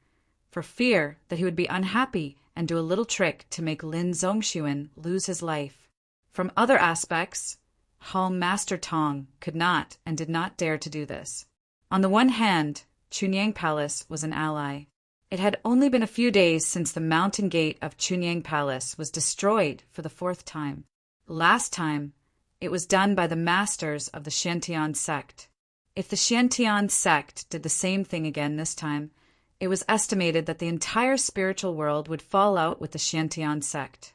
for fear that he would be unhappy and do a little trick to make Lin Zongxuan lose his life. From other aspects, Hall Master Tong could not and did not dare to do this. On the one hand, Chunyang Palace was an ally. It had only been a few days since the mountain gate of Chunyang Palace was destroyed for the 4th time. Last time, it was done by the masters of the Xiantian sect. If the Xiantian sect did the same thing again this time, it was estimated that the entire spiritual world would fall out with the Xiantian sect.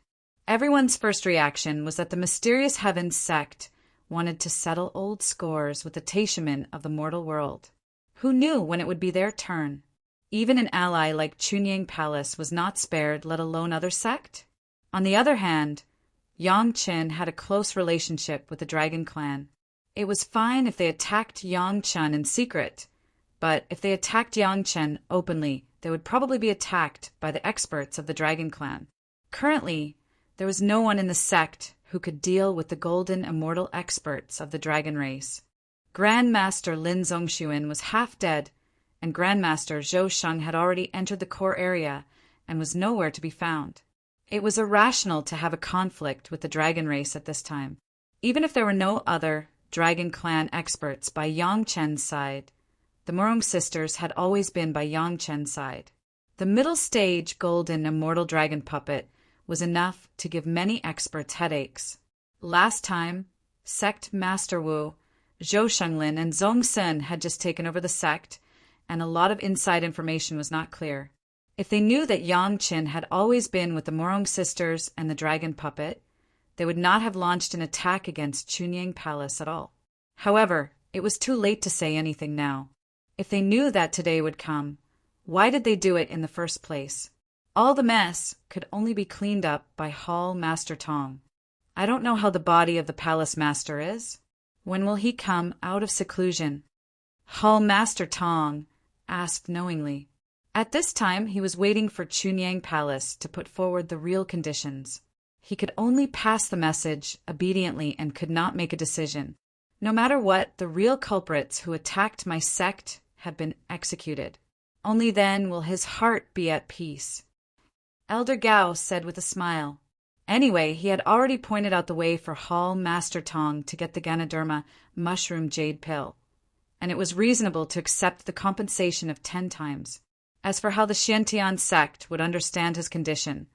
Everyone's first reaction was that the mysterious Heavens sect wanted to settle old scores with the Taishaman of the mortal world. Who knew when it would be their turn? Even an ally like Chunyang Palace was not spared, let alone other sect. On the other hand, Yang Chen had a close relationship with the Dragon Clan. It was fine if they attacked Yang Chen in secret, but if they attacked Yang Chen openly, they would probably be attacked by the experts of the Dragon Clan. Currently, there was no one in the sect who could deal with the golden immortal experts of the dragon race. Grandmaster Lin Zongxuan was half dead, and Grandmaster Zhou Sheng had already entered the core area and was nowhere to be found. It was irrational to have a conflict with the dragon race at this time. Even if there were no other Dragon Clan experts by Yang Chen's side, the Morong sisters had always been by Yang Chen's side. The middle stage golden immortal dragon puppet was enough to give many experts headaches. Last time, Sect Master Wu, Zhou Shenglin, and Zhong Sen had just taken over the sect, and a lot of inside information was not clear. If they knew that Yang Chen had always been with the Morong sisters and the dragon puppet, they would not have launched an attack against Chunyang Palace at all. However, it was too late to say anything now. If they knew that today would come, why did they do it in the first place? All the mess could only be cleaned up by Hall Master Tong. I don't know how the body of the palace master is. When will he come out of seclusion? Hall Master Tong asked knowingly. At this time, he was waiting for Chunyang Palace to put forward the real conditions. He could only pass the message obediently and could not make a decision. No matter what, the real culprits who attacked my sect had been executed. Only then will his heart be at peace. Elder Gao said with a smile. Anyway, he had already pointed out the way for Hall Master Tong to get the Ganoderma mushroom jade pill, and it was reasonable to accept the compensation of 10 times. As for how the Xiantian sect would understand his condition,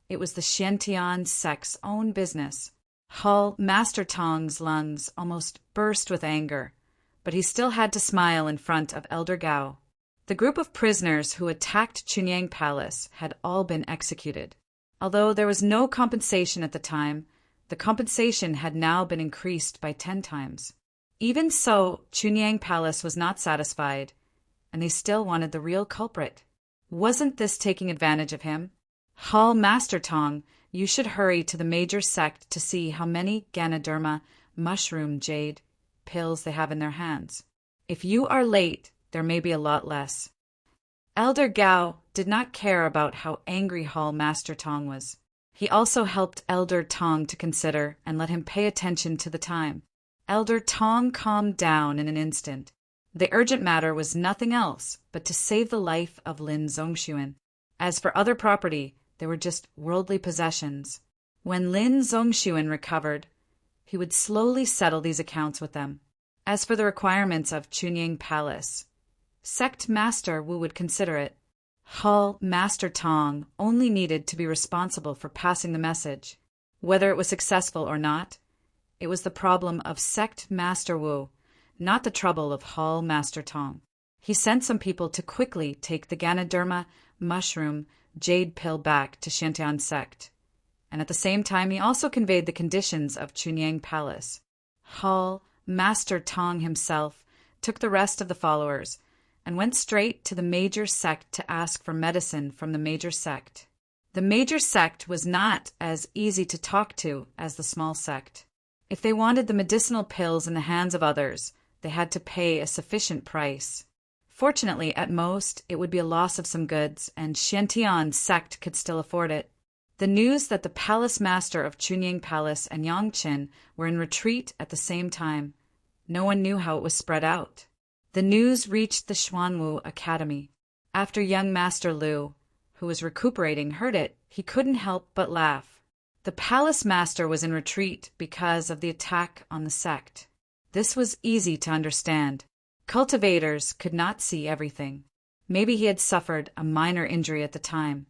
it was the Xiantian sect's own business. Hall Master Tong's lungs almost burst with anger, but he still had to smile in front of Elder Gao. The group of prisoners who attacked Chunyang Palace had all been executed. Although there was no compensation at the time, the compensation had now been increased by 10 times. Even so, Chunyang Palace was not satisfied, and they still wanted the real culprit. Wasn't this taking advantage of him? Hall Master Tong, you should hurry to the major sect to see how many Ganoderma mushroom jade pills they have in their hands. If you are late, there may be a lot less. Elder Gao did not care about how angry Hall Master Tong was. He also helped Elder Tong to consider and let him pay attention to the time. Elder Tong calmed down in an instant. The urgent matter was nothing else but to save the life of Lin Zongxuan. As for other property, they were just worldly possessions. When Lin Zongxuan recovered, he would slowly settle these accounts with them. As for the requirements of Chunyang Palace, Sect Master Wu would consider it. Hall Master Tong only needed to be responsible for passing the message. Whether it was successful or not, it was the problem of Sect Master Wu, not the trouble of Hall Master Tong. He sent some people to quickly take the Ganoderma mushroom jade pill back to Xiantian sect, and at the same time he also conveyed the conditions of Chunyang Palace. Hall Master Tong himself took the rest of the followers and went straight to the major sect to ask for medicine from the major sect. The major sect was not as easy to talk to as the small sect. If they wanted the medicinal pills in the hands of others, they had to pay a sufficient price. Fortunately, at most, it would be a loss of some goods, and Xiantian sect could still afford it. The news that the palace master of Chunyang Palace and Yang Chen were in retreat at the same time. No one knew how it was spread out. The news reached the Xuanwu Academy. After young Master Lu, who was recuperating, heard it, he couldn't help but laugh. The palace master was in retreat because of the attack on the sect. This was easy to understand. Cultivators could not see everything. Maybe he had suffered a minor injury at the time,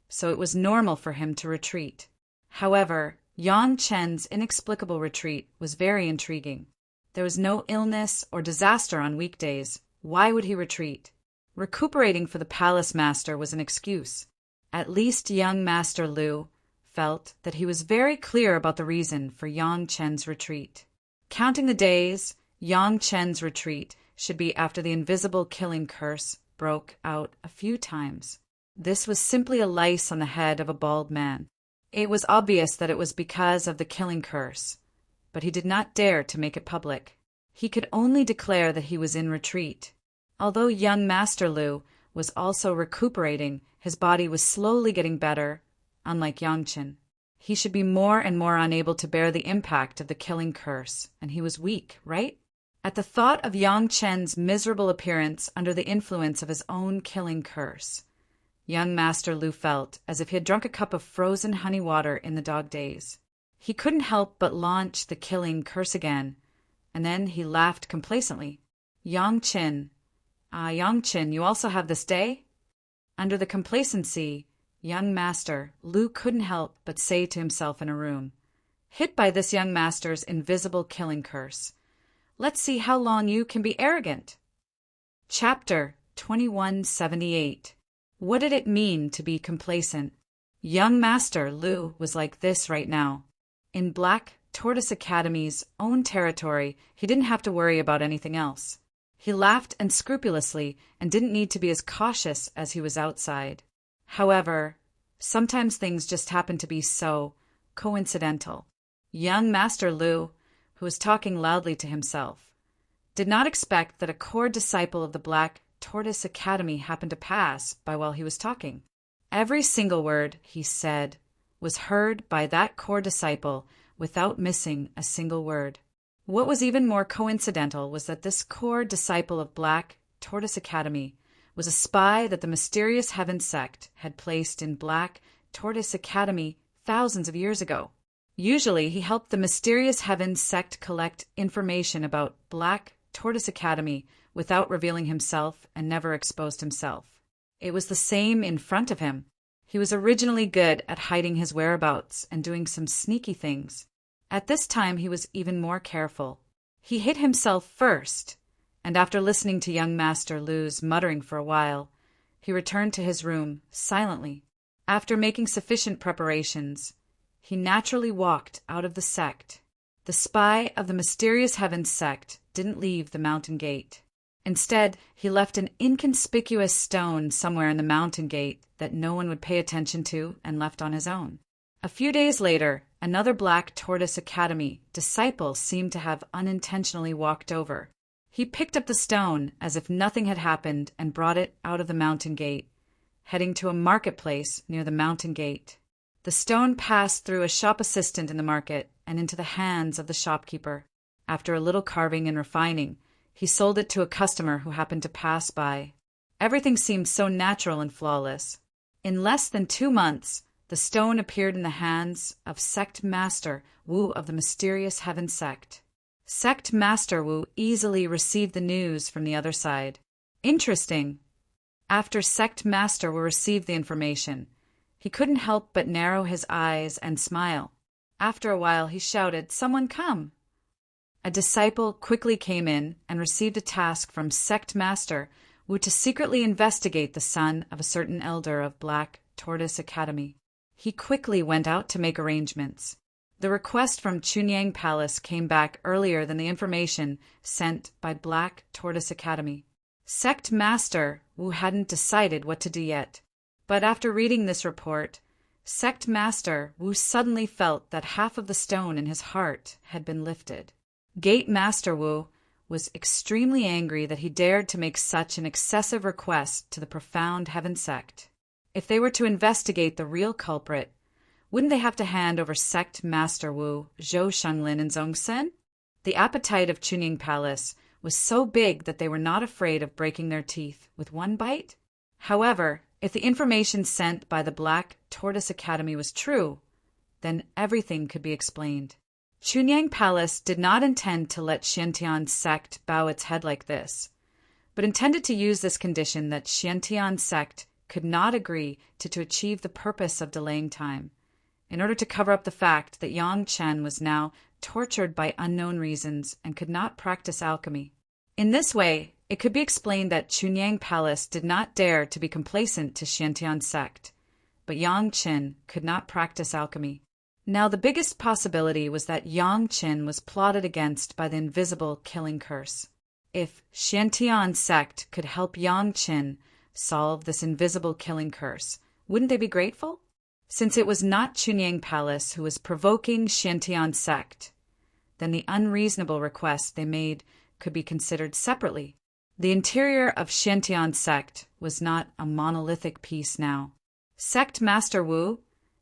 so it was normal for him to retreat. However, Yang Chen's inexplicable retreat was very intriguing. There was no illness or disaster on weekdays. Why would he retreat? Recuperating for the palace master was an excuse. At least young Master Lu felt that he was very clear about the reason for Yang Chen's retreat. Counting the days, Yang Chen's retreat should be after the invisible killing curse broke out a few times. This was simply a lice on the head of a bald man. It was obvious that it was because of the killing curse, but he did not dare to make it public. He could only declare that he was in retreat. Although young Master Lu was also recuperating, his body was slowly getting better, unlike Yang Chen. He should be more and more unable to bear the impact of the killing curse, and he was weak, right? At the thought of Yang Chen's miserable appearance under the influence of his own killing curse, young Master Lu felt as if he had drunk a cup of frozen honey water in the dog days. He couldn't help but launch the killing curse again, and then he laughed complacently. Yang Chen, you also have this day? Under the complacency, young Master Lu couldn't help but say to himself in a room, hit by this young master's invisible killing curse, let's see how long you can be arrogant. Chapter 2178. What did it mean to be complacent? Young Master Lu was like this right now. In Black Tortoise Academy's own territory, he didn't have to worry about anything else. He laughed unscrupulously and didn't need to be as cautious as he was outside. However, sometimes things just happened to be so coincidental. Young Master Lu, who was talking loudly to himself, did not expect that a core disciple of the Black Tortoise Academy happened to pass by while he was talking. Every single word he said was heard by that core disciple without missing a single word. What was even more coincidental was that this core disciple of Black Tortoise Academy was a spy that the mysterious Heaven sect had placed in Black Tortoise Academy thousands of years ago. Usually, he helped the mysterious Heaven sect collect information about Black Tortoise Academy without revealing himself and never exposed himself. It was the same in front of him. He was originally good at hiding his whereabouts and doing some sneaky things. At this time, he was even more careful. He hid himself first, and after listening to young Master Lu's muttering for a while, he returned to his room silently. After making sufficient preparations, he naturally walked out of the sect. The spy of the mysterious Heaven sect didn't leave the mountain gate. Instead, he left an inconspicuous stone somewhere in the mountain gate that no one would pay attention to and left on his own. A few days later, another Black Tortoise Academy disciple seemed to have unintentionally walked over. He picked up the stone as if nothing had happened and brought it out of the mountain gate, heading to a marketplace near the mountain gate. The stone passed through a shop assistant in the market and into the hands of the shopkeeper. After a little carving and refining, he sold it to a customer who happened to pass by. Everything seemed so natural and flawless. In less than 2 months, the stone appeared in the hands of Sect Master Wu of the mysterious Heaven sect. Sect Master Wu easily received the news from the other side. Interesting. After Sect Master Wu received the information, he couldn't help but narrow his eyes and smile. After a while, he shouted, "Someone come!" A disciple quickly came in and received a task from Sect Master Wu to secretly investigate the son of a certain elder of Black Tortoise Academy. He quickly went out to make arrangements. The request from Chunyang Palace came back earlier than the information sent by Black Tortoise Academy. Sect Master Wu hadn't decided what to do yet, but after reading this report, Sect Master Wu suddenly felt that half of the stone in his heart had been lifted. Gate Master Wu was extremely angry that he dared to make such an excessive request to the profound Heaven sect. If they were to investigate the real culprit, wouldn't they have to hand over Sect Master Wu, Zhou Shanglin, and Zhongsen? The appetite of Chunying Palace was so big that they were not afraid of breaking their teeth with one bite? However, if the information sent by the Black Tortoise Academy was true, then everything could be explained. Chunyang Palace did not intend to let Xiantian's sect bow its head like this, but intended to use this condition that Xiantian's sect could not agree to achieve the purpose of delaying time, in order to cover up the fact that Yang Chen was now tortured by unknown reasons and could not practice alchemy. In this way, it could be explained that Chunyang Palace did not dare to be complacent to Xiantian's sect, but Yang Chen could not practice alchemy. Now the biggest possibility was that Yang Chen was plotted against by the invisible killing curse. If Xiantian's sect could help Yang Chen solve this invisible killing curse, wouldn't they be grateful? Since it was not Chunyang Palace who was provoking Xiantian's sect, then the unreasonable request they made could be considered separately. The interior of Xiantian's sect was not a monolithic piece now. Sect Master Wu,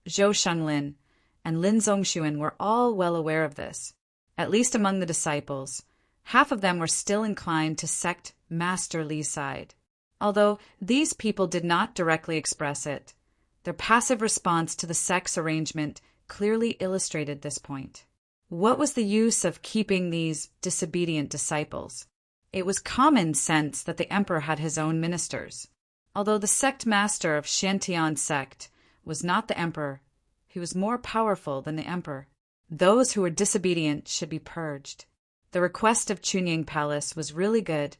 Zhou Shenglin, and Lin Zongxuan were all well aware of this. At least among the disciples, half of them were still inclined to Sect Master Li's side. Although these people did not directly express it, their passive response to the sect's arrangement clearly illustrated this point. What was the use of keeping these disobedient disciples? It was common sense that the emperor had his own ministers. Although the sect master of Xiantian's sect was not the emperor, he was more powerful than the emperor. Those who were disobedient should be purged. The request of Chunyang Palace was really good,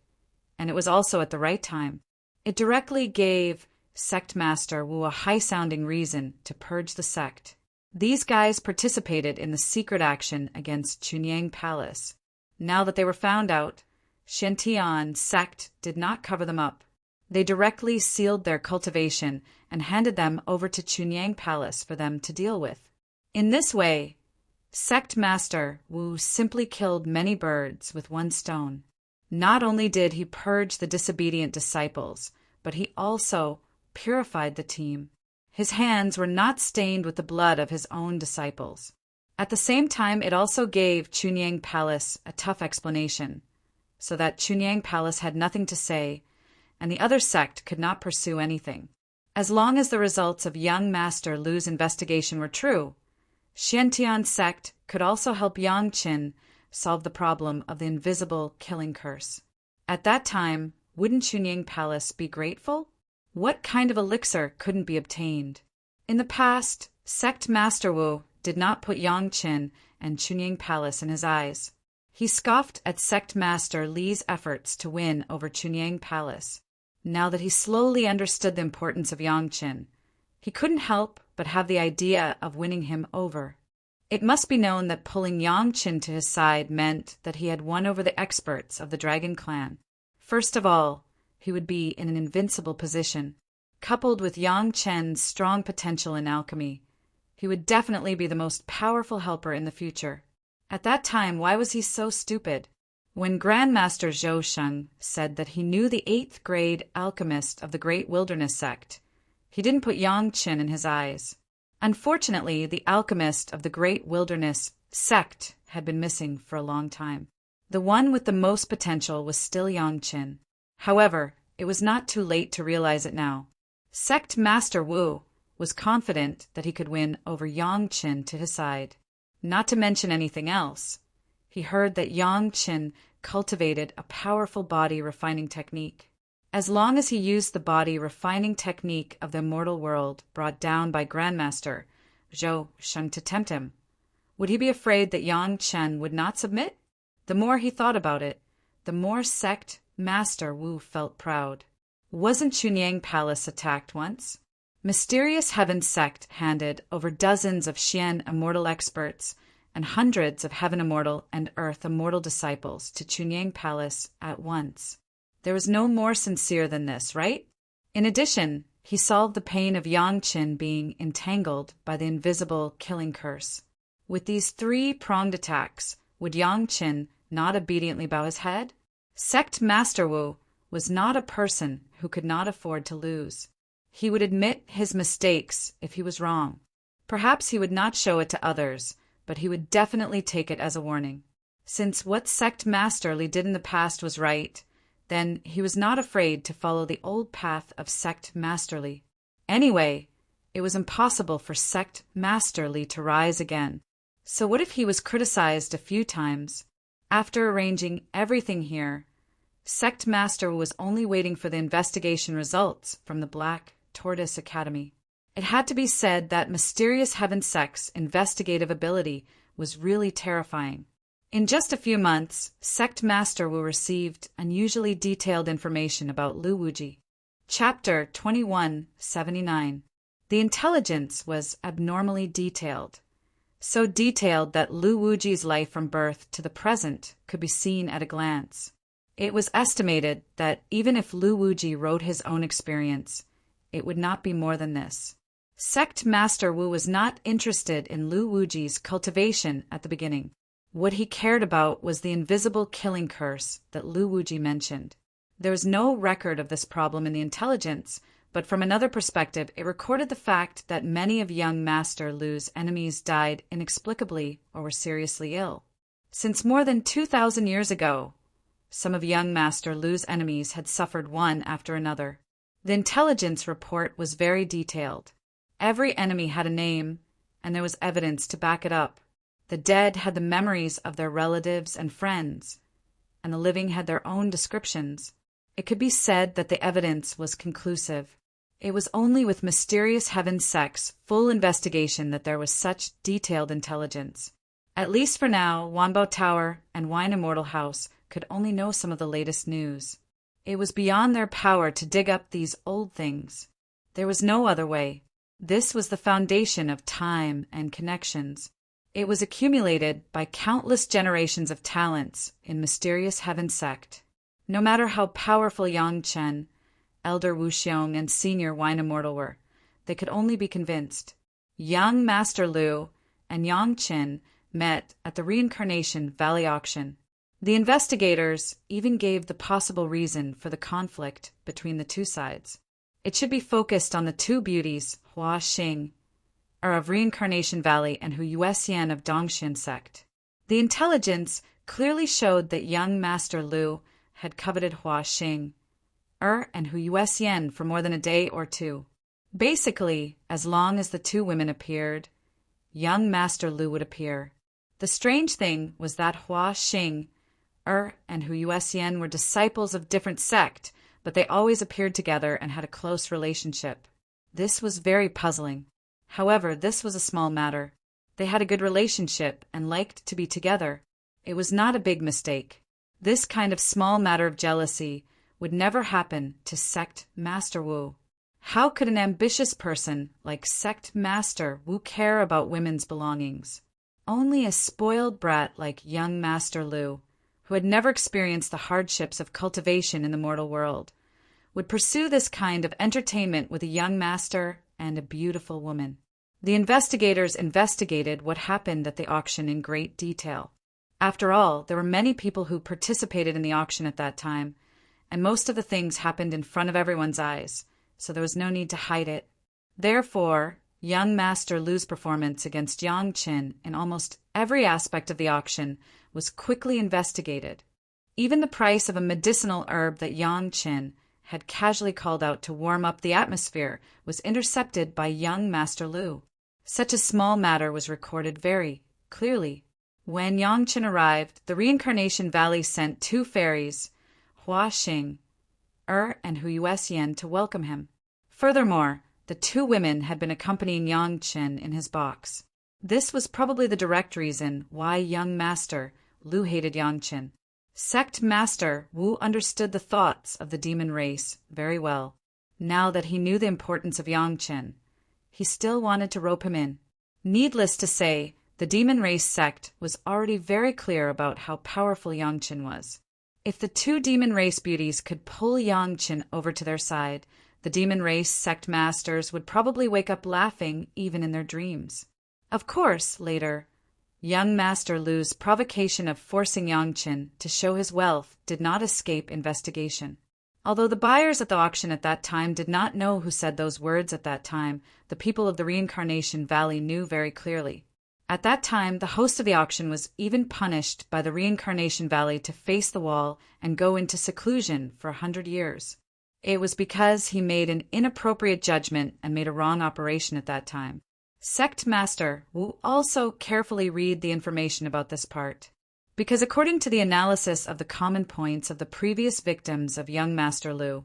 and it was also at the right time. It directly gave Sect Master Wu a high-sounding reason to purge the sect. These guys participated in the secret action against Chunyang Palace. Now that they were found out, Xiantian's sect did not cover them up. They directly sealed their cultivation and handed them over to Chunyang Palace for them to deal with. In this way, Sect Master Wu simply killed many birds with one stone. Not only did he purge the disobedient disciples, but he also purified the team. His hands were not stained with the blood of his own disciples. At the same time, it also gave Chunyang Palace a tough explanation, so that Chunyang Palace had nothing to say, and the other sect could not pursue anything. As long as the results of young Master Lu's investigation were true, Xiantian's sect could also help Yang Chen solve the problem of the invisible killing curse. At that time, wouldn't Chunyang Palace be grateful? What kind of elixir couldn't be obtained? In the past, Sect Master Wu did not put Yang Chen and Chunyang Palace in his eyes. He scoffed at Sect Master Li's efforts to win over Chunyang Palace. Now that he slowly understood the importance of Yang Chen, he couldn't help but have the idea of winning him over. It must be known that pulling Yang Chen to his side meant that he had won over the experts of the Dragon Clan. First of all, he would be in an invincible position. Coupled with Yang Chen's strong potential in alchemy, he would definitely be the most powerful helper in the future. At that time, why was he so stupid? When Grandmaster Zhou Sheng said that he knew the 8th grade alchemist of the Great Wilderness sect, he didn't put Yang Chen in his eyes. Unfortunately, the alchemist of the Great Wilderness sect had been missing for a long time. The one with the most potential was still Yang Chen. However, it was not too late to realize it now. Sect Master Wu was confident that he could win over Yang Chen to his side. Not to mention anything else, he heard that Yang Chen cultivated a powerful body refining technique. As long as he used the body refining technique of the immortal world brought down by Grandmaster Zhou Sheng to tempt him, would he be afraid that Yang Chen would not submit? The more he thought about it, the more Sect Master Wu felt proud. Wasn't Chunyang Palace attacked once? Mysterious Heaven Sect handed over dozens of Xian Immortal experts and hundreds of Heaven Immortal and Earth Immortal disciples to Chunyang Palace at once. There was no more sincere than this, right? In addition, he solved the pain of Yang Chen being entangled by the invisible killing curse. With these 3-pronged attacks, would Yang Chen not obediently bow his head? Sect Master Wu was not a person who could not afford to lose. He would admit his mistakes if he was wrong. Perhaps he would not show it to others, but he would definitely take it as a warning. Since what Sect Master Li did in the past was right, then he was not afraid to follow the old path of Sect Master Li. Anyway, it was impossible for Sect Master Li to rise again. So what if he was criticized a few times? After arranging everything here, Sect Master was only waiting for the investigation results from the Black Tortoise Academy. It had to be said that mysterious Heaven Sect's investigative ability was really terrifying. In just a few months, Sect Master Wu received unusually detailed information about Lu Wuji. Chapter 2179. The intelligence was abnormally detailed. So detailed that Lu Wuji's life from birth to the present could be seen at a glance. It was estimated that even if Lu Wuji wrote his own experience, it would not be more than this. Sect Master Wu was not interested in Lu Wuji's cultivation at the beginning. What he cared about was the invisible killing curse that Lu Wuji mentioned. There was no record of this problem in the intelligence, but from another perspective, it recorded the fact that many of young Master Lu's enemies died inexplicably or were seriously ill. Since more than 2,000 years ago, some of young Master Lu's enemies had suffered one after another. The intelligence report was very detailed. Every enemy had a name, and there was evidence to back it up. The dead had the memories of their relatives and friends, and the living had their own descriptions. It could be said that the evidence was conclusive. It was only with mysterious Heaven Sect's full investigation that there was such detailed intelligence. At least for now, Wanbao Tower and Immortal House could only know some of the latest news. It was beyond their power to dig up these old things. There was no other way. This was the foundation of time and connections. It was accumulated by countless generations of talents in mysterious Heaven Sect. No matter how powerful Yang Chen, Elder Wu Xiong, and Senior Immortal were, they could only be convinced. Young Master Lu and Yang Chen met at the Reincarnation Valley auction. The investigators even gave the possible reason for the conflict between the two sides. It should be focused on the two beauties, Hua Xing, of Reincarnation Valley, and Hu Yuexian of Dongxin Sect. The intelligence clearly showed that young Master Lu had coveted Hua Xing, and Hu Yuexian for more than a day or two. Basically, as long as the two women appeared, young Master Lu would appear. The strange thing was that Hua Xing, and Hu Yuexian were disciples of different sect, but they always appeared together and had a close relationship. This was very puzzling. However, this was a small matter. They had a good relationship and liked to be together. It was not a big mistake. This kind of small matter of jealousy would never happen to Sect Master Wu. How could an ambitious person like Sect Master Wu care about women's belongings? Only a spoiled brat like young Master Lu, who had never experienced the hardships of cultivation in the mortal world, would pursue this kind of entertainment with a young master and a beautiful woman. The investigators investigated what happened at the auction in great detail. After all, there were many people who participated in the auction at that time, and most of the things happened in front of everyone's eyes, so there was no need to hide it. Therefore, young Master Lu's performance against Yang Qin in almost every aspect of the auction was quickly investigated. Even the price of a medicinal herb that Yang Qin had casually called out to warm up the atmosphere was intercepted by young Master Lu. Such a small matter was recorded very clearly. When Yang Qin arrived, the Reincarnation Valley sent two fairies, Hua Xing, and Hu Yuexian, to welcome him. Furthermore, the two women had been accompanying Yang Qin in his box. This was probably the direct reason why young Master Lu hated Yang Qin. Sect Master Wu understood the thoughts of the demon race very well. Now that he knew the importance of Yang Qin, he still wanted to rope him in. Needless to say, the demon race sect was already very clear about how powerful Yang Qin was. If the two demon race beauties could pull Yang Qin over to their side, the demon race sect masters would probably wake up laughing even in their dreams. Of course, later, young Master Lu's provocation of forcing Yang Qin to show his wealth did not escape investigation. Although the buyers at the auction at that time did not know who said those words at that time, the people of the Reincarnation Valley knew very clearly. At that time, the host of the auction was even punished by the Reincarnation Valley to face the wall and go into seclusion for 100 years. It was because he made an inappropriate judgment and made a wrong operation at that time. Sect Master will also carefully read the information about this part, because according to the analysis of the common points of the previous victims of young Master Lu,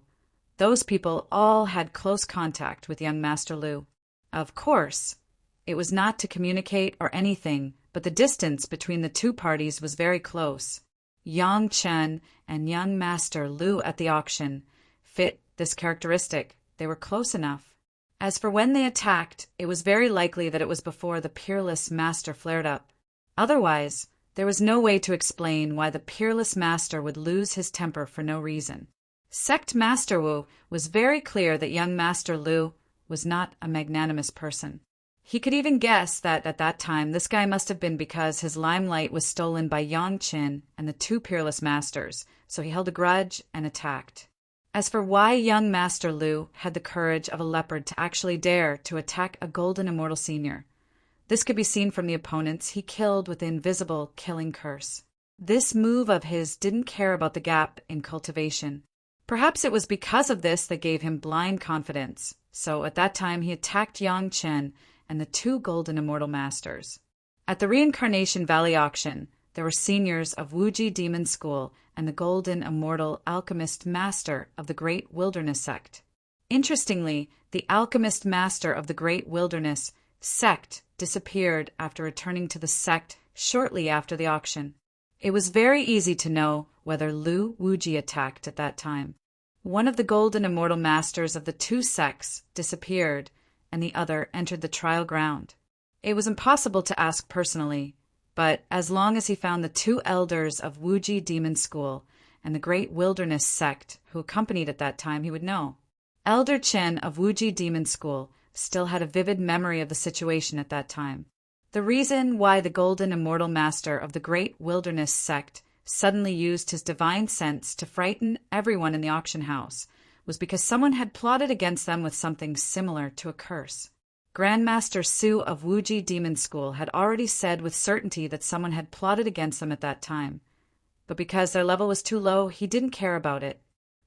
those people all had close contact with young Master Lu. Of course, it was not to communicate or anything, but the distance between the two parties was very close. Yang Chen and young Master Lu at the auction fit this characteristic. They were close enough. As for when they attacked, it was very likely that it was before the Peerless Master flared up. Otherwise, there was no way to explain why the Peerless Master would lose his temper for no reason. Sect Master Wu was very clear that young Master Lu was not a magnanimous person. He could even guess that at that time this guy must have been because his limelight was stolen by Yang Qin and the two Peerless Masters, so he held a grudge and attacked. As for why young Master Lu had the courage of a leopard to actually dare to attack a golden immortal senior, this could be seen from the opponents he killed with the invisible killing curse. This move of his didn't care about the gap in cultivation. Perhaps it was because of this that gave him blind confidence, so at that time he attacked Yang Chen and the two golden immortal masters. At the Reincarnation Valley auction, there were seniors of Wuji Demon School and the golden immortal alchemist master of the Great Wilderness sect. Interestingly, the alchemist master of the Great Wilderness sect disappeared after returning to the sect shortly after the auction. It was very easy to know whether Lu Wuji attacked at that time. One of the golden immortal masters of the two sects disappeared, and the other entered the trial ground. It was impossible to ask personally, but as long as he found the two elders of Wuji Demon School and the Great Wilderness sect who accompanied at that time, he would know. Elder Chen of Wuji Demon School still had a vivid memory of the situation at that time. The reason why the golden immortal master of the Great Wilderness sect suddenly used his divine sense to frighten everyone in the auction house was because someone had plotted against them with something similar to a curse. Grandmaster Su of Wuji Demon School had already said with certainty that someone had plotted against them at that time, but because their level was too low, he didn't care about it.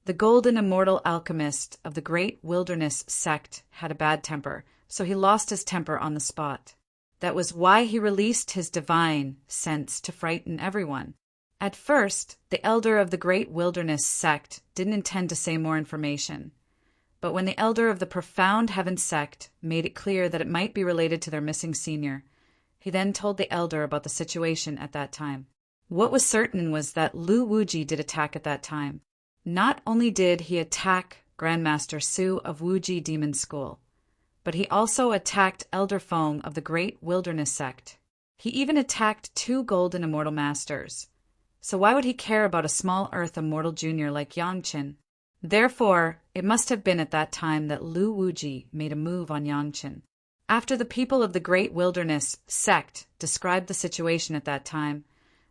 The golden immortal alchemist of the Great Wilderness sect had a bad temper, so he lost his temper on the spot. That was why he released his divine sense to frighten everyone. At first, the elder of the Great Wilderness sect didn't intend to say more information. But when the elder of the Profound Heaven sect made it clear that it might be related to their missing senior, he then told the elder about the situation at that time. What was certain was that Lu Wuji did attack at that time. Not only did he attack Grandmaster Su of Wuji Demon School, but he also attacked Elder Feng of the Great Wilderness sect. He even attacked two golden immortal masters. So why would he care about a small earth immortal junior like Yang Qin? Therefore, it must have been at that time that Lu Wuji made a move on Yang Qin. After the people of the Great Wilderness sect described the situation at that time,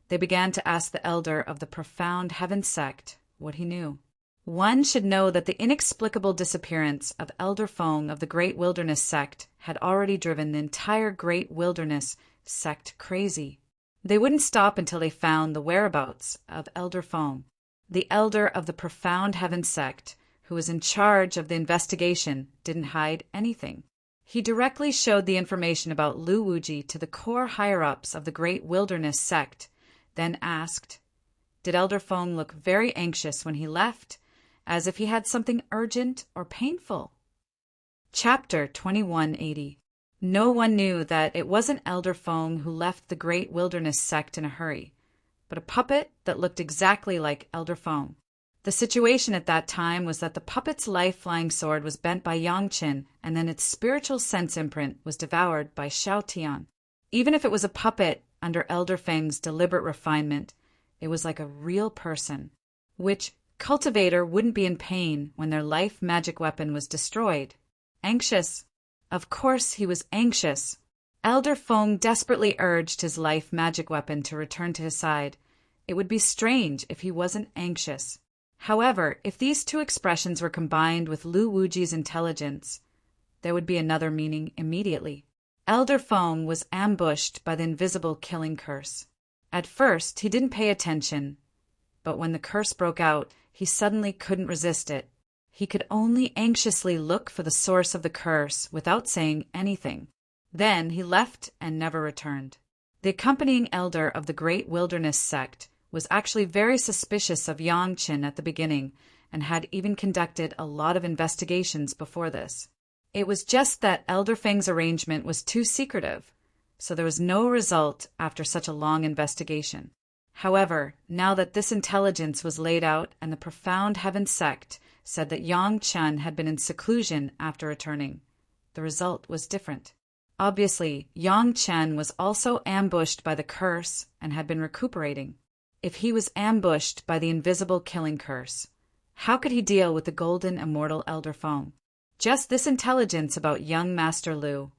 they began to ask the elder of the Profound Heaven sect what he knew. One should know that the inexplicable disappearance of Elder Feng of the Great Wilderness sect had already driven the entire Great Wilderness sect crazy. They wouldn't stop until they found the whereabouts of Elder Feng, the elder of the Profound Heaven sect, who was in charge of the investigation, didn't hide anything. He directly showed the information about Lu Wuji to the core higher-ups of the Great Wilderness sect, then asked, "Did Elder Feng look very anxious when he left, as if he had something urgent or painful?" Chapter 2180. No one knew that it wasn't Elder Feng who left the Great Wilderness sect in a hurry, but a puppet that looked exactly like Elder Feng. The situation at that time was that the puppet's life-flying sword was bent by Yang Qin, and then its spiritual sense imprint was devoured by Xiao Tian. Even if it was a puppet under Elder Feng's deliberate refinement, it was like a real person. Which cultivator wouldn't be in pain when their life magic weapon was destroyed? Anxious. Of course he was anxious. Elder Feng desperately urged his life magic weapon to return to his side. It would be strange if he wasn't anxious. However, if these two expressions were combined with Lu Wuji's intelligence, there would be another meaning immediately. Elder Feng was ambushed by the invisible killing curse. At first, he didn't pay attention, but when the curse broke out, he suddenly couldn't resist it. He could only anxiously look for the source of the curse without saying anything. Then he left and never returned. The accompanying elder of the Great Wilderness sect was actually very suspicious of Yang Qin at the beginning and had even conducted a lot of investigations before this. It was just that Elder Feng's arrangement was too secretive, so there was no result after such a long investigation. However, now that this intelligence was laid out and the profound Heaven sect said that Yang Chen had been in seclusion after returning, the result was different. Obviously, Yang Chen was also ambushed by the curse and had been recuperating. If he was ambushed by the invisible killing curse, how could he deal with the golden immortal Elder Feng? Just this intelligence about young Master Lu,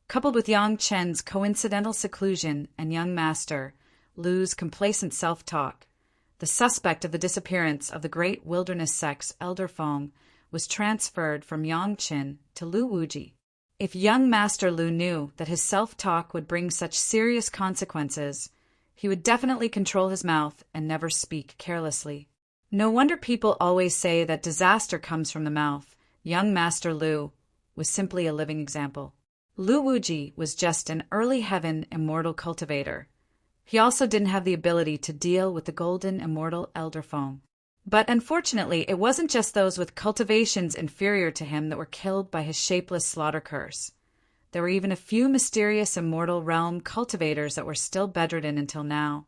coupled with Yang Chen's coincidental seclusion and young Master Lu's complacent self-talk, the suspect of the disappearance of the Great Wilderness sect's Elder Feng was transferred from Yang Qin to Lu Wuji. If young Master Lu knew that his self-talk would bring such serious consequences, he would definitely control his mouth and never speak carelessly. No wonder people always say that disaster comes from the mouth. Young Master Lu was simply a living example. Lu Wuji was just an early heaven immortal cultivator. He also didn't have the ability to deal with the golden immortal Elder Feng. But unfortunately, it wasn't just those with cultivations inferior to him that were killed by his shapeless slaughter curse. There were even a few mysterious immortal realm cultivators that were still bedridden until now,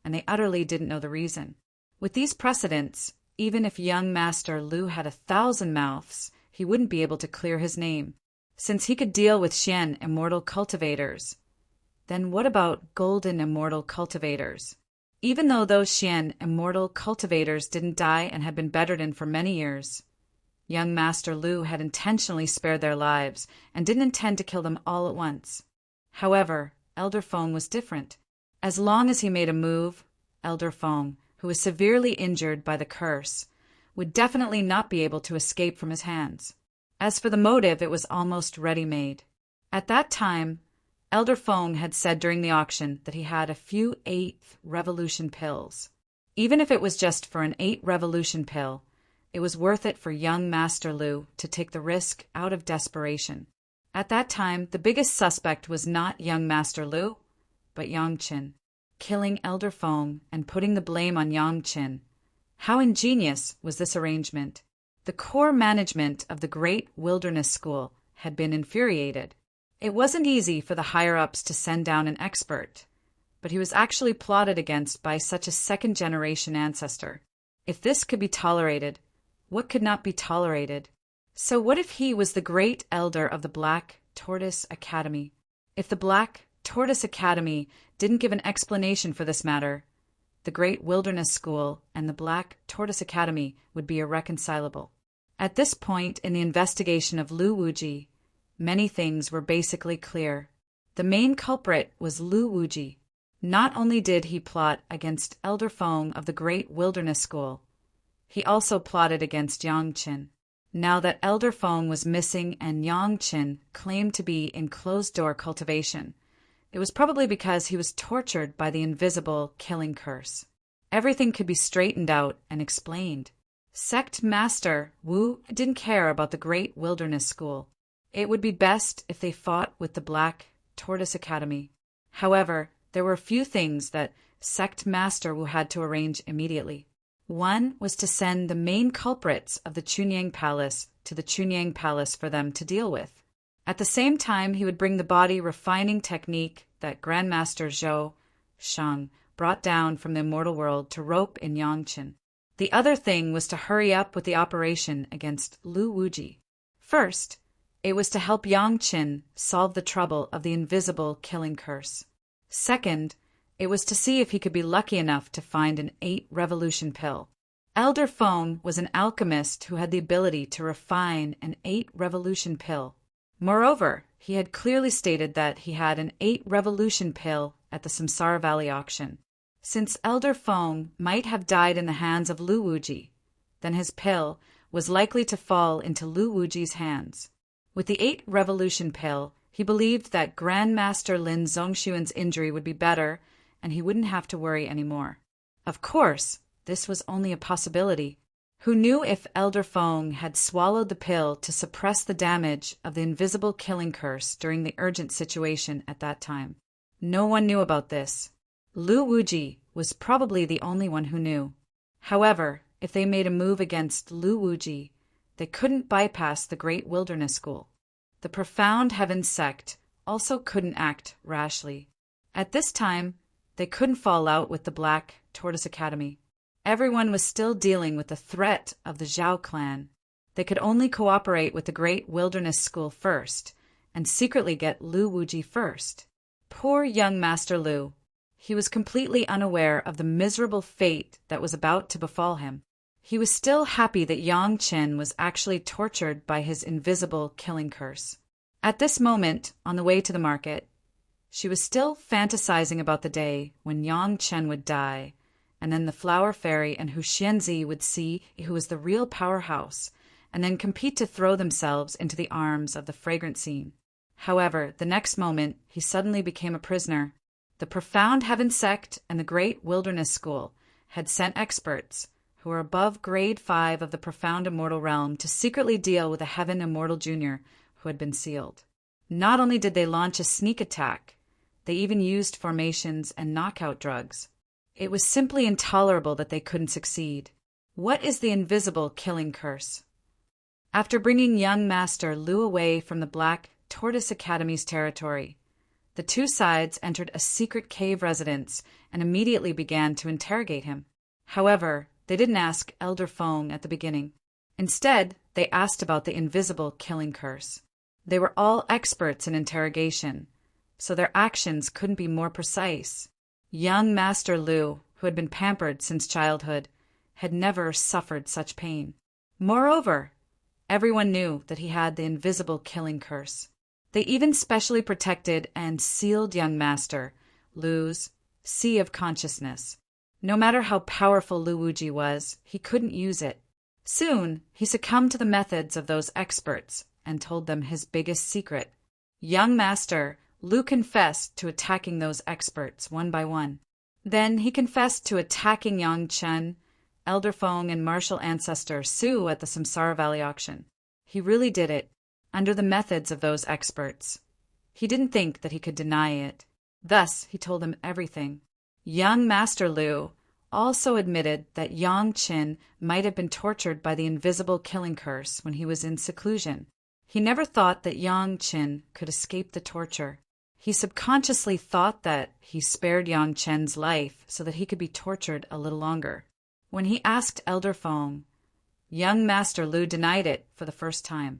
and they utterly didn't know the reason. With these precedents, even if young Master Lu had 1,000 mouths, he wouldn't be able to clear his name, since he could deal with Xian immortal cultivators. Then what about golden immortal cultivators? Even though those Xian immortal cultivators didn't die and had been bedridden for many years, young Master Lu had intentionally spared their lives and didn't intend to kill them all at once. However, Elder Feng was different. As long as he made a move, Elder Feng, who was severely injured by the curse, would definitely not be able to escape from his hands. As for the motive, it was almost ready-made. At that time, Elder Feng had said during the auction that he had a few 8th revolution pills. Even if it was just for an 8 revolution pill, it was worth it for young Master Lu to take the risk out of desperation. At that time, the biggest suspect was not young Master Lu, but Yang Qin. Killing Elder Feng and putting the blame on Yang Qin. How ingenious was this arrangement? The core management of the Great Wilderness School had been infuriated. It wasn't easy for the higher-ups to send down an expert, but he was actually plotted against by such a second-generation ancestor. If this could be tolerated, what could not be tolerated? So what if he was the great elder of the Black Tortoise Academy? If the Black Tortoise Academy didn't give an explanation for this matter, the Great Wilderness School and the Black Tortoise Academy would be irreconcilable. At this point in the investigation of Lu Wuji, many things were basically clear. The main culprit was Lu Wuji. Not only did he plot against Elder Feng of the Great Wilderness School, he also plotted against Yang Qin. Now that Elder Feng was missing and Yang Qin claimed to be in closed-door cultivation, it was probably because he was tortured by the invisible killing curse. Everything could be straightened out and explained. Sect Master Wu didn't care about the Great Wilderness School. It would be best if they fought with the Black Tortoise Academy. However, there were a few things that Sect Master Wu had to arrange immediately. One was to send the main culprits of the Chunyang Palace to the Chunyang Palace for them to deal with. At the same time, he would bring the body refining technique that Grandmaster Zhou Shang brought down from the immortal world to rope in Yang Qin. The other thing was to hurry up with the operation against Lu Wuji. First, it was to help Yang Qin solve the trouble of the invisible killing curse. Second, it was to see if he could be lucky enough to find an 8 revolution pill. Elder Feng was an alchemist who had the ability to refine an 8 revolution pill. Moreover, he had clearly stated that he had an 8 revolution pill at the Samsara Valley auction. Since Elder Feng might have died in the hands of Lu Wuji, then his pill was likely to fall into Lu Wuji's hands. With the 8 revolution pill, He believed that Grandmaster Lin Zhongshuan's injury would be better, and he wouldn't have to worry anymore. Of course, this was only a possibility. Who knew if Elder Feng had swallowed the pill to suppress the damage of the invisible killing curse during the urgent situation at that time? No one knew about this. Lu Wuji was probably the only one who knew. However, if they made a move against Lu Wuji, they couldn't bypass the Great Wilderness School. The Profound Heaven sect also couldn't act rashly. At this time, they couldn't fall out with the Black Tortoise Academy. Everyone was still dealing with the threat of the Zhao clan. They could only cooperate with the Great Wilderness School first, and secretly get Lu Wuji first. Poor young Master Lu. He was completely unaware of the miserable fate that was about to befall him. He was still happy that Yang Qin was actually tortured by his invisible killing curse. At this moment, on the way to the market, she was still fantasizing about the day when Yang Chen would die, and then the Flower Fairy and Hu Xianzi would see who was the real powerhouse, and then compete to throw themselves into the arms of the fragrant scene. However, the next moment, he suddenly became a prisoner. The Profound Heaven sect and the Great Wilderness School had sent experts who were above grade 5 of the Profound Immortal Realm to secretly deal with a Heaven Immortal Junior who had been sealed. Not only did they launch a sneak attack, they even used formations and knockout drugs. It was simply intolerable that they couldn't succeed. What is the invisible killing curse? After bringing young Master Lu away from the Black Tortoise Academy's territory, the two sides entered a secret cave residence and immediately began to interrogate him. However, they didn't ask Elder Feng at the beginning. Instead, they asked about the invisible killing curse. They were all experts in interrogation, so their actions couldn't be more precise. Young Master Lu, who had been pampered since childhood, had never suffered such pain. Moreover, everyone knew that he had the invisible killing curse. They even specially protected and sealed young Master Lu's Sea of Consciousness. No matter how powerful Lu Wuji was, he couldn't use it. Soon, he succumbed to the methods of those experts and told them his biggest secret. Young Master Lu confessed to attacking those experts one by one. Then he confessed to attacking Yang Chen, Elder Feng, and martial ancestor Su at the Samsara Valley auction. He really did it, under the methods of those experts. He didn't think that he could deny it. Thus, he told them everything. Young Master Lu also admitted that Yang Qin might have been tortured by the invisible killing curse when he was in seclusion. He never thought that Yang Qin could escape the torture. He subconsciously thought that he spared Yang Chen's life so that he could be tortured a little longer. When he asked Elder Feng, young Master Lu denied it for the first time.